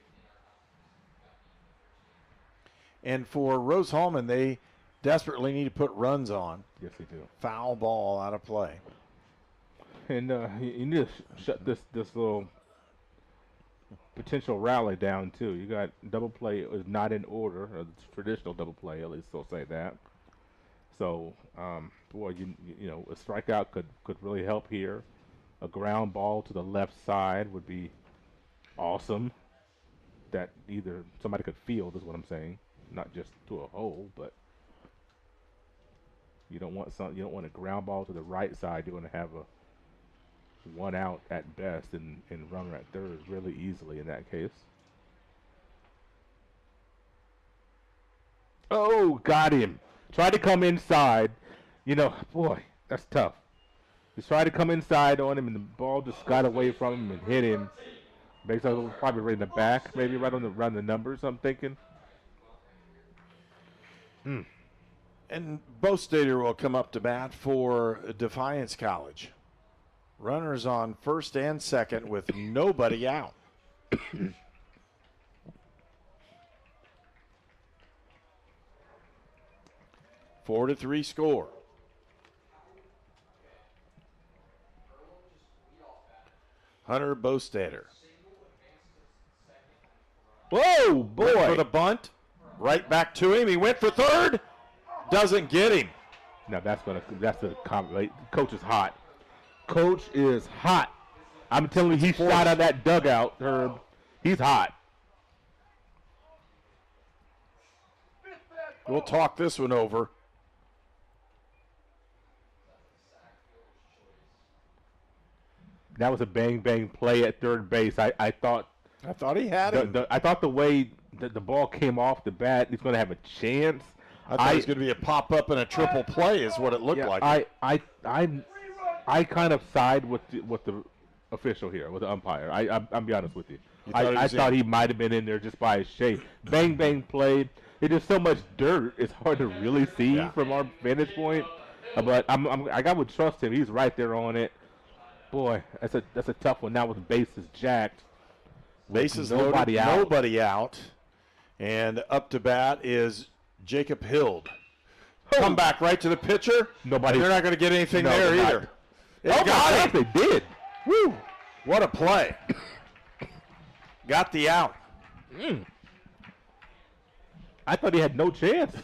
And for Rose-Hulman, they desperately need to put runs on. Yes, they do. Foul ball out of play. And you need to shut this little potential rally down too. You got double play is not in order, or the traditional double play, at least they'll say that. So, a strikeout could really help here. A ground ball to the left side would be awesome. That either somebody could field is what I'm saying, not just to a hole, but you don't want a ground ball to the right side. You're going to have a 1 out at best, and runner at third really easily in that case. Oh, got him. Tried to come inside. Boy, that's tough. He tried to come inside on him, and the ball just got away from him and hit him. Basically, probably right in the back, maybe right around the numbers, I'm thinking. And Bostater will come up to bat for Defiance College. Runners on first and second with nobody out. 4-3 score. Hunter Bostater. Whoa, boy. Went for the bunt. Right back to him. He went for third. Doesn't get him. Now that's the comment. Coach is hot. Coach is hot. I'm telling you, he shot out of that dugout, Herb. He's hot. We'll talk this one over. That was a bang play at third base. I thought he had him. I thought the way that the ball came off the bat, he's going to have a chance. I thought it was going to be a pop up and a triple play, is what it looked like. I kind of side with the official here, with the umpire. I'm be honest with you. I thought he might have been in there just by his shape. Bang play. It is so much dirt. It's hard to really see from our vantage point. But I would trust him. He's right there on it. Boy, that's a tough one. Now with bases jacked. Bases loaded, nobody out. And up to bat is Jacob Hild. Come back right to the pitcher. They're not going to get anything there either. They did. Woo! What a play. Got the out. I thought he had no chance.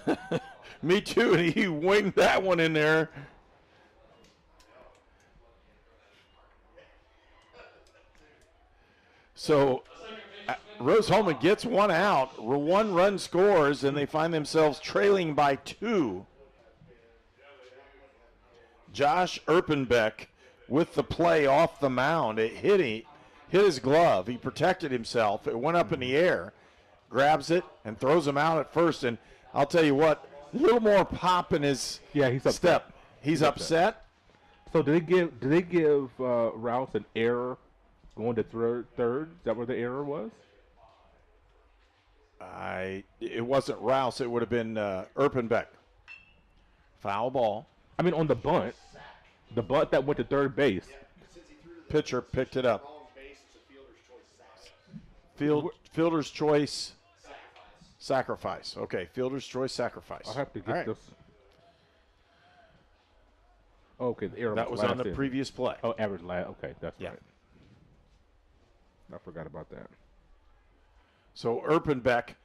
Me too, and he winged that one in there. So Rose-Hulman gets one out, one run scores, and they find themselves trailing by 2. Josh Erpenbeck with the play off the mound. It hit his glove. He protected himself. It went up in the air, grabs it, and throws him out at first. And I'll tell you what, a little more pop in his step. He's upset. So did they give Rouse an error going to third? Is that where the error was? It wasn't Rouse. It would have been Erpenbeck. Foul ball. I mean, on the bunt that went to third base. Pitcher picked it up. Fielder's choice sacrifice. Okay, fielder's choice sacrifice. I'll have to get this. Okay, the error that was on the previous play. Oh, average last. Okay, that's right. I forgot about that. So Erpenbeck,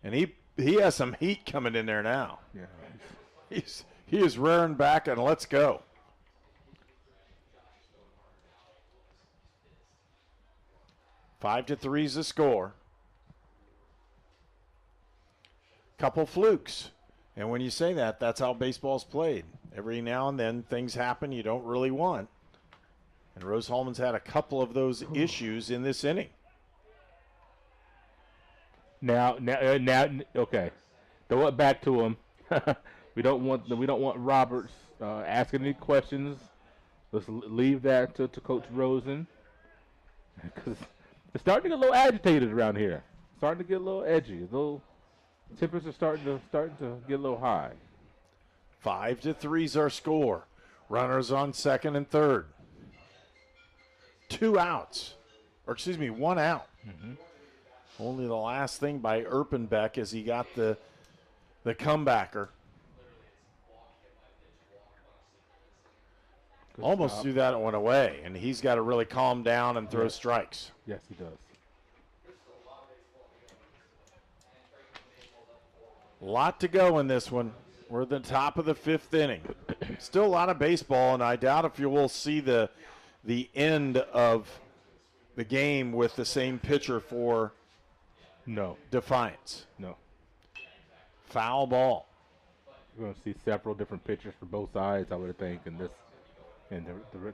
and he has some heat coming in there now. Yeah, he is rearing back, and let's go. 5-3 is the score. Couple flukes. And when you say that, that's how baseball's played. Every now and then things happen you don't really want. And Rose-Hulman's had a couple of those issues in this inning. Now, okay. Throw it back to him. We don't want Roberts asking any questions. Let's leave that to Coach Rosen, because it's starting to get a little agitated around here. Starting to get a little edgy. Tempers are starting to get a little high. 5-3 is our score. Runners on second and third. 2 outs, or excuse me, 1 out. Mm-hmm. Only the last thing by Erpenbeck as he got the comebacker. Almost threw that one away, and he's got to really calm down and throw strikes. Yes, he does. A lot to go in this one. We're at the top of the 5th inning. Still a lot of baseball, and I doubt if you will see the end of the game with the same pitcher for Defiance. No. Foul ball. We're going to see several different pitchers for both sides, I would think, in the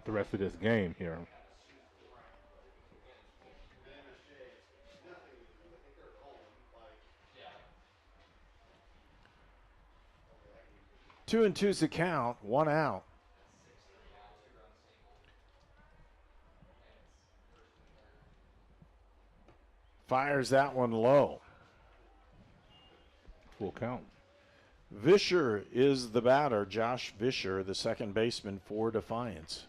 rest of this game here. Two and two's the count. 1 out. Fires that one low. Full count. Vischer is the batter. Josh Vischer, the second baseman for Defiance.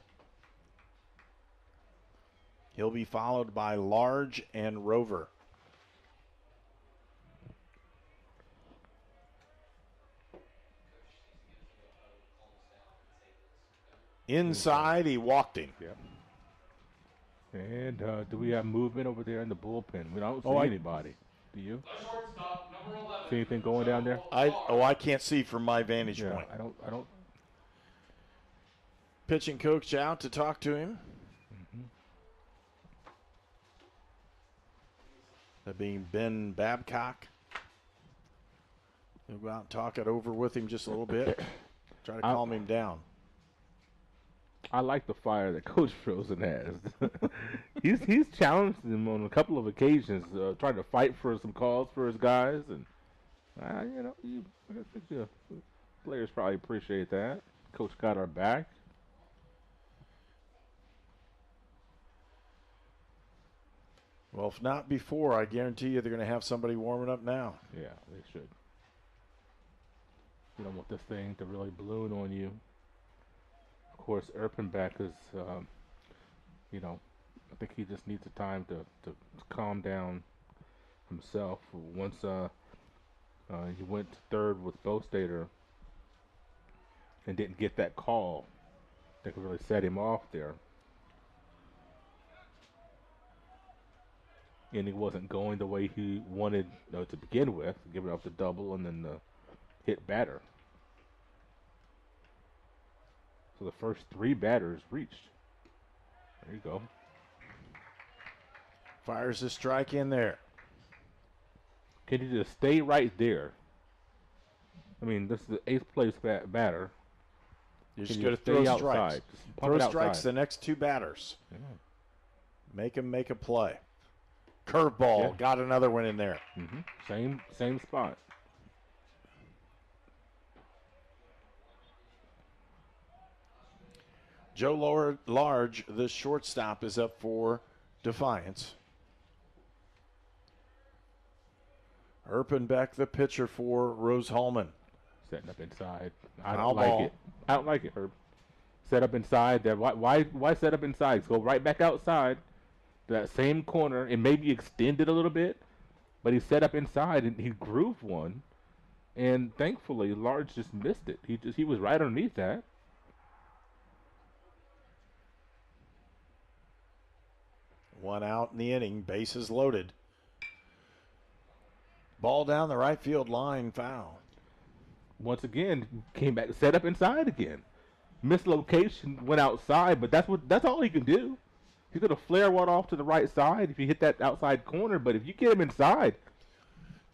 He'll be followed by Large and Rover. Inside, he walked him. Yeah. And do we have movement over there in the bullpen? We don't see anybody. Do you? See anything going down there? I can't see from my vantage point. I don't. Pitching coach out to talk to him. Mm-hmm. That being Ben Babcock. We'll go out and talk it over with him just a little bit. Try to calm him down. I like the fire that Coach Rosen has. he's challenged him on a couple of occasions, trying to fight for some calls for his guys, and I think the players probably appreciate that. Coach got our back. Well, if not before, I guarantee you they're going to have somebody warming up now. Yeah, they should. You don't want this thing to really balloon on you. Of course, Erpenbeck is, I think he just needs the time to calm down himself. Once he went to third with Bostater and didn't get that call, I think it really set him off there. inning wasn't going the way he wanted to begin with, giving up the double and then the hit batter. So the first 3 batters reached. There you go. Fires a strike in there. Can you just stay right there? I mean, this is the 8th place batter. You're just going to throw strikes. Throw strikes outside. the next 2 batters. Yeah. Make them make a play. Curveball. Yeah. Got another one in there. Mm-hmm. Same spot. Joe Large, the shortstop, is up for Defiance. Erpenbeck, the pitcher for Rose-Hulman. Setting up inside. I don't like it. I don't like it, Herb. Set up inside. Why set up inside? Let's go right back outside. That same corner and maybe extend it a little bit. But he set up inside and he grooved one. And thankfully, Large just missed it. He was right underneath that. One out in the inning. Bases loaded. Ball down the right field line, foul. Once again, came back, set up inside again. Mislocation, went outside, but that's all he can do. He's gonna flare one off to the right side if you hit that outside corner, but if you get him inside,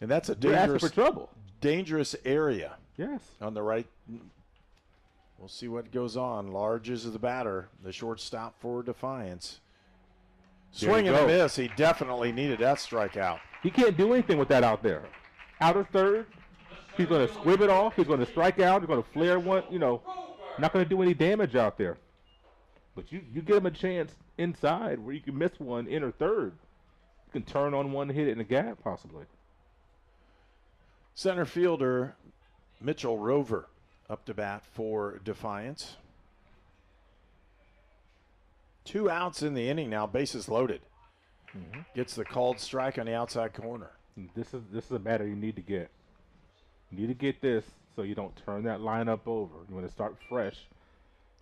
and that's a dangerous area. Yes, on the right. We'll see what goes on. Large is the batter, the shortstop for Defiance. Swing and a miss. He definitely needed that strikeout. He can't do anything with that out there. Outer third, he's going to squib it off. He's going to strike out. He's going to flare one. Not going to do any damage out there. But you give him a chance inside where you can miss one inner third. You can turn on one, hit it in the gap possibly. Center fielder Mitchell Rover up to bat for Defiance. 2 outs in the inning now, bases loaded. Mm-hmm. Gets the called strike on the outside corner. This is a batter you need to get. You need to get this so you don't turn that lineup over. You want to start fresh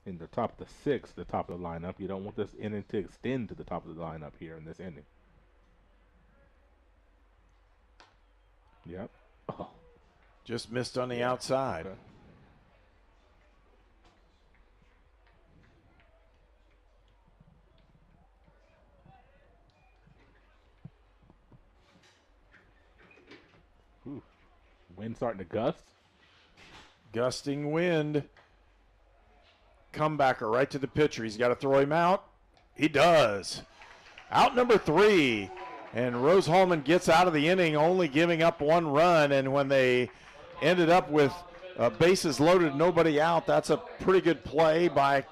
in the top of the 6th, the top of the lineup. You don't want this inning to extend to the top of the lineup here in this inning. Yep. Oh. Just missed on the outside. Okay. Ooh. Wind starting to gust. Gusting wind. Comebacker right to the pitcher. He's got to throw him out. He does. Out number 3. And Rose-Hulman gets out of the inning only giving up 1 run. And when they ended up with bases loaded, nobody out, that's a pretty good play by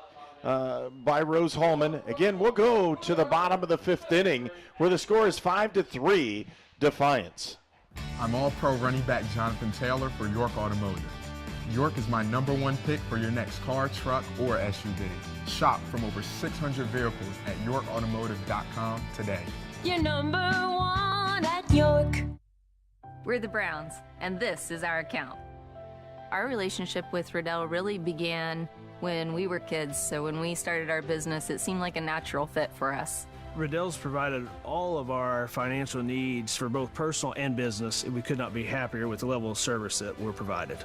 Rose-Hulman. Again, we'll go to the bottom of the 5th inning where the score is 5-3 Defiance. I'm All-Pro running back Jonathan Taylor for York Automotive. York is my #1 pick for your next car, truck, or SUV. Shop from over 600 vehicles at YorkAutomotive.com today. You're #1 at York. We're the Browns, and this is our account. Our relationship with Riddell really began when we were kids, so when we started our business, it seemed like a natural fit for us. Riddell's provided all of our financial needs for both personal and business, and we could not be happier with the level of service that we're provided.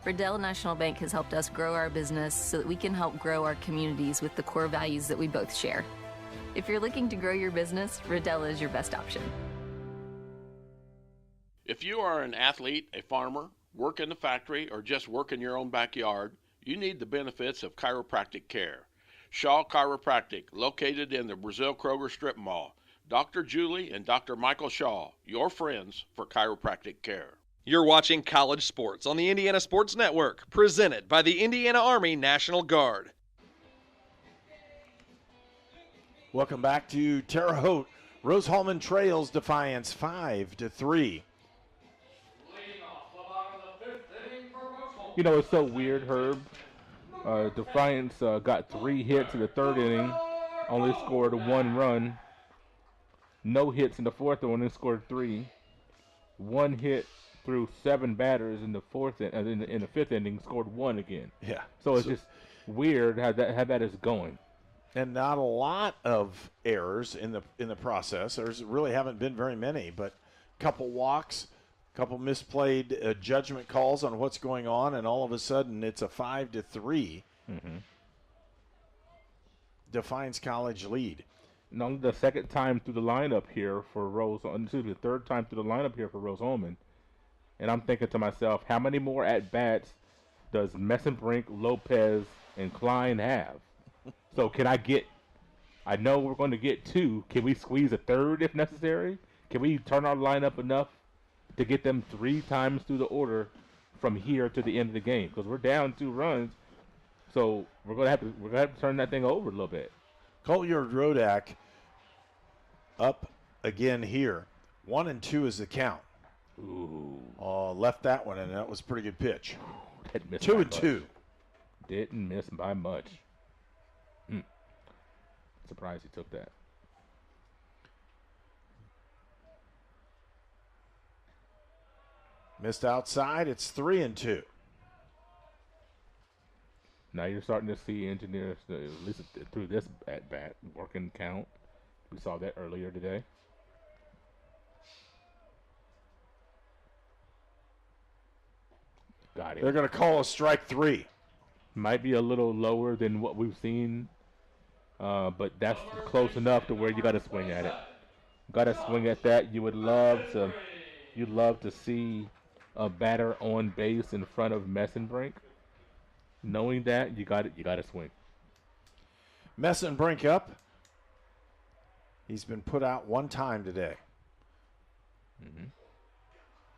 Riddell National Bank has helped us grow our business so that we can help grow our communities with the core values that we both share. If you're looking to grow your business, Riddell is your best option. If you are an athlete, a farmer, work in the factory, or just work in your own backyard, you need the benefits of chiropractic care. Shaw Chiropractic, located in the Brazil Kroger Strip Mall. Dr. Julie and Dr. Michael Shaw, your friends for chiropractic care. You're watching College Sports on the Indiana Sports Network, presented by the Indiana Army National Guard. Welcome back to Terre Haute. Rose-Hulman trails Defiance 5-3. It's so weird, Herb. Defiance got 3 hits in the 3rd inning, only scored 1 run. No hits in the 4th inning, only scored 3. 1 hit through 7 batters in the 4th in the 5th inning, scored 1 again. Yeah. So it's just weird how that is going. And not a lot of errors in the process. There's really haven't been very many, but a couple walks, a couple misplayed judgment calls on what's going on, and all of a sudden it's a 5-3 Defiance College lead. Now the second time through the lineup here for the third time through the lineup here for Rose-Hulman. And I'm thinking to myself, how many more at-bats does Messenbrink, Lopez, and Klein have? So I know we're going to get 2. Can we squeeze a third if necessary? Can we turn our lineup enough to get them 3 times through the order from here to the end of the game? Because we're down 2 runs. So we're gonna have to turn that thing over a little bit. Collier Rodak up again here. 1-2 is the count. Ooh. Left that one, and that was a pretty good pitch. 2-2. Didn't miss by much. Surprised he took that. Missed outside. It's 3-2. Now you're starting to see engineers, at least through this at-bat, working count. We saw that earlier today. Got it. They're going to call a strike 3. Might be a little lower than what we've seen, but that's close enough to where you got to swing at it. Got to swing at that. You'd love to see a batter on base in front of Messenbrink. Knowing that, you got to swing. Messenbrink up. He's been put out 1 time today.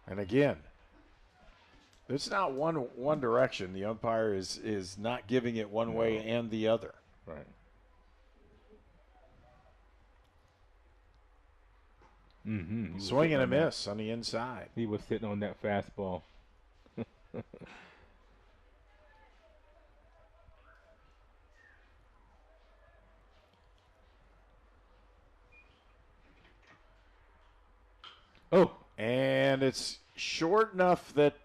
And again, it's not one direction. The umpire is not giving it one way and the other. Right. Swing and a miss on the inside. He was sitting on that fastball. Oh, and it's short enough that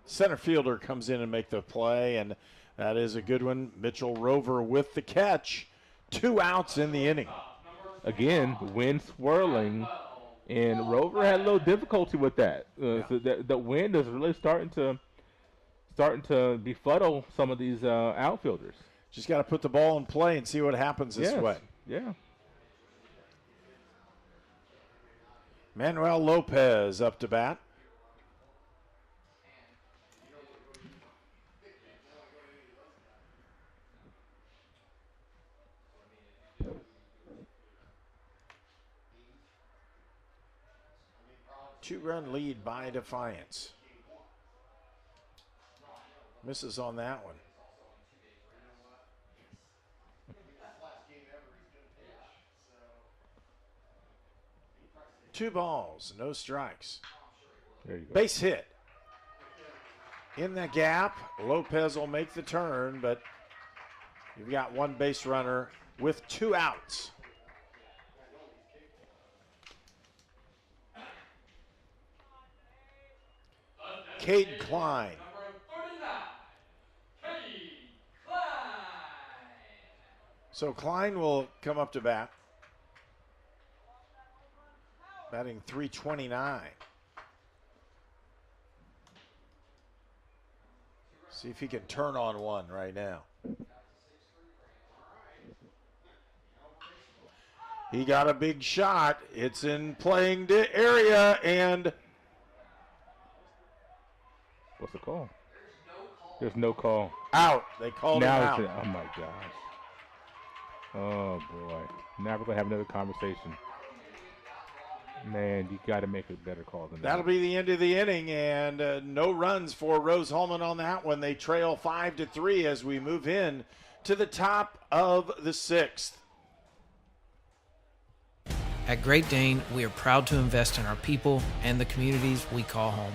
center fielder comes in and make the play, and that is a good one. Mitchell Rover with the catch. 2 outs in the inning. Again, wind swirling, and Rover had a little difficulty with that. So the wind is really starting to befuddle some of these outfielders. Just got to put the ball in play and see what happens this way. Yeah. Manuel Lopez up to bat. Two-run lead by Defiance. Misses on that one. Two balls, no strikes. There you go. Base hit. In the gap, Lopez will make the turn, but you've got one base runner with 2 outs. Caden Klein. So Klein will come up to bat. Batting .329. See if he can turn on one right now. He got a big shot. It's in playing area, and what's the call? There's no call. Out. They called him out. Oh my gosh. Oh boy. Now we're gonna have another conversation. Man, you got to make a better call than that. That'll be the end of the inning, and no runs for Rose-Hulman on that one. They trail 5-3 as we move in to the top of the 6th. At Great Dane, we are proud to invest in our people and the communities we call home.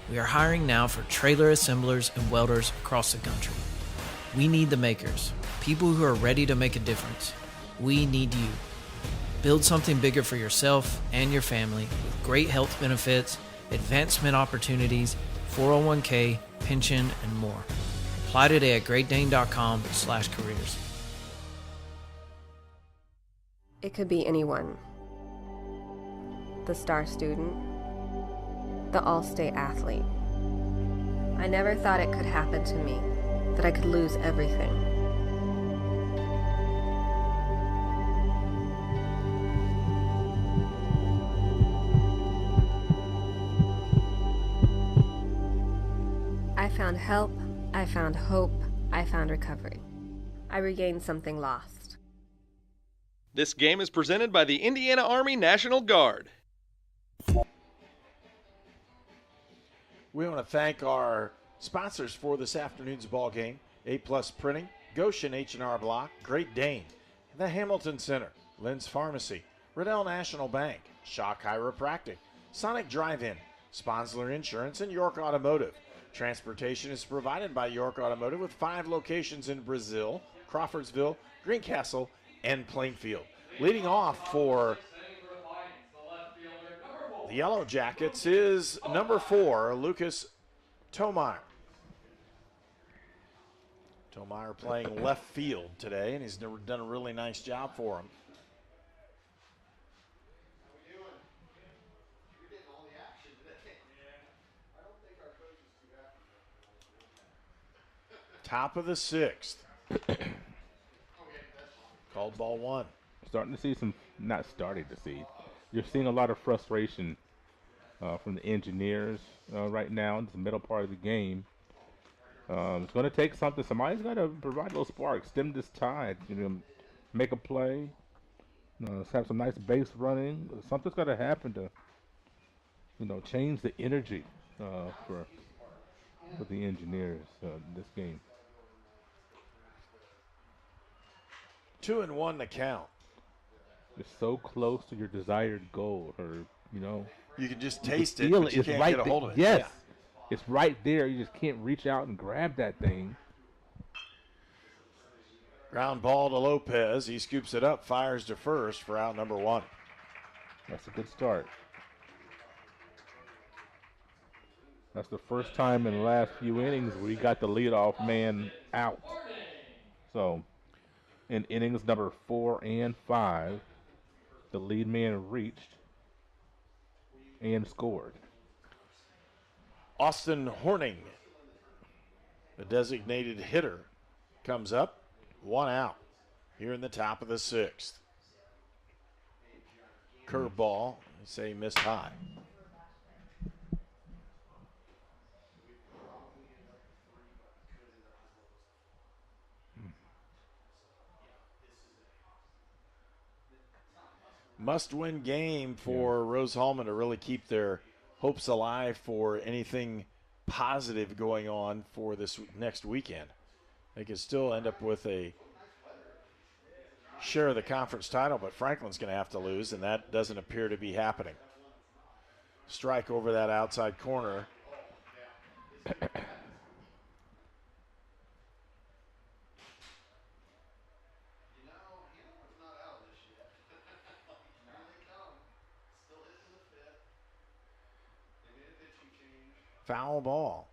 We are hiring now for trailer assemblers and welders across the country. We need the makers, people who are ready to make a difference. We need you. Build something bigger for yourself and your family with great health benefits, advancement opportunities, 401k, pension, and more. Apply today at greatdane.com/careers. It could be anyone. The star student, the all-state athlete. I never thought it could happen to me, that I could lose everything. I found help, I found hope, I found recovery. I regained something lost. This game is presented by the Indiana Army National Guard. We want to thank our sponsors for this afternoon's ball game: A-Plus Printing, Goshen H&R Block, Great Dane, the Hamilton Center, Lynn's Pharmacy, Riddell National Bank, Shaw Chiropractic, Sonic Drive-In, Sponsler Insurance, and York Automotive. Transportation is provided by York Automotive with 5 locations in Brazil, Crawfordsville, Greencastle, and Plainfield. Leading off for the Yellow Jackets is number 4, Lucas Tomeyer. Tomeyer playing left field today, and he's done a really nice job for him. Top of the 6th. Called ball 1. You're seeing a lot of frustration from the Engineers right now in the middle part of the game. It's going to take something. Somebody's got to provide a little spark, stem this tide, make a play, let's have some nice base running. Something's got to happen to, change the energy for the Engineers this game. 2-1 the count. You're so close to your desired goal, or you can just taste it, but you can't get a hold of it. Yes, yeah. It's right there. You just can't reach out and grab that thing. Ground ball to Lopez. He scoops it up, fires to first for out number 1. That's a good start. That's the first time in the last few innings where he got the leadoff man out. So, in innings number 4 and 5, the lead man reached and scored. Austin Horning, the designated hitter, comes up, 1 out here in the top of the 6th. Curveball, they say he missed high. Must-win game for Rose-Hulman to really keep their hopes alive for anything positive going on for this next weekend. They could still end up with a share of the conference title, but Franklin's going to have to lose, and that doesn't appear to be happening. Strike over that outside corner. Foul ball.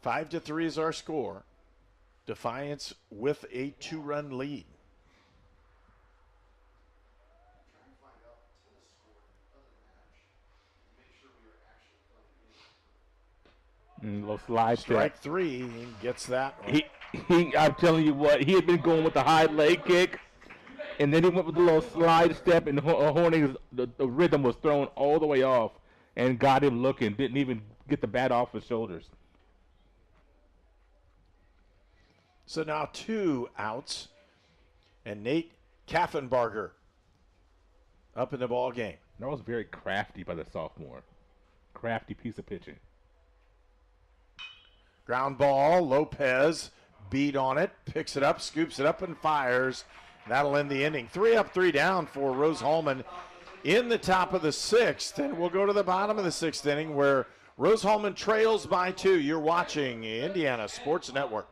5-3 is our score. Defiance with a 2-run lead. Little slide Strike step. 3, he gets that one. I'm telling you what, he had been going with the high leg kick, and then he went with the little slide step, and Horning's the rhythm was thrown all the way off and got him looking. Didn't even get the bat off his shoulders. So now 2 outs, and Nate Kaffenbarger up in the ball game. That was very crafty by the sophomore. Crafty piece of pitching. Ground ball, Lopez beat on it, picks it up, scoops it up, and fires. That'll end the inning. 3 up, 3 down for Rose-Hulman in the top of the 6th, and we'll go to the bottom of the 6th inning where Rose-Hulman trails by 2. You're watching Indiana Sports Network.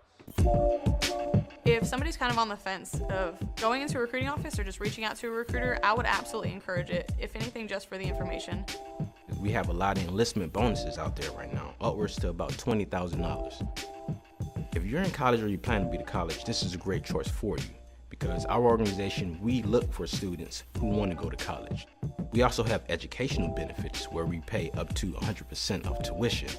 If somebody's kind of on the fence of going into a recruiting office or just reaching out to a recruiter, I would absolutely encourage it, if anything, just for the information. We have a lot of enlistment bonuses out there right now. upwards to about $20,000. If you're in college or you plan to be to college, this is a great choice for you because our organization, we look for students who want to go to college. We also have educational benefits where we pay up to 100% of tuition.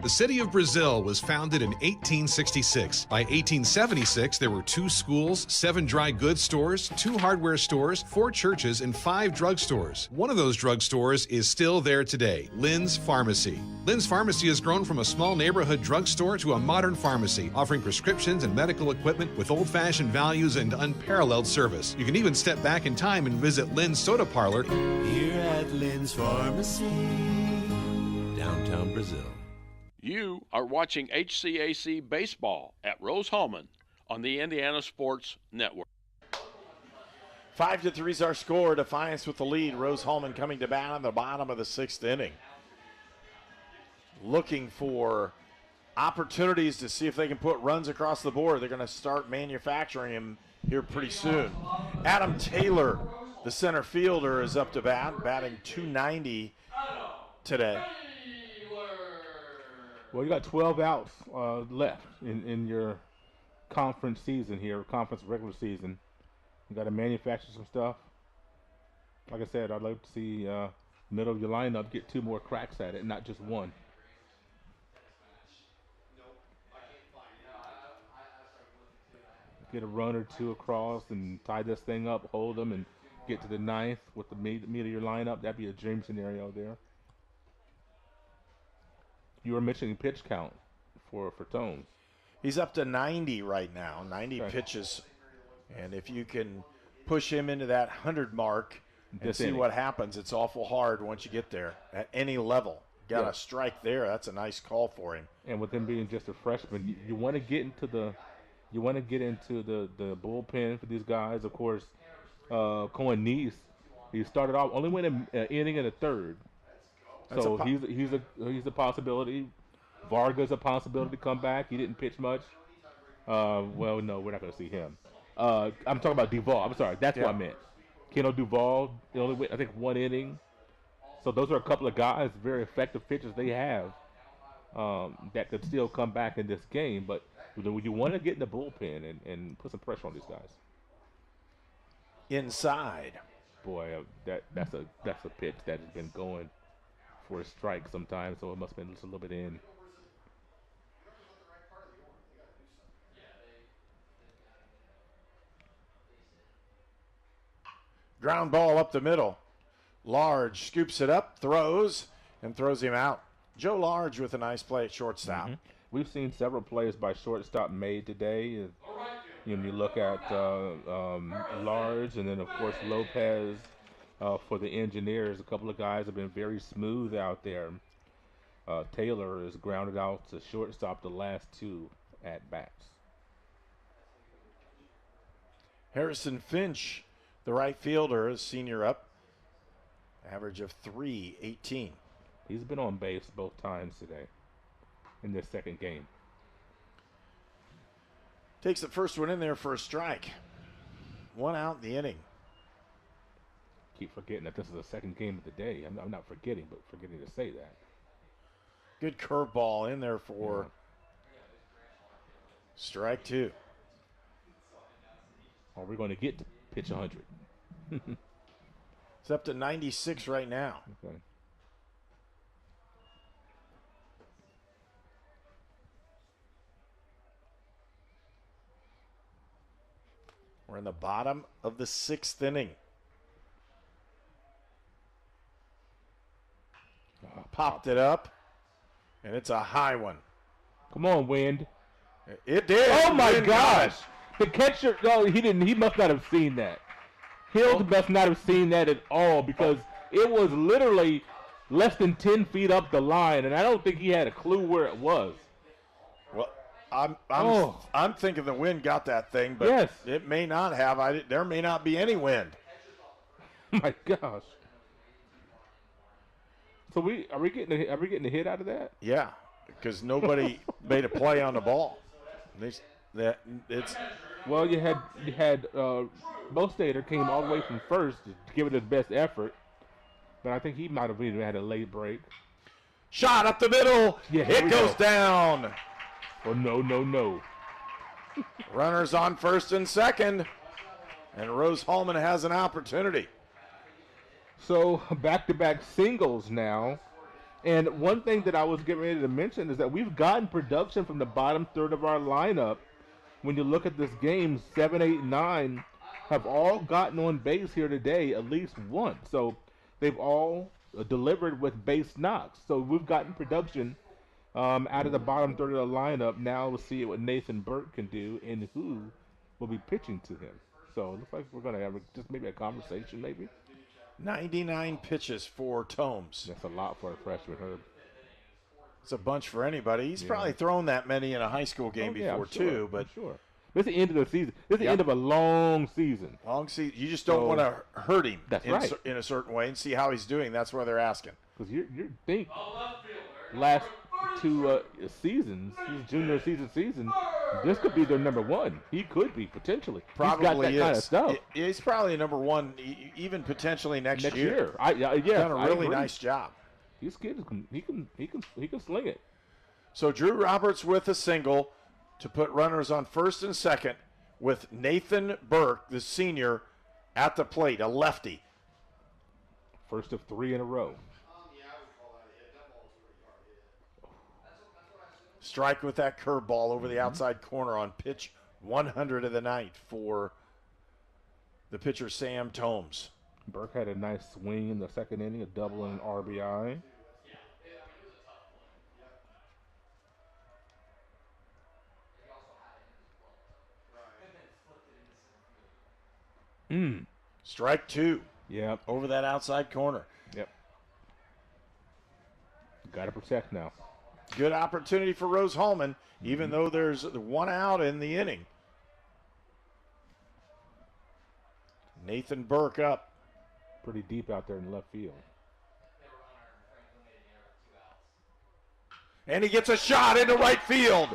The city of Brazil was founded in 1866. By 1876, there were 2 schools, 7 dry goods stores, 2 hardware stores, 4 churches, and 5 drugstores. One of those drugstores is still there today, Lynn's Pharmacy. Lynn's Pharmacy has grown from a small neighborhood drugstore to a modern pharmacy, offering prescriptions and medical equipment with old-fashioned values and unparalleled service. You can even step back in time and visit Lynn's Soda Parlor Here at Lynn's Pharmacy, downtown Brazil. You are watching HCAC Baseball at Rose-Hulman on the Indiana Sports Network. 5-3 is our score. Defiance with the lead. Rose-Hulman coming to bat on the bottom of the 6th inning. Looking for opportunities to see if they can put runs across the board. They're going to start manufacturing them here pretty soon. Adam Taylor, the center fielder, is up to bat, batting .290 today. Well, you got 12 outs left in your conference season here, conference regular season. You got to manufacture some stuff. Like I said, I'd like to see middle of your lineup get 2 more cracks at it, not just 1. Get a run or 2 across and tie this thing up, hold them, and get to the 9th with the meat of your lineup. That'd be a dream scenario there. You were mentioning pitch count for Tones. He's up to 90 right now, 90 pitches. And if you can push him into that 100 mark and see what happens, it's awful hard once you get there at any level. Got a strike there. That's a nice call for him. And with him being just a freshman, you want to get into the bullpen for these guys. Of course, Cohen Neese, he started off only went an inning and a third. So he's a possibility. Varga's a possibility to come back. He didn't pitch much. Well, no, we're not going to see him. I'm talking about Duvall. I'm sorry, that's what I meant. Keno Duvall, he only went, I think, 1 inning. So those are a couple of guys, very effective pitchers they have that could still come back in this game. But you want to get in the bullpen and put some pressure on these guys. Inside. Boy, that's a pitch that has been going for a strike sometimes, so it must have been just a little bit in. Ground ball up the middle. Large scoops it up, throws him out. Joe Large with a nice play at shortstop. Mm-hmm. We've seen several plays by shortstop made today. You look at Large, and then of course Lopez. For the Engineers, a couple of guys have been very smooth out there. Taylor is grounded out to shortstop the last 2 at-bats. Harrison Finch, the right fielder, is senior up. Average of .318. He's been on base both times today in this second game. Takes the first one in there for a strike. 1 out in the inning. Keep forgetting that this is the second game of the day. I'm not forgetting, but forgetting to say that. Good curveball in there for strike 2. Are we going to get to pitch 100? It's up to 96 right now. Okay. We're in the bottom of the 6th inning. Popped it up, and it's a high one. Come on, Wind. It did. Oh my gosh! The catcher. No, he didn't. He must not have seen that. Hills must not have seen that at all because it was literally less than 10 feet up the line, and I don't think he had a clue where it was. Well, I'm thinking the wind got that thing, but yes. It may not have. There may not be any wind. My gosh. So are we getting a hit out of that? Yeah, because nobody made a play on the ball. Well, you had Mostater came all the way from first to give it his best effort, But I think he might have even had a late break. Shot up the middle. Yeah, it goes down. Oh, no. Runners on first and second. And Rose-Hulman has an opportunity. So back-to-back singles now. And one thing that I was getting ready to mention is that we've gotten production from the bottom third of our lineup. When you look at this game, 7, 8, 9 have all gotten on base here today at least once. So they've all delivered with base knocks. So we've gotten production out of the bottom third of the lineup. Now we'll see what Nathan Burke can do and who will be pitching to him. So it looks like we're going to have just maybe a conversation maybe. 99 pitches for Tomes. That's a lot for a freshman, Herb. It's a bunch for anybody. He's probably thrown that many in a high school game before, too. But sure. This is the end of the season. This is the end of a long season. Long season. You just don't want to hurt him in a certain way and see how he's doing. That's why they're asking. Because you think last two seasons, his junior season, this could be their number one. He could be, potentially. Probably He's got that kind of stuff. He's probably number one, even potentially next year. He's done a really nice job. This kid, he can sling it. So Drew Roberts with a single to put runners on first and second with Nathan Burke, the senior, at the plate, a lefty. First of 3 in a row. Strike with that curveball over the outside corner on pitch 100 of the night for the pitcher Sam Tomes. Burke had a nice swing in the second inning, a double and an RBI. Strike 2. Yep. Over that outside corner. Yep. Got to protect now. Good opportunity for Rose-Hulman, even though there's one out in the inning. Nathan Burke up. Pretty deep out there in left field. And he gets a shot into right field.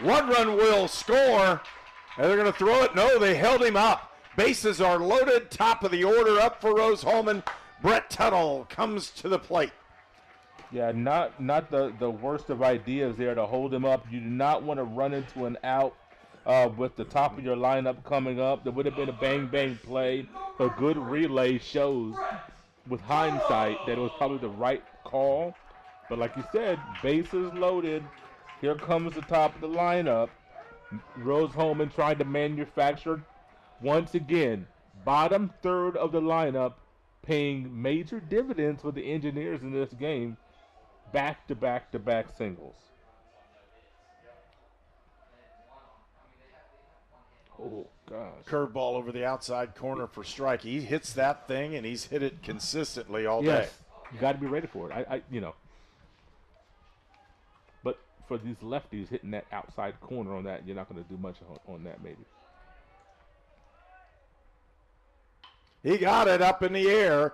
1 run will score. And they're going to throw it. No, they held him up. Bases are loaded. Top of the order up for Rose-Hulman. Brett Tuttle comes to the plate. Yeah, not the worst of ideas there to hold him up. You do not want to run into an out with the top of your lineup coming up. There would have been a bang-bang play. A good relay shows with hindsight that it was probably the right call. But like you said, bases loaded. Here comes the top of the lineup. Rose-Hulman trying to manufacture, once again, bottom third of the lineup, paying major dividends for the Engineers in this game. Back-to-back-to-back singles. Oh, gosh. Curveball over the outside corner for strike. He hits that thing, and he's hit it consistently all day. You got to be ready for it. But for these lefties hitting that outside corner on that, you're not going to do much on that maybe. He got it up in the air.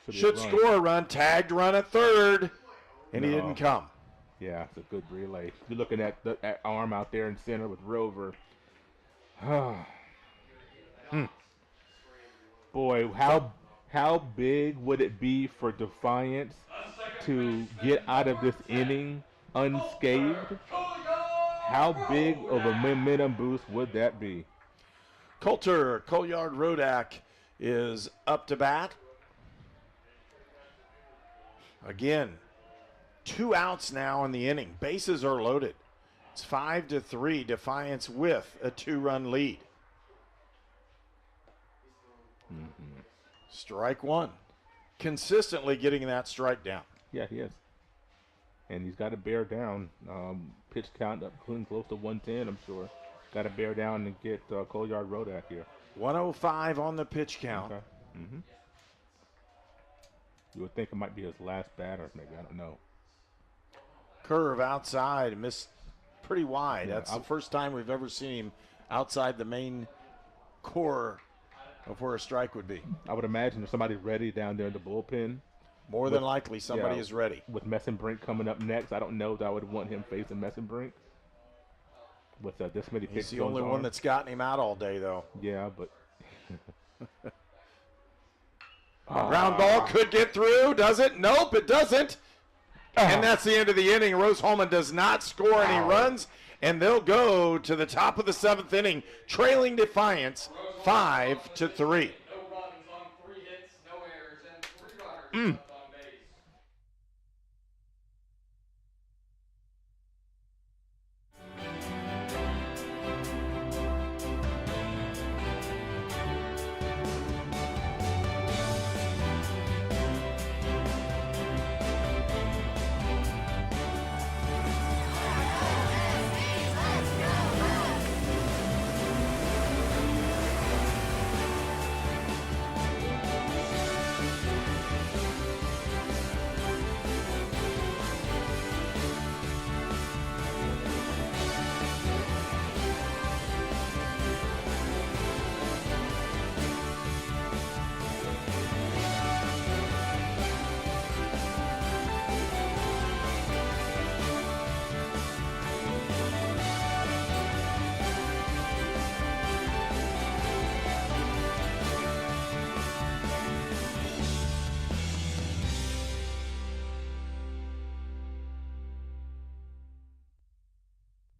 Should score a run. Tagged run at third. And he didn't come. Yeah, it's a good relay. You're looking at that arm out there in center with Rover. Boy, how big would it be for Defiance to get out of this inning unscathed? How big of a momentum boost would that be? Coulter Rodak is up to bat. Again, 2 outs now in the inning. Bases are loaded. It's 5-3. Defiance with a 2-run lead. Strike 1. Consistently getting that strike down. Yeah, he is. And he's got to bear down. Pitch count up close to 110, I'm sure. Got to bear down and get Colyard Rodak here. 105 on the pitch count. Okay. You would think it might be his last batter, maybe. I don't know. Curve outside, missed pretty wide. That's the first time we've ever seen him outside the main core of where a strike would be. I would imagine there's somebody ready down there in the bullpen. More than likely somebody is ready. With Messenbrink coming up next, I don't know that I would want him facing Messenbrink. With this many pitches. He's the only one that's gotten him out all day, though. Yeah, but Ground ball could get through. Does it? Nope, it doesn't. And that's the end of the inning. Rose-Hulman does not score any runs, and they'll go to the top of the 7th inning, trailing Defiance 5-3.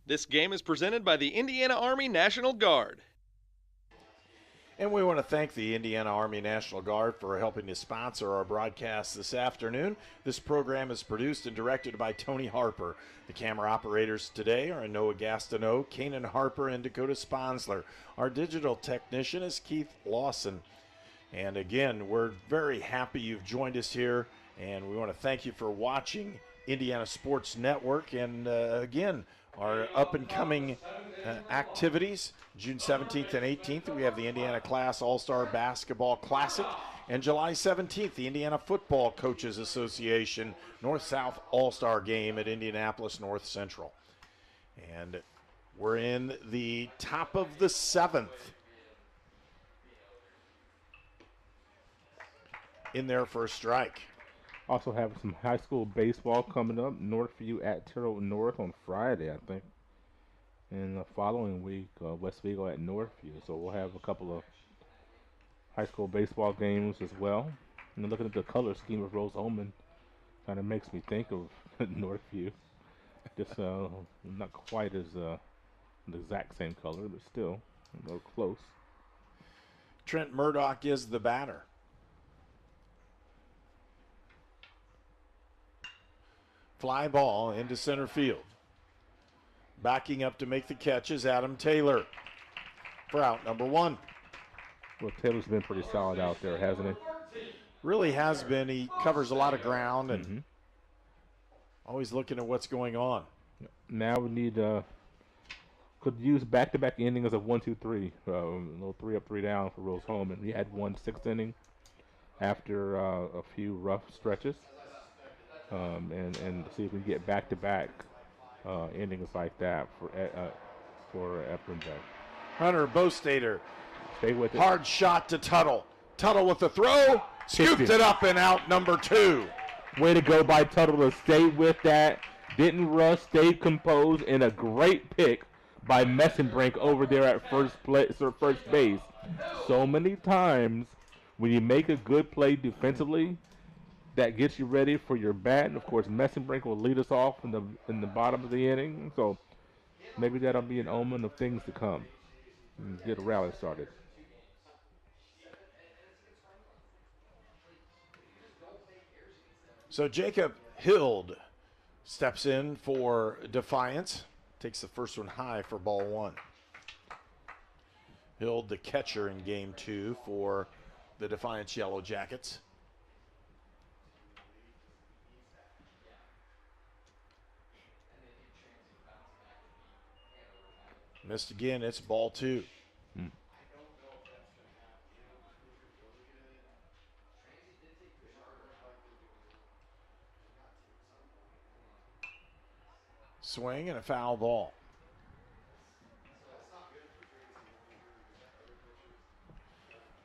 This game is presented by the Indiana Army National Guard. And we want to thank the Indiana Army National Guard for helping to sponsor our broadcast this afternoon. This program is produced and directed by Tony Harper. The camera operators today are Noah Gastineau, Kanan Harper, and Dakota Sponsler. Our digital technician is Keith Lawson. And again, we're very happy you've joined us here, and we want to thank you for watching Indiana Sports Network. And again, our up-and-coming activities, June 17th and 18th, we have the Indiana Class All-Star Basketball Classic, and July 17th, the Indiana Football Coaches Association North-South All-Star Game at Indianapolis North Central. And we're in the top of the 7th. In there for a strike. Also have some high school baseball coming up. Northview at Terrell North on Friday, I think. And the following week, Westfield at Northview. So we'll have a couple of high school baseball games as well. And looking at the color scheme of Rose-Hulman, kind of makes me think of Northview. Just not quite as the exact same color, but still a little close. Trent Murdoch is the batter. Fly ball into center field. Backing up to make the catch is Adam Taylor for out number 1. Well, Taylor's been pretty solid out there, hasn't he? Really has been. He covers a lot of ground and always looking at what's going on. Now we need could use back-to-back innings of 1-2-3. A little 3 up, 3 down for Rose-Hulman. He had 1 6th inning after a few rough stretches. And see if we can get back-to-back innings like that for Eprenbeck. Hunter Bostater. Stay with it. Hard shot to Tuttle. Tuttle with the throw. Scooped it up and out number 2. Way to go by Tuttle to stay with that. Didn't rush, stayed composed, and a great pick by Messenbrink over there at first base. So many times when you make a good play defensively, that gets you ready for your bat. And of course, Messenbrink will lead us off in the bottom of the inning. So maybe that'll be an omen of things to come. And get a rally started. So Jacob Hild steps in for Defiance. Takes the first one high for ball 1. Hild, the catcher in game 2 for the Defiance Yellow Jackets. Missed again, it's ball 2. Swing and a foul ball.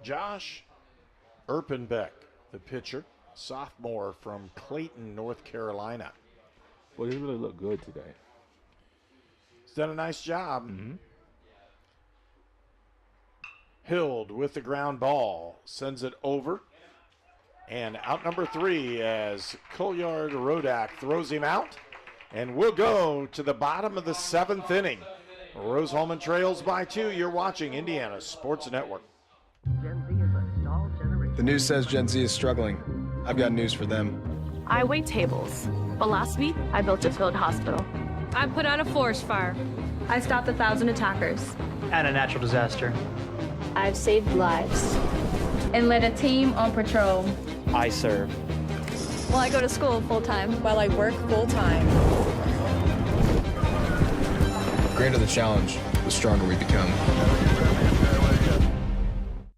Josh Erpenbeck, the pitcher, sophomore from Clayton, North Carolina. Well, he really looked good today. He's done a nice job. Hild with the ground ball. Sends it over. And out number 3 as Colyard Rodak throws him out. And we'll go to the bottom of the 7th inning. Rose-Hulman trails by 2. You're watching Indiana Sports Network. The news says Gen Z is struggling. I've got news for them. I wait tables, but last week I built a field hospital. I put out a forest fire. I stopped 1,000 attackers. And a natural disaster. I've saved lives. And led a team on patrol. I serve. Well, I go to school full-time. While I work full-time. The greater the challenge, the stronger we become.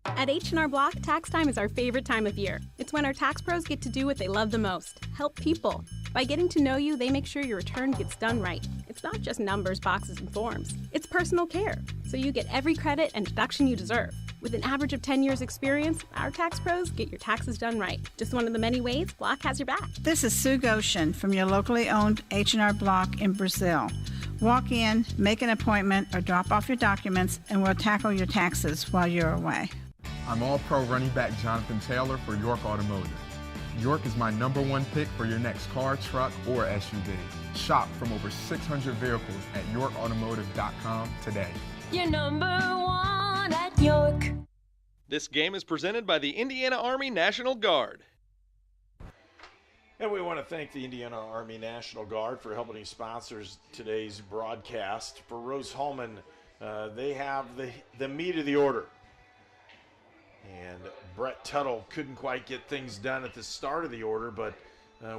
At H&R Block, tax time is our favorite time of year. It's when our tax pros get to do what they love the most, help people. By getting to know you, they make sure your return gets done right. It's not just numbers, boxes, and forms. It's personal care, so you get every credit and deduction you deserve. With an average of 10 years experience, our tax pros get your taxes done right. Just one of the many ways Block has your back. This is Sue Goshen from your locally owned H&R Block in Brazil. Walk in, make an appointment, or drop off your documents, and we'll tackle your taxes while you're away. I'm All-Pro running back Jonathan Taylor for York Automotive. York is my #1 pick for your next car, truck, or SUV. Shop from over 600 vehicles at yorkautomotive.com today. You're #1 at York. This game is presented by the Indiana Army National Guard. And we want to thank the Indiana Army National Guard for helping sponsor today's broadcast. For Rose-Hulman, they have the meat of the order. And Brett Tuttle couldn't quite get things done at the start of the order, but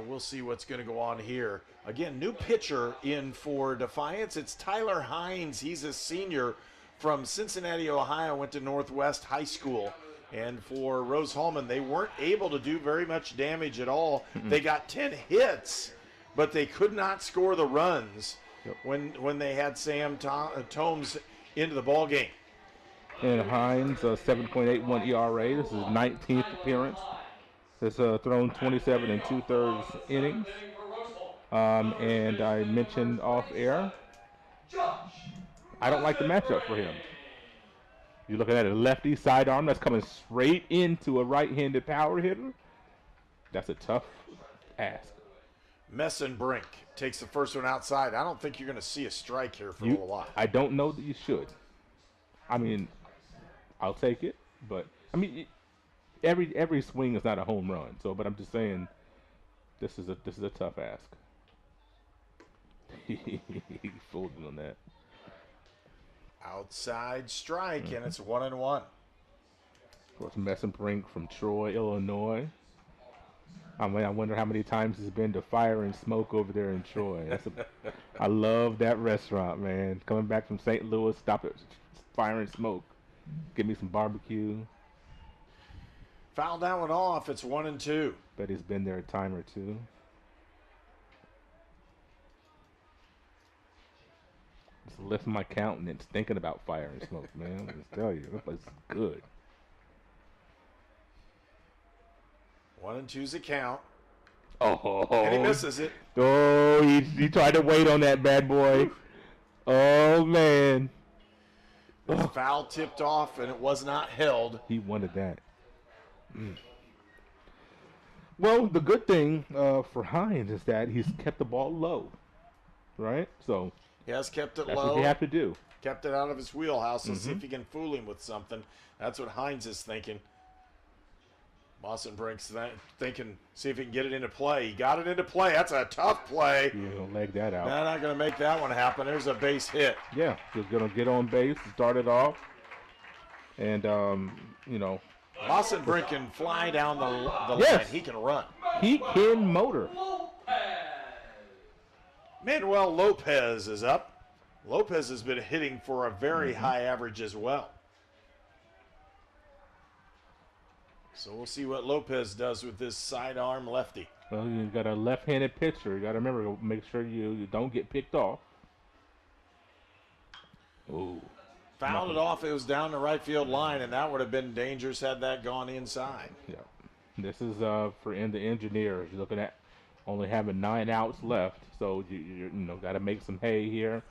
we'll see what's going to go on here. Again, new pitcher in for Defiance. It's Tyler Hines. He's a senior from Cincinnati, Ohio, went to Northwest High School. And for Rose-Hulman, they weren't able to do very much damage at all. They got 10 hits, but they could not score the runs when they had Sam Tomes into the ball game. And Hines, 7.81 ERA. This is his 19th appearance. Has thrown 27 and 2/3 innings. And I mentioned off air, I don't like the matchup for him. You're looking at a lefty sidearm that's coming straight into a right-handed power hitter. That's a tough ask. Messenbrink takes the first one outside. I don't think you're going to see a strike here for a little while. I don't know that you should. I mean, I'll take it, but I mean, every swing is not a home run. So, but I'm just saying, this is a tough ask. He folded on that. Outside strike, and it's 1-1. Of course, Messenbrink from Troy, Illinois. I mean, I wonder how many times he's been to Fire and Smoke over there in Troy. I love that restaurant, man. Coming back from St. Louis, stop at Fire and Smoke. Give me some barbecue. Foul that one off. It's 1-2. Bet he's been there a time or two. Just lift my countenance thinking about Fire and Smoke, man. I just tell you, that place is good. 1-2's a count. Oh, and he misses it. Oh, he tried to wait on that bad boy. Oh, man. The foul tipped off, and it was not held. He wanted that. Well, the good thing for Hines is that he's kept the ball low, right? So he has kept it that's low. What you have to do. Kept it out of his wheelhouse and see if he can fool him with something. That's what Hines is thinking. Messenbrink's thinking, see if he can get it into play. He got it into play. That's a tough play. You're going to leg that out. They're not going to make that one happen. There's a base hit. Yeah, he's going to get on base, start it off. And, you know. Messenbrink can fly down the line. He can run. He can motor. Manuel Lopez is up. Lopez has been hitting for a very high average as well. So we'll see what Lopez does with this sidearm lefty. Well, you got a left-handed pitcher. You got to remember, make sure you don't get picked off. Ooh. Fouled it off. It was down the right field line, and that would have been dangerous had that gone inside. Yeah. This is for the engineers. You're looking at only having 9 outs left, so you got to make some hay here.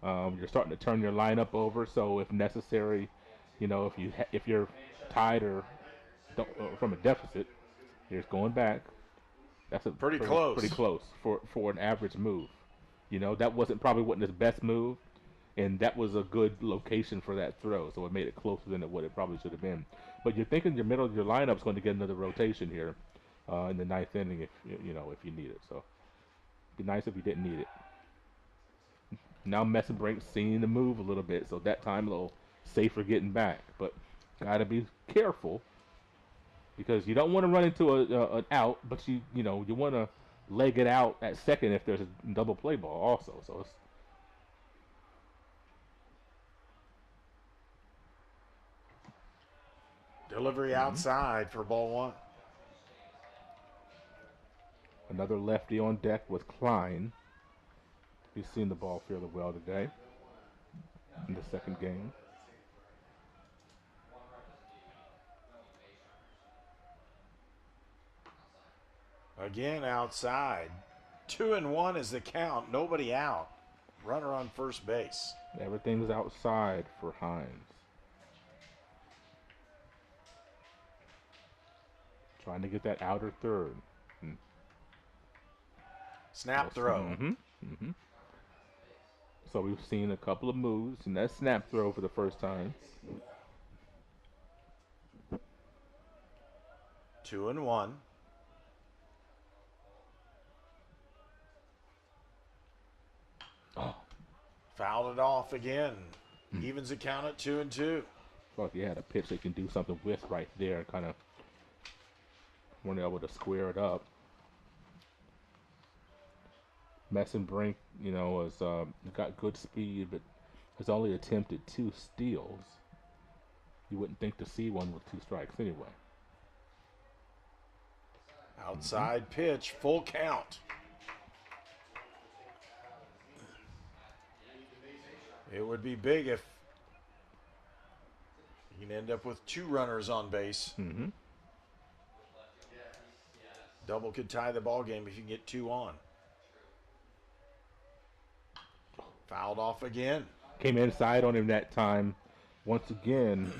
You're starting to turn your lineup over, so if necessary, if you're tied or from a deficit, Here's going back. That's a pretty close. Pretty close for an average move. You know, that wasn't his best move, and that was a good location for that throw, so it made it closer than what it probably should have been. But you're thinking your middle of your lineup's going to get another rotation here in the ninth inning if you need it. So it'd be nice if you didn't need it. Now Messenbrink's seeing the move a little bit, so that time a little safer getting back, but gotta be careful because you don't want to run into an out, but you want to leg it out at second if there's a double play ball also. So it's delivery outside for ball one. Another lefty on deck with Klein. He's seen the ball fairly well today in the second game. Again outside. 2-1 is the count. Nobody out. Runner on first base. Everything's outside for Hines. Trying to get that outer third. Snap throw. So we've seen a couple of moves, and that snap throw for the first time. 2-1. Oh. Fouled it off again. Evens the count at 2-2. Well, if you had a pitch they can do something with right there, kind of weren't able to square it up. Messenbrink, has got good speed, but has only attempted 2 steals. You wouldn't think to see one with 2 strikes anyway. Outside pitch, full count. It would be big if you can end up with 2 runners on base. Double could tie the ball game if you can get 2 on. Fouled off again. Came inside on him that time. Once again,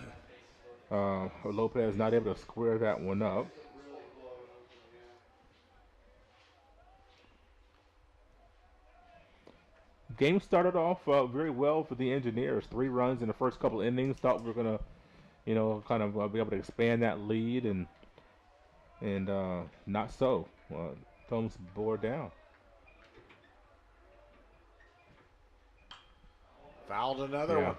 Lopez not able to square that one up. Game started off very well for the Engineers. 3 runs in the first couple innings. Thought we were going to, kind of be able to expand that lead, and not so. Thumbs bore down. Fouled another one.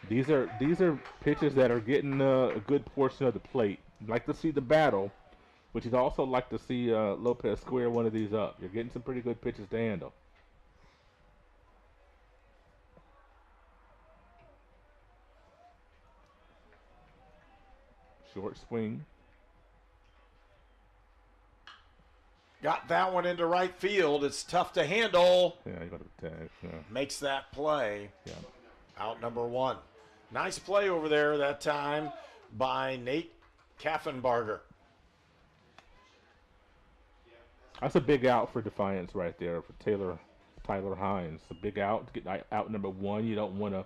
These are pitches that are getting a good portion of the plate. You'd like to see the battle, but you'd also like to see Lopez square one of these up. You're getting some pretty good pitches to handle. Short swing. Got that one into right field. It's tough to handle. Yeah, you got to tag. Yeah. Makes that play. Yeah. Out number 1. Nice play over there that time by Nate Kaffenbarger. That's a big out for Defiance right there for Tyler Hines. A big out to get out number 1. You don't want to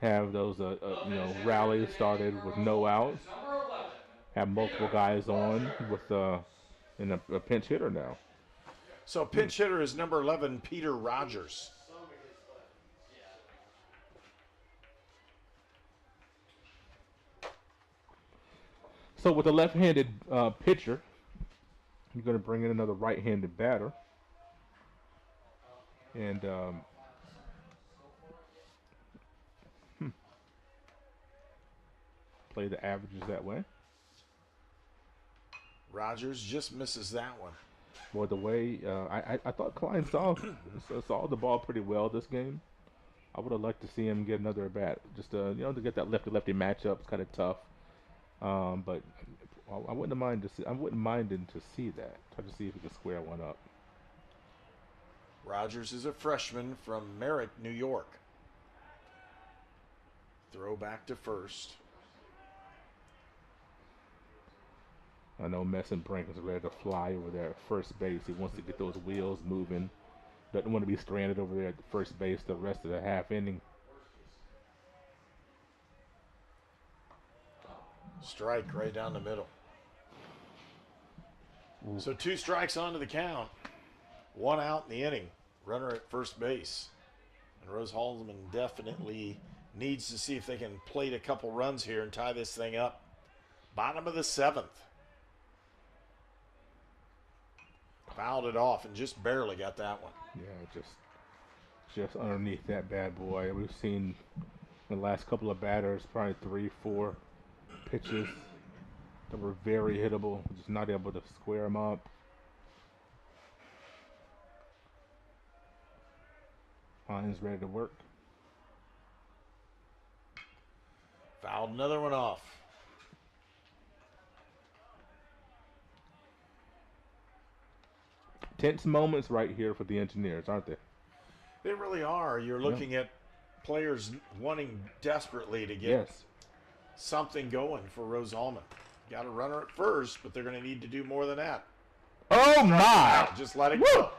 have those rallies started with no outs. Have multiple guys on with and a pinch hitter now. So pinch hitter is number 11, Peter Rogers. So with a left-handed pitcher, you're going to bring in another right-handed batter. And play the averages that way. Rogers just misses that one. Well, the way I thought Klein saw the ball pretty well this game. I would have liked to see him get another at bat, just to get that lefty-lefty matchup. It's kind of tough, but I wouldn't mind to see. I wouldn't mind him to see that. Try to see if he can square one up. Rogers is a freshman from Merritt, New York. Throw back to first. I know Messenbrink is ready to fly over there at first base. He wants to get those wheels moving. Doesn't want to be stranded over there at the first base the rest of the half inning. Strike right down the middle. So 2 strikes onto the count. 1 out in the inning. Runner at first base. And Rose-Hulman definitely needs to see if they can plate a couple runs here and tie this thing up. Bottom of the 7th. Fouled it off and just barely got that one. Yeah, just underneath that bad boy. We've seen the last couple of batters, probably 3-4 pitches that were very hittable, just not able to square them up. Hines ready to work. Fouled another one off. Tense moments right here for the Engineers, aren't they? They really are. You're looking at players wanting desperately to get something going for Rose-Hulman. Got a runner at first, but they're going to need to do more than that. Oh, my! Just let it go.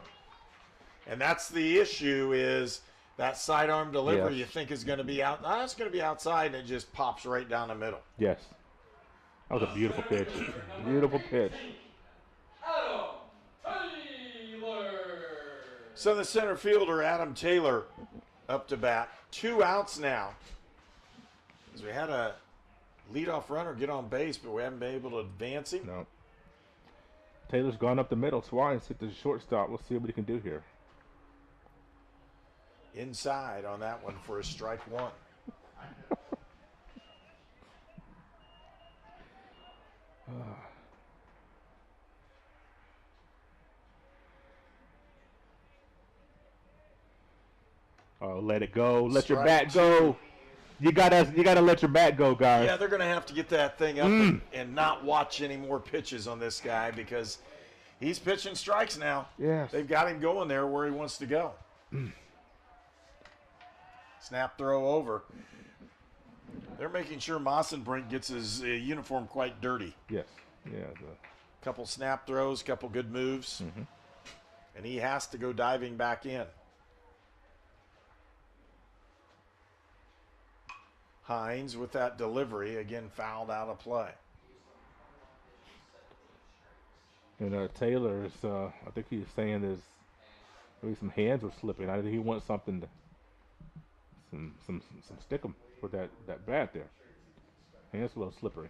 And that's the issue is that sidearm delivery you think is going to be out. It's going to be outside, and it just pops right down the middle. Yes. That was a beautiful pitch. Beautiful pitch. So the center fielder, Adam Taylor, up to bat. 2 outs now. As we had a leadoff runner get on base, but we haven't been able to advance him. No. Taylor's gone up the middle twice, hit the shortstop. We'll see what he can do here. Inside on that one for a strike 1. Oh, let it go. Let your bat go. You gotta let your bat go, guys. Yeah, they're gonna have to get that thing up and not watch any more pitches on this guy because he's pitching strikes now. Yes. They've got him going there where he wants to go. Snap throw over. They're making sure Mossenbrink gets his uniform quite dirty. Yes. Yeah. Couple snap throws, couple good moves. And he has to go diving back in. Hines with that delivery, again fouled out of play. And Taylor is, I think he's saying there's maybe some hands were slipping. I think he wants something to, some stickum for that bat there. Hands a little slippery.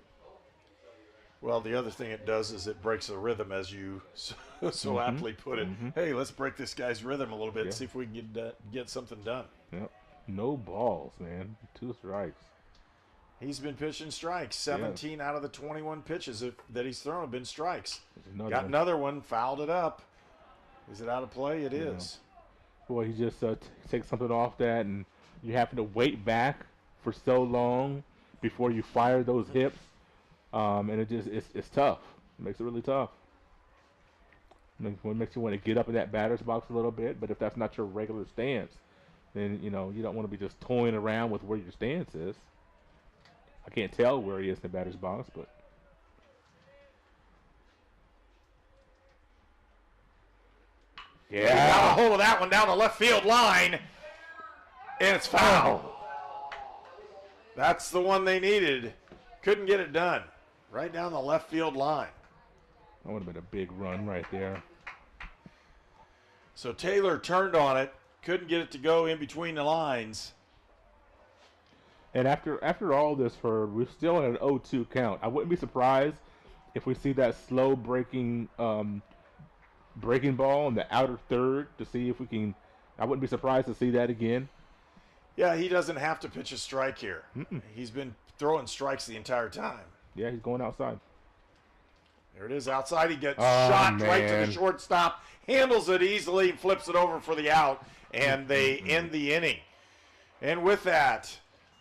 Well, the other thing it does is it breaks the rhythm, as you so aptly put it. Hey, let's break this guy's rhythm a little bit and see if we can get something done. Yep. No balls, man. 2 strikes. He's been pitching strikes. 17 out of the 21 pitches that he's thrown have been strikes. Got another one, fouled it up. Is it out of play? It is. Boy, he just takes something off that, and you have to wait back for so long before you fire those hips. And it's tough. It makes it really tough. It makes you want to get up in that batter's box a little bit, but if that's not your regular stance, then you don't want to be just toying around with where your stance is. I can't tell where he is in the batter's box, but got a hold of that one down the left field line, and it's foul. That's the one they needed. Couldn't get it done. Right down the left field line. That would have been a big run right there. So Taylor turned on it. Couldn't get it to go in between the lines. And after all this, we're still at an 0-2 count. I wouldn't be surprised if we see that slow breaking ball in the outer third to see if we can. I wouldn't be surprised to see that again. Yeah, he doesn't have to pitch a strike here. He's been throwing strikes the entire time. Yeah, he's going outside. There it is outside. He gets shot right to the shortstop, handles it easily, flips it over for the out, and they end the inning. And with that,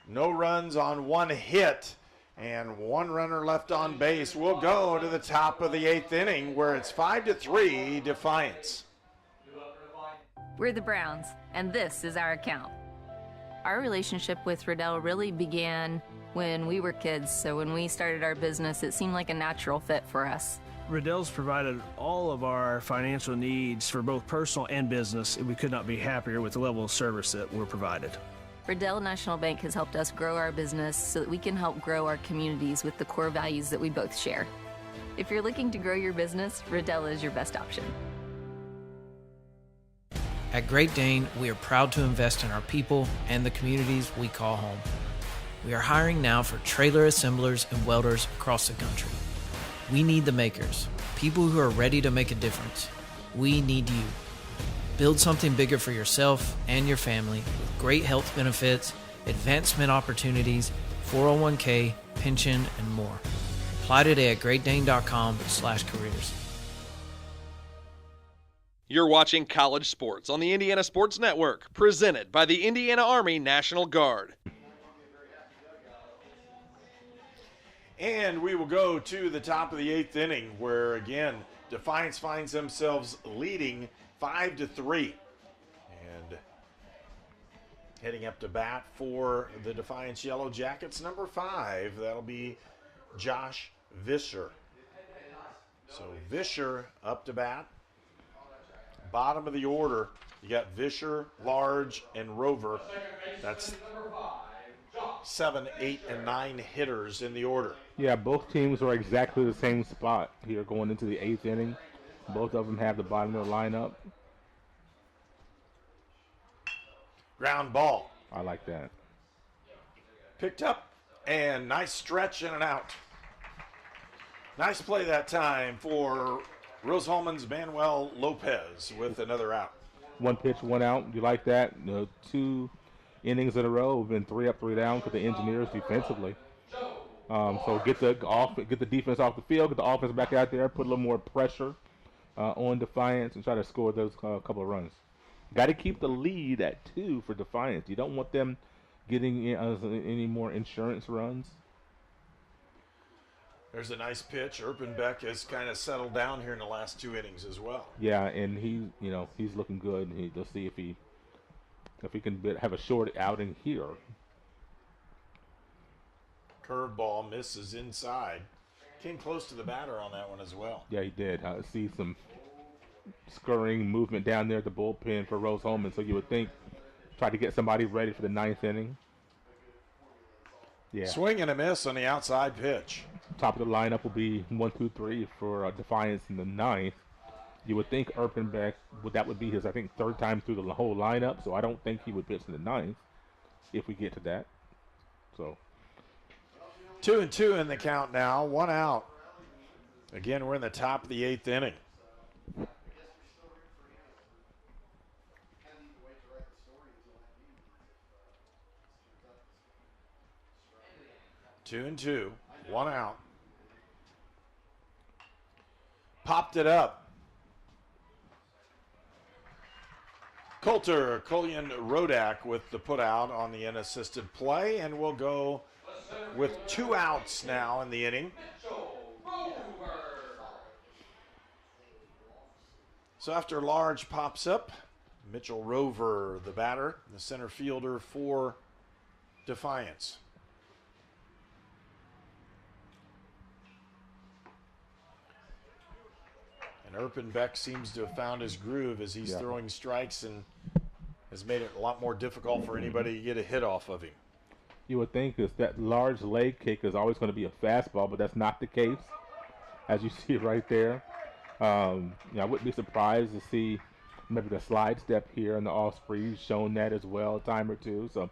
no runs on 1 hit and 1 runner left on base. We'll go to the top of the 8th inning where it's 5-3 Defiance. We're the Browns, and this is our account. Our relationship with Riddell really began when we were kids, so when we started our business, it seemed like a natural fit for us. Riddell's provided all of our financial needs for both personal and business, and we could not be happier with the level of service that we're provided. Riddell National Bank has helped us grow our business so that we can help grow our communities with the core values that we both share. If you're looking to grow your business, Riddell is your best option. At Great Dane, we are proud to invest in our people and the communities we call home. We are hiring now for trailer assemblers and welders across the country. We need the makers, people who are ready to make a difference. We need you. Build something bigger for yourself and your family with great health benefits, advancement opportunities, 401k, pension, and more. Apply today at greatdane.com/careers. You're watching College Sports on the Indiana Sports Network, presented by the Indiana Army National Guard. And we will go to the top of the 8th inning, where again Defiance finds themselves leading 5-3. And heading up to bat for the Defiance Yellow Jackets, number 5, that'll be Josh Vischer. So Vischer up to bat. Bottom of the order, you got Vischer, Large, and Rover. That's 7, 8, and 9 hitters in the order. Yeah, both teams are exactly the same spot here going into the 8th inning. Both of them have the bottom of the lineup. Ground ball. I like that. Picked up, and nice stretch in and out. Nice play that time for Rose-Hulman's Manuel Lopez with another out. 1 pitch, 1 out. You like that? 2 innings in a row have been 3 up, 3 down for the Engineers defensively. So get the defense off the field, get the offense back out there, put a little more pressure on Defiance, and try to score those couple of runs. Got to keep the lead at 2 for Defiance. You don't want them getting any more insurance runs. There's a nice pitch. Erpenbeck has kind of settled down here in the last 2 innings as well. Yeah, and he's looking good. Let's see if he can have a short outing here. Curveball misses inside. Came close to the batter on that one as well. Yeah, he did. I see some scurrying movement down there at the bullpen for Rose-Hulman, so you would think try to get somebody ready for the 9th inning. Yeah. Swing and a miss on the outside pitch. Top of the lineup will be 1, 2, 3 for Defiance in the 9th. You would think Erpenbeck, that would be his, I think, 3rd time through the whole lineup, so I don't think he would pitch in the 9th if we get to that. So 2-2 in the count now, 1 out. Again, we're in the top of the 8th inning. Two and two, 1 out. Popped it up. Colter Rodak with the put out on the unassisted play, and we'll go with 2 outs now in the inning. So after Large pops up, Mitchell Rover, the batter, the center fielder for Defiance. And Erpenbeck seems to have found his groove as he's throwing strikes and has made it a lot more difficult for anybody to get a hit off of him. You would think that Large leg kick is always going to be a fastball, but that's not the case, as you see right there. I wouldn't be surprised to see maybe the slide step here in the Osprey's shown that as well a time or two. So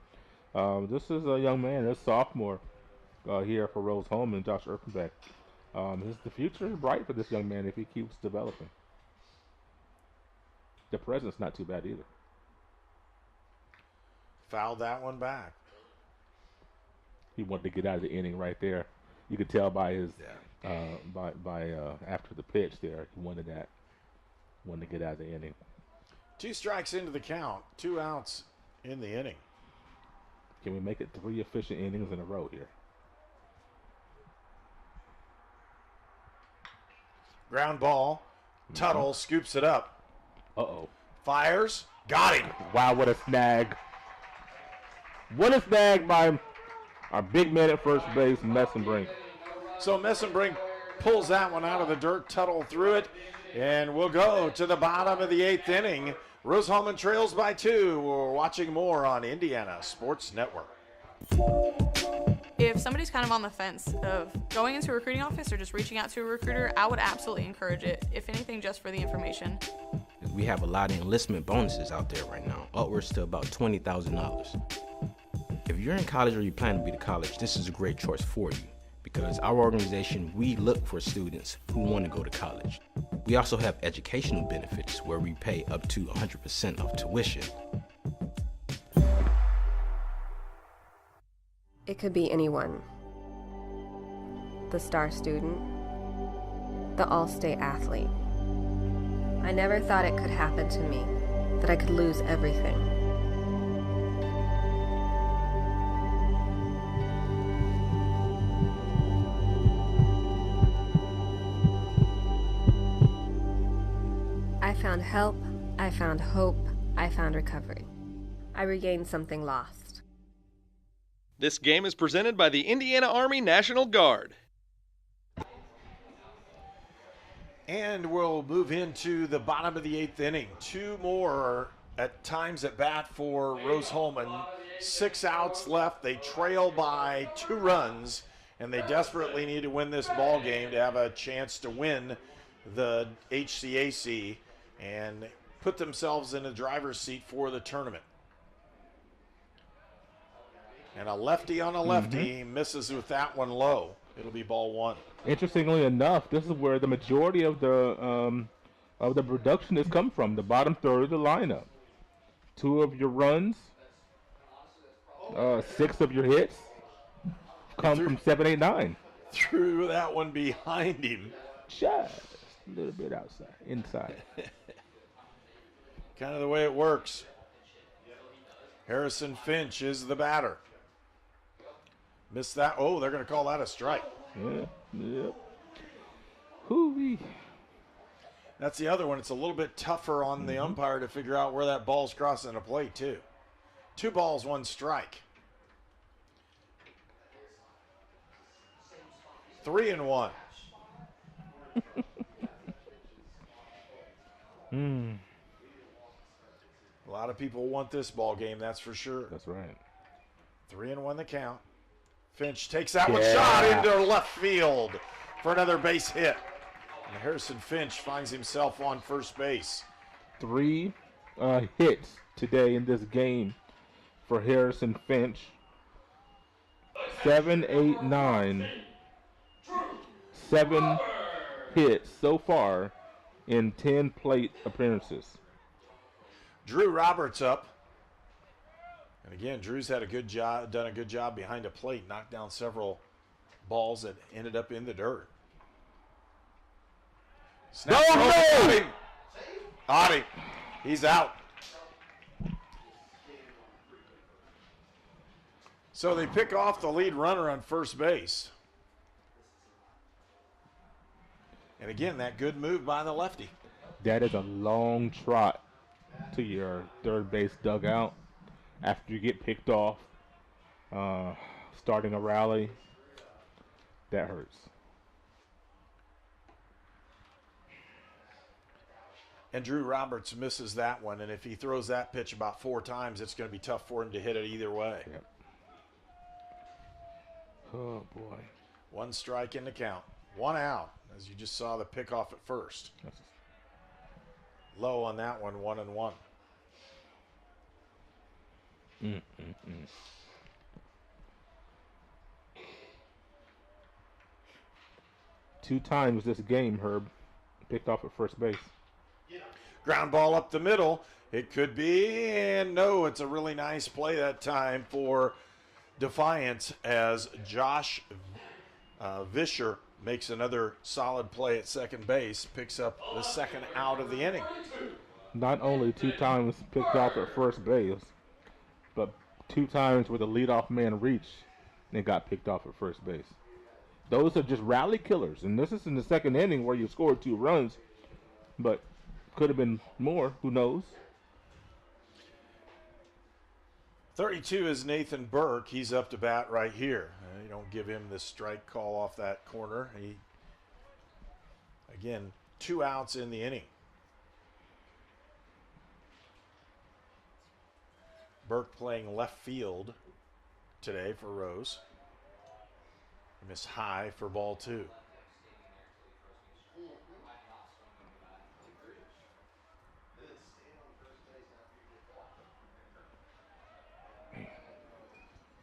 this is a young man, a sophomore here for Rose-Hulman, Josh Erpenbeck. The future is bright for this young man if he keeps developing. The present's not too bad either. Fouled that one back. He wanted to get out of the inning right there. You could tell by his after the pitch there, he wanted to get out of the inning. 2 strikes into the count, 2 outs in the inning. Can we make it 3 efficient innings in a row here? Ground ball. Tuttle scoops it up. Uh-oh. Fires. Got him. Wow, what a snag. What a snag by our big man at first base, Messenbrink. So Messenbrink pulls that one out of the dirt. Tuttle threw it. And we'll go to the bottom of the 8th inning. Rose-Hulman trails by 2. We're watching more on Indiana Sports Network. If somebody's kind of on the fence of going into a recruiting office or just reaching out to a recruiter, I would absolutely encourage it, if anything, just for the information. We have a lot of enlistment bonuses out there right now, upwards to about $20,000. If you're in college or you plan to be to college, this is a great choice for you because our organization, we look for students who want to go to college. We also have educational benefits where we pay up to 100% of tuition. It could be anyone. The star student, the all-state athlete. I never thought it could happen to me, that I could lose everything. I found help, I found hope, I found recovery. I regained something lost. This game is presented by the Indiana Army National Guard. And we'll move into the bottom of the 8th inning. 2 more at times at bat for Rose-Hulman. 6 outs left. They trail by 2 runs, and they desperately need to win this ball game to have a chance to win the HCAC and put themselves in the driver's seat for the tournament. And a lefty on a lefty misses with that one low. It'll be ball 1. Interestingly enough, this is where the majority of the production has come from, the bottom third of the lineup. 2 of your runs, 6 of your hits come from 7, 8, 9. Threw that one behind him. Just a little bit inside. Kind of the way it works. Harrison Finch is the batter. Missed that. Oh, they're going to call that a strike. Yep. Hoo-wee. That's the other one. It's a little bit tougher on the umpire to figure out where that ball's crossing the plate, too. 2 balls, 1 strike. 3-1. A lot of people want this ball game, that's for sure. That's right. 3-1 the count. Finch takes that one shot into left field for another base hit. And Harrison Finch finds himself on first base. 3 hits today in this game for Harrison Finch. 7, 8, 9. 7 hits so far in 10 plate appearances. Drew Roberts up. And again, Drew's had a good job, done a good job behind a plate, knocked down several balls that ended up in the dirt. Snap. Got him. He's out. So they pick off the lead runner on first base. And again, that good move by the lefty. That is a long trot to your third base dugout after you get picked off, starting a rally. That hurts. And Drew Roberts misses that one, and if he throws that pitch about 4 times, it's going to be tough for him to hit it either way. Yep. Oh, boy. 1 strike in the count. 1 out, as you just saw the pick off at first. Low on that one, 1-1. Two times this game, Herb picked off at first base. Ground ball up the middle. It could be, and no, it's a really nice play that time for Defiance as Josh Vischer makes another solid play at second base, picks up the second out of the inning. Not only 2 times picked off at first base, but 2 times where the leadoff man reached and got picked off at first base. Those are just rally killers, and this is in the second inning where you scored 2 runs, but could have been more, who knows? 32 is Nathan Burke. He's up to bat right here. You don't give him the strike call off that corner. He, again, 2 outs in the inning. Burke playing left field today for Rose. Miss high for ball 2.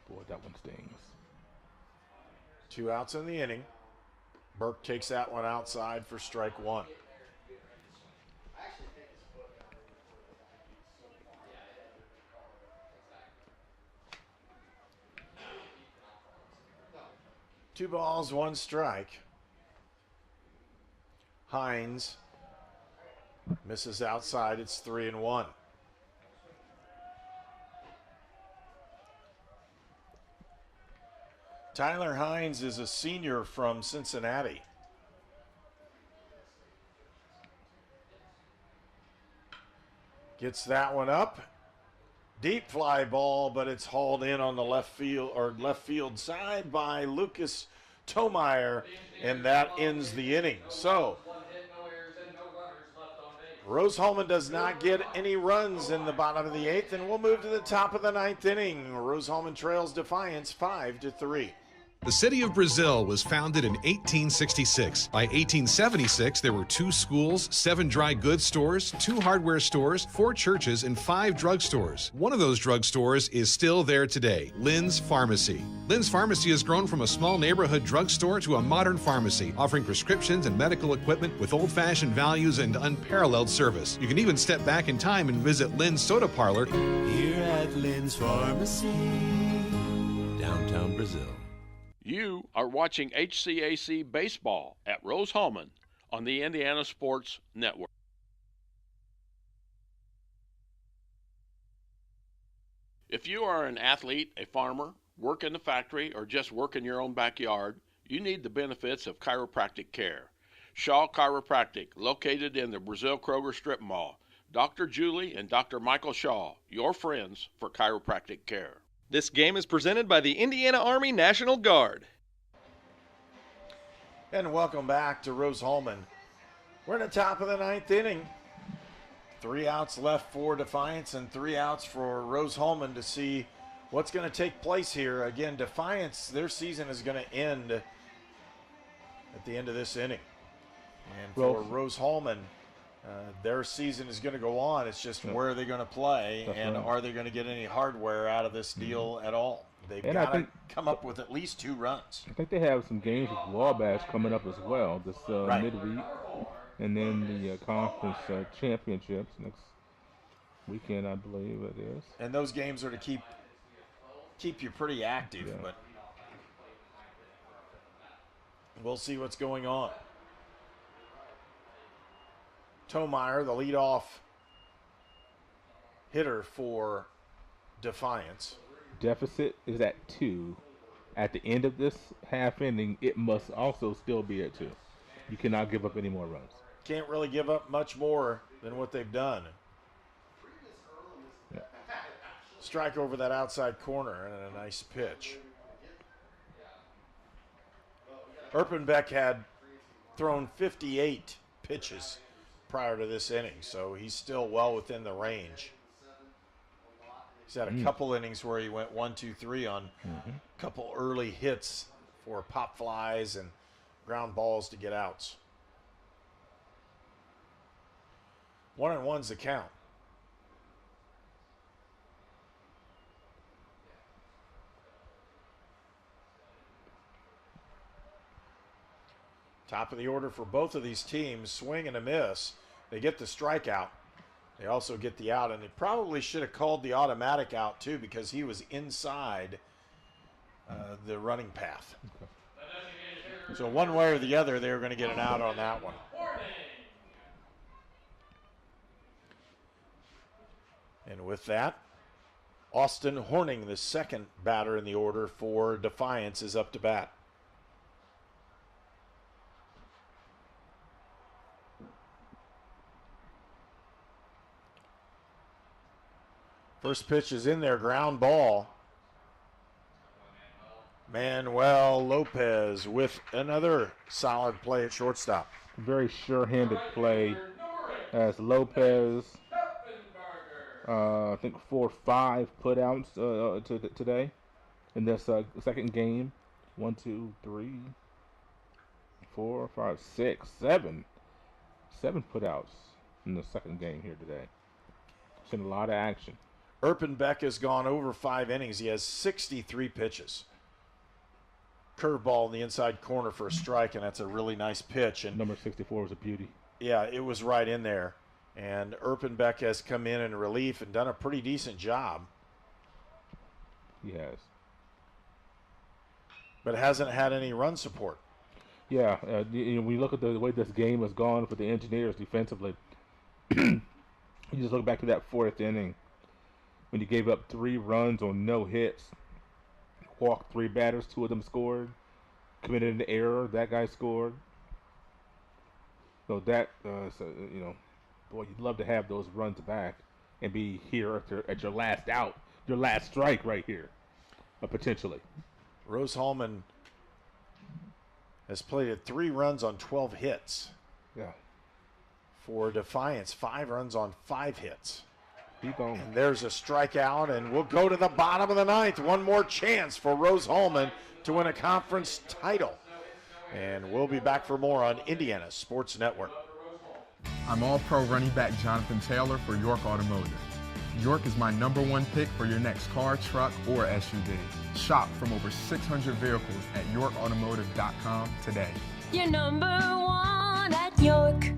Boy, that one stings. 2 outs in the inning. Burke takes that one outside for strike 1. Two balls, 1 strike. Hines misses outside. It's 3-1. Tyler Hines is a senior from Cincinnati. Gets that one up. Deep fly ball, but it's hauled in on the left field side by Lucas Tomeyer, and that ends the inning. So Rose-Hulman does not get any runs in the bottom of the 8th, and we'll move to the top of the 9th inning. Rose-Hulman trails Defiance 5-3. The city of Brazil was founded in 1866. By 1876, there were 2 schools, 7 dry goods stores, 2 hardware stores, 4 churches, and 5 drugstores. One of those drugstores is still there today, Lynn's Pharmacy. Lynn's Pharmacy has grown from a small neighborhood drugstore to a modern pharmacy, offering prescriptions and medical equipment with old-fashioned values and unparalleled service. You can even step back in time and visit Lynn's Soda Parlor Here at Lynn's Pharmacy, downtown Brazil. You are watching HCAC Baseball at Rose-Hulman on the Indiana Sports Network. If you are an athlete, a farmer, work in the factory, or just work in your own backyard, you need the benefits of chiropractic care. Shaw Chiropractic, located in the Brazil Kroger Strip Mall. Dr. Julie and Dr. Michael Shaw, your friends for chiropractic care. This game is presented by the Indiana Army National Guard. And welcome back to Rose-Hulman. We're in the top of the 9th inning. 3 outs left for Defiance and 3 outs for Rose-Hulman to see what's going to take place here. Again, Defiance, their season is going to end at the end of this inning. And for Rose-Hulman, their season is going to go on. It's just where are they going to play, and are they going to get any hardware out of this deal at all? They've got to come up with at least 2 runs. I think they have some games with Wabash coming up as well this midweek, and then the conference championships next weekend, I believe it is. And those games are to keep you pretty active, but we'll see what's going on. Tomeyer, the leadoff hitter for Defiance. Deficit is at 2. At the end of this half inning, it must also still be at 2. You cannot give up any more runs. Can't really give up much more than what they've done. Yeah. Strike over that outside corner and a nice pitch. Erpenbeck had thrown 58 pitches prior to this inning, so he's still well within the range. He's had a couple innings where he went 1, 2, 3 on a couple early hits for pop flies and ground balls to get outs. 1-1's the count. Top of the order for both of these teams, swing and a miss. They get the strikeout. They also get the out, and they probably should have called the automatic out too because he was inside the running path. Okay. So one way or the other, they were going to get an out on that one. And with that, Austin Horning, the second batter in the order for Defiance, is up to bat. First pitch is in there, ground ball. Manuel Lopez with another solid play at shortstop. Very sure-handed play as Lopez, I think 4 or 5 putouts today in this second game. 1, 2, 3, 4, 5, 6, 7. 7 putouts in the second game here today. Seen a lot of action. Erpenbeck has gone over 5 innings. He has 63 pitches. Curveball in the inside corner for a strike, and that's a really nice pitch. And number 64 was a beauty. Yeah, it was right in there. And Erpenbeck has come in relief and done a pretty decent job. He has. But hasn't had any run support. Yeah, when you look at the way this game has gone for the Engineers defensively, you just look back to that 4th inning when you gave up 3 runs on no hits, walked 3 batters, 2 of them scored, committed an error, that guy scored. So that, boy, you'd love to have those runs back and be here at your last out, your last strike right here, potentially. Rose-Hulman has plated 3 runs on 12 hits. Yeah. For Defiance, 5 runs on 5 hits. Keep going. And there's a strikeout, and we'll go to the bottom of the 9th. One more chance for Rose-Hulman to win a conference title. And we'll be back for more on Indiana Sports Network. I'm All-Pro running back Jonathan Taylor for York Automotive. York is my #1 pick for your next car, truck, or SUV. Shop from over 600 vehicles at yorkautomotive.com today. You're #1 at York.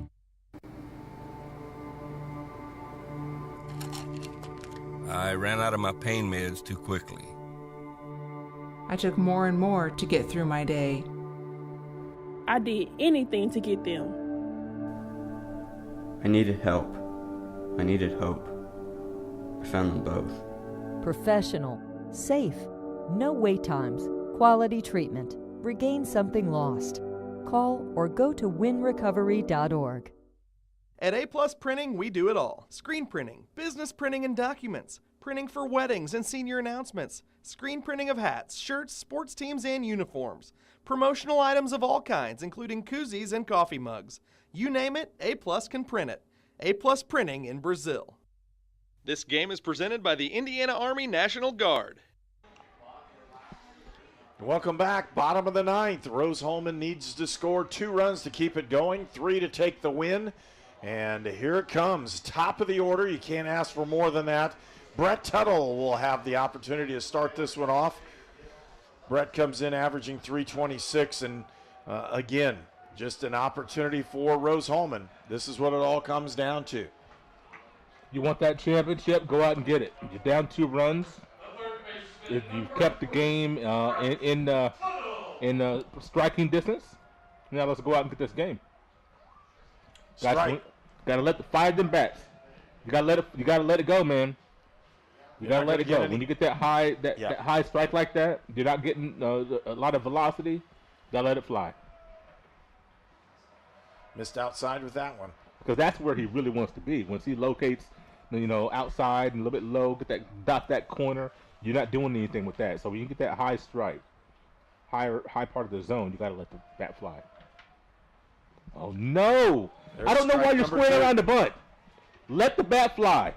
I ran out of my pain meds too quickly. I took more and more to get through my day. I did anything to get them. I needed help. I needed hope. I found them both. Professional, safe, no wait times, quality treatment. Regain something lost. Call or go to winrecovery.org. At A+ Printing, we do it all. Screen printing, business printing and documents, printing for weddings and senior announcements, screen printing of hats, shirts, sports teams, and uniforms, promotional items of all kinds, including koozies and coffee mugs. You name it, A+ can print it. A+ Printing in Brazil. This game is presented by the Indiana Army National Guard. Welcome back. Bottom of the 9th. Rose-Hulman needs to score 2 runs to keep it going, 3 to take the win. And here it comes. Top of the order. You can't ask for more than that. Brett Tuttle will have the opportunity to start this one off. Brett comes in averaging 326, and again, just an opportunity for Rose-Hulman. This is what it all comes down to. You want that championship, go out and get it. You're down 2 runs. If you've kept the game in striking distance, now let's go out and get this game. Gotta let the fire them bats. You gotta let it go, man. You gotta let it go. When you get that high strike like that, you're not getting a lot of velocity. You gotta let it fly. Missed outside with that one. Because that's where he really wants to be. Once he locates, outside and a little bit low, dot that corner, you're not doing anything with that. So when you get that high strike, high part of the zone, you got to let the bat fly. Oh, no. I don't know why you're squaring around the bunt. Let the bat fly.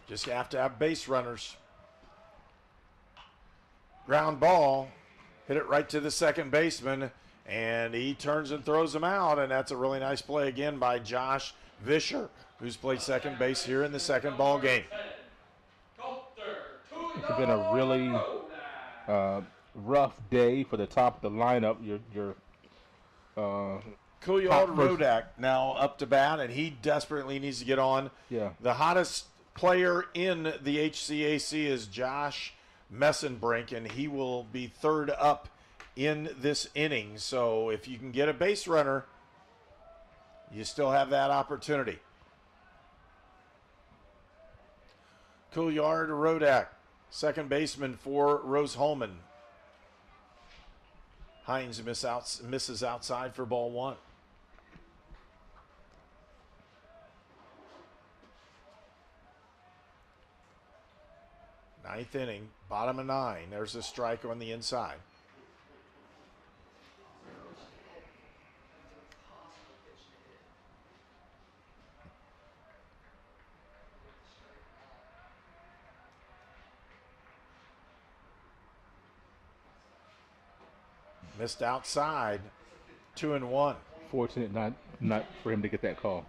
Just have to have base runners. Ground ball, hit it right to the second baseman, and he turns and throws him out, and that's a really nice play again by Josh Vischer, who's played second base here in the second ball game. It's been a really rough day for the top of the lineup. Your Couillard-Rodak now up to bat, and he desperately needs to get on. Yeah. The hottest player in the HCAC is Josh Messenbrink, and he will be third up in this inning. So if you can get a base runner, you still have that opportunity. Couillard-Rodak, second baseman for Rose-Hulman. Hines misses outside for ball 1. Ninth inning, bottom of 9. There's a strike on the inside. Missed outside, 2-1. Fortunate not for him to get that call.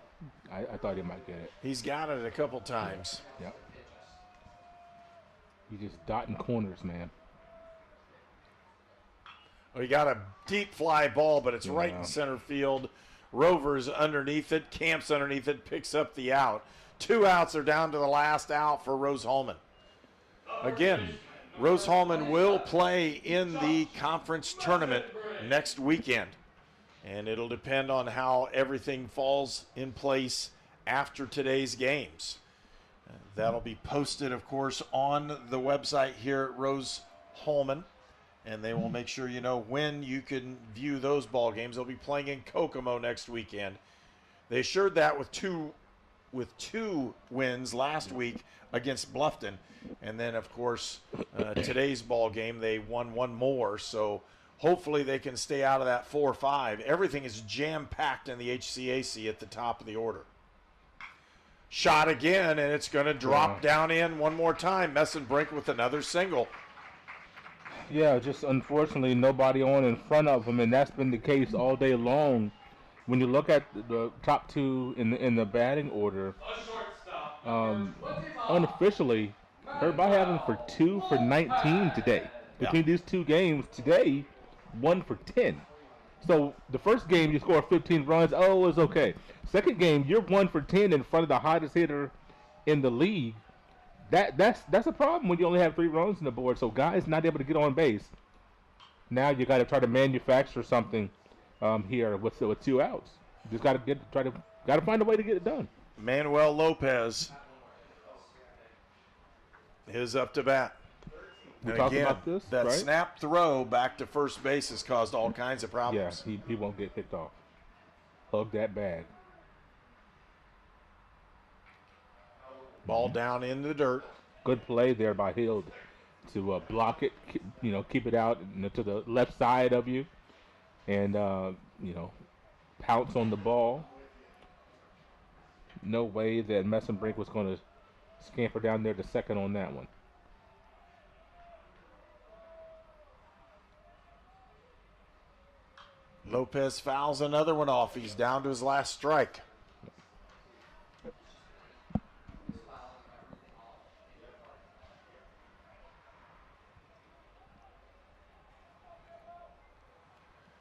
I thought he might get it. He's got it a couple times. Yep. He's just dotting corners, man. Well, he got a deep fly ball, but it's right in center field. Rover's underneath it. Camp's underneath it. Picks up the out. 2 outs are down to the last out for Rose-Hulman. Again, Rose-Hulman will play in the conference tournament next weekend. And it'll depend on how everything falls in place after today's games. That'll be posted, of course, on the website here at Rose-Hulman. And they will make sure you know when you can view those ball games. They'll be playing in Kokomo next weekend. They assured that with two wins last week against Bluffton. And then, of course, today's ball game, they won one more. So hopefully they can stay out of that 4-5. Everything is jam-packed in the HCAC at the top of the order. Shot again, and it's going to drop down in one more time. Messenbrink with another single. Yeah, just unfortunately nobody on in front of him, and that's been the case all day long. When you look at the top two in the batting order, unofficially, Herb, I have him for 2 for 19 today. Between these two games today, 1 for 10. So the first game you score 15 runs, it's okay. Second game, you're 1 for 10 in front of the hottest hitter in the league. That's a problem when you only have 3 runs on the board. So guys not able to get on base. Now you got to try to manufacture something here with 2 outs. Just got to find a way to get it done. Manuel Lopez is up to bat. We And talked again, about this, that right? snap throw back to first base has caused all kinds of problems. Yeah, he won't get picked off. Hug that bag. Ball down in the dirt. Good play there by Hill to block it, keep it out to the left side of you, and pounce on the ball. No way that Messenbrink was going to scamper down there to second on that one. Lopez fouls another one off. He's down to his last strike.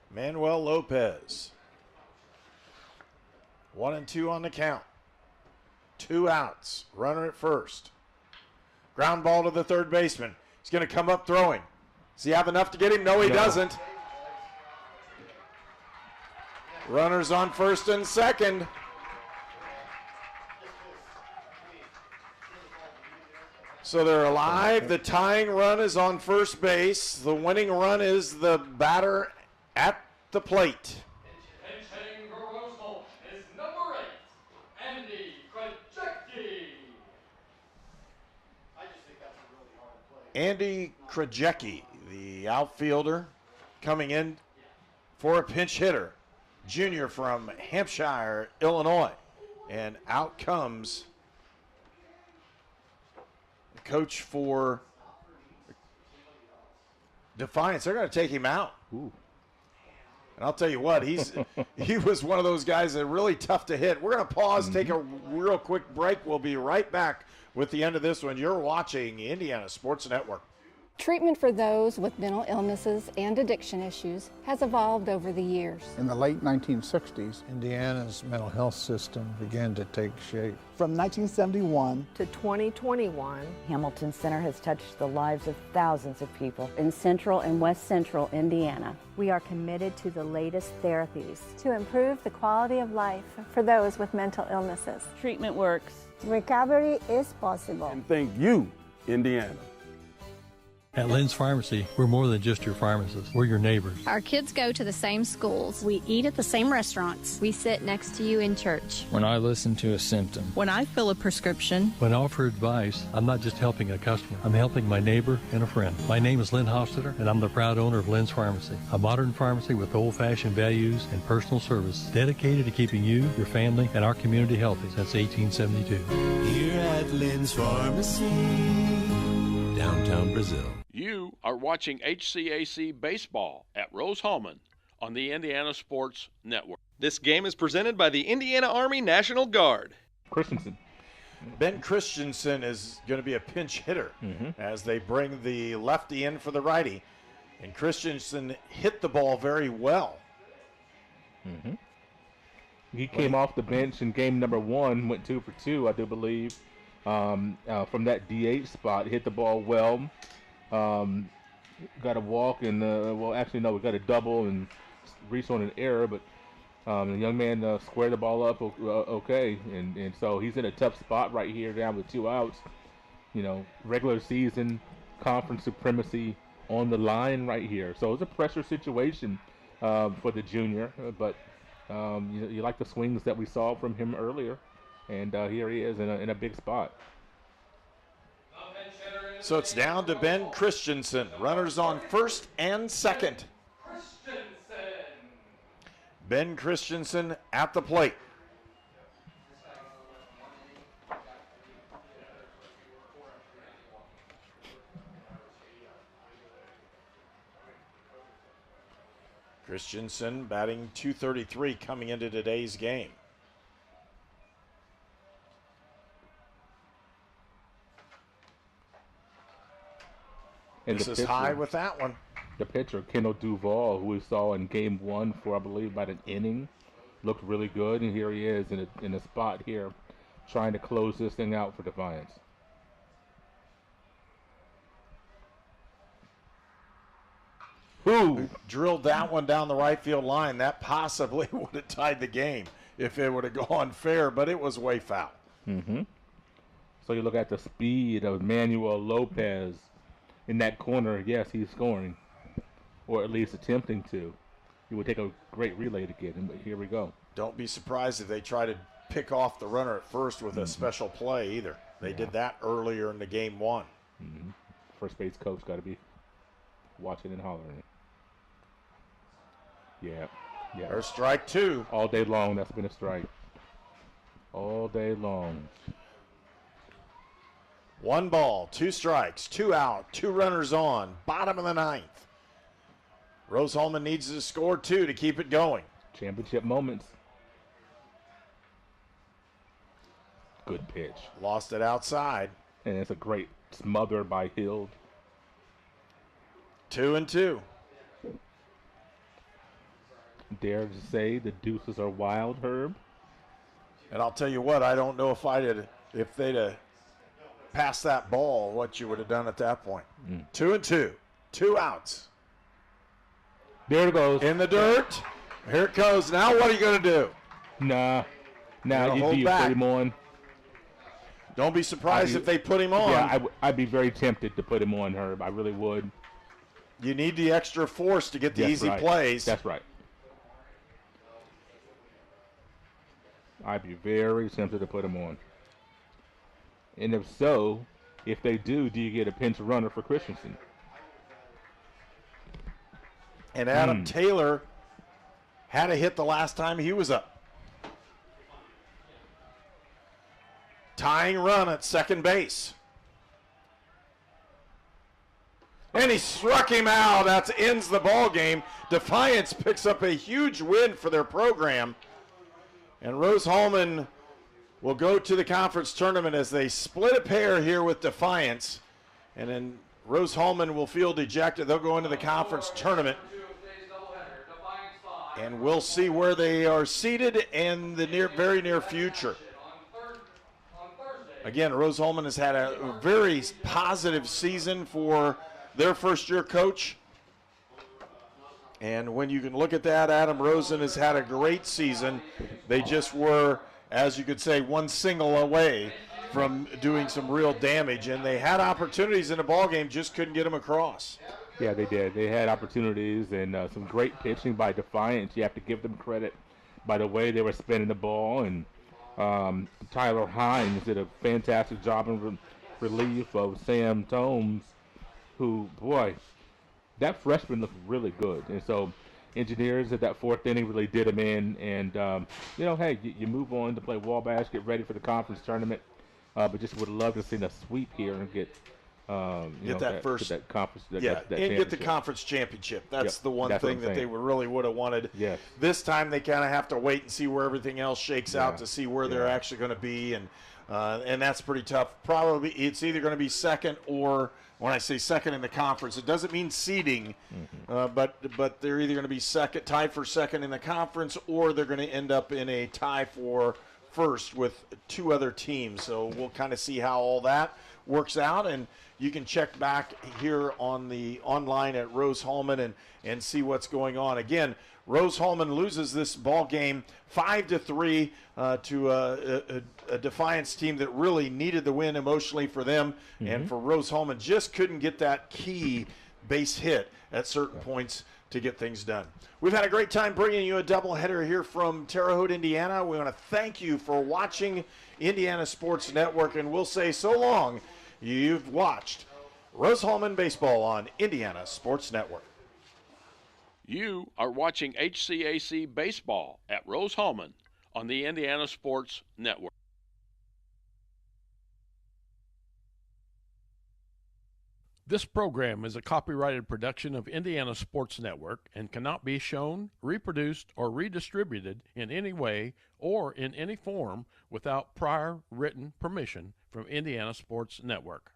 Manuel Lopez. 1-2 on the count. 2 outs. Runner at first. Ground ball to the third baseman. He's going to come up throwing. Does he have enough to get him? No, he doesn't. Runners on first and second. So they're alive. The tying run is on first base. The winning run is the batter at the plate. Pitching for Rose-Hulman is number 8, Andy Krajewski. Andy Krajewski, the outfielder, coming in for a pinch hitter. Junior from Hampshire, Illinois. And out comes the coach for Defiance. They're going to take him out. Ooh. And I'll tell you what, he was one of those guys that are really tough to hit. We're going to pause, take a real quick break. We'll be right back with the end of this one. You're watching Indiana Sports Network. Treatment for those with mental illnesses and addiction issues has evolved over the years. In the late 1960s, Indiana's mental health system began to take shape. From 1971 to 2021, Hamilton Center has touched the lives of thousands of people in Central and West Central Indiana. We are committed to the latest therapies to improve the quality of life for those with mental illnesses. Treatment works. Recovery is possible. And thank you, Indiana. At Lynn's Pharmacy, we're more than just your pharmacist. We're your neighbors. Our kids go to the same schools. We eat at the same restaurants. We sit next to you in church. When I listen to a symptom. When I fill a prescription. When I offer advice, I'm not just helping a customer. I'm helping my neighbor and a friend. My name is Lynn Hofstetter, and I'm the proud owner of Lynn's Pharmacy, a modern pharmacy with old-fashioned values and personal service, dedicated to keeping you, your family, and our community healthy since 1872. Here at Lynn's Pharmacy, downtown Brazil. You are watching HCAC baseball at Rose-Hulman on the Indiana Sports Network. This game is presented by the Indiana Army National Guard. Christensen. Ben Christensen is going to be a pinch hitter as they bring the lefty in for the righty. And Christensen hit the ball very well. He came off the bench in game number 1, went 2 for 2, I do believe, from that DH spot. Hit the ball well. Got a walk and, we got a double and reached on an error, but the young man squared the ball up okay. And so he's in a tough spot right here down with 2 outs. You know, regular season, conference supremacy on the line right here. So it's a pressure situation for the junior, but you like the swings that we saw from him earlier, and here he is in a big spot. So it's down to Ben Christensen. Runners on first and second. Ben Christensen at the plate. Christensen batting .233 coming into today's game. And this is high with that one. The pitcher, Kendall Duvall, who we saw in game 1 for, I believe, about an inning, looked really good. And here he is in a spot here trying to close this thing out for Defiance. Who drilled that one down the right field line? That possibly would have tied the game if it would have gone fair, but it was way foul. So you look at the speed of Manuel Lopez in that corner. Yes, he's scoring, or at least attempting to. It would take a great relay to get him, but here we go. Don't be surprised if they try to pick off the runner at first with a special play either. They did that earlier in the game 1. First base coach got to be watching and hollering. Yeah. There's strike 2. All day long, that's been a strike. All day long. 1 ball, 2 strikes, 2 out, 2 runners on. Bottom of the 9th. Rose-Hulman needs to score 2 to keep it going. Championship moments. Good pitch. Lost it outside. And it's a great smother by Hild. 2-2. Dare to say the deuces are wild, Herb. And I'll tell you what, I don't know if they'd passed that ball, what you would have done at that point. 2-2. 2 outs. There it goes. In the dirt. Here it goes. Now what are you going to do? Nah. Now you put him on. Don't be surprised if they put him on. Yeah, I'd be very tempted to put him on, Herb. I really would. You need the extra force to get the easy plays. That's right. I'd be very tempted to put him on. And if so, if they do you get a pinch runner for Christensen? And Adam Taylor had a hit the last time he was up. Tying run at second base. And he struck him out. That ends the ball game. Defiance picks up a huge win for their program. And Rose-Hulman will go to the conference tournament as they split a pair here with Defiance. And then Rose-Hulman will feel dejected. They'll go into the conference tournament. And we'll see where they are seated in the very near future. Again, Rose-Hulman has had a very positive season for their first-year coach. And when you can look at that, Adam Rosen has had a great season. They just were, as you could say, one single away from doing some real damage. And they had opportunities in the ballgame, just couldn't get them across. Yeah, they did. They had opportunities and some great pitching by Defiance. You have to give them credit by the way they were spinning the ball. And Tyler Hines did a fantastic job in relief of Sam Tomes, who, boy, that freshman looked really good. And so Engineers at that 4th inning really did him in. And, hey, you move on to play Wabash, get ready for the conference tournament. But just would love to see a sweep here and get Get that first that conference. And championship. get the conference championship. That's the one thing that they really would have wanted. Yes. This time they kind of have to wait and see where everything else shakes out to see where they're actually going to be, and that's pretty tough. Probably it's either going to be second, or when I say second in the conference, it doesn't mean seeding, but they're either going to be tied for second in the conference, or they're going to end up in a tie for first with two other teams. So we'll kind of see how all that works out, and you can check back here on the online at Rose-Hulman and see what's going on. Again, Rose-Hulman loses this ball game 5-3 to a Defiance team that really needed the win emotionally for them, and for Rose-Hulman just couldn't get that key base hit at certain points to get things done. We've had a great time bringing you a doubleheader here from Terre Haute, Indiana. We want to thank you for watching Indiana Sports Network, and we'll say so long. You've watched Rose-Hulman Baseball on Indiana Sports Network. You are watching HCAC Baseball at Rose-Hulman on the Indiana Sports Network. This program is a copyrighted production of Indiana Sports Network and cannot be shown, reproduced, or redistributed in any way or in any form without prior written permission from Indiana Sports Network.